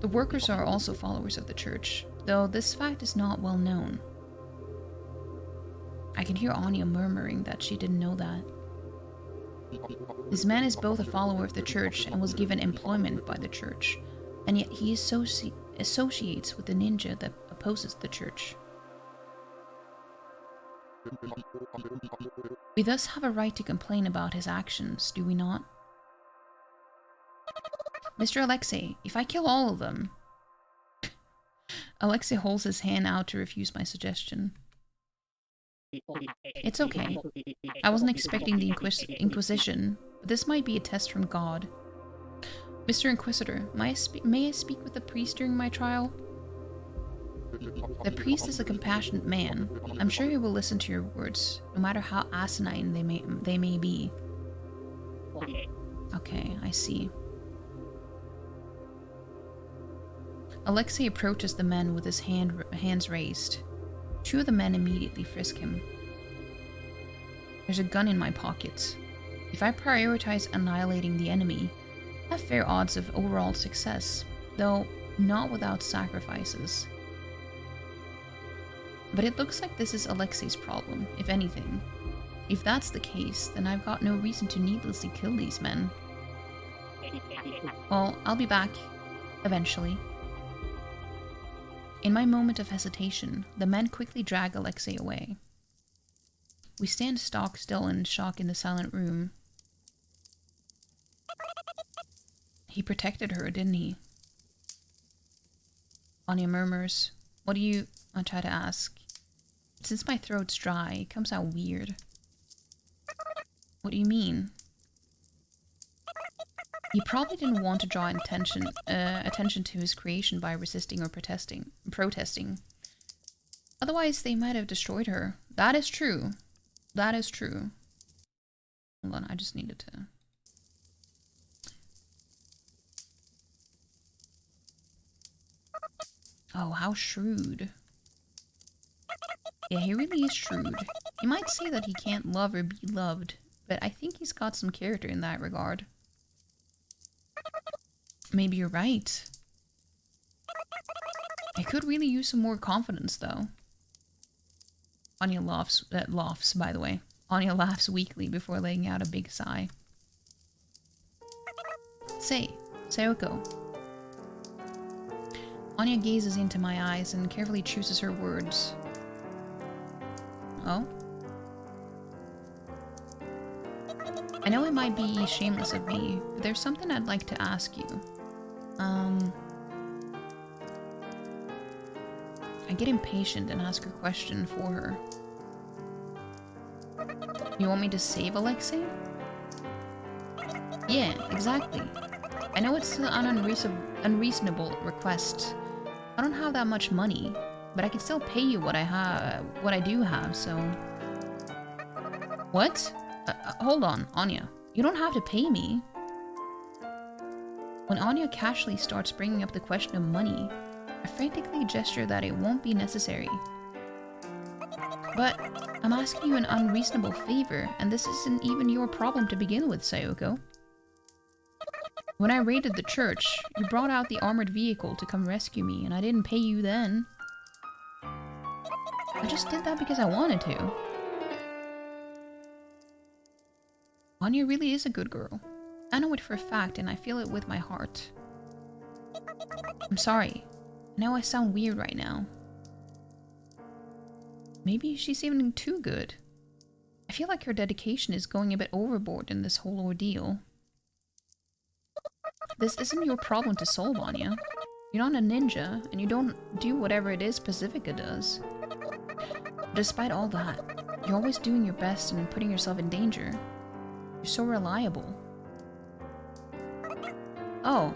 The workers are also followers of the church, though this fact is not well known. I can hear Anya murmuring that she didn't know that. This man is both a follower of the church and was given employment by the church, and yet he associates with the ninja that opposes the church. We thus have a right to complain about his actions, do we not? Mr. Alexei, if I kill all of them... Alexei holds his hand out to refuse my suggestion. It's okay. I wasn't expecting the Inquisition, but this might be a test from God. Mr. Inquisitor, may I speak with the priest during my trial? The priest is a compassionate man. I'm sure he will listen to your words, no matter how asinine they may be. Okay, I see. Alexei approaches the men with his hands raised. Two of the men immediately frisk him. There's a gun in my pocket. If I prioritize annihilating the enemy, I have fair odds of overall success, though not without sacrifices. But it looks like this is Alexei's problem, if anything. If that's the case, then I've got no reason to needlessly kill these men. Well, I'll be back, eventually. In my moment of hesitation, the men quickly drag Alexei away. We stand stock still in shock in the silent room. He protected her, didn't he? Anya murmurs, "What do you..." I try to ask. Since my throat's dry, it comes out weird. What do you mean? He probably didn't want to draw attention to his creation by resisting or protesting. Otherwise, they might have destroyed her. That is true. That is true. Hold on, I just needed to... Oh, how shrewd. Yeah, he really is shrewd. You might say that he can't love or be loved, but I think he's got some character in that regard. Maybe you're right. I could really use some more confidence, though. Anya laughs, by the way. Anya laughs weakly before letting out a big sigh. Say, Sayoko. Anya gazes into my eyes and carefully chooses her words. Oh? I know it might be shameless of me, but there's something I'd like to ask you. I get impatient and ask a question for her. You want me to save Alexei? Yeah, exactly. I know it's an unreasonable request. I don't have that much money, but I can still pay you what I do have, so... What? Hold on, Anya. You don't have to pay me. When Anya casually starts bringing up the question of money, I frantically gesture that it won't be necessary. But I'm asking you an unreasonable favor, and this isn't even your problem to begin with, Sayoko. When I raided the church, you brought out the armored vehicle to come rescue me, and I didn't pay you then. I just did that because I wanted to. Anya really is a good girl. I know it for a fact, and I feel it with my heart. I'm sorry. I know I sound weird right now. Maybe she's even too good. I feel like her dedication is going a bit overboard in this whole ordeal. This isn't your problem to solve, Anya. You're not a ninja, and you don't do whatever it is Pacifica does. Despite all that, you're always doing your best and putting yourself in danger. You're so reliable. Oh,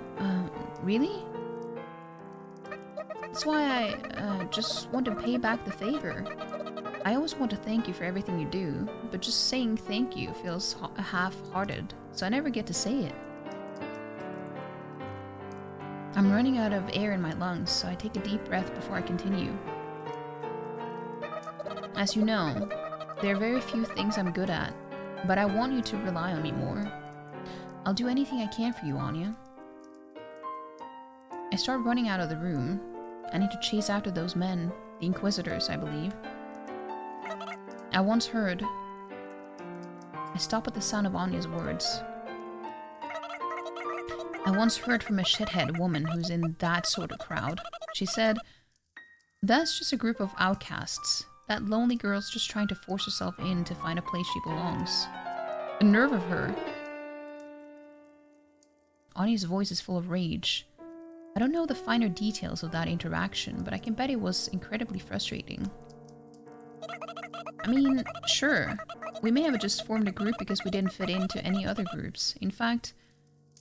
really? That's why I just want to pay back the favor. I always want to thank you for everything you do, but just saying thank you feels half-hearted, so I never get to say it. I'm running out of air in my lungs, so I take a deep breath before I continue. As you know, there are very few things I'm good at, but I want you to rely on me more. I'll do anything I can for you, Anya. I start running out of the room. I need to chase after those men, the Inquisitors, I believe. I once heard... I stop at the sound of Anya's words. I once heard from a shithead woman who's in that sort of crowd. She said, "That's just a group of outcasts. That lonely girl's just trying to force herself in to find a place she belongs." The nerve of her. Anya's voice is full of rage. I don't know the finer details of that interaction, but I can bet it was incredibly frustrating. I mean, sure, we may have just formed a group because we didn't fit into any other groups. In fact,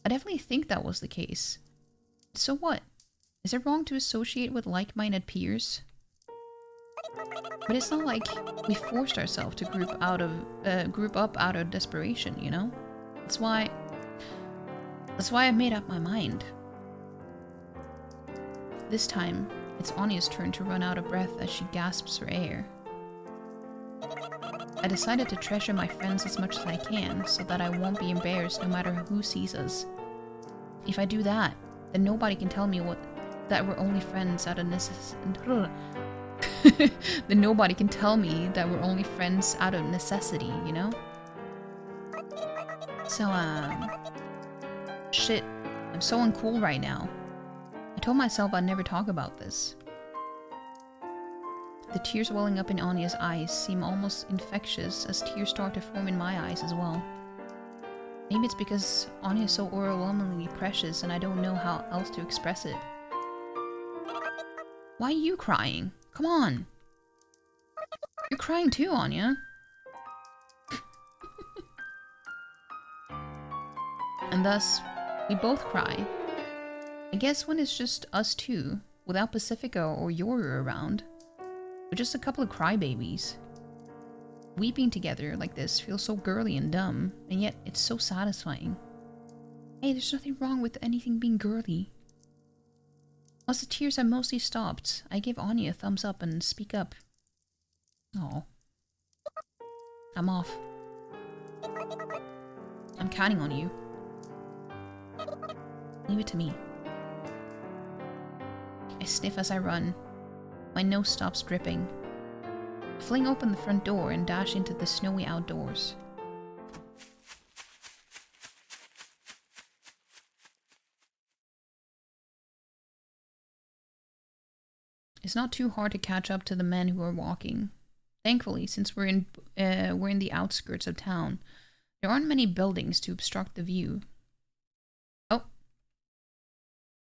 I definitely think that was the case. So what? Is it wrong to associate with like-minded peers? But it's not like we forced ourselves to group up out of desperation, you know? That's why I made up my mind. This time, it's Anya's turn to run out of breath as she gasps for air. I decided to treasure my friends as much as I can, so that I won't be embarrassed no matter who sees us. If I do that, then nobody can tell me that we're only friends out of necessity. Then nobody can tell me that we're only friends out of necessity, you know? So, shit, I'm so uncool right now. I told myself I'd never talk about this. The tears welling up in Anya's eyes seem almost infectious as tears start to form in my eyes as well. Maybe it's because Anya's so overwhelmingly precious and I don't know how else to express it. Why are you crying? Come on! You're crying too, Anya. And thus, we both cry. I guess when it's just us two, without Pacifica or Yoru around, we're just a couple of crybabies. Weeping together like this feels so girly and dumb, and yet it's so satisfying. Hey, there's nothing wrong with anything being girly. Once the tears have mostly stopped, I give Anya a thumbs up and speak up. Oh. I'm off. I'm counting on you. Leave it to me. I sniff as I run. My nose stops dripping. I fling open the front door and dash into the snowy outdoors. It's not too hard to catch up to the men who are walking. Thankfully, since we're in the outskirts of town, there aren't many buildings to obstruct the view. Oh.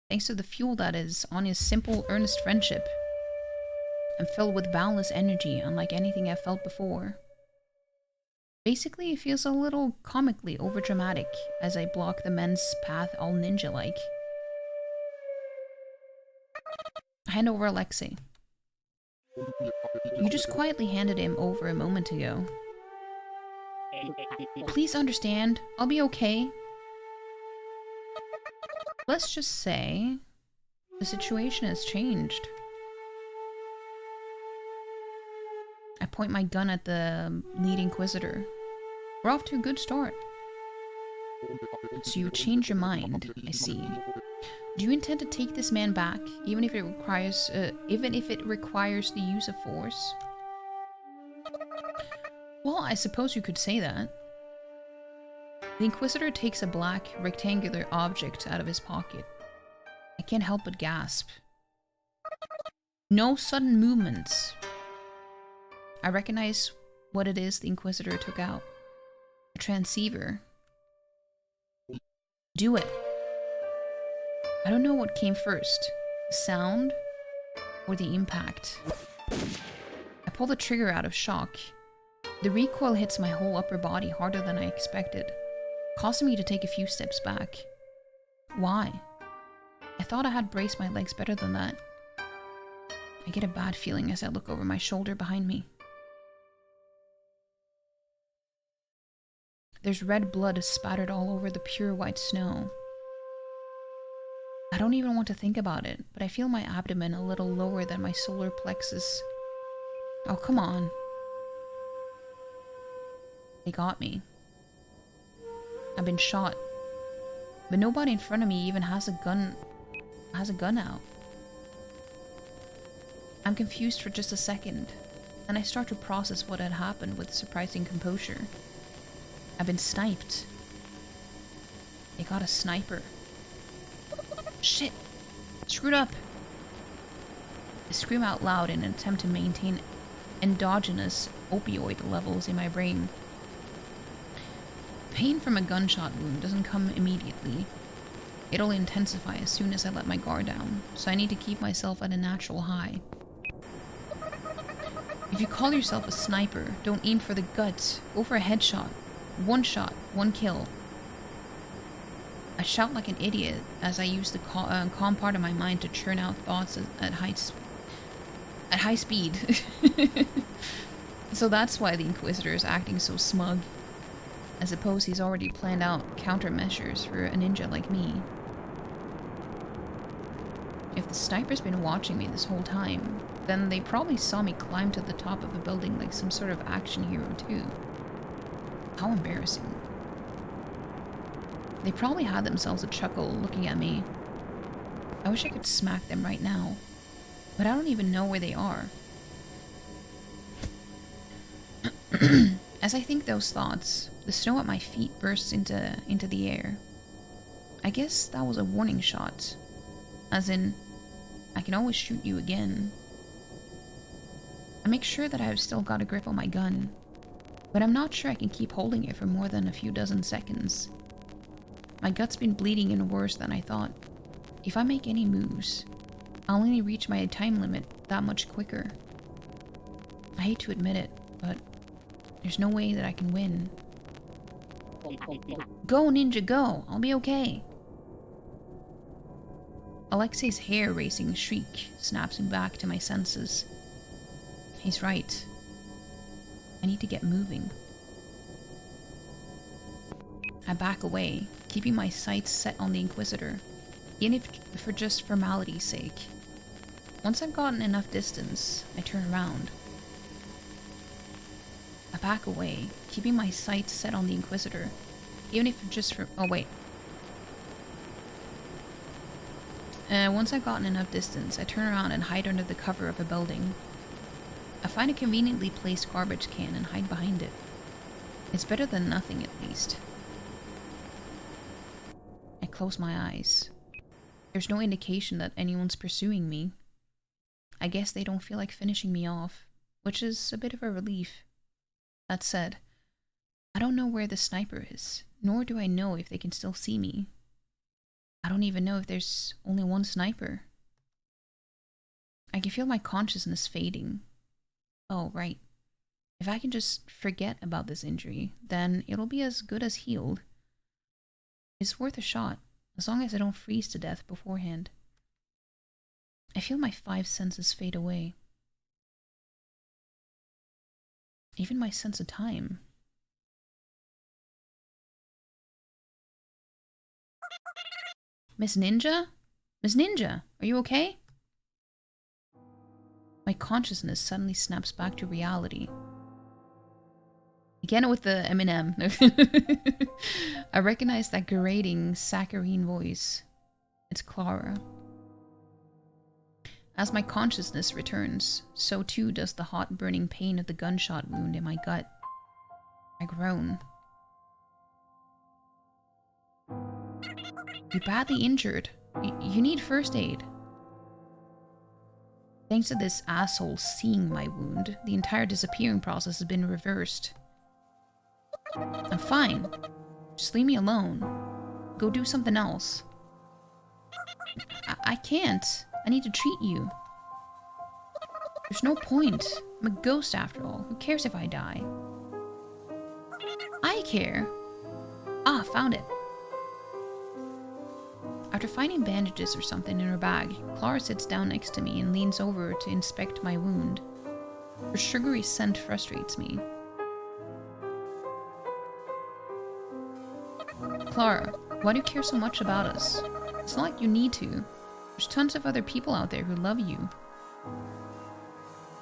Thanks to the fuel that is Anya's simple, earnest friendship, I'm filled with boundless energy, unlike anything I've felt before. Basically, it feels a little comically overdramatic as I block the men's path all ninja-like. I hand over Alexei. You just quietly handed him over a moment ago. Please understand, I'll be okay. Let's just say The situation has changed. I point my gun at the lead inquisitor. We're off to a good start. So you changed your mind, I see. Do you intend to take this man back, even if it requires the use of force? Well, I suppose you could say that. The Inquisitor takes a black, rectangular object out of his pocket. I can't help but gasp. No sudden movements. I recognize what it is the Inquisitor took out. A transceiver. Do it. I don't know what came first. The sound or the impact. I pull the trigger out of shock. The recoil hits my whole upper body harder than I expected, causing me to take a few steps back. Why? I thought I had braced my legs better than that. I get a bad feeling as I look over my shoulder behind me. There's red blood spattered all over the pure white snow. I don't even want to think about it, but I feel my abdomen a little lower than my solar plexus. Oh, come on. They got me. I've been shot. But nobody in front of me even has a gun out. I'm confused for just a second, and I start to process what had happened with surprising composure. I've been sniped. They got a sniper. Shit! Screwed up! I scream out loud in an attempt to maintain endogenous opioid levels in my brain. Pain from a gunshot wound doesn't come immediately. It'll intensify as soon as I let my guard down, so I need to keep myself at a natural high. If you call yourself a sniper, don't aim for the guts. Go for a headshot. One shot, one kill. I shout like an idiot as I use the calm part of my mind to churn out thoughts at high speed. So that's why the Inquisitor is acting so smug. I suppose he's already planned out countermeasures for a ninja like me. If the sniper's been watching me this whole time, then they probably saw me climb to the top of a building like some sort of action hero too. How embarrassing. They probably had themselves a chuckle looking at me. I wish I could smack them right now, but I don't even know where they are. As I think those thoughts, the snow at my feet bursts into the air. I guess that was a warning shot. As in, I can always shoot you again. I make sure that I've still got a grip on my gun, but I'm not sure I can keep holding it for more than a few dozen seconds. My gut's been bleeding and worse than I thought. If I make any moves, I'll only reach my time limit that much quicker. I hate to admit it, but there's no way that I can win. Go, ninja, go! I'll be okay. Alexei's hair-raising shriek snaps me back to my senses. He's right. I need to get moving. I back away, keeping my sights set on the Inquisitor, even if for just formality's sake. Once I've gotten enough distance, I turn around. I back away, keeping my sights set on the Inquisitor, even if just for— oh wait. Once I've gotten enough distance, I turn around and hide under the cover of a building. I find a conveniently placed garbage can and hide behind it. It's better than nothing, at least. I close my eyes. There's no indication that anyone's pursuing me. I guess they don't feel like finishing me off, which is a bit of a relief. That said, I don't know where the sniper is, nor do I know if they can still see me. I don't even know if there's only one sniper. I can feel my consciousness fading. Oh, right. If I can just forget about this injury, then it'll be as good as healed. It's worth a shot, as long as I don't freeze to death beforehand. I feel my 5 senses fade away. Even my sense of time. Miss Ninja? Miss Ninja, are you okay? My consciousness suddenly snaps back to reality. Again with the Eminem. I recognize that grating, saccharine voice. It's Clara. As my consciousness returns, so too does the hot burning pain of the gunshot wound in my gut. I groan. You're badly injured. You need first aid. Thanks to this asshole seeing my wound, the entire disappearing process has been reversed. I'm fine. Just leave me alone. Go do something else. I can't. I need to treat you. There's no point. I'm a ghost after all. Who cares if I die? I care. Ah, found it. After finding bandages or something in her bag, Clara sits down next to me and leans over to inspect my wound. Her sugary scent frustrates me. Clara, why do you care so much about us? It's not like you need to. There's tons of other people out there who love you.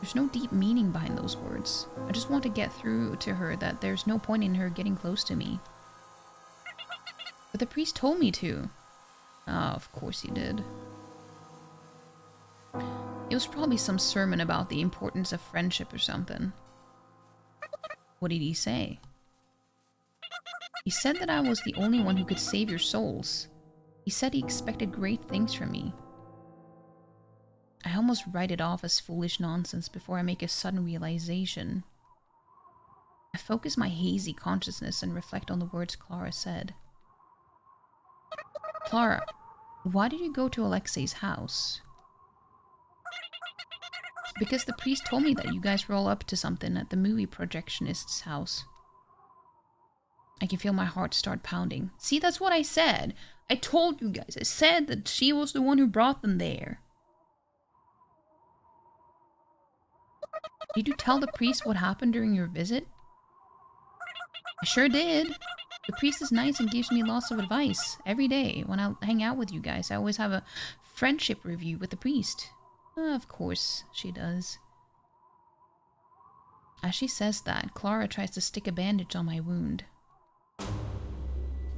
There's no deep meaning behind those words. I just want to get through to her that there's no point in her getting close to me. But the priest told me to. Oh, of course he did. It was probably some sermon about the importance of friendship or something. What did he say? He said that I was the only one who could save your souls. He said he expected great things from me. I almost write it off as foolish nonsense before I make a sudden realization. I focus my hazy consciousness and reflect on the words Clara said. Clara, why did you go to Alexei's house? Because the priest told me that you guys were all up to something at the movie projectionist's house. I can feel my heart start pounding. See, that's what I said. I told you guys. I said that she was the one who brought them there. Did you tell the priest what happened during your visit? I sure did. The priest is nice and gives me lots of advice every day. When I hang out with you guys, I always have a friendship review with the priest. Of course, she does. As she says that, Clara tries to stick a bandage on my wound.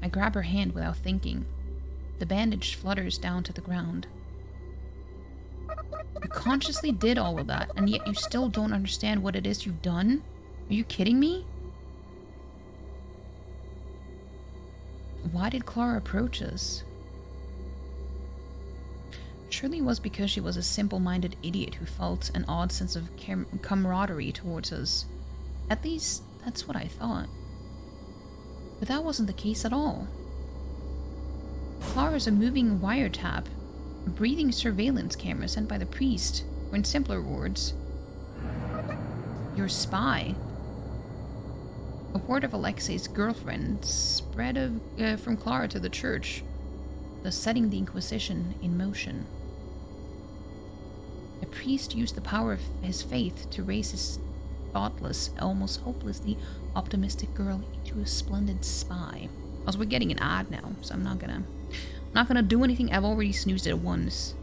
I grab her hand without thinking. The bandage flutters down to the ground. You consciously did all of that, and yet you still don't understand what it is you've done? Are you kidding me? Why did Clara approach us? Surely it was because she was a simple-minded idiot who felt an odd sense of camaraderie towards us. At least, that's what I thought. But that wasn't the case at all. Clara's a moving wiretap, a breathing surveillance camera sent by the priest, or in simpler words, your spy. A word of Alexei's girlfriend spread from Clara to the church, thus setting the Inquisition in motion. The priest used the power of his faith to raise his thoughtless, almost hopelessly optimistic girl into a splendid spy. Also, we're getting an ad now, so I'm not gonna do anything. I've already snoozed it once,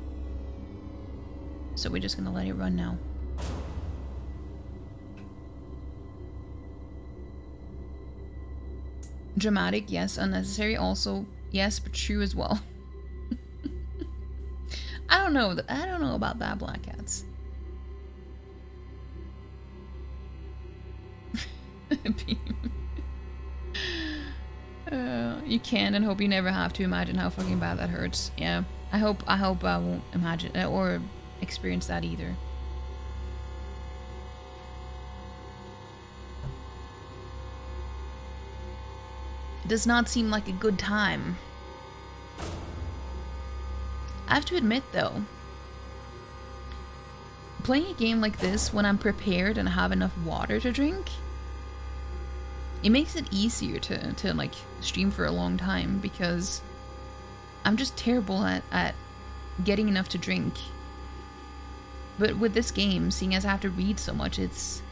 so we're just gonna let it run now. Dramatic, yes. Unnecessary, also yes, but true as well. I don't know about that, Black Cats. You can and hope you never have to imagine how fucking bad that hurts. Yeah, I hope I won't imagine or experience that either. It does not seem like a good time. I have to admit though, playing a game like this when I'm prepared and have enough water to drink, it makes it easier to like stream for a long time, because I'm just terrible at getting enough to drink. But with this game, seeing as I have to read so much, it's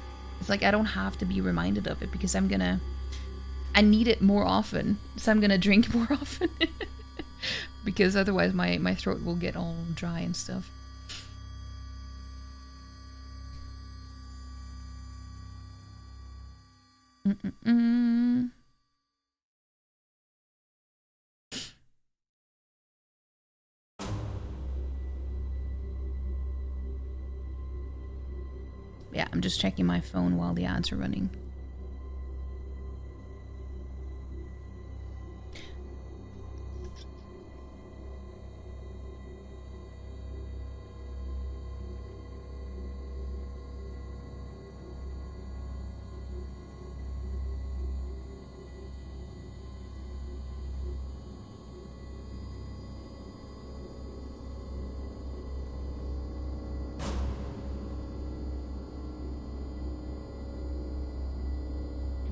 like I don't have to be reminded of it, because I need it more often, so I'm gonna drink more often. Because otherwise my throat will get all dry and stuff. Yeah, I'm just checking my phone while the ads are running.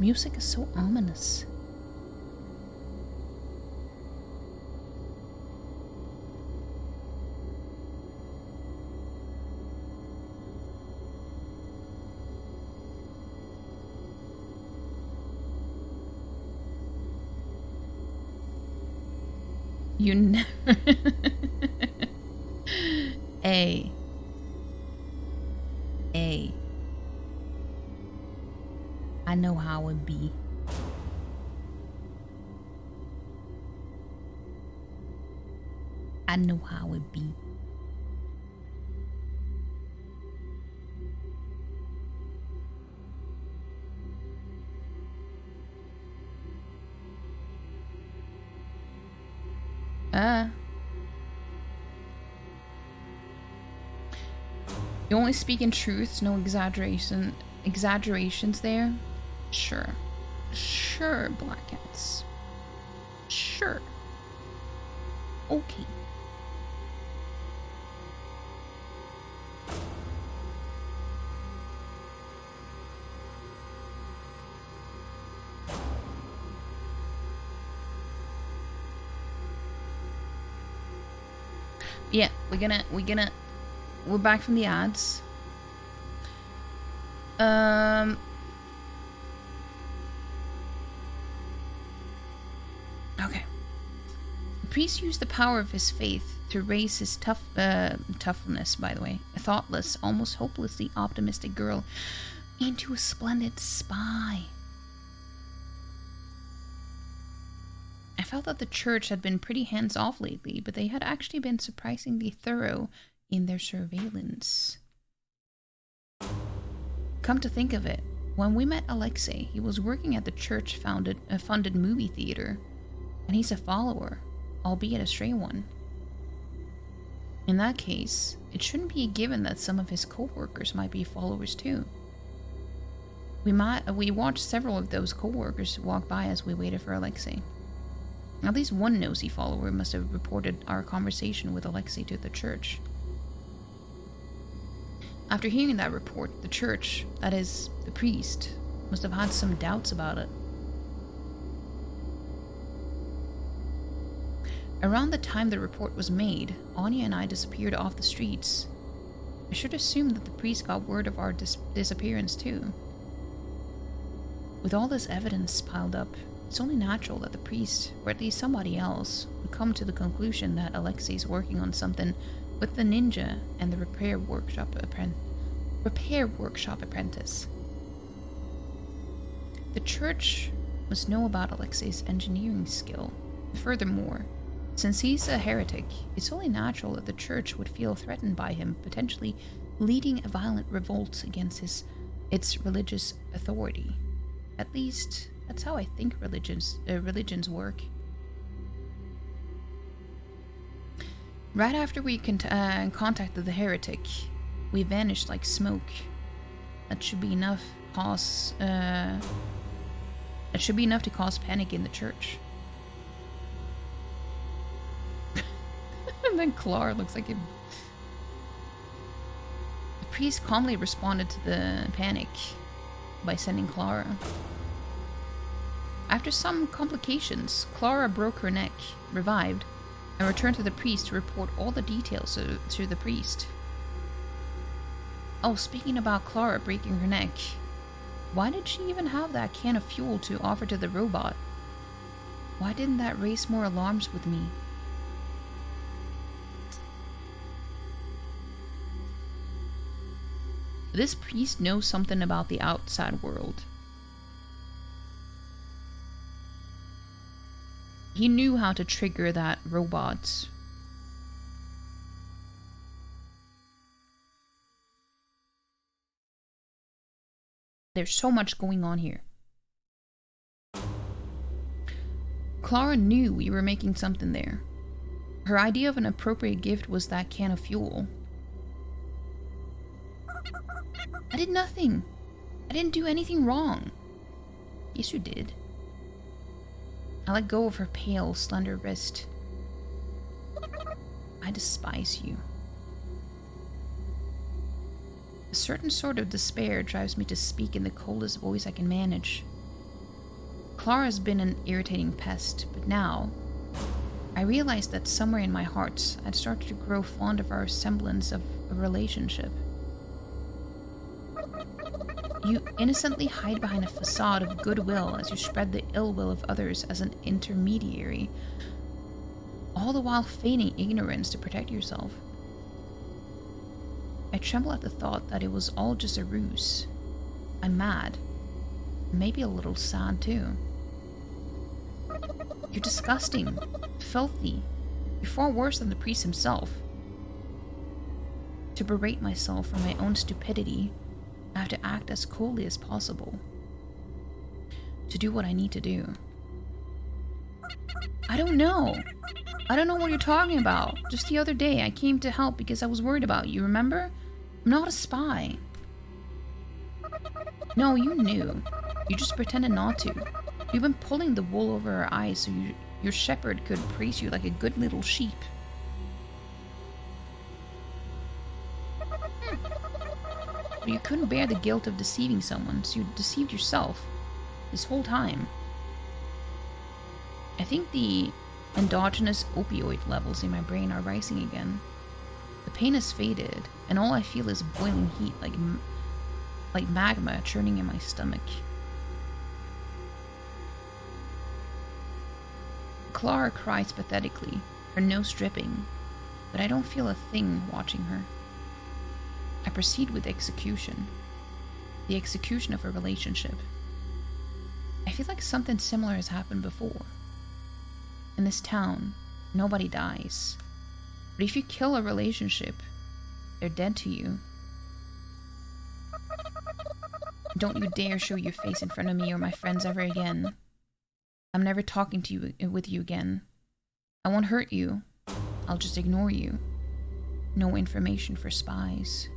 Music is so ominous. You never... A. I know how it be. I know how it be. You only speak in truths, no exaggerations there? Sure. Sure, Black Cats. Sure. Okay. Yeah, we're back from the ads. Okay. The priest used the power of his faith to raise his toughness, by the way, a thoughtless, almost hopelessly optimistic girl into a splendid spy. I felt that the church had been pretty hands-off lately, but they had actually been surprisingly thorough in their surveillance. Come to think of it, when we met Alexei, he was working at the church-funded movie theater, and he's a follower, albeit a stray one. In that case, it shouldn't be a given that some of his co-workers might be followers too. We watched several of those co-workers walk by as we waited for Alexei. At least one nosy follower must have reported our conversation with Alexei to the church. After hearing that report, the church, that is, the priest, must have had some doubts about it. Around the time the report was made, Anya and I disappeared off the streets. I should assume that the priest got word of our disappearance too. With all this evidence piled up, it's only natural that the priest, or at least somebody else, would come to the conclusion that Alexei's working on something with the ninja and the repair workshop apprentice. The church must know about Alexei's engineering skill. Furthermore, since he's a heretic, it's only natural that the church would feel threatened by him potentially leading a violent revolt against its religious authority. At least, that's how I think religions work. Right after we contacted the heretic, we vanished like smoke. That should be enough to cause panic in the church. And then Clara looks like him. The priest calmly responded to the panic by sending Clara. After some complications, Clara broke her neck, revived, and returned to the priest to report all the details to the priest. Oh, speaking about Clara breaking her neck, why did she even have that can of fuel to offer to the robot? Why didn't that raise more alarms with me? This priest knows something about the outside world. He knew how to trigger that robot. There's so much going on here. Clara knew we were making something there. Her idea of an appropriate gift was that can of fuel. I did nothing. I didn't do anything wrong. Yes, you did. I let go of her pale, slender wrist. I despise you. A certain sort of despair drives me to speak in the coldest voice I can manage. Clara's been an irritating pest, but now I realized that somewhere in my heart I'd started to grow fond of our semblance of a relationship. You innocently hide behind a facade of goodwill as you spread the ill will of others as an intermediary, all the while feigning ignorance to protect yourself. I tremble at the thought that it was all just a ruse. I'm mad. Maybe a little sad too. You're disgusting. Filthy. You're far worse than the priest himself. To berate myself for my own stupidity, I have to act as coldly as possible. To do what I need to do. I don't know. I don't know what you're talking about. Just the other day, I came to help because I was worried about you, remember? I'm not a spy. No, you knew. You just pretended not to. You've been pulling the wool over our eyes so your shepherd could praise you like a good little sheep. But you couldn't bear the guilt of deceiving someone, so you deceived yourself this whole time. I think the endogenous opioid levels in my brain are rising again. The pain has faded, and all I feel is boiling heat like magma churning in my stomach. Clara cries pathetically, her nose dripping, but I don't feel a thing watching her. I proceed with execution. The execution of a relationship. I feel like something similar has happened before. In this town, nobody dies. But if you kill a relationship, they're dead to you. Don't you dare show your face in front of me or my friends ever again. I'm never talking to you with you again. I won't hurt you. I'll just ignore you. No information for spies.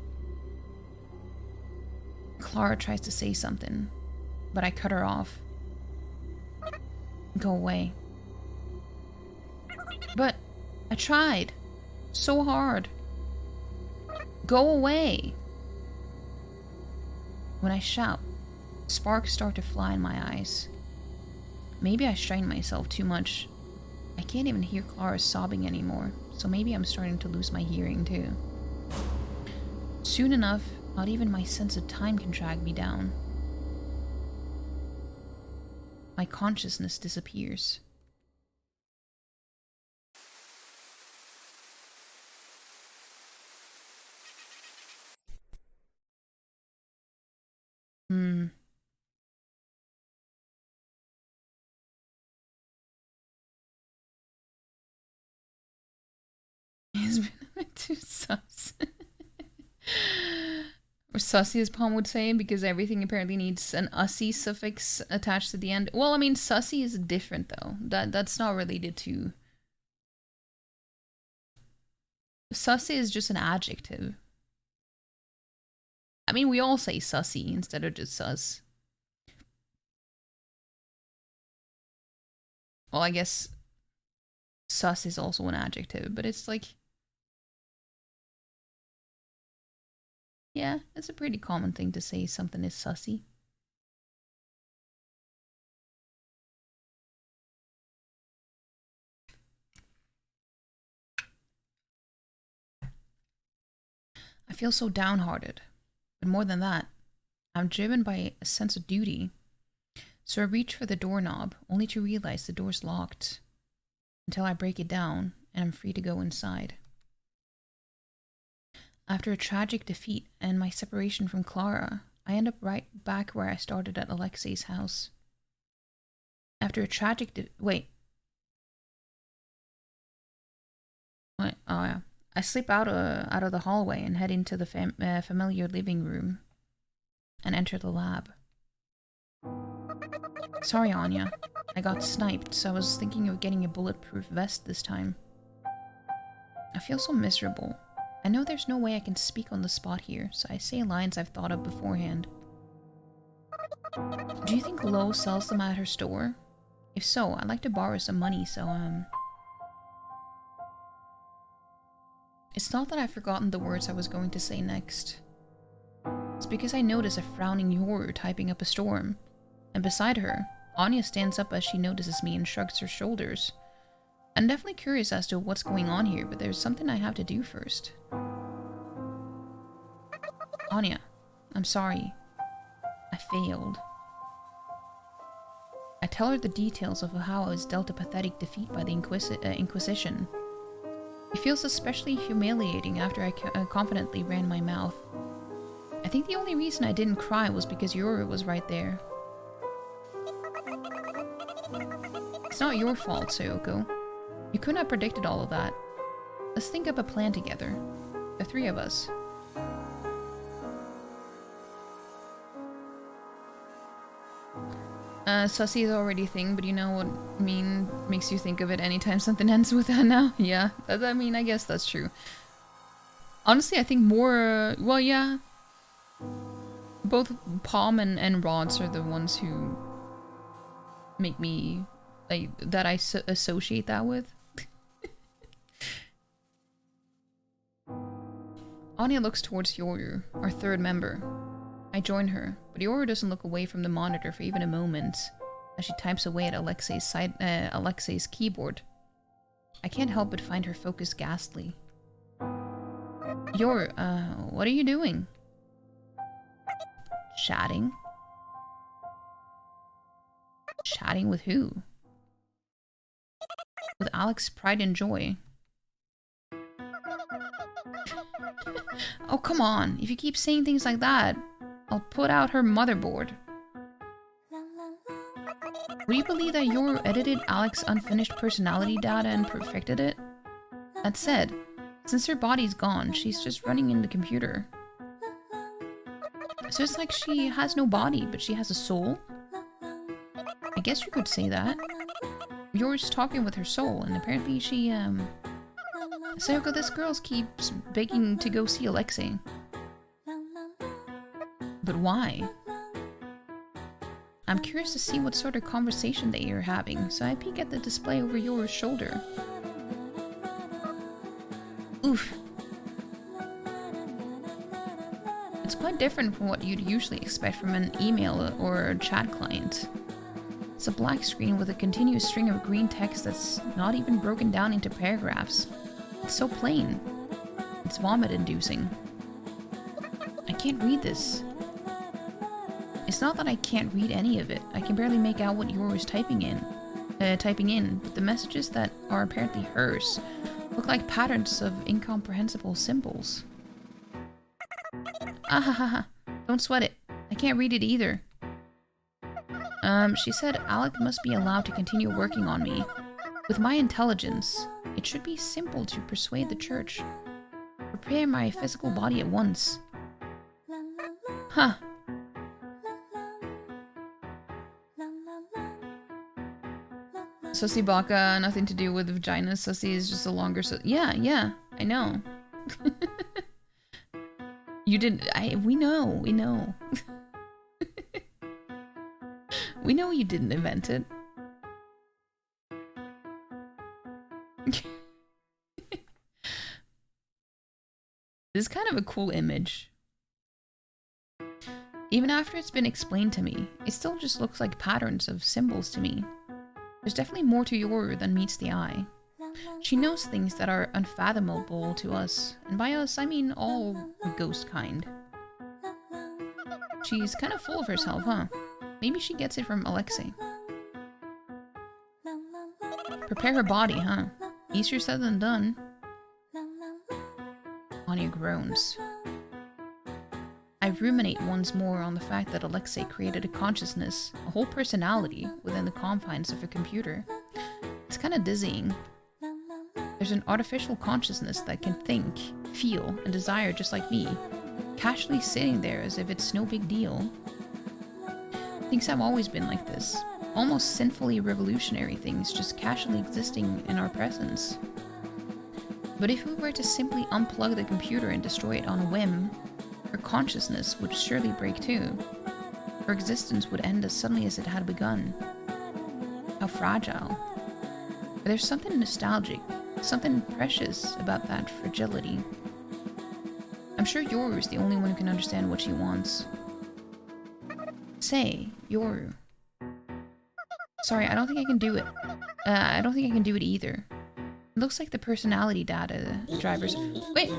Clara tries to say something, but I cut her off. Go away. But I tried so hard. Go away. When I shout, sparks start to fly in my eyes. Maybe I strained myself too much. I can't even hear Clara sobbing anymore, so maybe I'm starting to lose my hearing too. Soon enough, not even my sense of time can drag me down. My consciousness disappears. He's been a bit too sus. Or sussy, as Palm would say, because everything apparently needs an ussy suffix attached to the end. Well, I mean, sussy is different, though. That's not related to... Sussy is just an adjective. I mean, we all say sussy instead of just sus. Well, I guess sus is also an adjective, but it's like... Yeah, it's a pretty common thing to say something is sussy. I feel so downhearted. But more than that, I'm driven by a sense of duty. So I reach for the doorknob, only to realize the door's locked. Until I break it down, and I'm free to go inside. After a tragic defeat and my separation from Clara, I end up right back where I started at Alexei's house. After a tragic wait. What? Oh yeah. I slip out of the hallway and head into the familiar living room and enter the lab. Sorry, Anya. I got sniped, so I was thinking of getting a bulletproof vest this time. I feel so miserable. I know there's no way I can speak on the spot here, so I say lines I've thought of beforehand. Do you think Lo sells them at her store? If so, I'd like to borrow some money, so It's not that I've forgotten the words I was going to say next. It's because I notice a frowning Yoru typing up a storm. And beside her, Anya stands up as she notices me and shrugs her shoulders. I'm definitely curious as to what's going on here, but there's something I have to do first. Anya, I'm sorry. I failed. I tell her the details of how I was dealt a pathetic defeat by the Inquisition. It feels especially humiliating after I confidently ran my mouth. I think the only reason I didn't cry was because Yoru was right there. It's not your fault, Sayoko. You couldn't have predicted all of that. Let's think up a plan together. The three of us. Sussy is already a thing, but you know what makes you think of it anytime something ends with that now? Yeah, I mean, I guess that's true. Honestly, I think more, well, yeah. Both Palm and Rods are the ones who make me, like, that I associate that with. Anya looks towards Yoru, our third member. I join her, but Yoru doesn't look away from the monitor for even a moment as she types away at Alexei's keyboard. I can't help but find her focus ghastly. Yoru, what are you doing? Chatting? Chatting with who? With Alex Pride and Joy. Oh, come on. If you keep saying things like that, I'll put out her motherboard. Would you believe that Yoru edited Alex's unfinished personality data and perfected it? That said, since her body's gone, she's just running in the computer. So it's like she has no body, but she has a soul? I guess you could say that. Yoru's talking with her soul, and apparently she, Sayoko, this girl keeps begging to go see Alexei. But why? I'm curious to see what sort of conversation they are having, so I peek at the display over Yoru's shoulder. Oof. It's quite different from what you'd usually expect from an email or a chat client. It's a black screen with a continuous string of green text that's not even broken down into paragraphs. It's so plain. It's vomit-inducing. I can't read this. It's not that I can't read any of it. I can barely make out what Yoru's typing in, but the messages that are apparently hers look like patterns of incomprehensible symbols. Ahahaha, don't sweat it. I can't read it either. She said Alec must be allowed to continue working on me. With my intelligence, it should be simple to persuade the church. Prepare my physical body at once. Huh. Sussy Baka, nothing to do with vagina. Sussy is just a longer yeah, I know. You didn't, we know. We know you didn't invent it. This is kind of a cool image. Even after it's been explained to me, it still just looks like patterns of symbols to me. There's definitely more to Yoru than meets the eye. She knows things that are unfathomable to us, and by us, I mean all ghost kind. She's kind of full of herself, huh? Maybe she gets it from Alexei. Prepare her body, huh? Easier said than done. Anya groans. I ruminate once more on the fact that Alexei created a consciousness, a whole personality, within the confines of a computer. It's kind of dizzying. There's an artificial consciousness that can think, feel, and desire just like me, casually sitting there as if it's no big deal. Things have always been like this. Almost sinfully revolutionary things just casually existing in our presence. But if we were to simply unplug the computer and destroy it on a whim, her consciousness would surely break too. Her existence would end as suddenly as it had begun. How fragile. But there's something nostalgic, something precious about that fragility. I'm sure Yoru is the only one who can understand what she wants. Say, Yoru. Sorry, I don't think I can do it. I don't think I can do it either. It looks like the personality data drivers. Wait!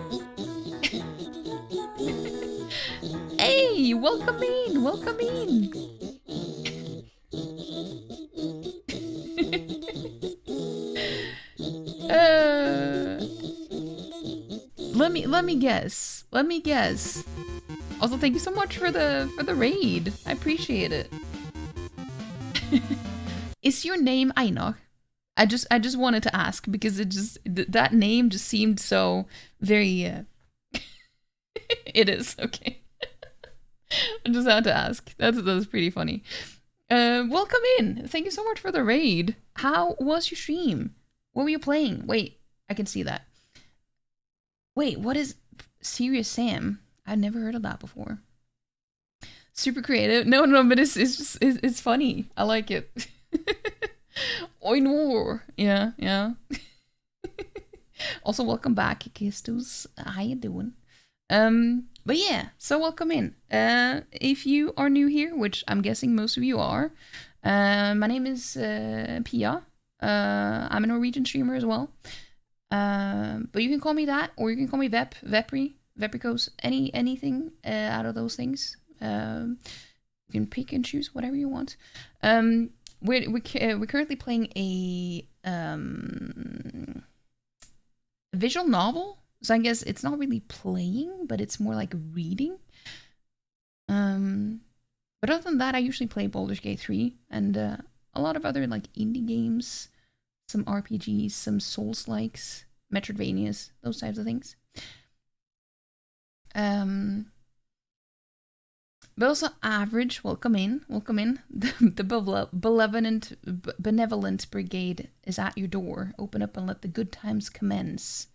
Hey, welcome in, welcome in. Let me guess. Let me guess. Also, thank you so much for the raid. I appreciate it. Is your name Einar? I just wanted to ask because it just that name just seemed so very. It is okay. I just had to ask. That's pretty funny. Welcome in. Thank you so much for the raid. How was your stream? What were you playing? Wait, I can see that. Wait, what is Serious Sam? I've never heard of that before. Super creative. No, but it's funny. I like it. Oi no. Yeah. Also, welcome back, Kistos. How you doing? But yeah, so welcome in. If you are new here, which I'm guessing most of you are, my name is Pia. I'm a Norwegian streamer as well. But you can call me that, or you can call me Vep, Vepri, Vepricos, anything out of those things. You can pick and choose whatever you want. We're currently playing a visual novel. So I guess it's not really playing, but it's more like reading. But other than that, I usually play Baldur's Gate 3 and a lot of other like indie games, some RPGs, some Souls-likes, Metroidvanias, those types of things. But also average, welcome in. The benevolent brigade is at your door. Open up and let the good times commence.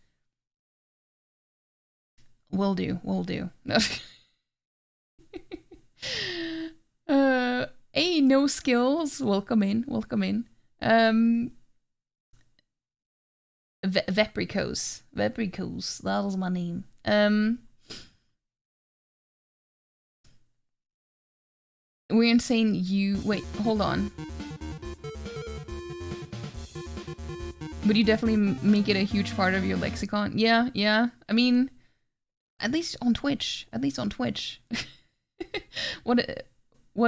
Will do. Hey, no skills. Welcome in. Vepricos, that was my name. We're insane. Wait, hold on. Would you definitely make it a huge part of your lexicon? Yeah. I mean, at least on Twitch. What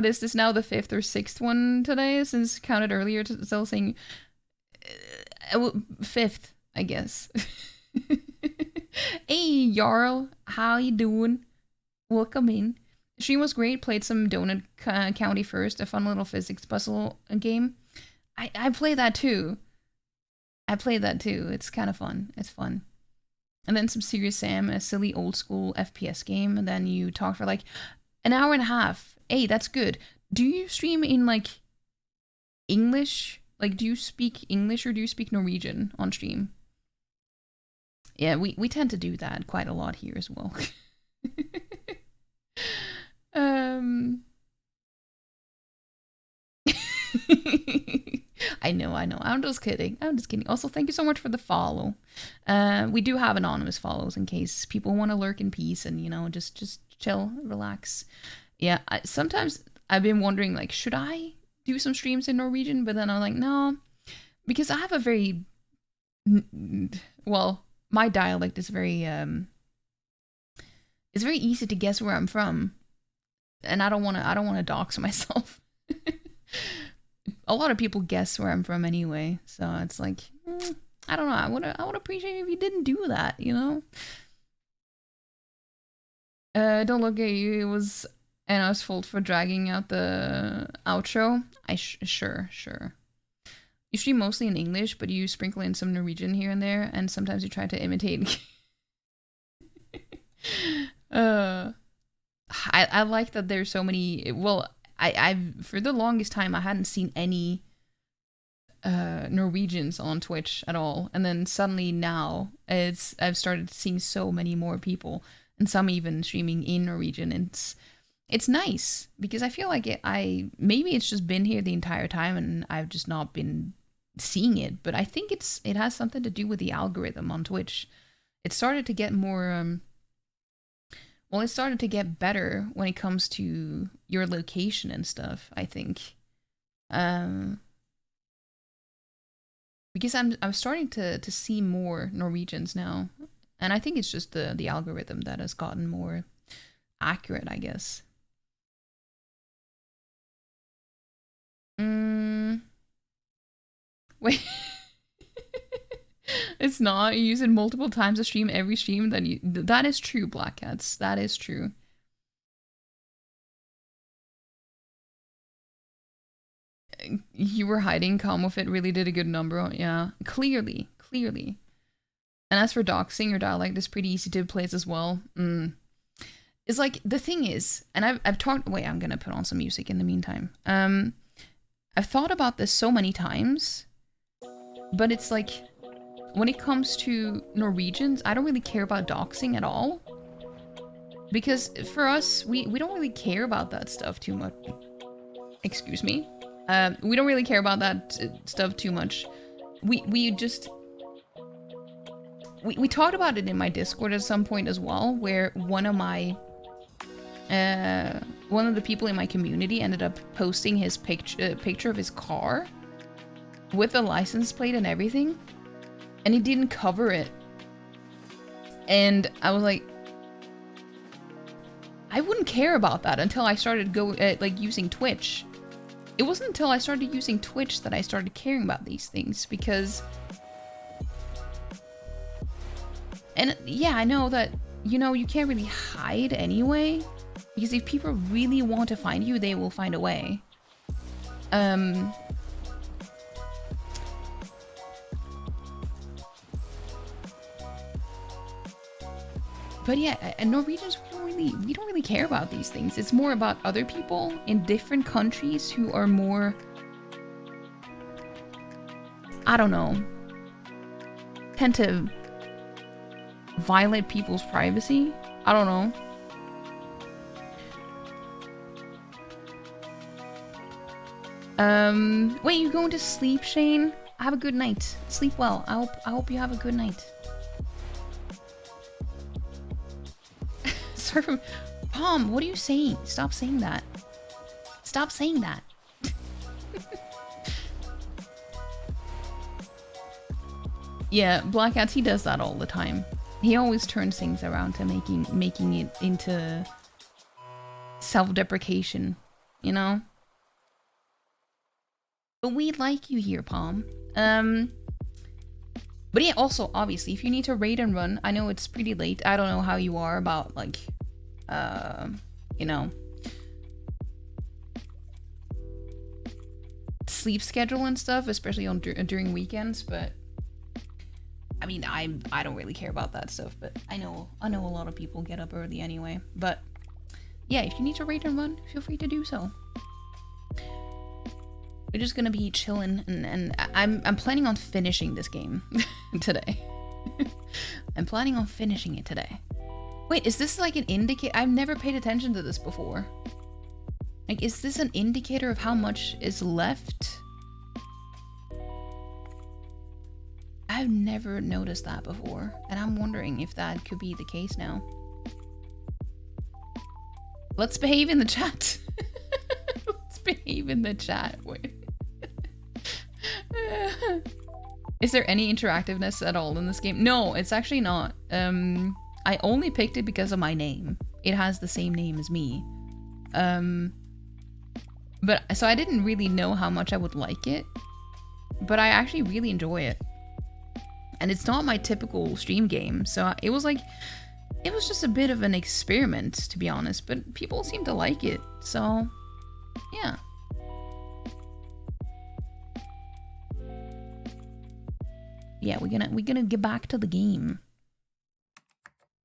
is this now? The 5th or 6th one today? Since counted earlier to still saying 5th, I guess. Hey, Jarl, how you doing? Welcome in. Stream was great. Played some Donut County first, a fun little physics puzzle game. I play that too. It's kind of fun. It's fun. And then some Serious Sam, a silly old school FPS game. And then you talk for like an hour and a half. Hey, that's good. Do you stream in like English? Like, do you speak English or do you speak Norwegian on stream? Yeah, we tend to do that quite a lot here as well. I know. I'm just kidding. Also, thank you so much for the follow. We do have anonymous follows in case people want to lurk in peace and, you know, just chill, relax. Yeah, sometimes I've been wondering, like, should I do some streams in Norwegian? But then I'm like, no, because I have a very, well, my dialect is very, it's very easy to guess where I'm from. And I don't want to dox myself. A lot of people guess where I'm from anyway, so it's like, I don't know. I would appreciate if you didn't do that, you know. Don't look at you. It was Anna's fault for dragging out the outro. Sure. You stream mostly in English, but you sprinkle in some Norwegian here and there, and sometimes you try to imitate. I like that there's so many. Well, I've for the longest time I hadn't seen any Norwegians on Twitch at all, and then suddenly now I've started seeing so many more people, and some even streaming in Norwegian. And it's nice because I feel like maybe it's just been here the entire time and I've just not been seeing it, but I think it has something to do with the algorithm on Twitch. It started to get more well, it started to get better when it comes to your location and stuff, I think. Because I'm starting to see more Norwegians now. And I think it's just the algorithm that has gotten more accurate, I guess. Wait. It's not. You use it multiple times a stream, every stream. That is true, Black Cats. That is true. You were hiding. Comofit really did a good number. Yeah, clearly. And as for doxing, your dialect is pretty easy to place as well. It's like, the thing is, and I've talked. Wait, I'm gonna put on some music in the meantime. I've thought about this so many times, but it's like, when it comes to Norwegians, I don't really care about doxing at all. Because for us, we don't really care about that stuff too much. Excuse me. We don't really care about that stuff too much. We talked about it in my Discord at some point as well, where one of the people in my community ended up posting his picture of his car with the license plate and everything, and he didn't cover it. And I was like, I wouldn't care about that until I started using Twitch. It wasn't until I started using Twitch that I started caring about these things, because... And yeah, I know that, you can't really hide anyway, because if people really want to find you, they will find a way. But yeah, and Norwegians, we don't really care about these things. It's more about other people in different countries who are more, I don't know, tend to violate people's privacy. I don't know. Wait, you going to sleep, Shane? Have a good night. Sleep well. I hope you have a good night. Sorry, Palm, what are you saying? Stop saying that. Stop saying that. Yeah, Black Cats, he does that all the time. He always turns things around to making it into self-deprecation, But we like you here, Palm. But yeah, also, obviously, if you need to raid and run, I know it's pretty late. I don't know how you are about, sleep schedule and stuff, especially during weekends, but I mean, I don't really care about that stuff, but I know a lot of people get up early anyway. But yeah, if you need to raid and run, feel free to do so. We're just gonna be chilling, and I'm planning on finishing this game today. I'm planning on finishing it today. Wait, is this like an indicator? I've never paid attention to this before. Like, is this an indicator of how much is left? I've never noticed that before, and I'm wondering if that could be the case now. Let's behave in the chat. Let's behave in the chat. Wait. Is there any interactiveness at all in this game? No, it's actually not. I only picked it because of my name. It has the same name as me. But so I didn't really know how much I would like it, but I actually really enjoy it. And it's not my typical stream game, so it was like, It was just a bit of an experiment, to be honest, but people seem to like it, so yeah. Yeah, we're gonna get back to the game.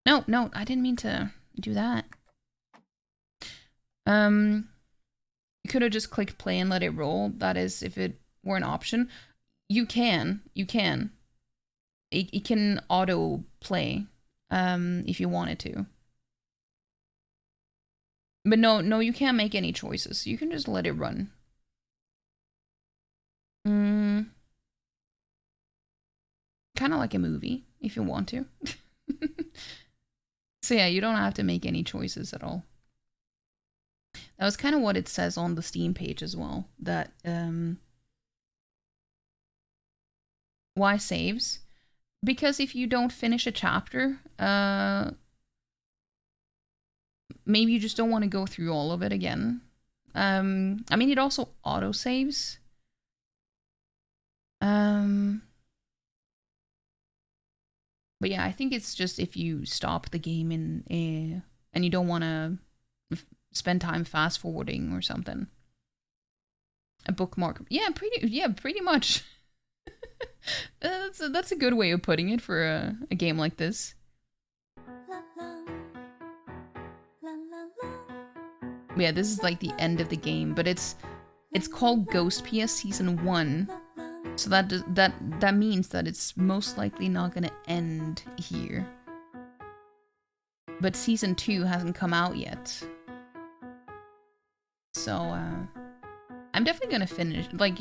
No, I didn't mean to do that. You could have just clicked play and let it roll. That is, if it were an option. You can. It can auto play, if you wanted to. But no, you can't make any choices. You can just let it run. Kind of like a movie, if you want to. So yeah, you don't have to make any choices at all. That was kind of what it says on the Steam page as well. That, why saves? Because if you don't finish a chapter, maybe you just don't want to go through all of it again. I mean, it also auto-saves. But yeah, I think it's just if you stop the game and you don't want to spend time fast forwarding or something. A bookmark. Yeah, pretty much. That's a good way of putting it for a game like this. Yeah, this is like the end of the game, but it's called ghostpia Season 1. So that means that it's most likely not gonna end here. But Season 2 hasn't come out yet. So I'm definitely gonna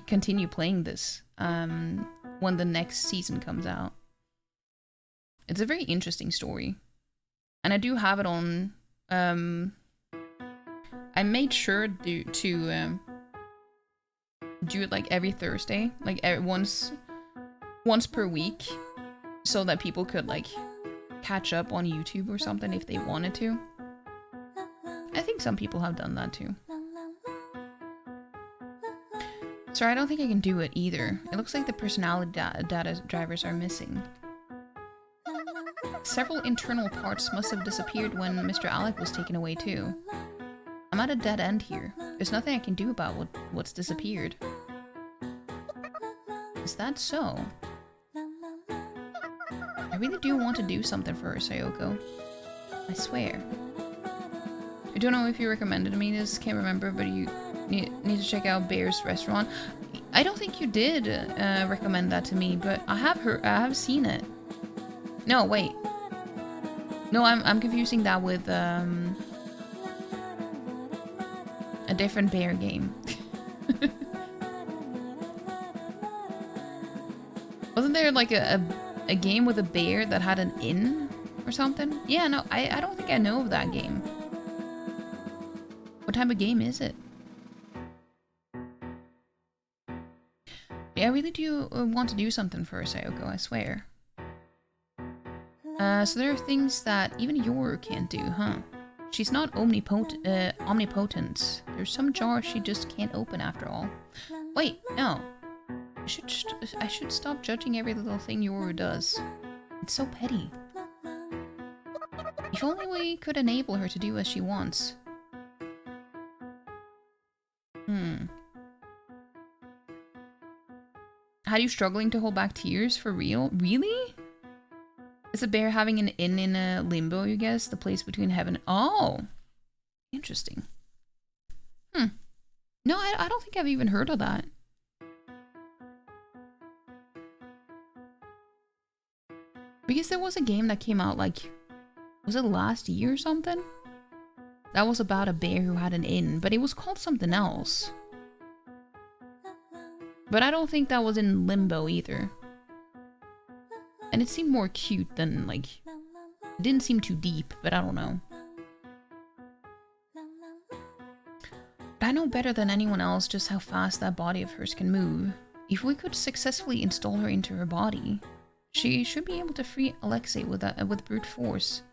continue playing this when the next season comes out. It's a very interesting story. And I do have it on I made sure to do it like every Thursday, like once per week, so that people could like catch up on YouTube or something if they wanted to. I think some people have done that too. Sorry, I don't think I can do it either. It looks like the personality data drivers are missing. Several internal parts must have disappeared when Mr. Alec was taken away too. I'm at a dead end here. There's nothing I can do about what's disappeared. Is that so? I really do want to do something for her, Sayoko. I swear. I don't know if you recommended me this, can't remember, but you need to check out Bear's Restaurant. I don't think you did recommend that to me, but I have seen it. No, wait. No, I'm confusing that with a different bear game. Wasn't there like a game with a bear that had an inn or something? Yeah, no, I don't think I know of that game. What type of game is it? Yeah, I really do want to do something for Sayoko, I swear. So there are things that even Yoru can't do, huh? She's not omnipotent. There's some jars she just can't open after all. Wait, no. I should stop judging every little thing Yoru does. It's so petty. If only we could enable her to do as she wants. Had you struggling to hold back tears for real? Really? Is a bear having an inn in a limbo, you guess? The place between heaven... Oh! Interesting. No, I don't think I've even heard of that. Because there was a game that came out, like... Was it last year or something? That was about a bear who had an inn, but it was called something else. But I don't think that was in limbo either. And it seemed more cute than, like... It didn't seem too deep, but I don't know. But I know better than anyone else just how fast that body of hers can move. If we could successfully install her into her body, she should be able to free Alexei with brute force.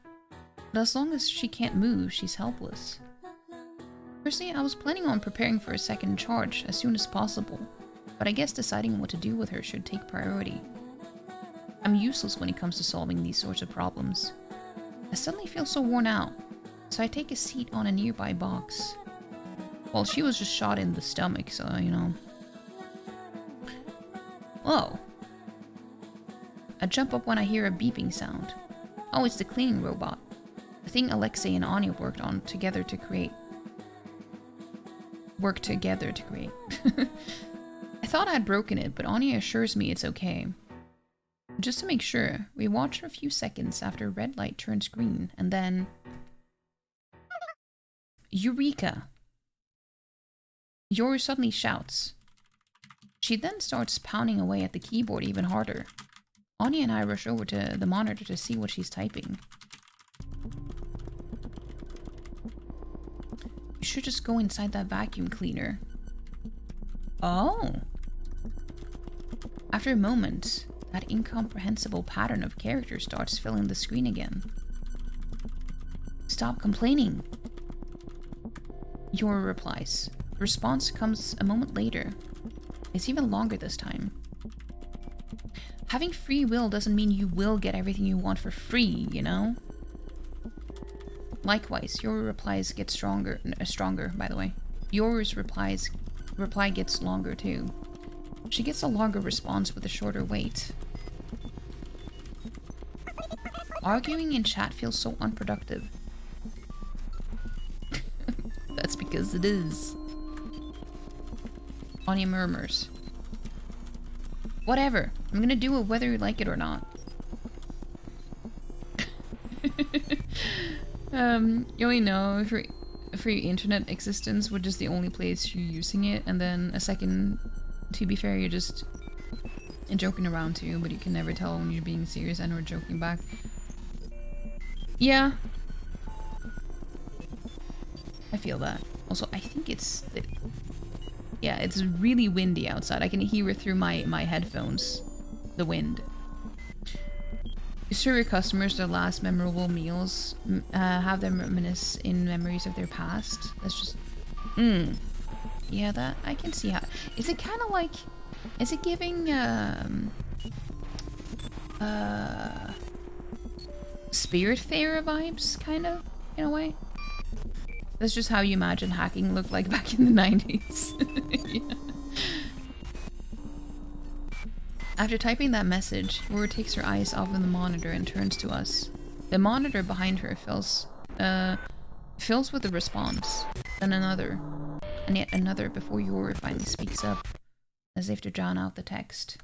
But as long as she can't move, she's helpless. Personally, I was planning on preparing for a second charge as soon as possible. But I guess deciding what to do with her should take priority. I'm useless when it comes to solving these sorts of problems. I suddenly feel so worn out, so I take a seat on a nearby box. Well, she was just shot in the stomach, so, you know. Whoa. I jump up when I hear a beeping sound. Oh, it's the cleaning robot. The thing Alexei and Anya worked together to create. I thought I had broken it, but Anya assures me it's okay. Just to make sure, we watch for a few seconds after a red light turns green, and then... Eureka! Yoru suddenly shouts. She then starts pounding away at the keyboard even harder. Anya and I rush over to the monitor to see what she's typing. You should just go inside that vacuum cleaner. Oh! After a moment, that incomprehensible pattern of characters starts filling the screen again. Stop complaining! Yoru replies. The response comes a moment later. It's even longer this time. Having free will doesn't mean you will get everything you want for free, you know? Likewise, Yoru replies get stronger, by the way. Yoru's reply gets longer too. She gets a longer response with a shorter wait. Arguing in chat feels so unproductive. That's because it is. Anya murmurs. Whatever. I'm gonna do it whether you like it or not. You only know if your internet existence, which is the only place you're using it, and then a second, to be fair, you're just joking around too, but you can never tell when you're being serious and or joking back. Yeah. I feel that. Also, I think it's... Yeah, it's really windy outside. I can hear it through my headphones. The wind. You serve your customers their last memorable meals. Have them reminisce in memories of their past. That's just... Yeah, that... I can see how... Is it kind of like... Is it giving... Spiritfarer vibes, kind of? In a way? That's just how you imagine hacking looked like back in the 90s. Yeah. After typing that message, Laura takes her eyes off of the monitor and turns to us. The monitor behind her fills with a response, then another, and yet another before Laura finally speaks up, as if to drown out the text.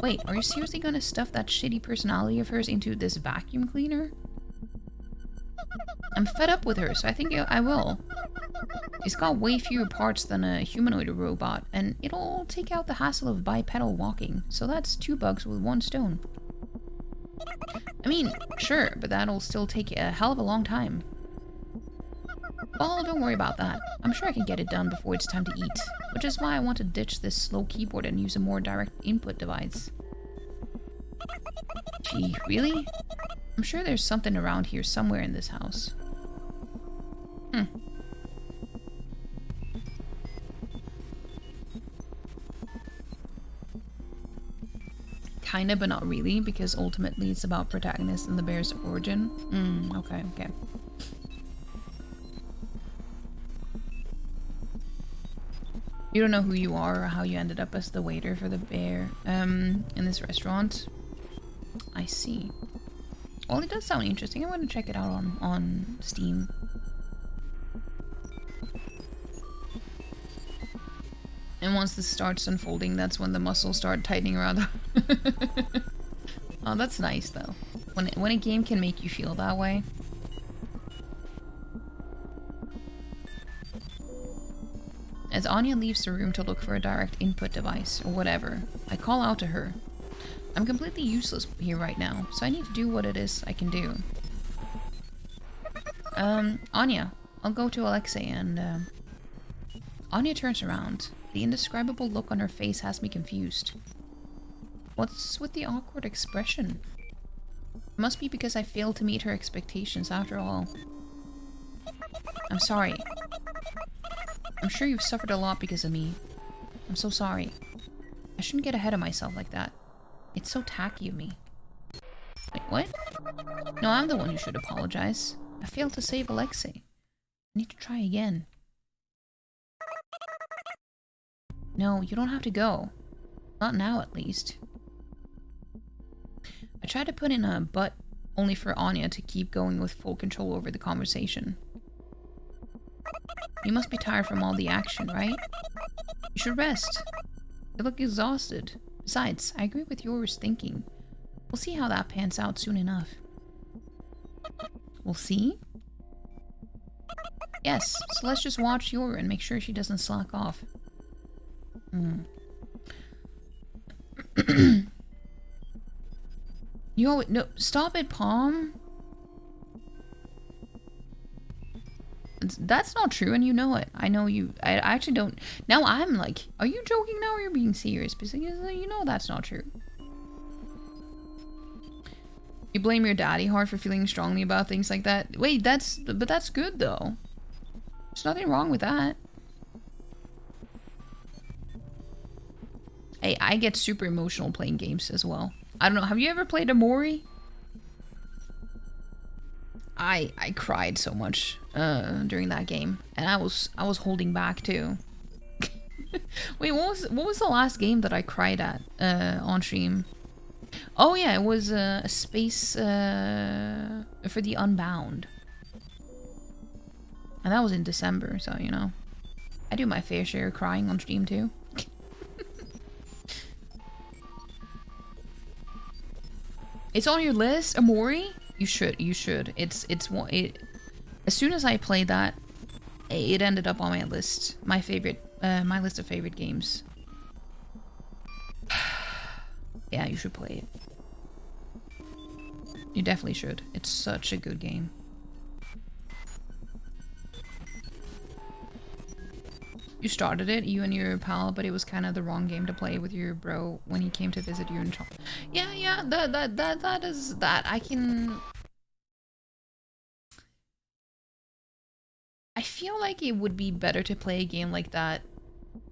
Wait, are you seriously gonna stuff that shitty personality of hers into this vacuum cleaner? I'm fed up with her, so I think I will. It's got way fewer parts than a humanoid robot, and it'll take out the hassle of bipedal walking, so that's 2 bugs with 1 stone. I mean, sure, but that'll still take a hell of a long time. Well, don't worry about that. I'm sure I can get it done before it's time to eat, which is why I want to ditch this slow keyboard and use a more direct input device. Gee, really? I'm sure there's something around here somewhere in this house. Kinda, but not really, because ultimately it's about protagonist and the bear's origin. Okay. You don't know who you are or how you ended up as the waiter for the bear in this restaurant? I see. Well, it does sound interesting. I want to check it out on Steam. And once this starts unfolding, that's when the muscles start tightening around. Oh, that's nice though. When a game can make you feel that way. As Anya leaves the room to look for a direct input device, or whatever, I call out to her. I'm completely useless here right now, so I need to do what it is I can do. Anya, I'll go to Alexei and, Anya turns around. The indescribable look on her face has me confused. What's with the awkward expression? It must be because I failed to meet her expectations after all. I'm sorry. I'm sure you've suffered a lot because of me. I'm so sorry. I shouldn't get ahead of myself like that. It's so tacky of me. What? No, I'm the one who should apologize. I failed to save Alexei. I need to try again. No, you don't have to go. Not now, at least. I tried to put in a but only for Anya to keep going with full control over the conversation. You must be tired from all the action, right? You should rest. You look exhausted. Besides, I agree with yours thinking. We'll see how that pans out soon enough. We'll see? Yes, so let's just watch Yoru and make sure she doesn't slack off. Yo, no, stop it, Palm. That's not true, and you know it. I know you. I actually don't. Now I'm like, are you joking now, or are you being serious? Because you know that's not true. You blame your daddy hard for feeling strongly about things like that. Wait, but that's good though. There's nothing wrong with that. Hey, I get super emotional playing games as well. I don't know. Have you ever played Amori? I cried so much during that game, and I was holding back too. Wait, what was the last game that I cried at on stream? Oh yeah, it was a space for the Unbound, and that was in December. So you know, I do my fair share of crying on stream too. It's on your list, Amori? You should. It's as soon as I played that, it ended up on my list. My list of favorite games. Yeah, you should play it. You definitely should. It's such a good game. You started it, you and your pal, but it was kind of the wrong game to play with your bro when he came to visit you in China. Yeah, that is that. I feel like it would be better to play a game like that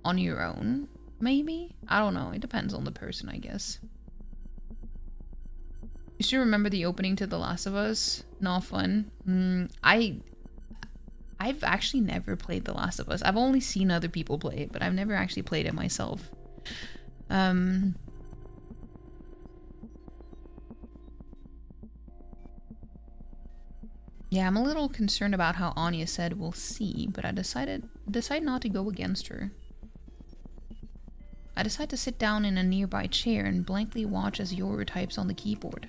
on your own, maybe? I don't know, it depends on the person, I guess. You still remember the opening to The Last of Us? Not fun. I've actually never played The Last of Us. I've only seen other people play it, but I've never actually played it myself. Yeah, I'm a little concerned about how Anya said we'll see, but I decided not to go against her. I decide to sit down in a nearby chair and blankly watch as Yoru types on the keyboard.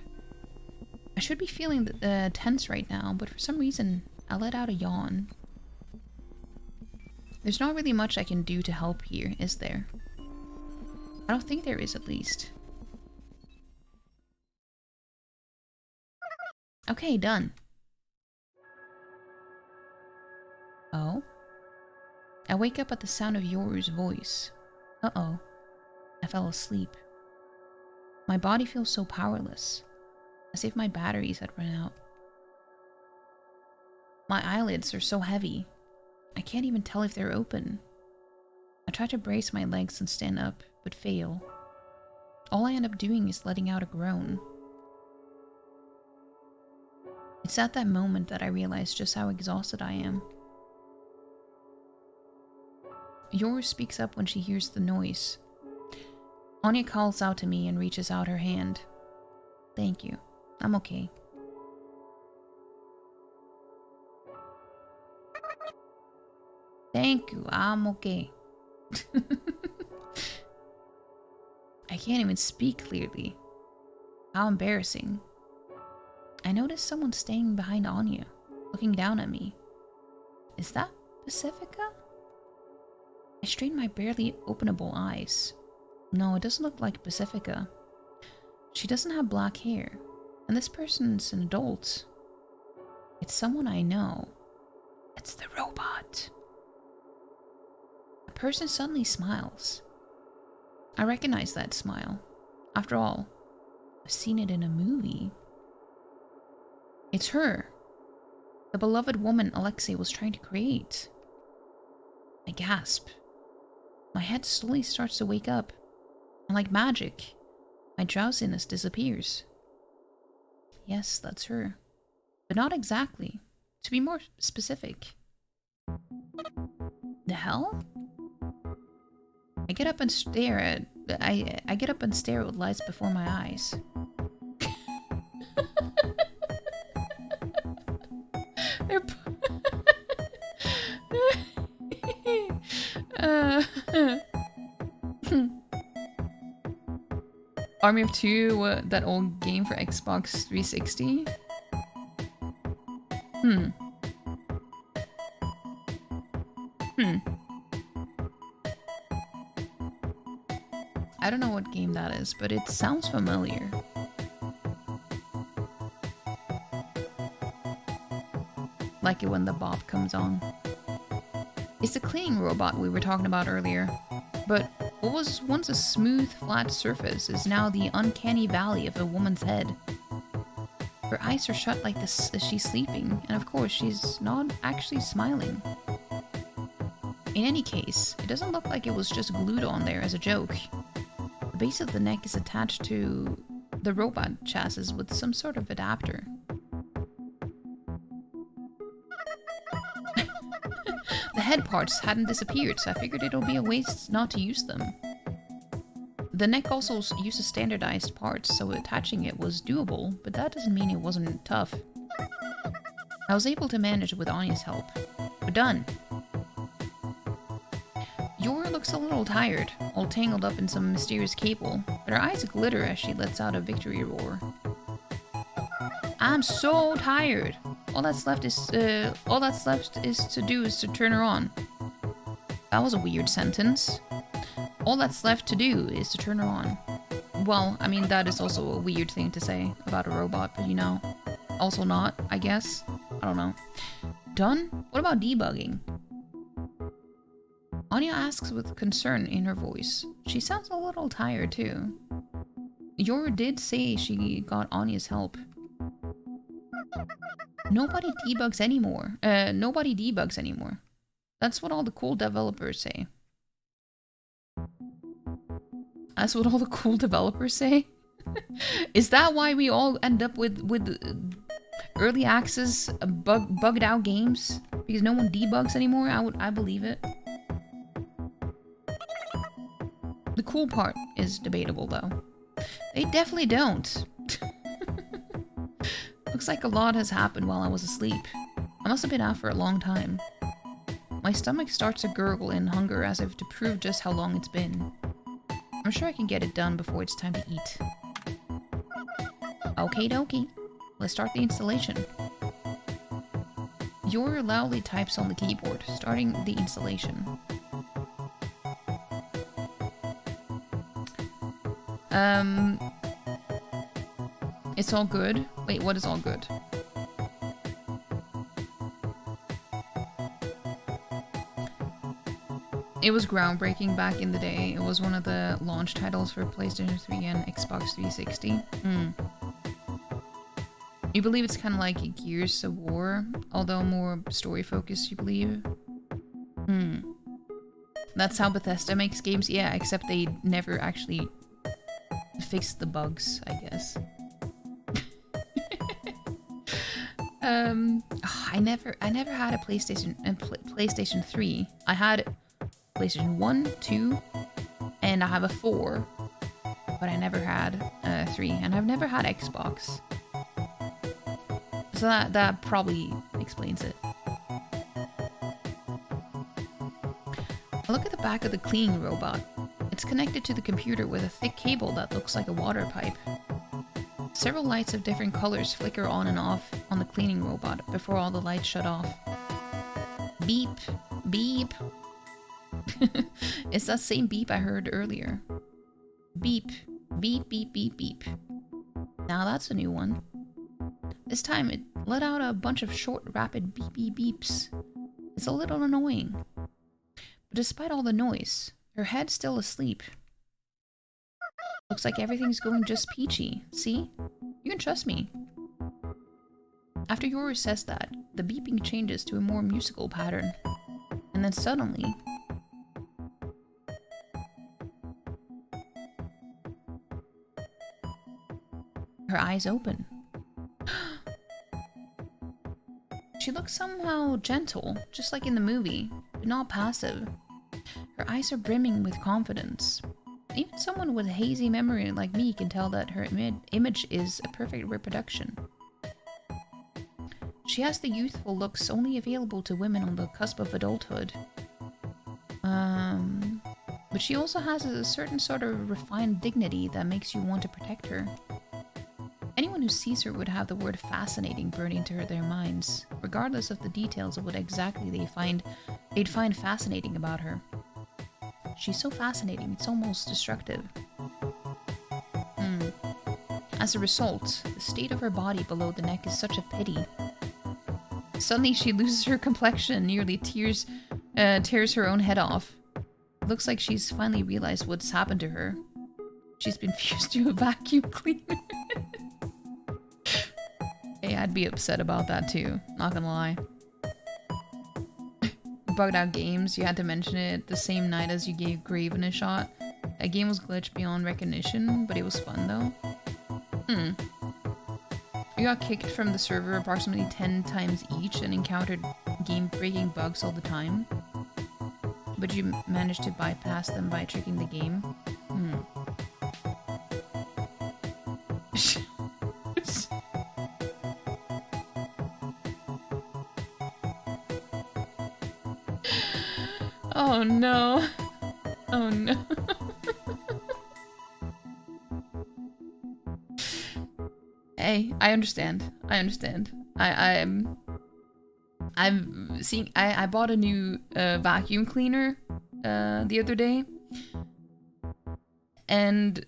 I should be feeling tense right now, but for some reason, I let out a yawn. There's not really much I can do to help here, is there? I don't think there is, at least. Okay, done. Oh? I wake up at the sound of Yoru's voice. Uh-oh. I fell asleep. My body feels so powerless, as if my batteries had run out. My eyelids are so heavy, I can't even tell if they're open. I try to brace my legs and stand up, but fail. All I end up doing is letting out a groan. It's at that moment that I realize just how exhausted I am. Yoru speaks up when she hears the noise. Anya calls out to me and reaches out her hand. Thank you. I'm okay. Thank you, I'm okay. I can't even speak clearly. How embarrassing. I notice someone staying behind Anya, looking down at me. Is that Pacifica? I strain my barely openable eyes. No, it doesn't look like Pacifica. She doesn't have black hair, and this person's an adult. It's someone I know. It's the robot. The person suddenly smiles. I recognize that smile. After all, I've seen it in a movie. It's her, the beloved woman Alexei was trying to create. I gasp. My head slowly starts to wake up, and like magic, my drowsiness disappears. Yes, that's her. But not exactly. To be more specific. The hell? I get up and stare at... I get up and stare with lights before my eyes. Army of Two, that old game for Xbox 360? I don't know what game that is, but it sounds familiar. Like it when the bob comes on. It's the cleaning robot we were talking about earlier. But what was once a smooth, flat surface is now the uncanny valley of a woman's head. Her eyes are shut like this as she's sleeping, and of course she's not actually smiling. In any case, it doesn't look like it was just glued on there as a joke. The base of the neck is attached to the robot chassis with some sort of adapter. The head parts hadn't disappeared, so I figured it'll be a waste not to use them. The neck also uses standardized parts, so attaching it was doable, but that doesn't mean it wasn't tough. I was able to manage with Anya's help. We're done. Yor looks a little tired, all tangled up in some mysterious cable, but her eyes glitter as she lets out a victory roar. I'm so tired. All that's left is to do is to turn her on. That was a weird sentence. All that's left to do is to turn her on. Well, I mean, that is also a weird thing to say about a robot, but you know. Also not, I guess. I don't know. Done? What about debugging? Anya asks with concern in her voice. She sounds a little tired too. Yor did say she got Anya's help. Nobody debugs anymore. Nobody debugs anymore. That's what all the cool developers say. That's what all the cool developers say? Is that why we all end up with early access bugged out games? Because no one debugs anymore? I believe it. The cool part is debatable though. They definitely don't. Looks like a lot has happened while I was asleep. I must have been out for a long time. My stomach starts to gurgle in hunger as if to prove just how long it's been. I'm sure I can get it done before it's time to eat. Okie dokie. Let's start the installation. Yor loudly types on the keyboard, starting the installation. It's all good. Wait, what is all good? It was groundbreaking back in the day. It was one of the launch titles for PlayStation 3 and Xbox 360. You believe it's kind of like Gears of War, although more story-focused, you believe? That's how Bethesda makes games? Yeah, except they never actually fixed the bugs, I guess. I never had a PlayStation 3. I had PlayStation 1, 2, and I have a 4, but I never had 3, and I've never had Xbox. So that probably explains it. Look at the back of the cleaning robot. It's connected to the computer with a thick cable that looks like a water pipe. Several lights of different colors flicker on and off on the cleaning robot before all the lights shut off. Beep, beep. It's that same beep I heard earlier. Beep, beep, beep, beep, beep. Now that's a new one. This time it let out a bunch of short, rapid beep beep beeps. It's a little annoying. But despite all the noise, her head's still asleep. Looks like everything's going just peachy. See? You can trust me. After Yor says that, the beeping changes to a more musical pattern. And then suddenly... her eyes open. looks somehow gentle, just like in the movie, but not passive. Her eyes are brimming with confidence. Even someone with a hazy memory like me can tell that her image is a perfect reproduction. She has the youthful looks only available to women on the cusp of adulthood. But she also has a certain sort of refined dignity that makes you want to protect her. Anyone who sees her would have the word fascinating burned into their minds, regardless of the details of what exactly they'd find fascinating about her. She's so fascinating, it's almost destructive. As a result, the state of her body below the neck is such a pity. Suddenly she loses her complexion and nearly tears her own head off. Looks like she's finally realized what's happened to her. She's been fused to a vacuum cleaner. Hey, I'd be upset about that too, not gonna lie. Bugged out games, you had to mention it the same night as you gave Graven a shot. That game was glitched beyond recognition, but it was fun though. You got kicked from the server approximately 10 times each and encountered game-breaking bugs all the time. But you managed to bypass them by tricking the game. Oh no. Oh no. Hey, I understand. I'm seeing. I bought a new vacuum cleaner the other day, and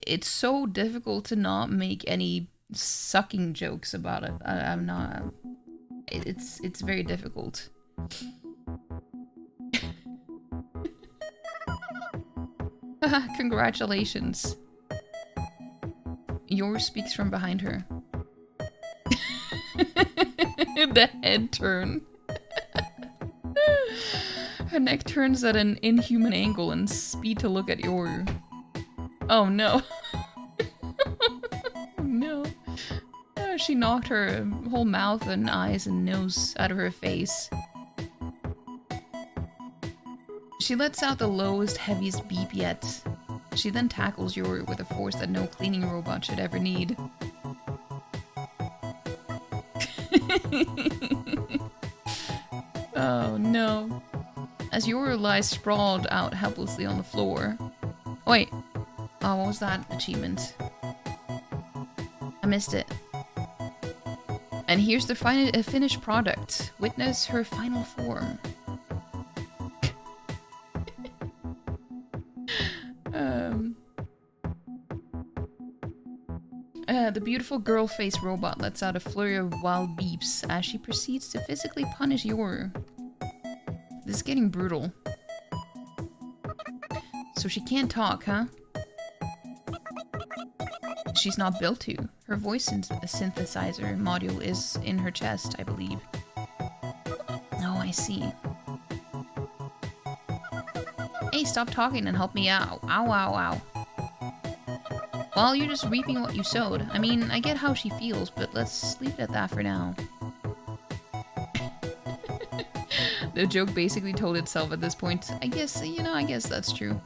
it's so difficult to not make any sucking jokes about it. I'm not. It's very difficult. Congratulations. Yours speaks from behind her. The head turn. Her neck turns at an inhuman angle and speed to look at your... Oh no. No. She knocked her whole mouth and eyes and nose out of her face. She lets out the lowest, heaviest beep yet. She then tackles Yoru with a force that no cleaning robot should ever need. Oh no. As Yoru lies sprawled out helplessly on the floor. Wait. Oh, what was that achievement? I missed it. And here's the finished product. Witness her final form. The beautiful girl face robot lets out a flurry of wild beeps as she proceeds to physically punish Yoru. This is getting brutal. So she can't talk, huh? She's not built to. Her voice synthesizer module is in her chest, I believe. Oh, I see. Hey, stop talking and help me out. Ow, ow, ow. Well, you're just reaping what you sowed. I mean, I get how she feels, but let's leave it at that for now. The joke basically told itself at this point. I guess, you know, I guess that's true.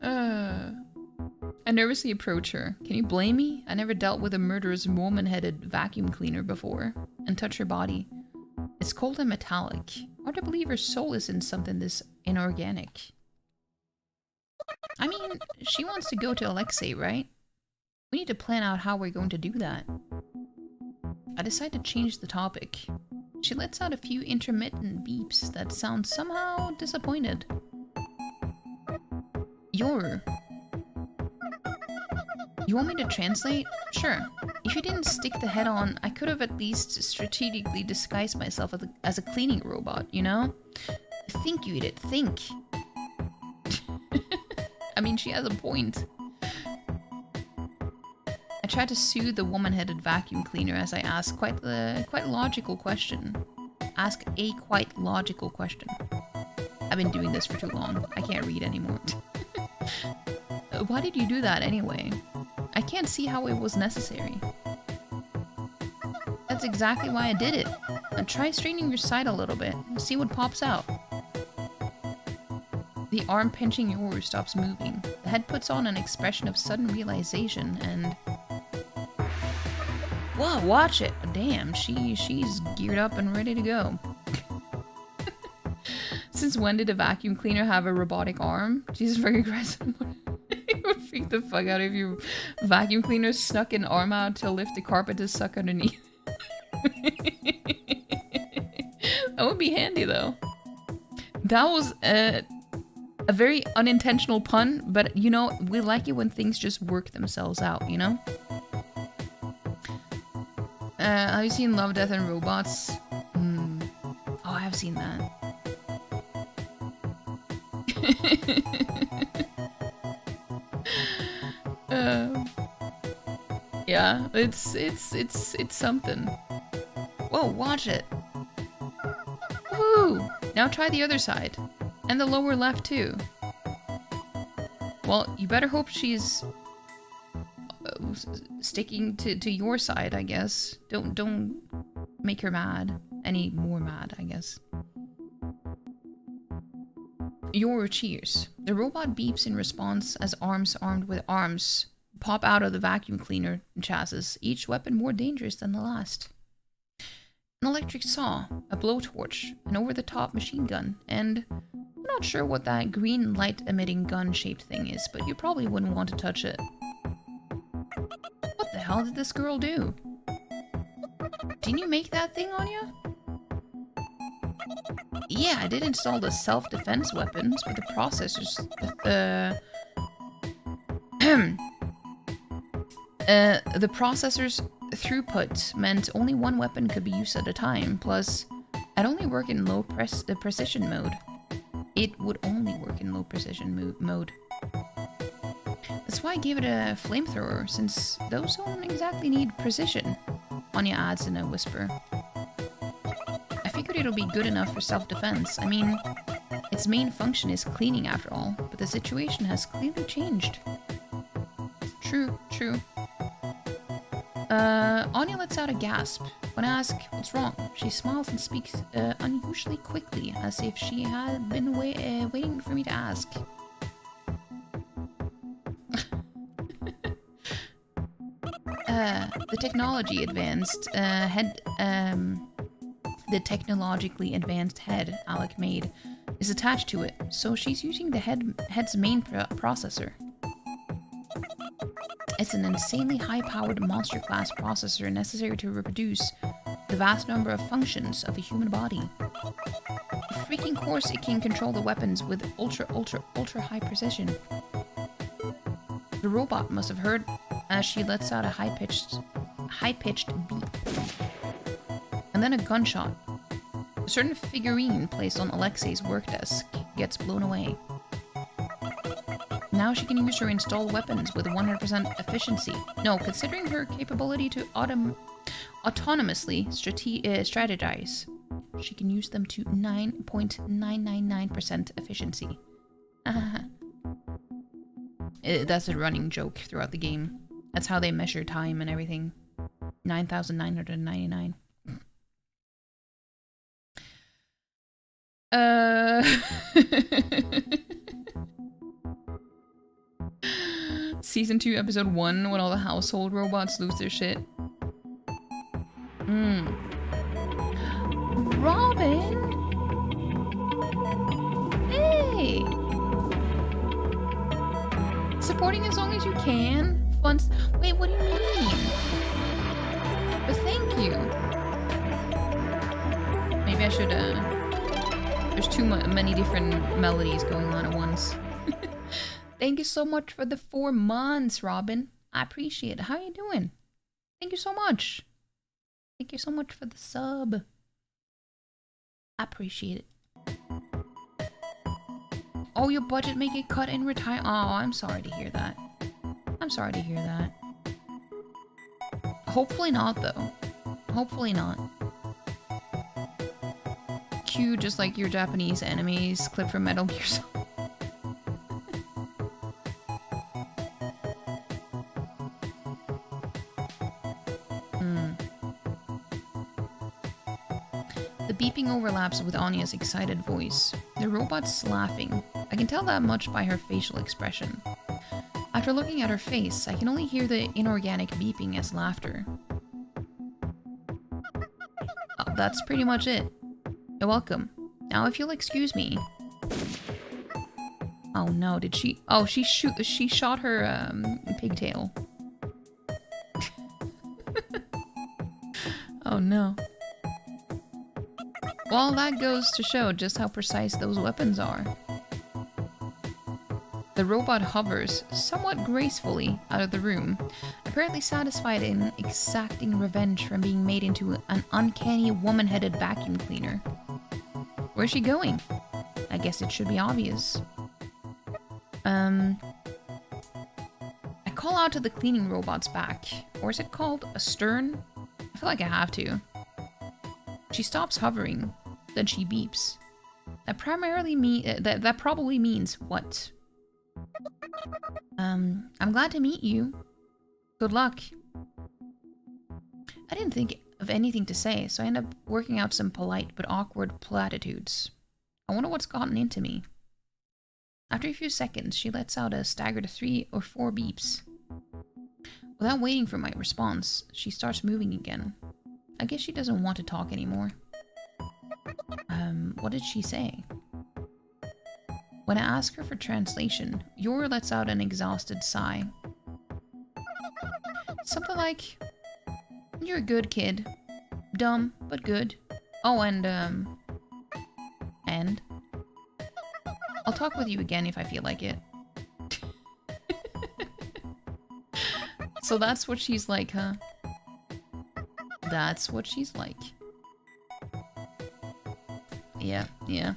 I nervously approach her. Can you blame me? I never dealt with a murderous woman-headed vacuum cleaner before. And touch her body. It's cold and metallic. Hard to believe her soul is in something this inorganic. I mean, she wants to go to Alexei, right? We need to plan out how we're going to do that. I decide to change the topic. She lets out a few intermittent beeps that sound somehow disappointed. Yoru. You want me to translate? Sure. If you didn't stick the head on, I could have at least strategically disguised myself as a cleaning robot, you know? Think, you idiot, think. I mean, she has a point. I try to soothe the woman-headed vacuum cleaner as I ask quite logical question. Ask a quite logical question. I've been doing this for too long. I can't read anymore. Why did you do that anyway? I can't see how it was necessary. That's exactly why I did it. Now try straightening your side a little bit. See what pops out. The arm pinching yours stops moving. The head puts on an expression of sudden realization and... Whoa, watch it! Damn, she's geared up and ready to go. Since when did a vacuum cleaner have a robotic arm? She's very aggressive. It would freak the fuck out if your vacuum cleaner snuck an arm out to lift the carpet to suck underneath. That would be handy though. That was a very unintentional pun, but you know, we like it when things just work themselves out, you know? Have you seen Love, Death and Robots? Oh, I have seen that. Yeah, it's something. Whoa, watch it. Woo! Now try the other side. And the lower left too. Well, you better hope she's sticking to your side, I guess. Don't make her mad. Any more mad, I guess. Your cheers. The robot beeps in response as arms armed with arms pop out of the vacuum cleaner chassis, each weapon more dangerous than the last. An electric saw, a blowtorch, an over-the-top machine gun, and I'm not sure what that green light-emitting gun-shaped thing is, but you probably wouldn't want to touch it. What the hell did this girl do? Didn't you make that thing, Anya? Yeah, I did install the self-defense weapons, but the processors... the processor's throughput meant only one weapon could be used at a time, plus I'd only work in low precision mode. It would only work in low precision mode. That's why I gave it a flamethrower, since those don't exactly need precision, Anya adds in a whisper. I figured it'll be good enough for self-defense. I mean, its main function is cleaning after all, but the situation has clearly changed. True, true. Anya lets out a gasp. When I ask what's wrong, she smiles and speaks unusually quickly, as if she had been waiting for me to ask. The technologically advanced head Alec made is attached to it, so she's using the head's main processor. It's an insanely high-powered monster-class processor necessary to reproduce the vast number of functions of a human body. Of freaking course, it can control the weapons with ultra-high precision. The robot must have heard as she lets out a high-pitched beep. And then a gunshot. A certain figurine placed on Alexei's work desk gets blown away. Now she can use her installed weapons with 100% efficiency. No, considering her capability to autonomously strategize, she can use them to 9.999% efficiency. That's a running joke throughout the game. That's how they measure time and everything. 9,999. Season 2, episode 1, when all the household robots lose their shit. Robin? Hey! Supporting as long as you can? Once. Wait, what do you mean? But thank you. Maybe I should, there's too many different melodies going on at once. Thank you so much for the 4 months, Robin. I appreciate it. How are you doing? Thank you so much. Thank you so much for the sub. I appreciate it. Oh, your budget may get cut in retire. Oh, I'm sorry to hear that. I'm sorry to hear that. Hopefully not, though. Hopefully not. Cue just like your Japanese animes clip from Metal Gear Solid. The beeping overlaps with Anya's excited voice. The robot's laughing. I can tell that much by her facial expression. After looking at her face, I can only hear the inorganic beeping as laughter. Oh, that's pretty much it. You're welcome. Now if you'll excuse me. Oh no, did she? Oh, she shot her pigtail. Oh no. Well, that goes to show just how precise those weapons are. The robot hovers, somewhat gracefully, out of the room, apparently satisfied in exacting revenge from being made into an uncanny woman-headed vacuum cleaner. Where's she going? I guess it should be obvious. I call out to the cleaning robot's back. Or is it called a stern? I feel like I have to. She stops hovering, then she beeps. That probably means what? I'm glad to meet you. Good luck. I didn't think of anything to say, so I end up working out some polite but awkward platitudes. I wonder what's gotten into me. After a few seconds, she lets out a staggered 3 or 4 beeps. Without waiting for my response, she starts moving again. I guess she doesn't want to talk anymore. What did she say? When I ask her for translation, Yor lets out an exhausted sigh. Something like, "You're a good kid. Dumb, but good. Oh, and I'll talk with you again if I feel like it." So that's what she's like, huh? That's what she's like. Yeah, yeah.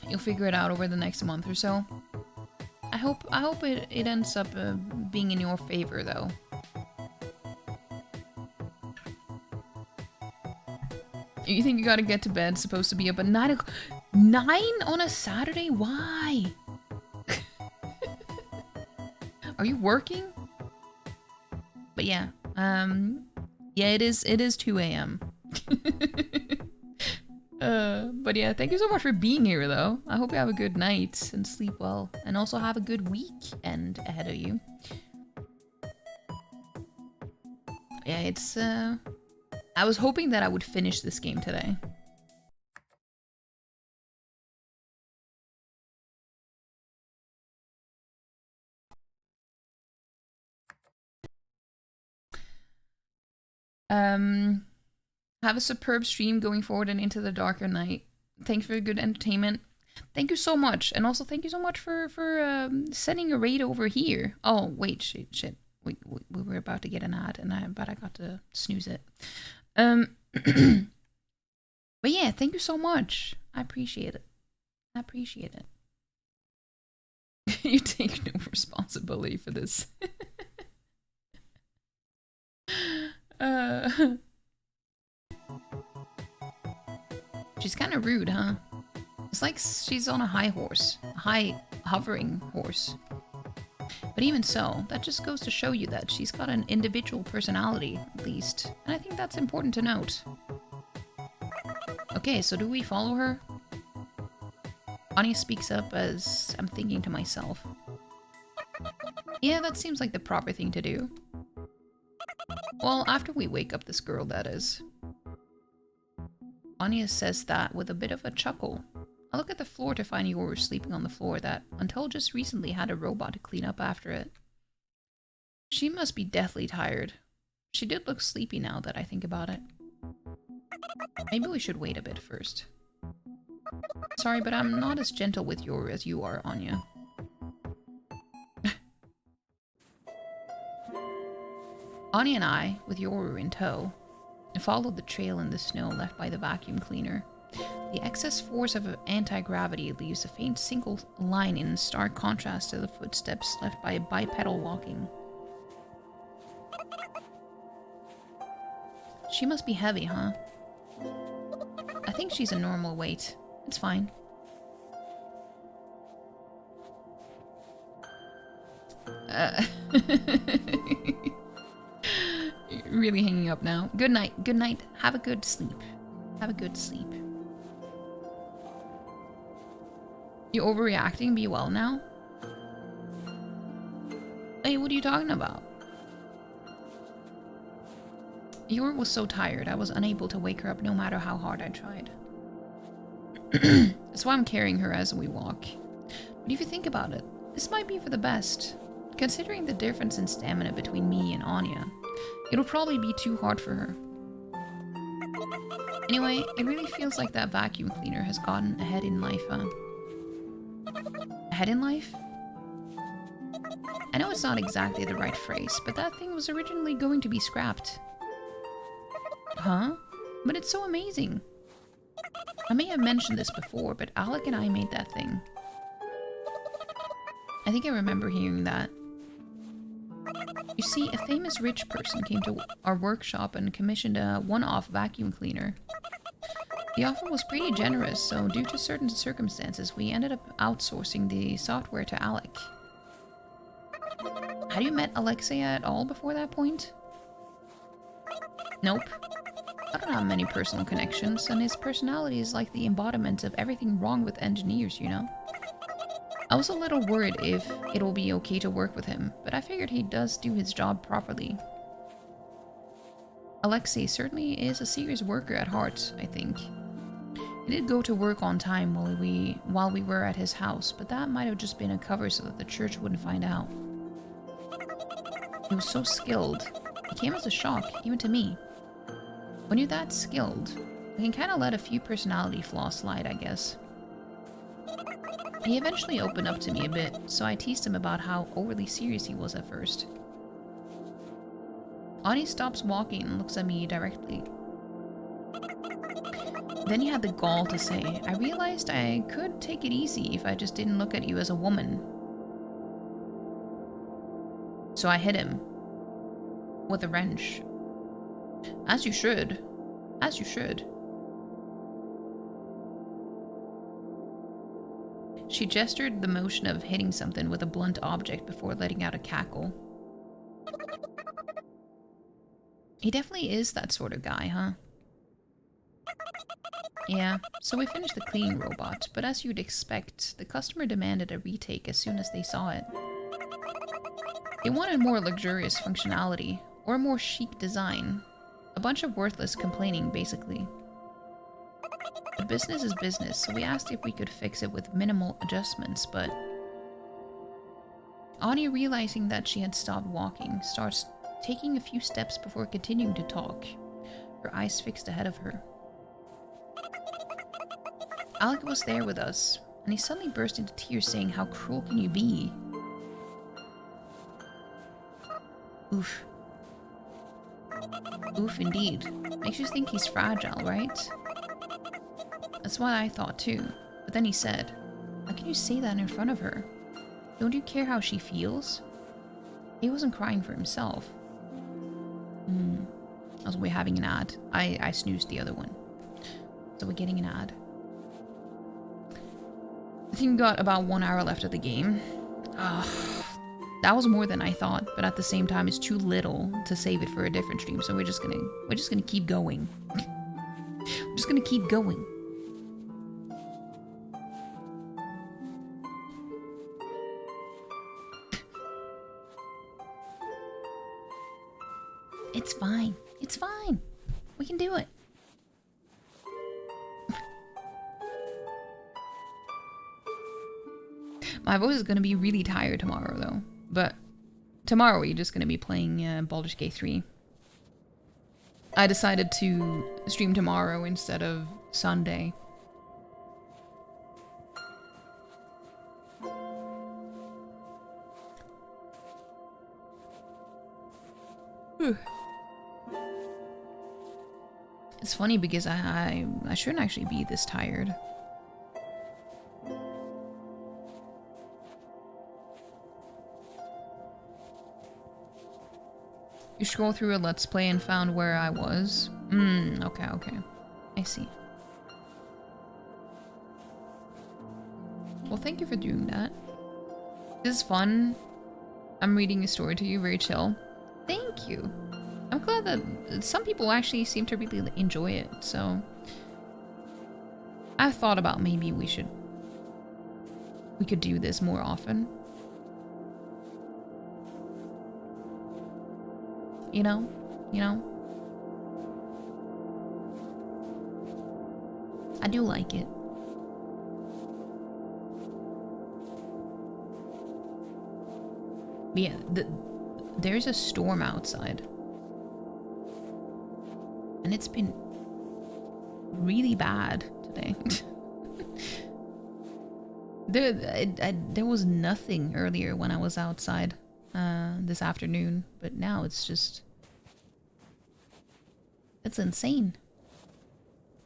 You'll figure it out over the next month or so. I hope it ends up being in your favor, though. You think you gotta get to bed, supposed to be up at 9 o'clock? 9 on a Saturday? Why? Are you working? But yeah, yeah, it is 2 a.m. But yeah, thank you so much for being here, though. I hope you have a good night and sleep well, and also have a good weekend ahead of you. Yeah, it's, I was hoping that I would finish this game today. Have a superb stream going forward and into the darker night. Thanks for the good entertainment. Thank you so much, and also thank you so much for sending a raid over here. Oh wait, shit. We were about to get an ad, but I got to snooze it. But yeah, thank you so much. I appreciate it. I appreciate it. You take no responsibility for this. She's kind of rude, huh? It's like she's on a high horse. A high hovering horse. But even so, that just goes to show you that she's got an individual personality, at least. And I think that's important to note. Okay, so do we follow her? Anya speaks up as I'm thinking to myself. Yeah, that seems like the proper thing to do. Well, after we wake up this girl, that is. Anya says that with a bit of a chuckle. I look at the floor to find Yor sleeping on the floor that, until just recently, had a robot to clean up after it. She must be deathly tired. She did look sleepy now that I think about it. Maybe we should wait a bit first. Sorry, but I'm not as gentle with Yor as you are, Anya. Anya and I, with Yor in tow, followed the trail in the snow left by the vacuum cleaner. The excess force of anti-gravity leaves a faint single line in stark contrast to the footsteps left by bipedal walking. She must be heavy, huh? I think she's a normal weight. It's fine. really hanging up now. Good night. Good night. Have a good sleep. Have a good sleep. You overreacting? Be well now? Hey, what are you talking about? Yor was so tired, I was unable to wake her up no matter how hard I tried. That's why I'm carrying her as we walk. But if you think about it, this might be for the best. Considering the difference in stamina between me and Anya, it'll probably be too hard for her. Anyway, it really feels like that vacuum cleaner has gotten ahead in life, huh? Ahead in life? I know it's not exactly the right phrase, but that thing was originally going to be scrapped. Huh? But it's so amazing. I may have mentioned this before, but Alec and I made that thing. I think I remember hearing that. You see, a famous rich person came to our workshop and commissioned a one-off vacuum cleaner. The offer was pretty generous, so due to certain circumstances, we ended up outsourcing the software to Alec. Had you met Alexei at all before that point? Nope. I don't have many personal connections, and his personality is like the embodiment of everything wrong with engineers, you know? I was a little worried if it'll be okay to work with him, but I figured he does do his job properly. Alexei certainly is a serious worker at heart, I think. He did go to work on time while we were at his house, but that might have just been a cover so that the church wouldn't find out. He was so skilled. It came as a shock, even to me. When you're that skilled, you can kind of let a few personality flaws slide, I guess. He eventually opened up to me a bit, so I teased him about how overly serious he was at first. Ani stops walking and looks at me directly. Then he had the gall to say, I realized I could take it easy if I just didn't look at you as a woman. So I hit him with a wrench. As you should. As you should. She gestured the motion of hitting something with a blunt object before letting out a cackle. He definitely is that sort of guy, huh? Yeah, so we finished the cleaning robot, but as you'd expect, the customer demanded a retake as soon as they saw it. They wanted more luxurious functionality, or a more chic design. A bunch of worthless complaining, basically. But business is business, so we asked if we could fix it with minimal adjustments, but... Anya, realizing that she had stopped walking, starts taking a few steps before continuing to talk, her eyes fixed ahead of her. Alec was there with us, and he suddenly burst into tears saying, how cruel can you be? Oof. Oof, indeed. Makes you think he's fragile, right? That's what I thought too. But then he said, how can you say that in front of her? Don't you care how she feels? He wasn't crying for himself. As we're having an ad. I snoozed the other one. So we're getting an ad. I think we got about 1 hour left of the game. That was more than I thought, but at the same time it's too little to save it for a different stream, so we're just gonna keep going. We're just gonna keep going. It's fine. It's fine. We can do it. My voice is gonna be really tired tomorrow, though. But tomorrow we're just gonna be playing Baldur's Gate 3. I decided to stream tomorrow instead of Sunday. It's funny because I shouldn't actually be this tired. You scroll through a Let's Play and found where I was? Okay. I see. Well, thank you for doing that. This is fun. I'm reading a story to you, very chill. Thank you. I'm glad that some people actually seem to really enjoy it, so I've thought about maybe we could do this more often. You know? I do like it. But yeah, there's a storm outside. And it's been really bad today. There was nothing earlier when I was outside this afternoon, but now it's insane.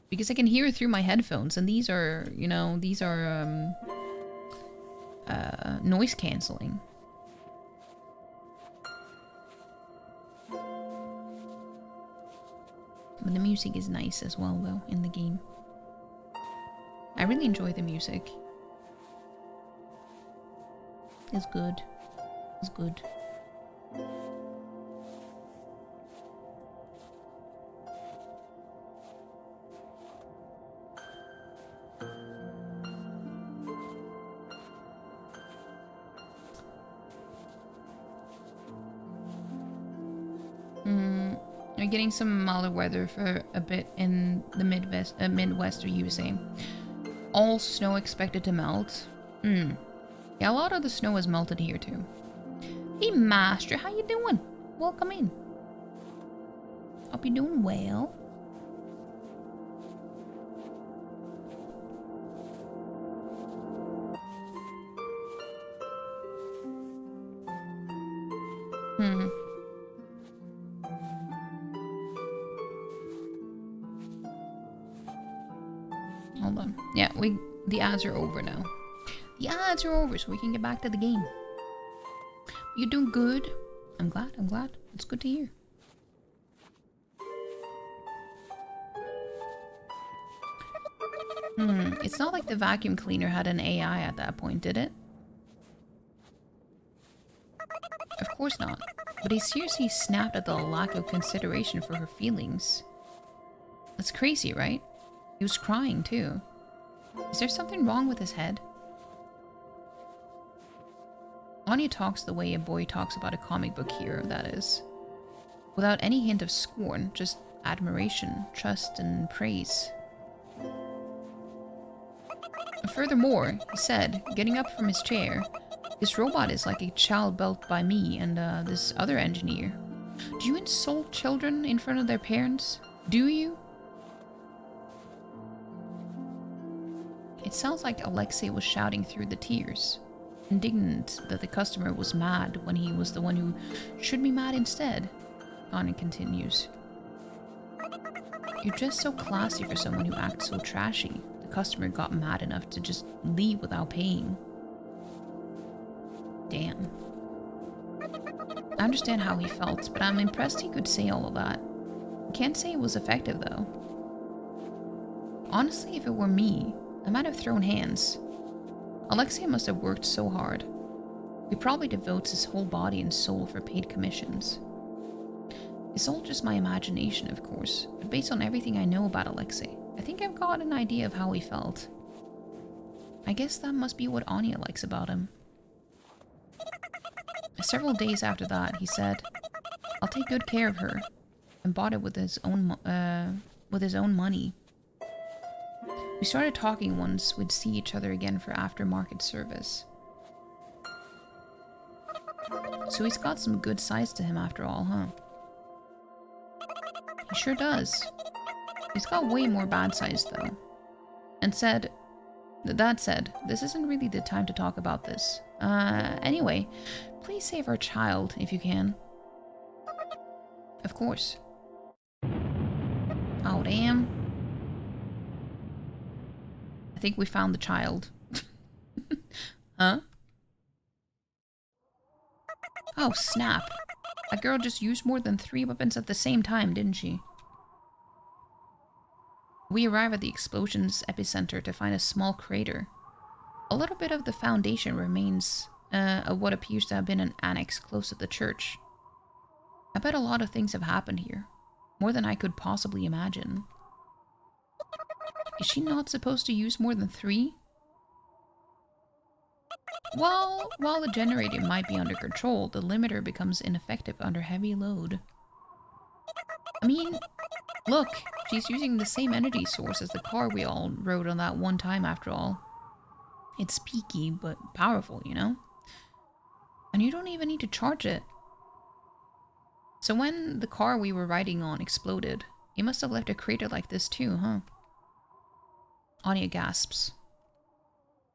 Because I can hear it through my headphones, and these are, noise canceling. But the music is nice as well, though, in the game. I really enjoy the music. It's good. It's good. We're getting some milder weather for a bit in the Midwest of USA. All snow expected to melt. Yeah, a lot of the snow has melted here too. Hey Master, how you doing? Welcome in. Hope you're doing well. Hold on. Yeah, the ads are over now. The ads are over, so we can get back to the game. You're doing good. I'm glad. It's good to hear. It's not like the vacuum cleaner had an AI at that point, did it? Of course not. But he seriously snapped at the lack of consideration for her feelings. That's crazy, right? He was crying, too. Is there something wrong with his head? Anya talks the way a boy talks about a comic book hero, that is. Without any hint of scorn, just admiration, trust, and praise. Furthermore, he said, getting up from his chair, this robot is like a child built by me and this other engineer. Do you insult children in front of their parents? Do you? It sounds like Alexei was shouting through the tears, indignant that the customer was mad when he was the one who should be mad instead. Anya continues. You're just so classy for someone who acts so trashy. The customer got mad enough to just leave without paying. Damn. I understand how he felt, but I'm impressed he could say all of that. Can't say it was effective though. Honestly, if it were me, I might have thrown hands. Alexei must have worked so hard. He probably devotes his whole body and soul for paid commissions. It's all just my imagination, of course, but based on everything I know about Alexei, I think I've got an idea of how he felt. I guess that must be what Anya likes about him. Several days after that, he said, I'll take good care of her, and bought it with his own money. We started talking once we'd see each other again for aftermarket service. So he's got some good sides to him after all, huh? He sure does. He's got way more bad sides though. And that said, this isn't really the time to talk about this. Anyway, please save our child if you can. Of course. Oh, damn. I think we found the child. Huh? Oh, snap. That girl just used more than 3 weapons at the same time, didn't she? We arrive at the explosion's epicenter to find a small crater. A little bit of the foundation remains of what appears to have been an annex close to the church. I bet a lot of things have happened here. More than I could possibly imagine. Is she not supposed to use more than 3? Well, while the generator might be under control, the limiter becomes ineffective under heavy load. I mean, look, she's using the same energy source as the car we all rode on that one time after all. It's peaky, but powerful, you know? And you don't even need to charge it. So when the car we were riding on exploded, it must have left a crater like this too, huh? Anya gasps.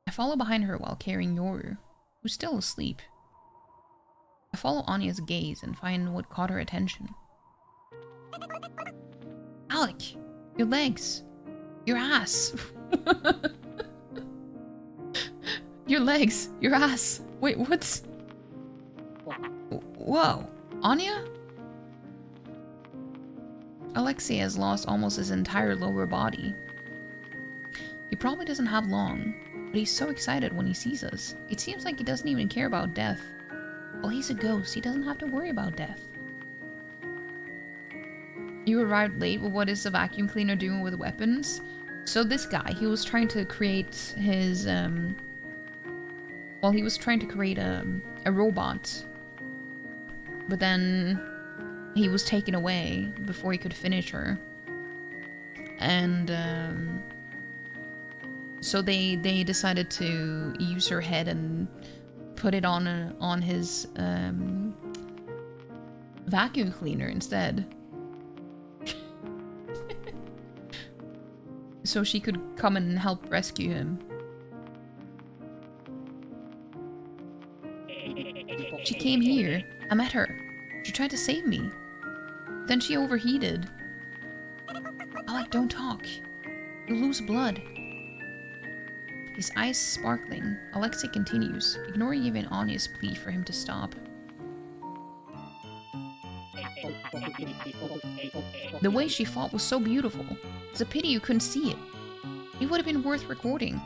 I follow behind her while carrying Yoru, who's still asleep. I follow Anya's gaze and find what caught her attention. Alec, your legs, your ass. Your legs, your ass. Wait, what's... Whoa, Anya? Alexei has lost almost his entire lower body. He probably doesn't have long, but he's so excited when he sees us. It seems like he doesn't even care about death. Well, he's a ghost, he doesn't have to worry about death. You arrived late, but what is the vacuum cleaner doing with weapons? So this guy, he was trying to create his, well, he was trying to create a robot. But then he was taken away before he could finish her. And, so they decided to use her head and put it on his vacuum cleaner instead. So she could come and help rescue him. She came here. I met her. She tried to save me. Then she overheated. Alec, don't talk. You'll lose blood. His eyes sparkling, Alexei continues, ignoring even Anya's plea for him to stop. The way she fought was so beautiful. It's a pity you couldn't see it. It would have been worth recording.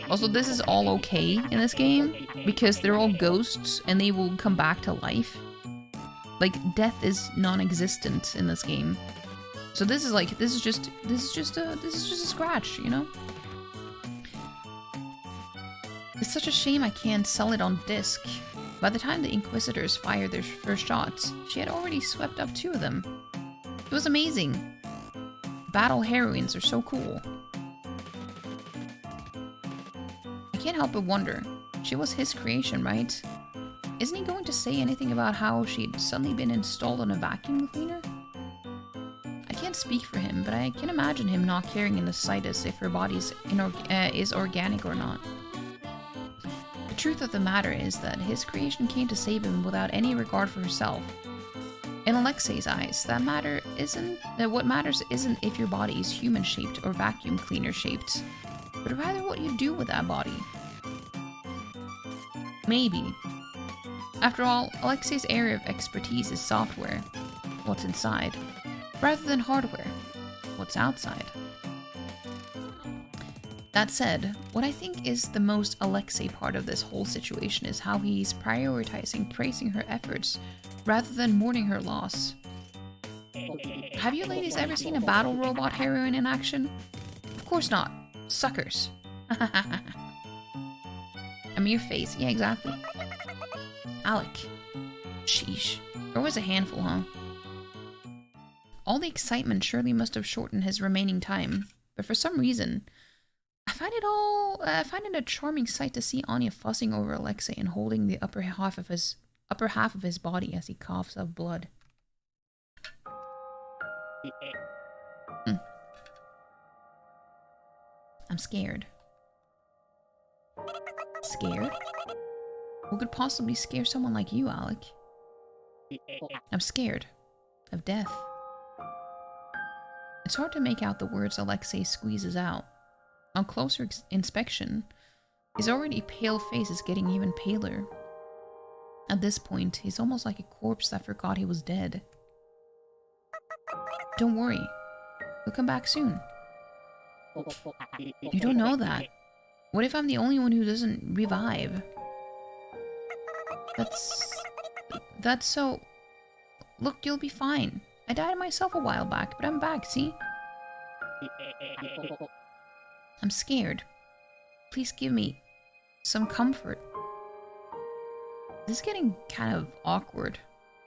Also, this is all okay in this game, because they're all ghosts and they will come back to life. Like, death is non-existent in this game. So this is like, this is just a scratch, you know? It's such a shame I can't sell it on disc. By the time the Inquisitors fired their first shots, she had already swept up 2 of them. It was amazing. Battle heroines are so cool. I can't help but wonder, she was his creation, right? Isn't he going to say anything about how she'd suddenly been installed on a vacuum cleaner? I can't speak for him, but I can imagine him not caring in the slightest if her body is organic or not. The truth of the matter is that his creation came to save him without any regard for herself. In Alexei's eyes, what matters isn't if your body is human-shaped or vacuum cleaner-shaped, but rather what you do with that body. Maybe. After all, Alexei's area of expertise is software, what's inside, rather than hardware, what's outside. That said, what I think is the most Alexei part of this whole situation is how he's prioritizing praising her efforts rather than mourning her loss. Have you ladies ever seen a battle robot heroine in action? Of course not. Suckers. A mere face. Yeah, exactly. Alec. Sheesh. There was a handful, huh? All the excitement surely must have shortened his remaining time, but for some reason, I find it a charming sight to see Anya fussing over Alexei and holding the upper half of his body as he coughs up blood. I'm scared. Scared? What could possibly scare someone like you, Alec? I'm scared. Of death. It's hard to make out the words Alexei squeezes out. On closer inspection, his already pale face is getting even paler. At this point, he's almost like a corpse that forgot he was dead. Don't worry. He'll come back soon. You don't know that. What if I'm the only one who doesn't revive? That's so... Look, you'll be fine. I died myself a while back, but I'm back, see? I'm scared. Please give me some comfort. This is getting kind of awkward.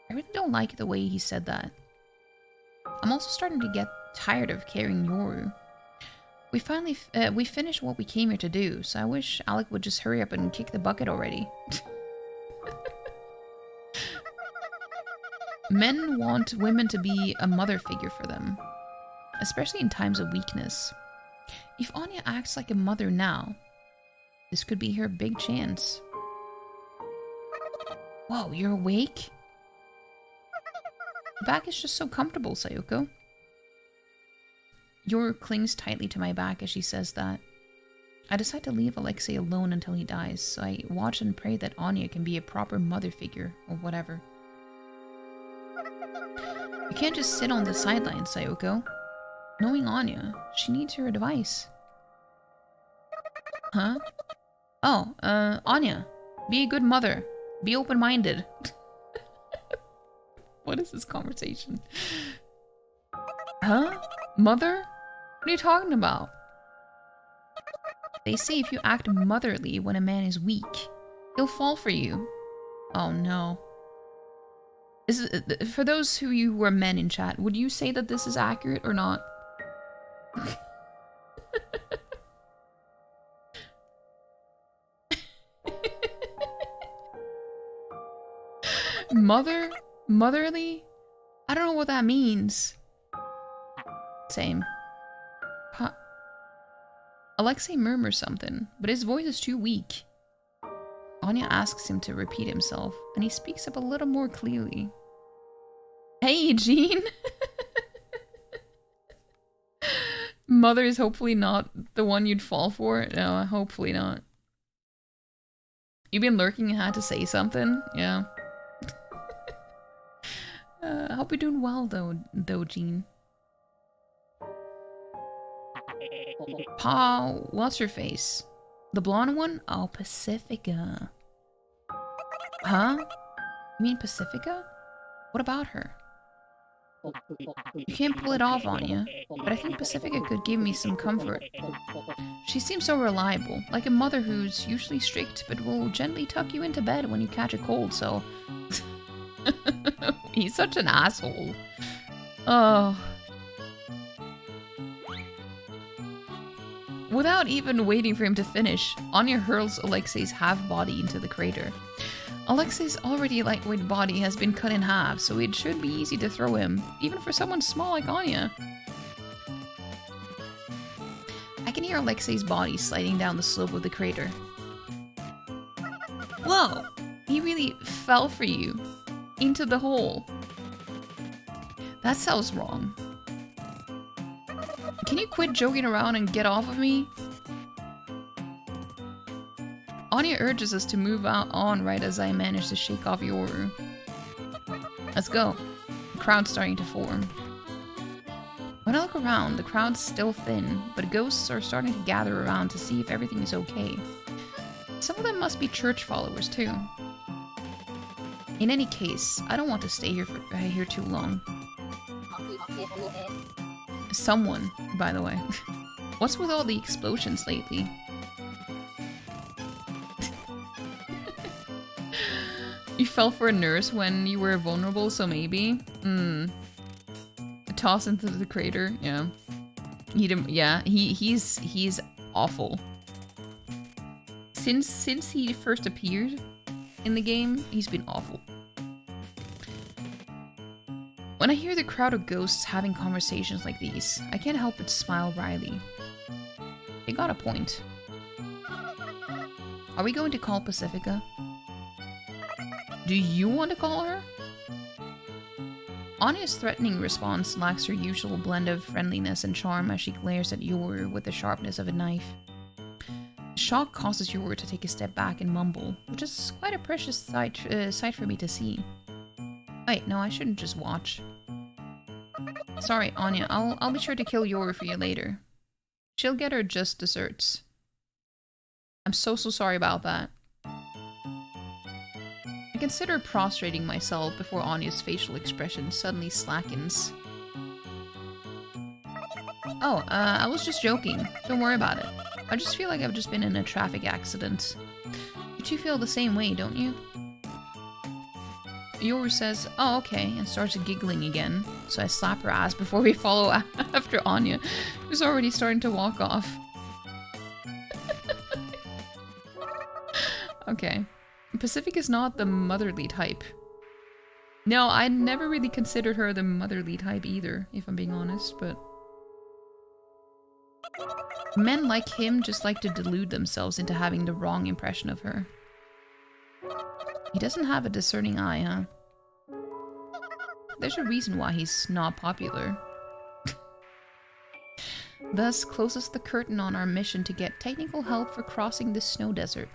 I really don't like the way he said that. I'm also starting to get tired of carrying Yoru. We finally we finished what we came here to do, so I wish Alec would just hurry up and kick the bucket already. Men want women to be a mother figure for them, especially in times of weakness. If Anya acts like a mother now, this could be her big chance. Whoa, you're awake? The back is just so comfortable, Sayoko. Yoru clings tightly to my back as she says that. I decide to leave Alexei alone until he dies, so I watch and pray that Anya can be a proper mother figure, or whatever. You can't just sit on the sidelines, Sayoko. Knowing Anya, she needs your advice. Huh? Oh, Anya, be a good mother. Be open-minded. What is this conversation? Huh? Mother? What are you talking about? They say if you act motherly when a man is weak, he'll fall for you. Oh no. For those who you who are men in chat, would you say that this is accurate or not? Motherly? I don't know what that means. Same. Huh. Alexei murmurs something, but his voice is too weak. Anya asks him to repeat himself, and he speaks up a little more clearly. Hey, Jean! Mother is hopefully not the one you'd fall for. No, hopefully not. You've been lurking and had to say something? Yeah. I hope you're doing well, though, Jean. Pa, what's her face? The blonde one? Oh, Pacifica. Huh? You mean Pacifica? What about her? You can't pull it off, Anya, but I think Pacifica could give me some comfort. She seems so reliable, like a mother who's usually strict, but will gently tuck you into bed when you catch a cold, so... He's such an asshole. Oh. Without even waiting for him to finish, Anya hurls Alexei's half-body into the crater. Alexei's already lightweight body has been cut in half, so it should be easy to throw him, even for someone small like Anya. I can hear Alexei's body sliding down the slope of the crater. Whoa! He really fell for you. Into the hole. That sounds wrong. Can you quit joking around and get off of me? Anya urges us to move on right as I manage to shake off Yoru. Let's go. The crowd's starting to form. When I look around, the crowd's still thin, but ghosts are starting to gather around to see if everything is okay. Some of them must be church followers too. In any case, I don't want to stay here too long. Someone, by the way. What's with all the explosions lately? You fell for a nurse when you were vulnerable, so maybe? Toss into the crater, yeah. He's awful. Since he first appeared in the game, he's been awful. When I hear the crowd of ghosts having conversations like these, I can't help but smile wryly. They got a point. Are we going to call Pacifica? Do you want to call her? Anya's threatening response lacks her usual blend of friendliness and charm as she glares at Yoru with the sharpness of a knife. Shock causes Yoru to take a step back and mumble, which is quite a precious sight for me to see. Wait, no, I shouldn't just watch. Sorry, Anya, I'll be sure to kill Yoru for you later. She'll get her just desserts. I'm so sorry about that. consider prostrating myself before Anya's facial expression suddenly slackens. Oh, I was just joking. Don't worry about it. I just feel like I've just been in a traffic accident. But you feel the same way, don't you? Yoru says, oh, okay, and starts giggling again. So I slap her ass before we follow after Anya, who's already starting to walk off. Okay. Pacific is not the motherly type. No, I never really considered her the motherly type either, if I'm being honest, but... Men like him just like to delude themselves into having the wrong impression of her. He doesn't have a discerning eye, huh? There's a reason why he's not popular. Thus closes the curtain on our mission to get technical help for crossing the snow desert.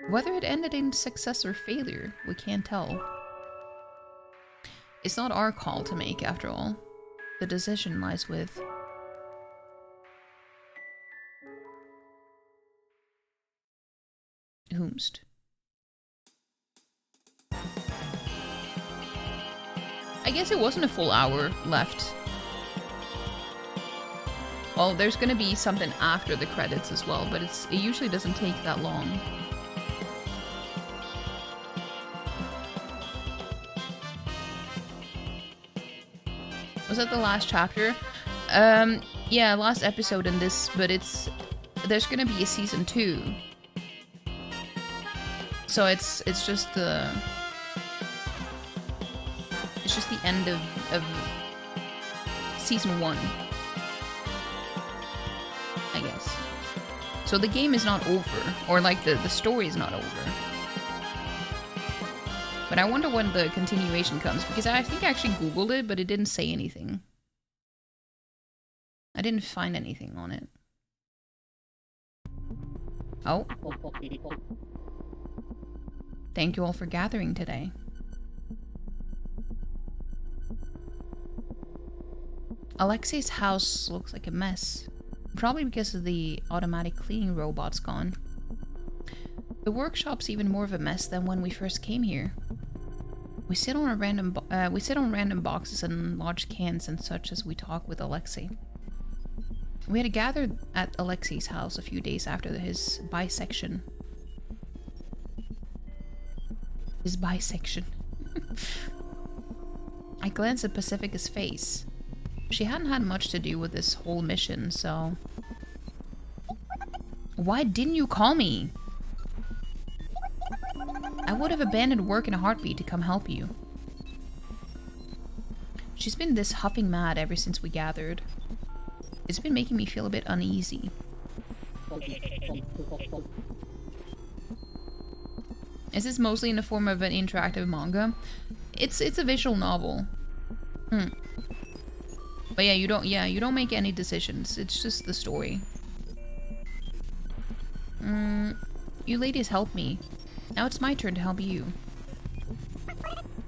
Whether it ended in success or failure, we can't tell. It's not our call to make, after all. The decision lies with... whomst. I guess it wasn't a full hour left. Well, there's gonna be something after the credits as well, but it usually doesn't take that long. Was that the last chapter? Yeah, last episode in this, but there's gonna be a season 2. So it's just the end of season 1, I guess. So the game is not over, or like the story is not over. But I wonder when the continuation comes, because I think I actually googled it, but it didn't say anything. I didn't find anything on it. Oh. Thank you all for gathering today. Alexei's house looks like a mess. Probably because of the automatic cleaning robot's gone. The workshop's even more of a mess than when we first came here. We sit on random boxes and large cans and such as we talk with Alexei. We had gathered at Alexei's house a few days after his bisection. His bisection. I glanced at Pacifica's face. She hadn't had much to do with this whole mission, so... Why didn't you call me? I would have abandoned work in a heartbeat to come help you. She's been this huffing mad ever since we gathered. It's been making me feel a bit uneasy. Is this mostly in the form of an interactive manga? It's a visual novel. But yeah, you don't make any decisions. It's just the story. You ladies helped me. Now it's my turn to help you.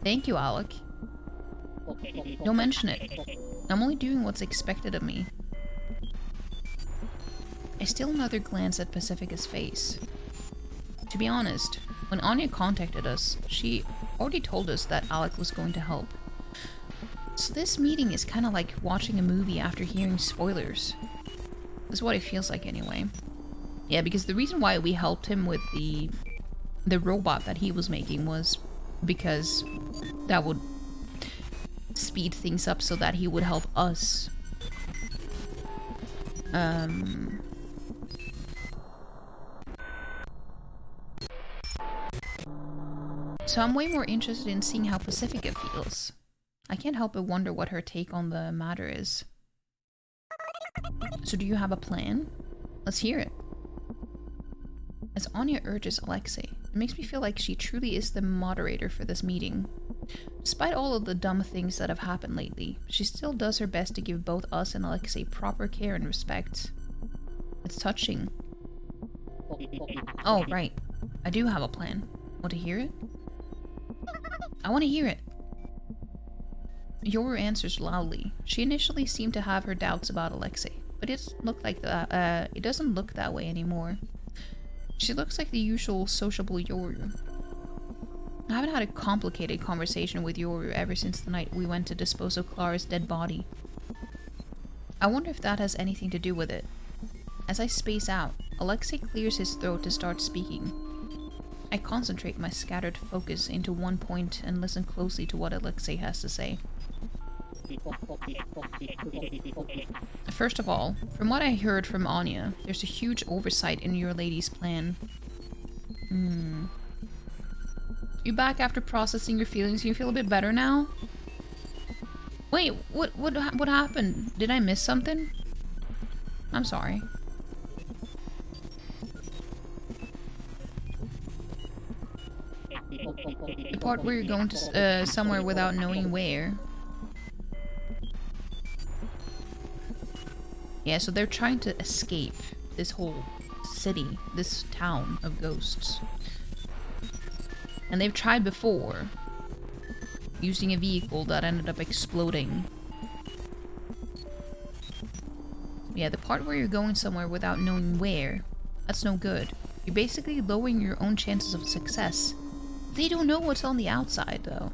Thank you, Alec. Don't mention it. I'm only doing what's expected of me. I steal another glance at Pacifica's face. To be honest, when Anya contacted us, she already told us that Alec was going to help. So this meeting is kind of like watching a movie after hearing spoilers. That's what it feels like anyway. Yeah, because the reason why we helped him with the robot that he was making was because that would speed things up so that he would help us. So I'm way more interested in seeing how Pacifica feels. I can't help but wonder what her take on the matter is. So do you have a plan? Let's hear it. As Anya urges Alexei, it makes me feel like she truly is the moderator for this meeting. Despite all of the dumb things that have happened lately, she still does her best to give both us and Alexei proper care and respect. It's touching. Oh, right. I do have a plan. Want to hear it? I want to hear it. Yoru answers loudly. She initially seemed to have her doubts about Alexei, but it doesn't look that way anymore. She looks like the usual sociable Yoru. I haven't had a complicated conversation with Yoru ever since the night we went to dispose of Clara's dead body. I wonder if that has anything to do with it. As I space out, Alexei clears his throat to start speaking. I concentrate my scattered focus into one point and listen closely to what Alexei has to say. First of all, from what I heard from Anya, there's a huge oversight in your lady's plan. You back after processing your feelings? You feel a bit better now? Wait, what happened? Did I miss something? I'm sorry. The part where you're going to somewhere without knowing where. Yeah, so they're trying to escape this whole city, this town of ghosts. And they've tried before, using a vehicle that ended up exploding. Yeah, the part where you're going somewhere without knowing where, that's no good. You're basically lowering your own chances of success. They don't know what's on the outside, though.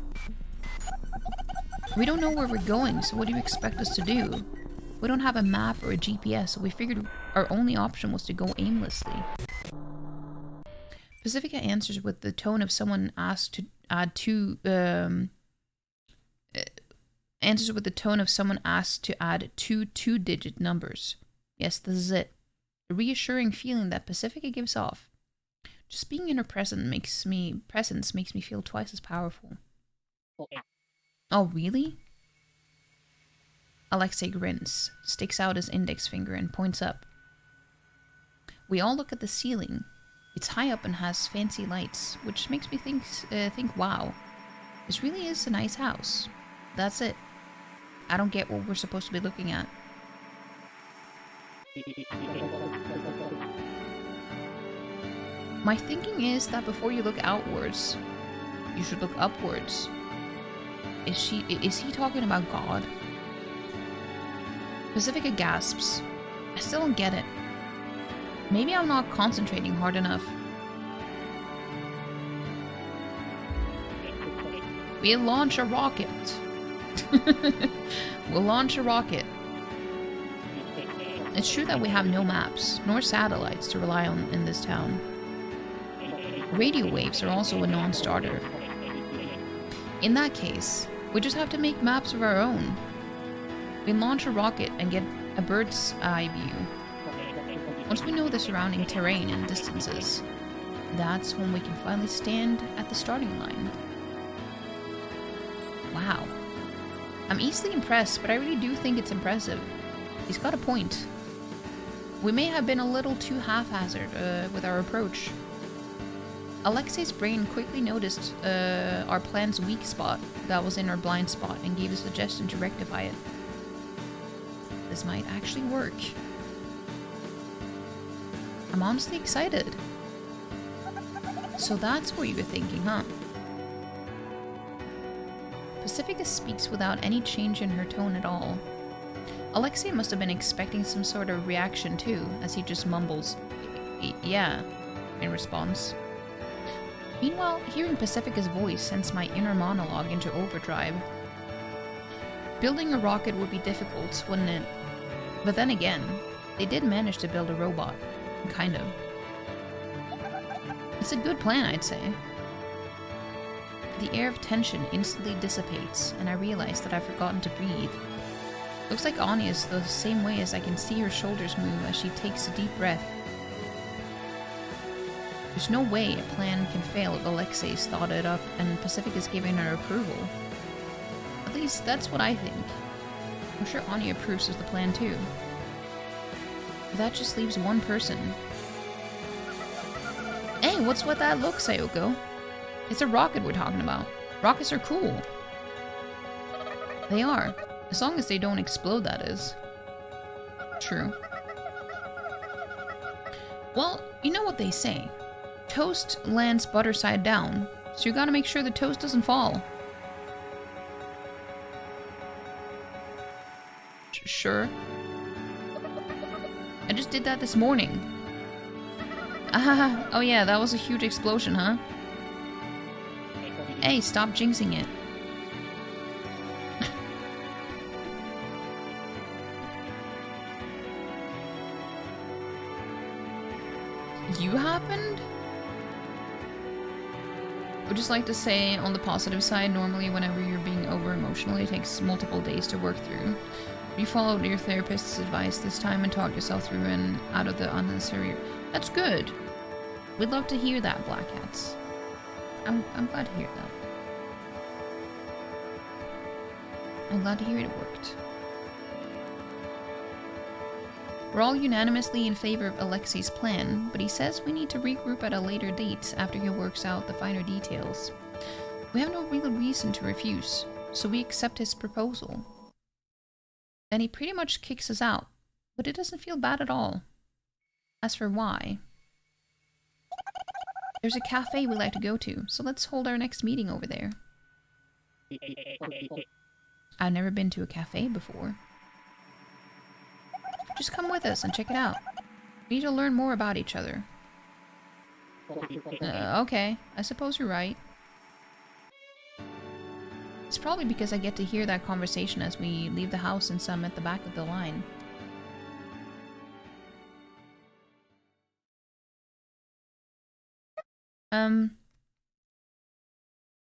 We don't know where we're going, so what do you expect us to do? We don't have a map or a GPS, so we figured our only option was to go aimlessly. Pacifica answers with the tone of someone asked to add two two-digit numbers. Yes, this is it. The reassuring feeling that Pacifica gives off. Just being in her presence makes me feel twice as powerful. Oh, really? Alexei grins, sticks out his index finger and points up. We all look at the ceiling. It's high up and has fancy lights, which makes me think, wow, this really is a nice house. That's it. I don't get what we're supposed to be looking at. My thinking is that before you look outwards, you should look upwards. Is he talking about God? Pacifica gasps. I still don't get it. Maybe I'm not concentrating hard enough. We'll launch a rocket. We'll launch a rocket. It's true that we have no maps, nor satellites to rely on in this town. Radio waves are also a non-starter. In that case, we just have to make maps of our own. We launch a rocket and get a bird's eye view. Once we know the surrounding terrain and distances, that's when we can finally stand at the starting line. Wow. I'm easily impressed, but I really do think it's impressive. He's got a point. We may have been a little too haphazard with our approach. Alexei's brain quickly noticed our plan's weak spot that was in our blind spot and gave a suggestion to rectify it. This might actually work. I'm honestly excited. So that's what you were thinking, huh? Pacifica speaks without any change in her tone at all. Alexei must have been expecting some sort of reaction too, as he just mumbles, yeah, in response. Meanwhile, hearing Pacifica's voice sends my inner monologue into overdrive. Building a rocket would be difficult, wouldn't it? But then again, they did manage to build a robot. Kind of. It's a good plan, I'd say. The air of tension instantly dissipates, and I realize that I've forgotten to breathe. Looks like Anya's the same way, as I can see her shoulders move as she takes a deep breath. There's no way a plan can fail if Alexei's thought it up and Pacifica's giving her approval. At least that's what I think. I'm sure Anya approves of the plan too. But that just leaves one person. Hey, what's with that look, Sayoko? It's a rocket we're talking about. Rockets are cool. They are. As long as they don't explode, that is. True. Well, you know what they say. Toast lands butter side down, so you gotta make sure the toast doesn't fall. Sure. I just did that this morning. Ah, oh yeah, that was a huge explosion, huh? Hey, stop jinxing it. You happened? I would just like to say, on the positive side, normally whenever you're being over-emotional, it takes multiple days to work through. You followed your therapist's advice this time and talked yourself through and out of the unnecessary... That's good! We'd love to hear that, Black Cats. I'm glad to hear that. I'm glad to hear it worked. We're all unanimously in favor of Alexei's plan, but he says we need to regroup at a later date after he works out the finer details. We have no real reason to refuse, so we accept his proposal. Then he pretty much kicks us out, but it doesn't feel bad at all. As for why, there's a cafe we like to go to, so let's hold our next meeting over there. I've never been to a cafe before. Just come with us and check it out. We need to learn more about each other. Okay, I suppose you're right. It's probably because I get to hear that conversation as we leave the house and some at the back of the line.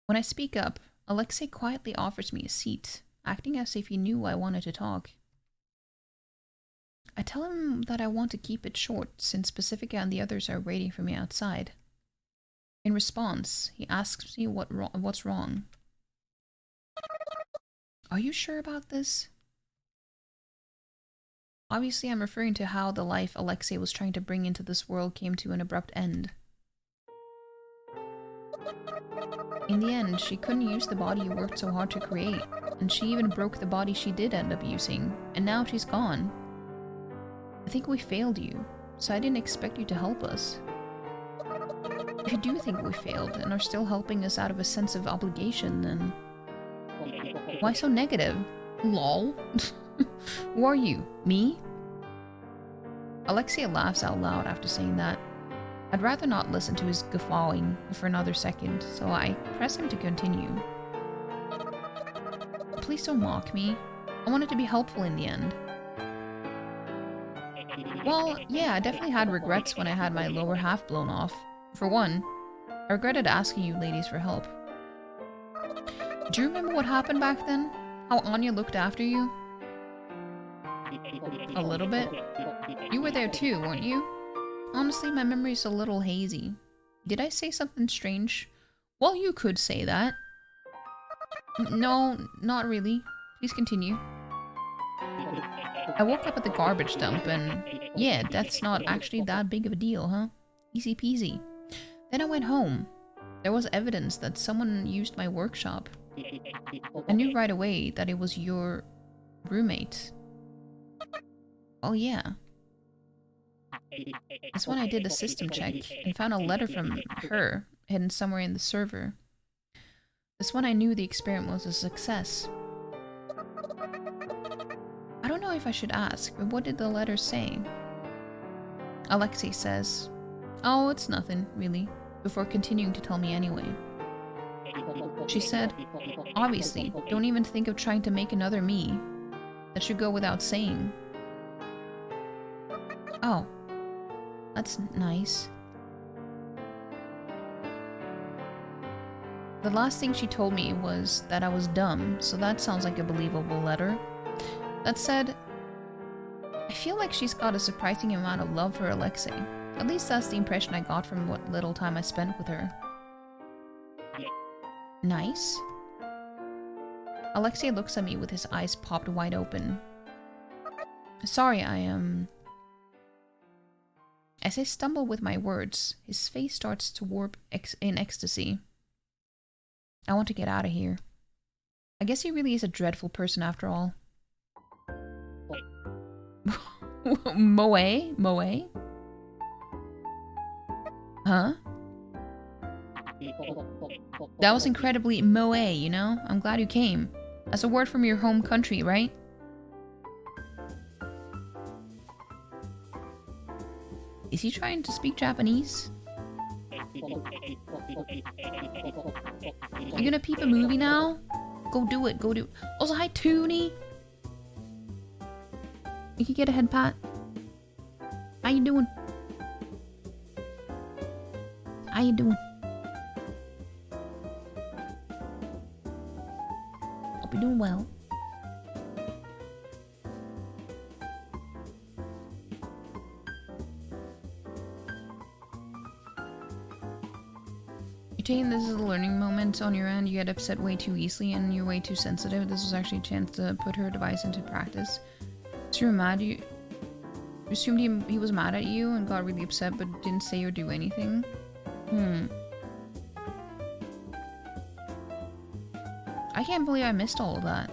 When I speak up, Alexei quietly offers me a seat, acting as if he knew I wanted to talk. I tell him that I want to keep it short, since Pacifica and the others are waiting for me outside. In response, he asks me what's wrong. Are you sure about this? Obviously, I'm referring to how the life Alexei was trying to bring into this world came to an abrupt end. In the end, she couldn't use the body you worked so hard to create, and she even broke the body she did end up using, and now she's gone. I think we failed you, so I didn't expect you to help us. If you do think we failed and are still helping us out of a sense of obligation, then... Why so negative? Lol. Who are you? Me? Alexei laughs out loud after saying that. I'd rather not listen to his guffawing for another second, so I press him to continue. Please don't mock me. I wanted to be helpful in the end. Well, yeah, I definitely had regrets when I had my lower half blown off. For one, I regretted asking you ladies for help. Do you remember what happened back then? How Anya looked after you? A little bit. You were there too, weren't you? Honestly, my memory's a little hazy. Did I say something strange? Well, you could say that. No, not really. Please continue. I woke up at the garbage dump and... yeah, that's not actually that big of a deal, huh? Easy peasy. Then I went home. There was evidence that someone used my workshop. I knew right away that it was your roommate. Oh yeah. That's when I did a system check and found a letter from her hidden somewhere in the server. That's when I knew the experiment was a success. I don't know if I should ask, but what did the letter say? Alexei says, "Oh, it's nothing, really," before continuing to tell me anyway. She said, "Obviously, don't even think of trying to make another me. That should go without saying." Oh, that's nice. The last thing she told me was that I was dumb, so that sounds like a believable letter. That said, I feel like she's got a surprising amount of love for Alexei. At least that's the impression I got from what little time I spent with her. Nice? Alexei looks at me with his eyes popped wide open. Sorry, As I stumble with my words, his face starts to warp in ecstasy. I want to get out of here. I guess he really is a dreadful person after all. Moe? Huh? That was incredibly moe, you know? I'm glad you came. That's a word from your home country, right? Is he trying to speak Japanese? You're gonna peep a movie now? Go do it, go do it. Also, hi Toonie! You can get a head pat. How you doing? How you doing? Hope you're doing well. Taking this as a learning moment on your end, you get upset way too easily and you're way too sensitive. This was actually a chance to put her device into practice. So you were mad, you assumed he was mad at you and got really upset but didn't say or do anything. I can't believe I missed all of that.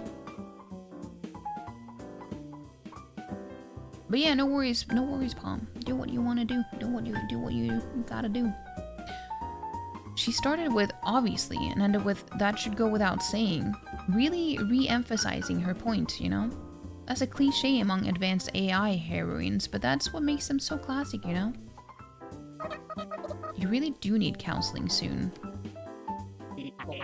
But yeah, no worries, Palm. Do what you want to do. Do what you gotta do. She started with obviously and ended with that should go without saying, really re-emphasizing her point, you know? That's a cliche among advanced AI heroines, but that's what makes them so classic, you know? You really do need counseling soon.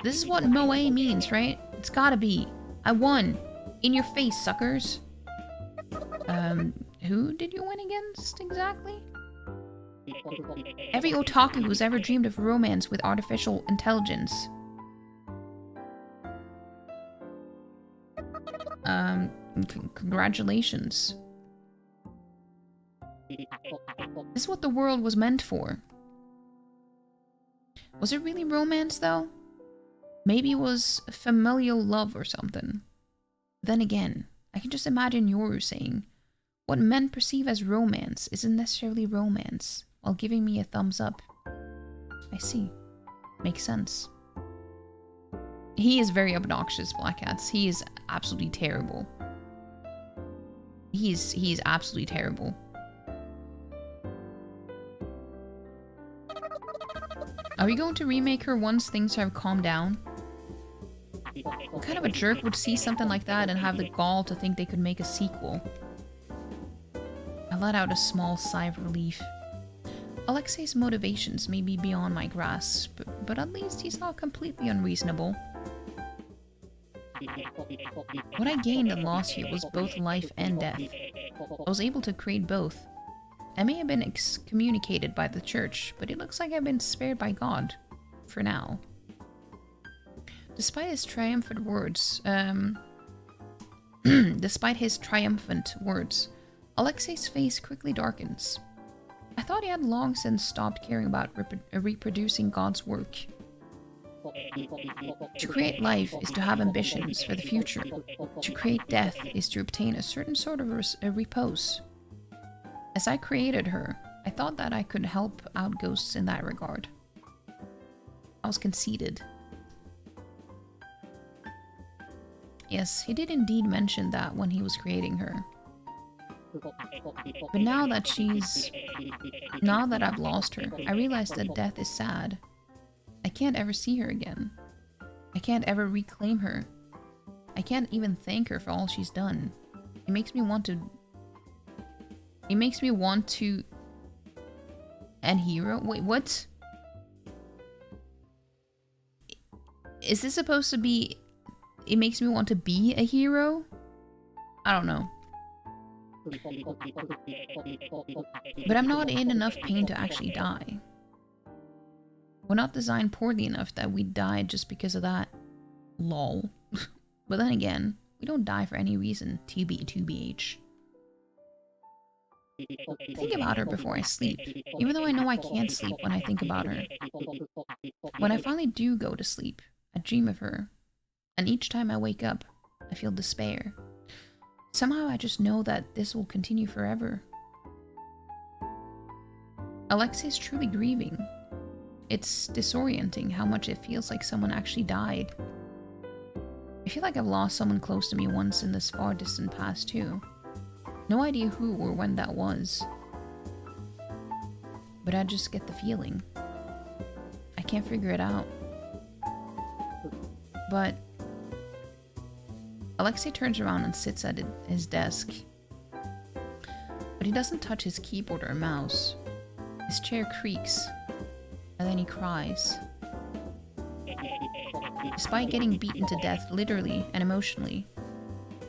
This is what Moe means, right? It's gotta be. I won. In your face, suckers. Who did you win against exactly? Every otaku who's ever dreamed of romance with artificial intelligence. Congratulations. This is what the world was meant for. Was it really romance, though? Maybe it was familial love or something. Then again, I can just imagine Yoru saying, what men perceive as romance isn't necessarily romance, while giving me a thumbs up. I see. Makes sense. He is very obnoxious, Black Cats. He is absolutely terrible. He's absolutely terrible. Are we going to remake her once things have calmed down? What kind of a jerk would see something like that and have the gall to think they could make a sequel? I let out a small sigh of relief. Alexei's motivations may be beyond my grasp, but at least he's not completely unreasonable. What I gained and lost here was both life and death. I was able to create both. I may have been excommunicated by the church, but it looks like I've been spared by God. For now. Despite his triumphant words, Alexei's face quickly darkens. I thought he had long since stopped caring about reproducing God's work. To create life is to have ambitions for the future. To create death is to obtain a certain sort of repose. As I created her, I thought that I could help out ghosts in that regard. I was conceited. Yes, he did indeed mention that when he was creating her. But now that I've lost her, I realize that death is sad. I can't ever see her again. I can't ever reclaim her. I can't even thank her for all she's done. It makes me want to... And hero? Wait, what? Is this supposed to be... It makes me want to be a hero? I don't know. But I'm not in enough pain to actually die. We're not designed poorly enough that we died just because of that. Lol. But then again, we don't die for any reason. TBH. I think about her before I sleep, even though I know I can't sleep when I think about her. When I finally do go to sleep, I dream of her. And each time I wake up, I feel despair. Somehow I just know that this will continue forever. Alexei's truly grieving. It's disorienting how much it feels like someone actually died. I feel like I've lost someone close to me once in this far distant past too. No idea who or when that was. But I just get the feeling. I can't figure it out. But Alexei turns around and sits at his desk. But he doesn't touch his keyboard or mouse. His chair creaks. And then he cries. Despite getting beaten to death literally and emotionally,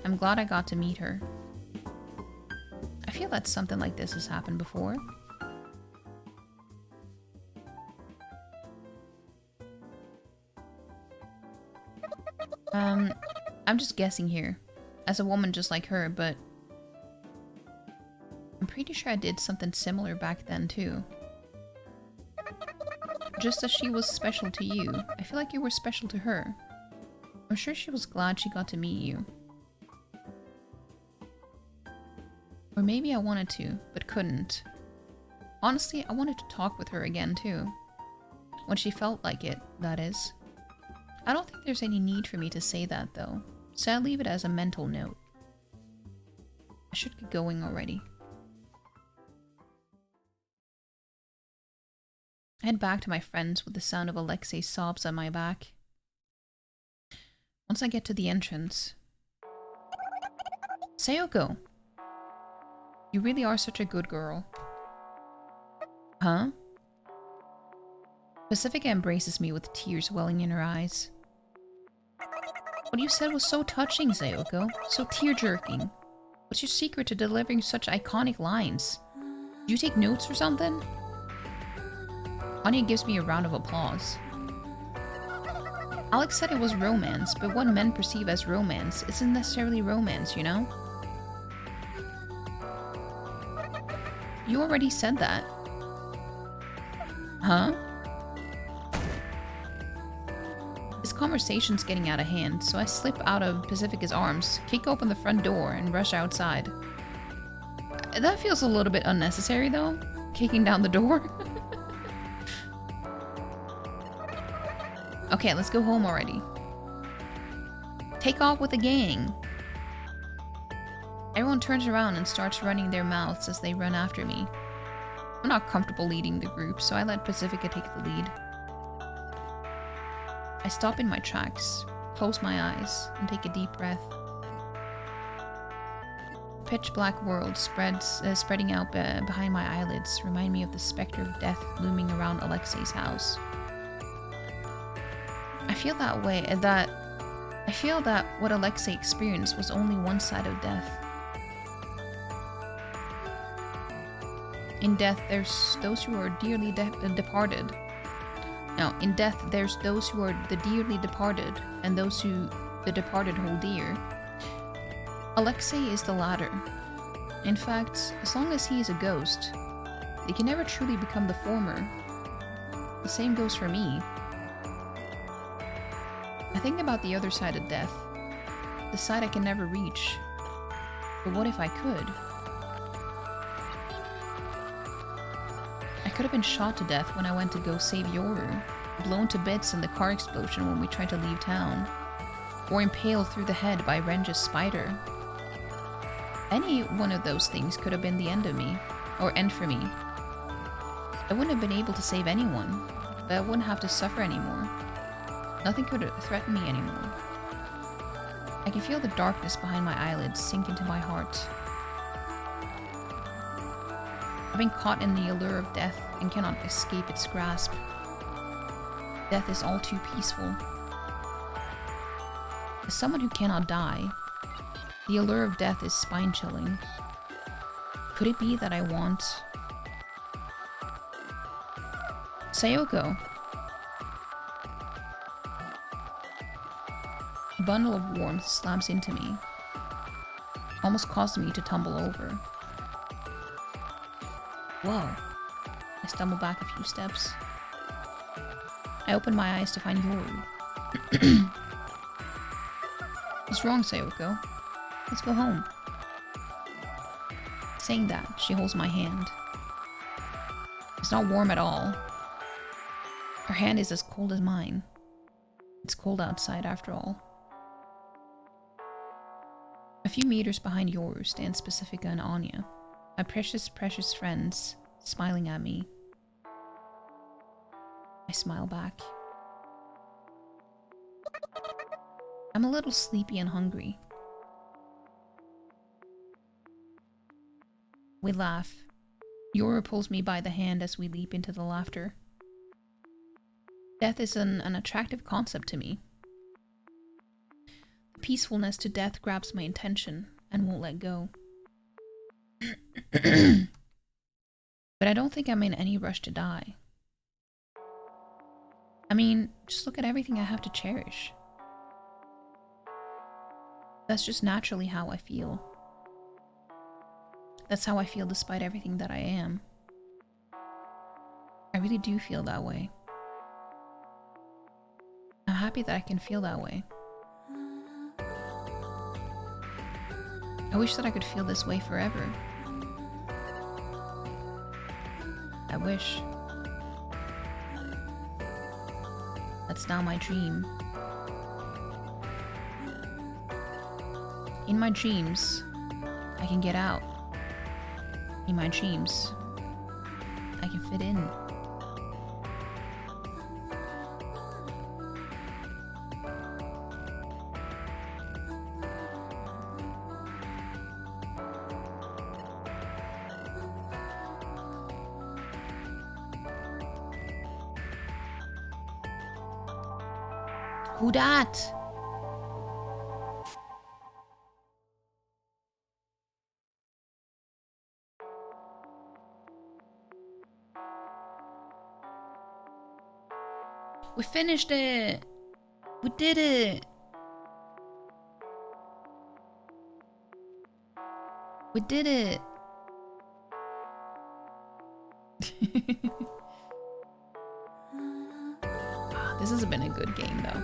I'm glad I got to meet her. I feel that something like this has happened before. I'm just guessing here, as a woman just like her, but I'm pretty sure I did something similar back then too. Just as she was special to you, I feel like you were special to her. I'm sure she was glad she got to meet you. Or maybe I wanted to, but couldn't. Honestly, I wanted to talk with her again too. When she felt like it, that is. I don't think there's any need for me to say that though, so I'll leave it as a mental note. I should get going already. I head back to my friends with the sound of Alexei's sobs on my back. Once I get to the entrance... Sayoko! You really are such a good girl. Huh? Pacifica embraces me with tears welling in her eyes. What you said was so touching, Sayoko. So tear-jerking. What's your secret to delivering such iconic lines? Do you take notes or something? Anya gives me a round of applause. Alex said it was romance, but what men perceive as romance isn't necessarily romance, you know? You already said that. Huh? This conversation's getting out of hand, so I slip out of Pacifica's arms, kick open the front door, and rush outside. That feels a little bit unnecessary, though. Kicking down the door. Okay, let's go home already. Take off with the gang. Everyone turns around and starts running their mouths as they run after me. I'm not comfortable leading the group, so I let Pacifica take the lead. I stop in my tracks, close my eyes, and take a deep breath. The pitch black world spreading out behind my eyelids remind me of the specter of death looming around Alexei's house. I feel that what Alexei experienced was only one side of death. In death, there's those who are dearly departed. Now, in death, there's those who are the dearly departed, and those who the departed hold dear. Alexei is the latter. In fact, as long as he is a ghost, they can never truly become the former. The same goes for me. I think about the other side of death, the side I can never reach. But what if I could? I could have been shot to death when I went to go save Yoru, blown to bits in the car explosion when we tried to leave town, or impaled through the head by Renja's spider. Any one of those things could have been the end of me, or end for me. I wouldn't have been able to save anyone, but I wouldn't have to suffer anymore. Nothing could threaten me anymore. I can feel the darkness behind my eyelids sink into my heart. I've been caught in the allure of death and cannot escape its grasp. Death is all too peaceful. As someone who cannot die, the allure of death is spine-chilling. Could it be that I want... Sayoko! A bundle of warmth slams into me, almost causing me to tumble over. Whoa. I stumble back a few steps. I open my eyes to find Yoru. What's wrong, Sayoko? Let's go home. Saying that, she holds my hand. It's not warm at all. Her hand is as cold as mine. It's cold outside after all. A few meters behind Yoru stands Pacifica and Anya, my precious, precious friends, smiling at me. I smile back. I'm a little sleepy and hungry. We laugh. Yoru pulls me by the hand as we leap into the laughter. Death is an attractive concept to me. peacefulness to death grabs my attention and won't let go. But I don't think I'm in any rush to die. I mean, just look at everything I have to cherish. That's just naturally how I feel. That's how I feel despite everything that I am. I really do feel that way. I'm happy that I can feel that way. I wish that I could feel this way forever. I wish. That's now my dream. In my dreams, I can get out. In my dreams, I can fit in. Who dat? We finished it! We did it! We did it! This has been a good game though.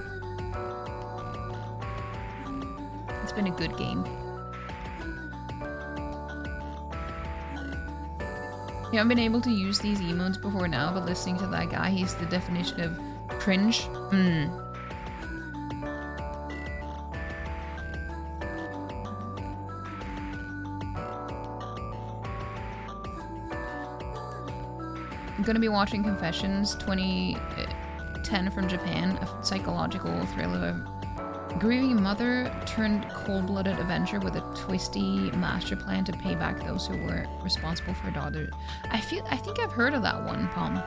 It's been a good game. Yeah, I've been able to use these emotes before now, but listening to that guy, he's the definition of cringe. I'm gonna be watching Confessions 2010 from Japan, a psychological thriller of a grieving mother turned cold-blooded Avenger with a twisty master plan to pay back those who were responsible for her daughter. I think I've heard of that one, Pom.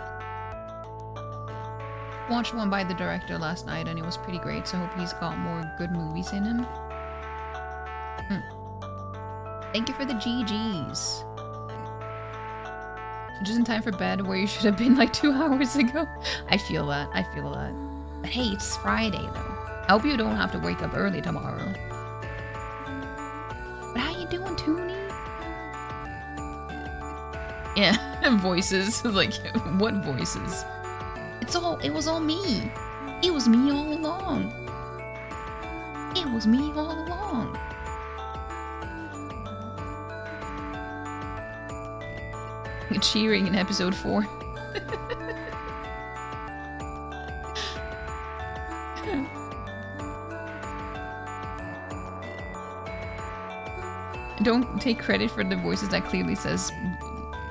Watched one by the director last night and it was pretty great, so I hope he's got more good movies in him. Thank you for the GGs. Just in time for bed where you should have been like 2 hours ago. I feel that. I feel that. But hey, it's Friday though. I hope you don't have to wake up early tomorrow. But how you doing, Toonie? Yeah, voices. Like, what voices? It was all me. It was me all along. It was me all along. Cheering in episode 4. Don't take credit for the voices that clearly says,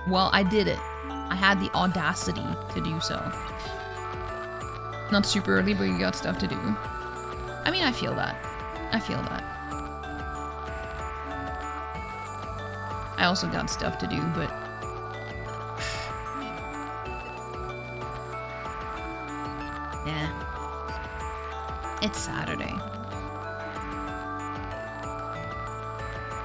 well, I did it. I had the audacity to do so. Not super early, but you got stuff to do. I mean, I feel that. I feel that. I also got stuff to do, but... yeah. It's Saturday.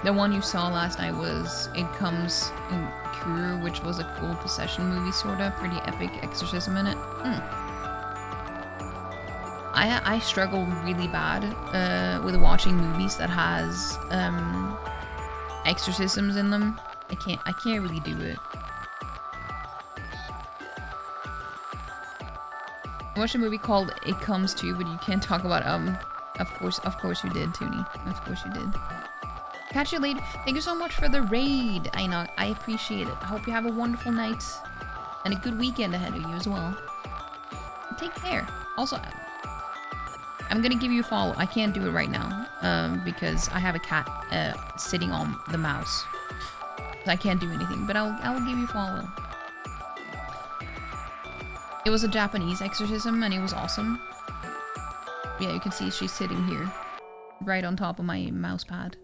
The one you saw last night was It Comes in Kuru, which was a cool possession movie, sorta. Pretty epic exorcism in it. I struggle really bad with watching movies that has exorcisms in them. I can't really do it. I watched a movie called It Comes To, but you can't talk about of course you did, Toonie. Of course you did. Catch you later. Thank you so much for the raid, Aina. I appreciate it. I hope you have a wonderful night and a good weekend ahead of you as well. Take care. Also, I'm gonna give you a follow. I can't do it right now because I have a cat sitting on the mouse. So I can't do anything, but I'll give you a follow. It was a Japanese exorcism and it was awesome. Yeah, you can see she's sitting here right on top of my mouse pad.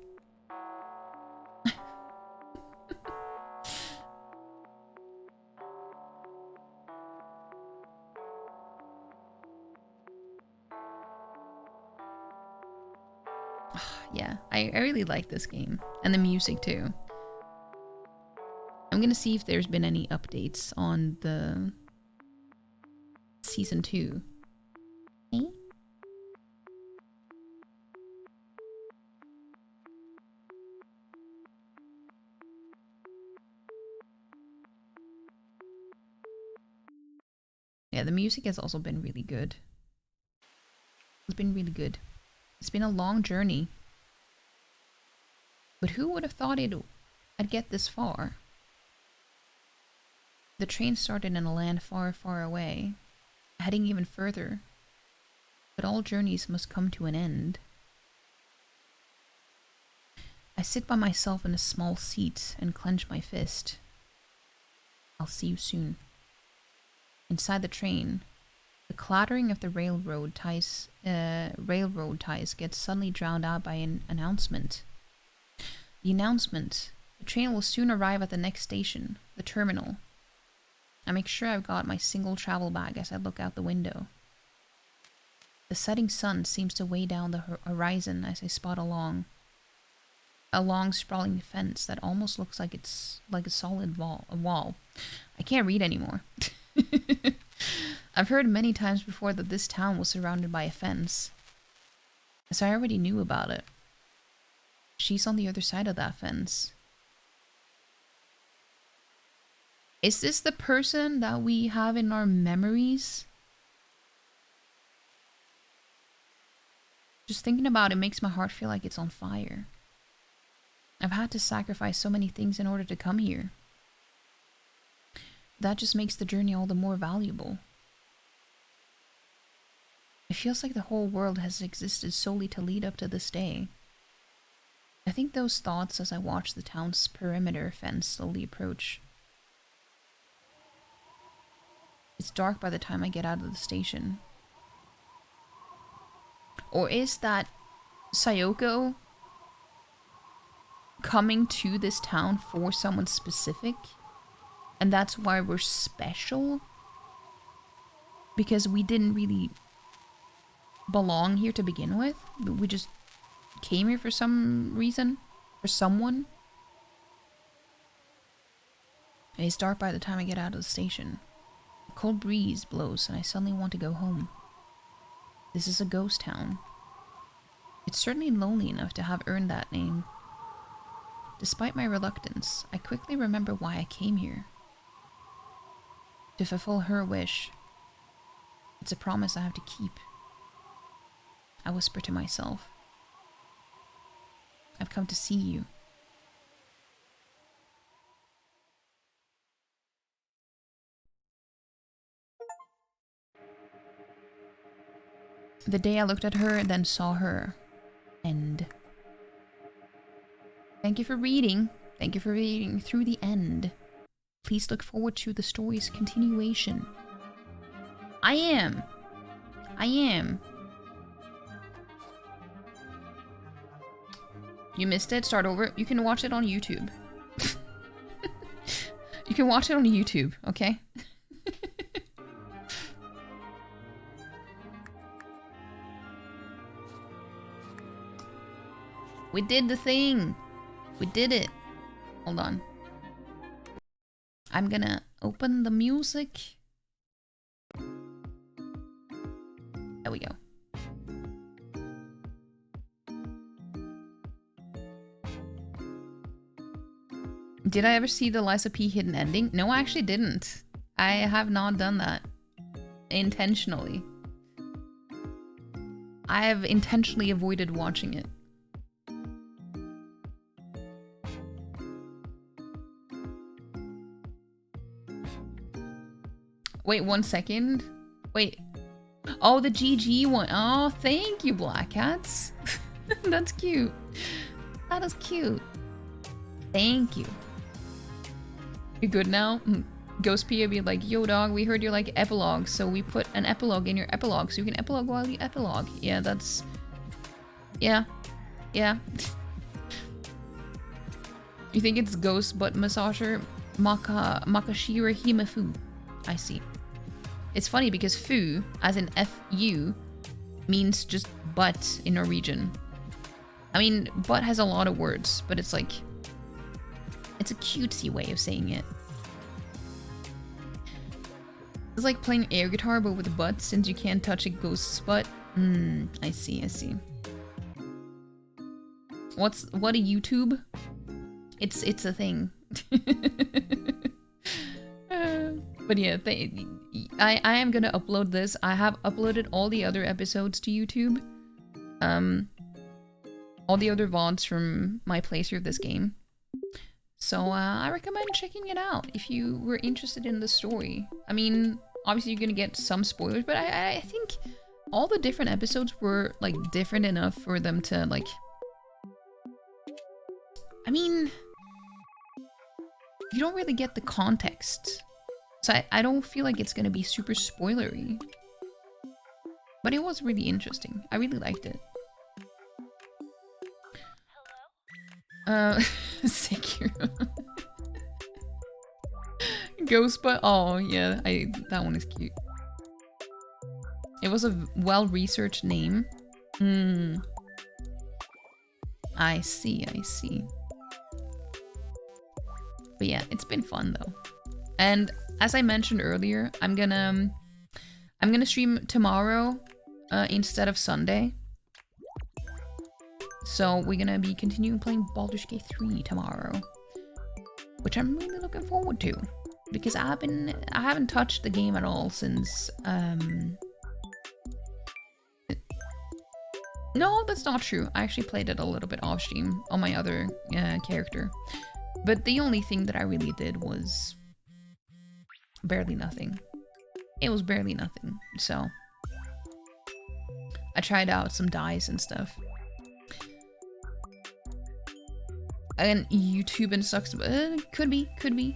Yeah, I really like this game. And the music too. I'm gonna see if there's been any updates on the season 2. Eh? Yeah, the music has also been really good. It's been really good. It's been a long journey. But who would have thought I'd get this far? The train started in a land far, far away, heading even further. But all journeys must come to an end. I sit by myself in a small seat and clench my fist. I'll see you soon. Inside the train, the clattering of the railroad ties gets suddenly drowned out by an announcement. The announcement: the train will soon arrive at the next station, the terminal. I make sure I've got my single travel bag as I look out the window. The setting sun seems to weigh down the horizon as I spot a long sprawling fence that almost looks like it's like a solid wall. I can't read anymore. I've heard many times before that this town was surrounded by a fence, so I already knew about it. She's on the other side of that fence. Is this the person that we have in our memories? Just thinking about it makes my heart feel like it's on fire. I've had to sacrifice so many things in order to come here. That just makes the journey all the more valuable. It feels like the whole world has existed solely to lead up to this day. I think those thoughts as I watch the town's perimeter fence slowly approach. It's dark by the time I get out of the station. Or is that Sayoko coming to this town for someone specific? And that's why we're special? Because we didn't really belong here to begin with? We just came here for some reason? For someone? It's dark by the time I get out of the station. A cold breeze blows and I suddenly want to go home. This is a ghost town. It's certainly lonely enough to have earned that name. Despite my reluctance, I quickly remember why I came here. To fulfill her wish. It's a promise I have to keep. I whisper to myself. I've come to see you. The day I looked at her and then saw her. End. Thank you for reading. Thank you for reading through the end. Please look forward to the story's continuation. I am. You missed it? Start over. You can watch it on YouTube. You can watch it on YouTube, okay? We did the thing. We did it. Hold on. I'm gonna open the music. There we go. Did I ever see the Liza P hidden ending? No, I actually didn't. I have not done that. Intentionally. I have intentionally avoided watching it. Wait, 1 second. Wait. Oh, the GG one. Oh, thank you, Black Cats. That's cute. That is cute. Thank you. You're good now? ghostpia be like, yo dog, we heard you like epilogues, so we put an epilogue in your epilogue so you can epilogue while you epilogue. Yeah, that's... Yeah. Yeah. You think it's ghost butt massager? Makashira Himafu. I see. It's funny because fu, as in F-U, means just butt in Norwegian. I mean, butt has a lot of words, but it's like... It's a cutesy way of saying it. It's like playing air guitar, but with a butt, since you can't touch a ghost's butt. I see, I see. What a YouTube? It's a thing. But yeah, I am gonna upload this. I have uploaded all the other episodes to YouTube. All the other VODs from my playthrough of this game. So I recommend checking it out if you were interested in the story. I mean, obviously you're gonna get some spoilers, but I think all the different episodes were like different enough for them to like... I mean, you don't really get the context. So I don't feel like it's gonna be super spoilery. But it was really interesting. I really liked it. Sekiro. Ghost butt. Oh yeah, that one is cute. It was a well-researched name. I see, I see. But yeah, it's been fun though. And as I mentioned earlier, I'm gonna stream tomorrow instead of Sunday. So we're gonna be continuing playing Baldur's Gate 3 tomorrow, which I'm really looking forward to, because I haven't touched the game at all since no, that's not true. I actually played it a little bit off stream on my other character, but the only thing that I really did was barely nothing. It was barely nothing. So I tried out some dice and stuff. And YouTube and sucks, but could be. Could be.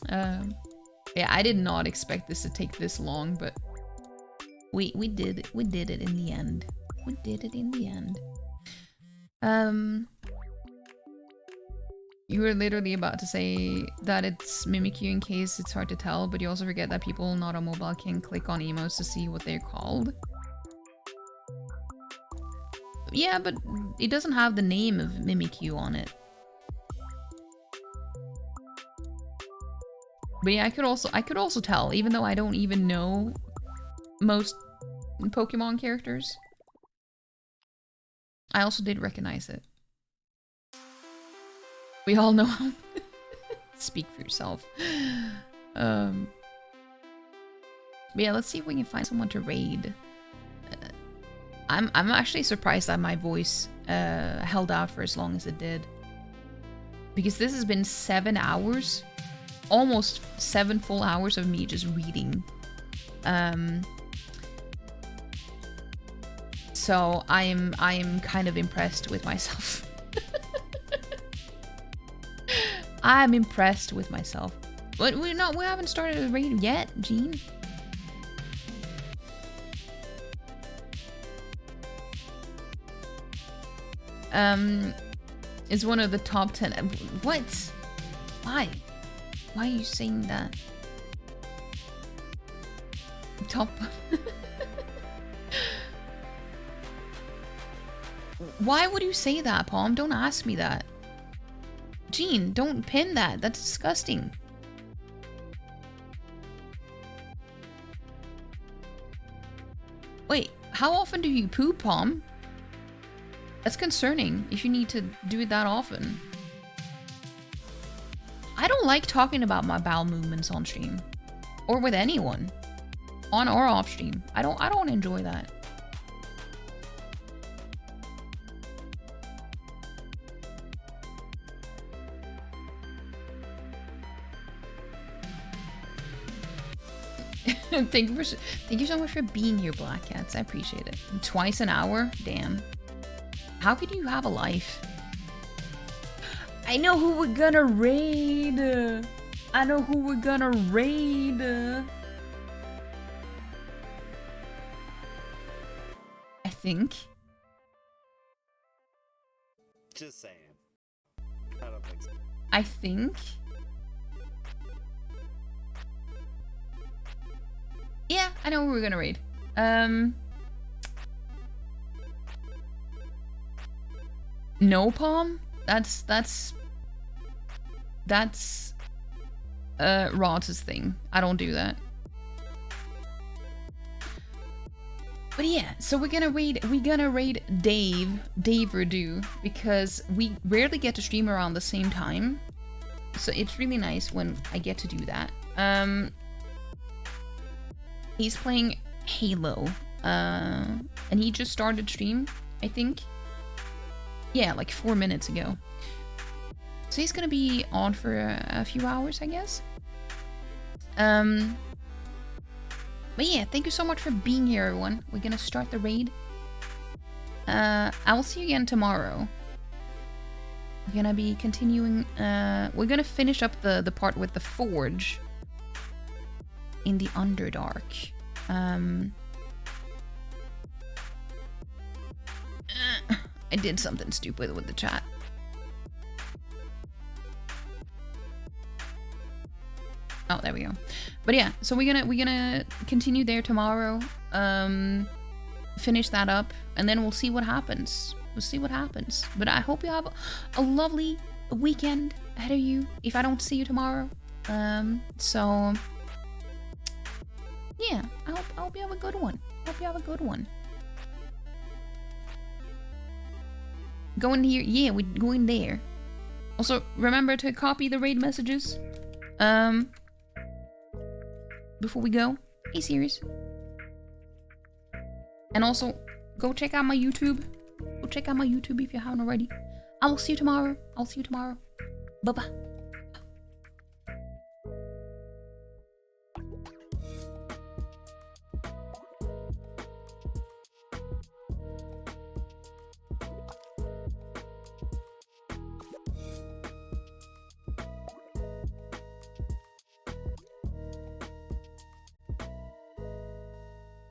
Yeah, I did not expect this to take this long, but we did it. We did it in the end. We did it in the end. You were literally about to say that it's Mimikyu in case it's hard to tell, but you also forget that people not on mobile can click on emotes to see what they're called. Yeah, but it doesn't have the name of Mimikyu on it. But yeah, I could also tell, even though I don't even know most Pokemon characters. I also did recognize it. We all know how. Speak for yourself. But yeah, let's see if we can find someone to raid. I'm actually surprised that my voice held out for as long as it did. Because this has been 7 hours. Almost 7 full hours of me just reading. So I am kind of impressed with myself. I'm impressed with myself. But we haven't started a raid yet, Gene. Is one of the top 10. What? Why? Why are you saying that? Top. Why would you say that, Palm? Don't ask me that. Gene, don't pin that. That's disgusting. Wait, how often do you poop, Palm? That's concerning if you need to do it that often. I don't like talking about my bowel movements on stream. Or with anyone. On or off stream. I don't enjoy that. Thank you so much for being here, Black Cats. I appreciate it. Twice an hour? Damn. How could you have a life? I know who we're gonna raid. I know who we're gonna raid. I think. Just saying. I don't think so. I think. Yeah, I know who we're gonna raid. No, Palm? That's Rod's thing. I don't do that. But yeah, so we're gonna raid Dave Redo, because we rarely get to stream around the same time. So it's really nice when I get to do that. He's playing Halo. And he just started stream, I think. Yeah, like 4 minutes ago. So he's gonna be on for a few hours, I guess. But yeah, thank you so much for being here, everyone. We're gonna start the raid. I will see you again tomorrow. We're gonna be continuing. We're gonna finish up the part with the forge in the Underdark. I did something stupid with the chat. Oh, there we go. But yeah, so we're gonna continue there tomorrow. Finish that up, and then we'll see what happens. We'll see what happens. But I hope you have a lovely weekend ahead of you. If I don't see you tomorrow, so yeah, I hope you have a good one. Hope you have a good one. Go in here. Yeah, we go in there. Also, remember to copy the raid messages. Before we go. Hey, serious. And also, go check out my YouTube. Go check out my YouTube if you haven't already. I will see you tomorrow. I'll see you tomorrow. Bye-bye.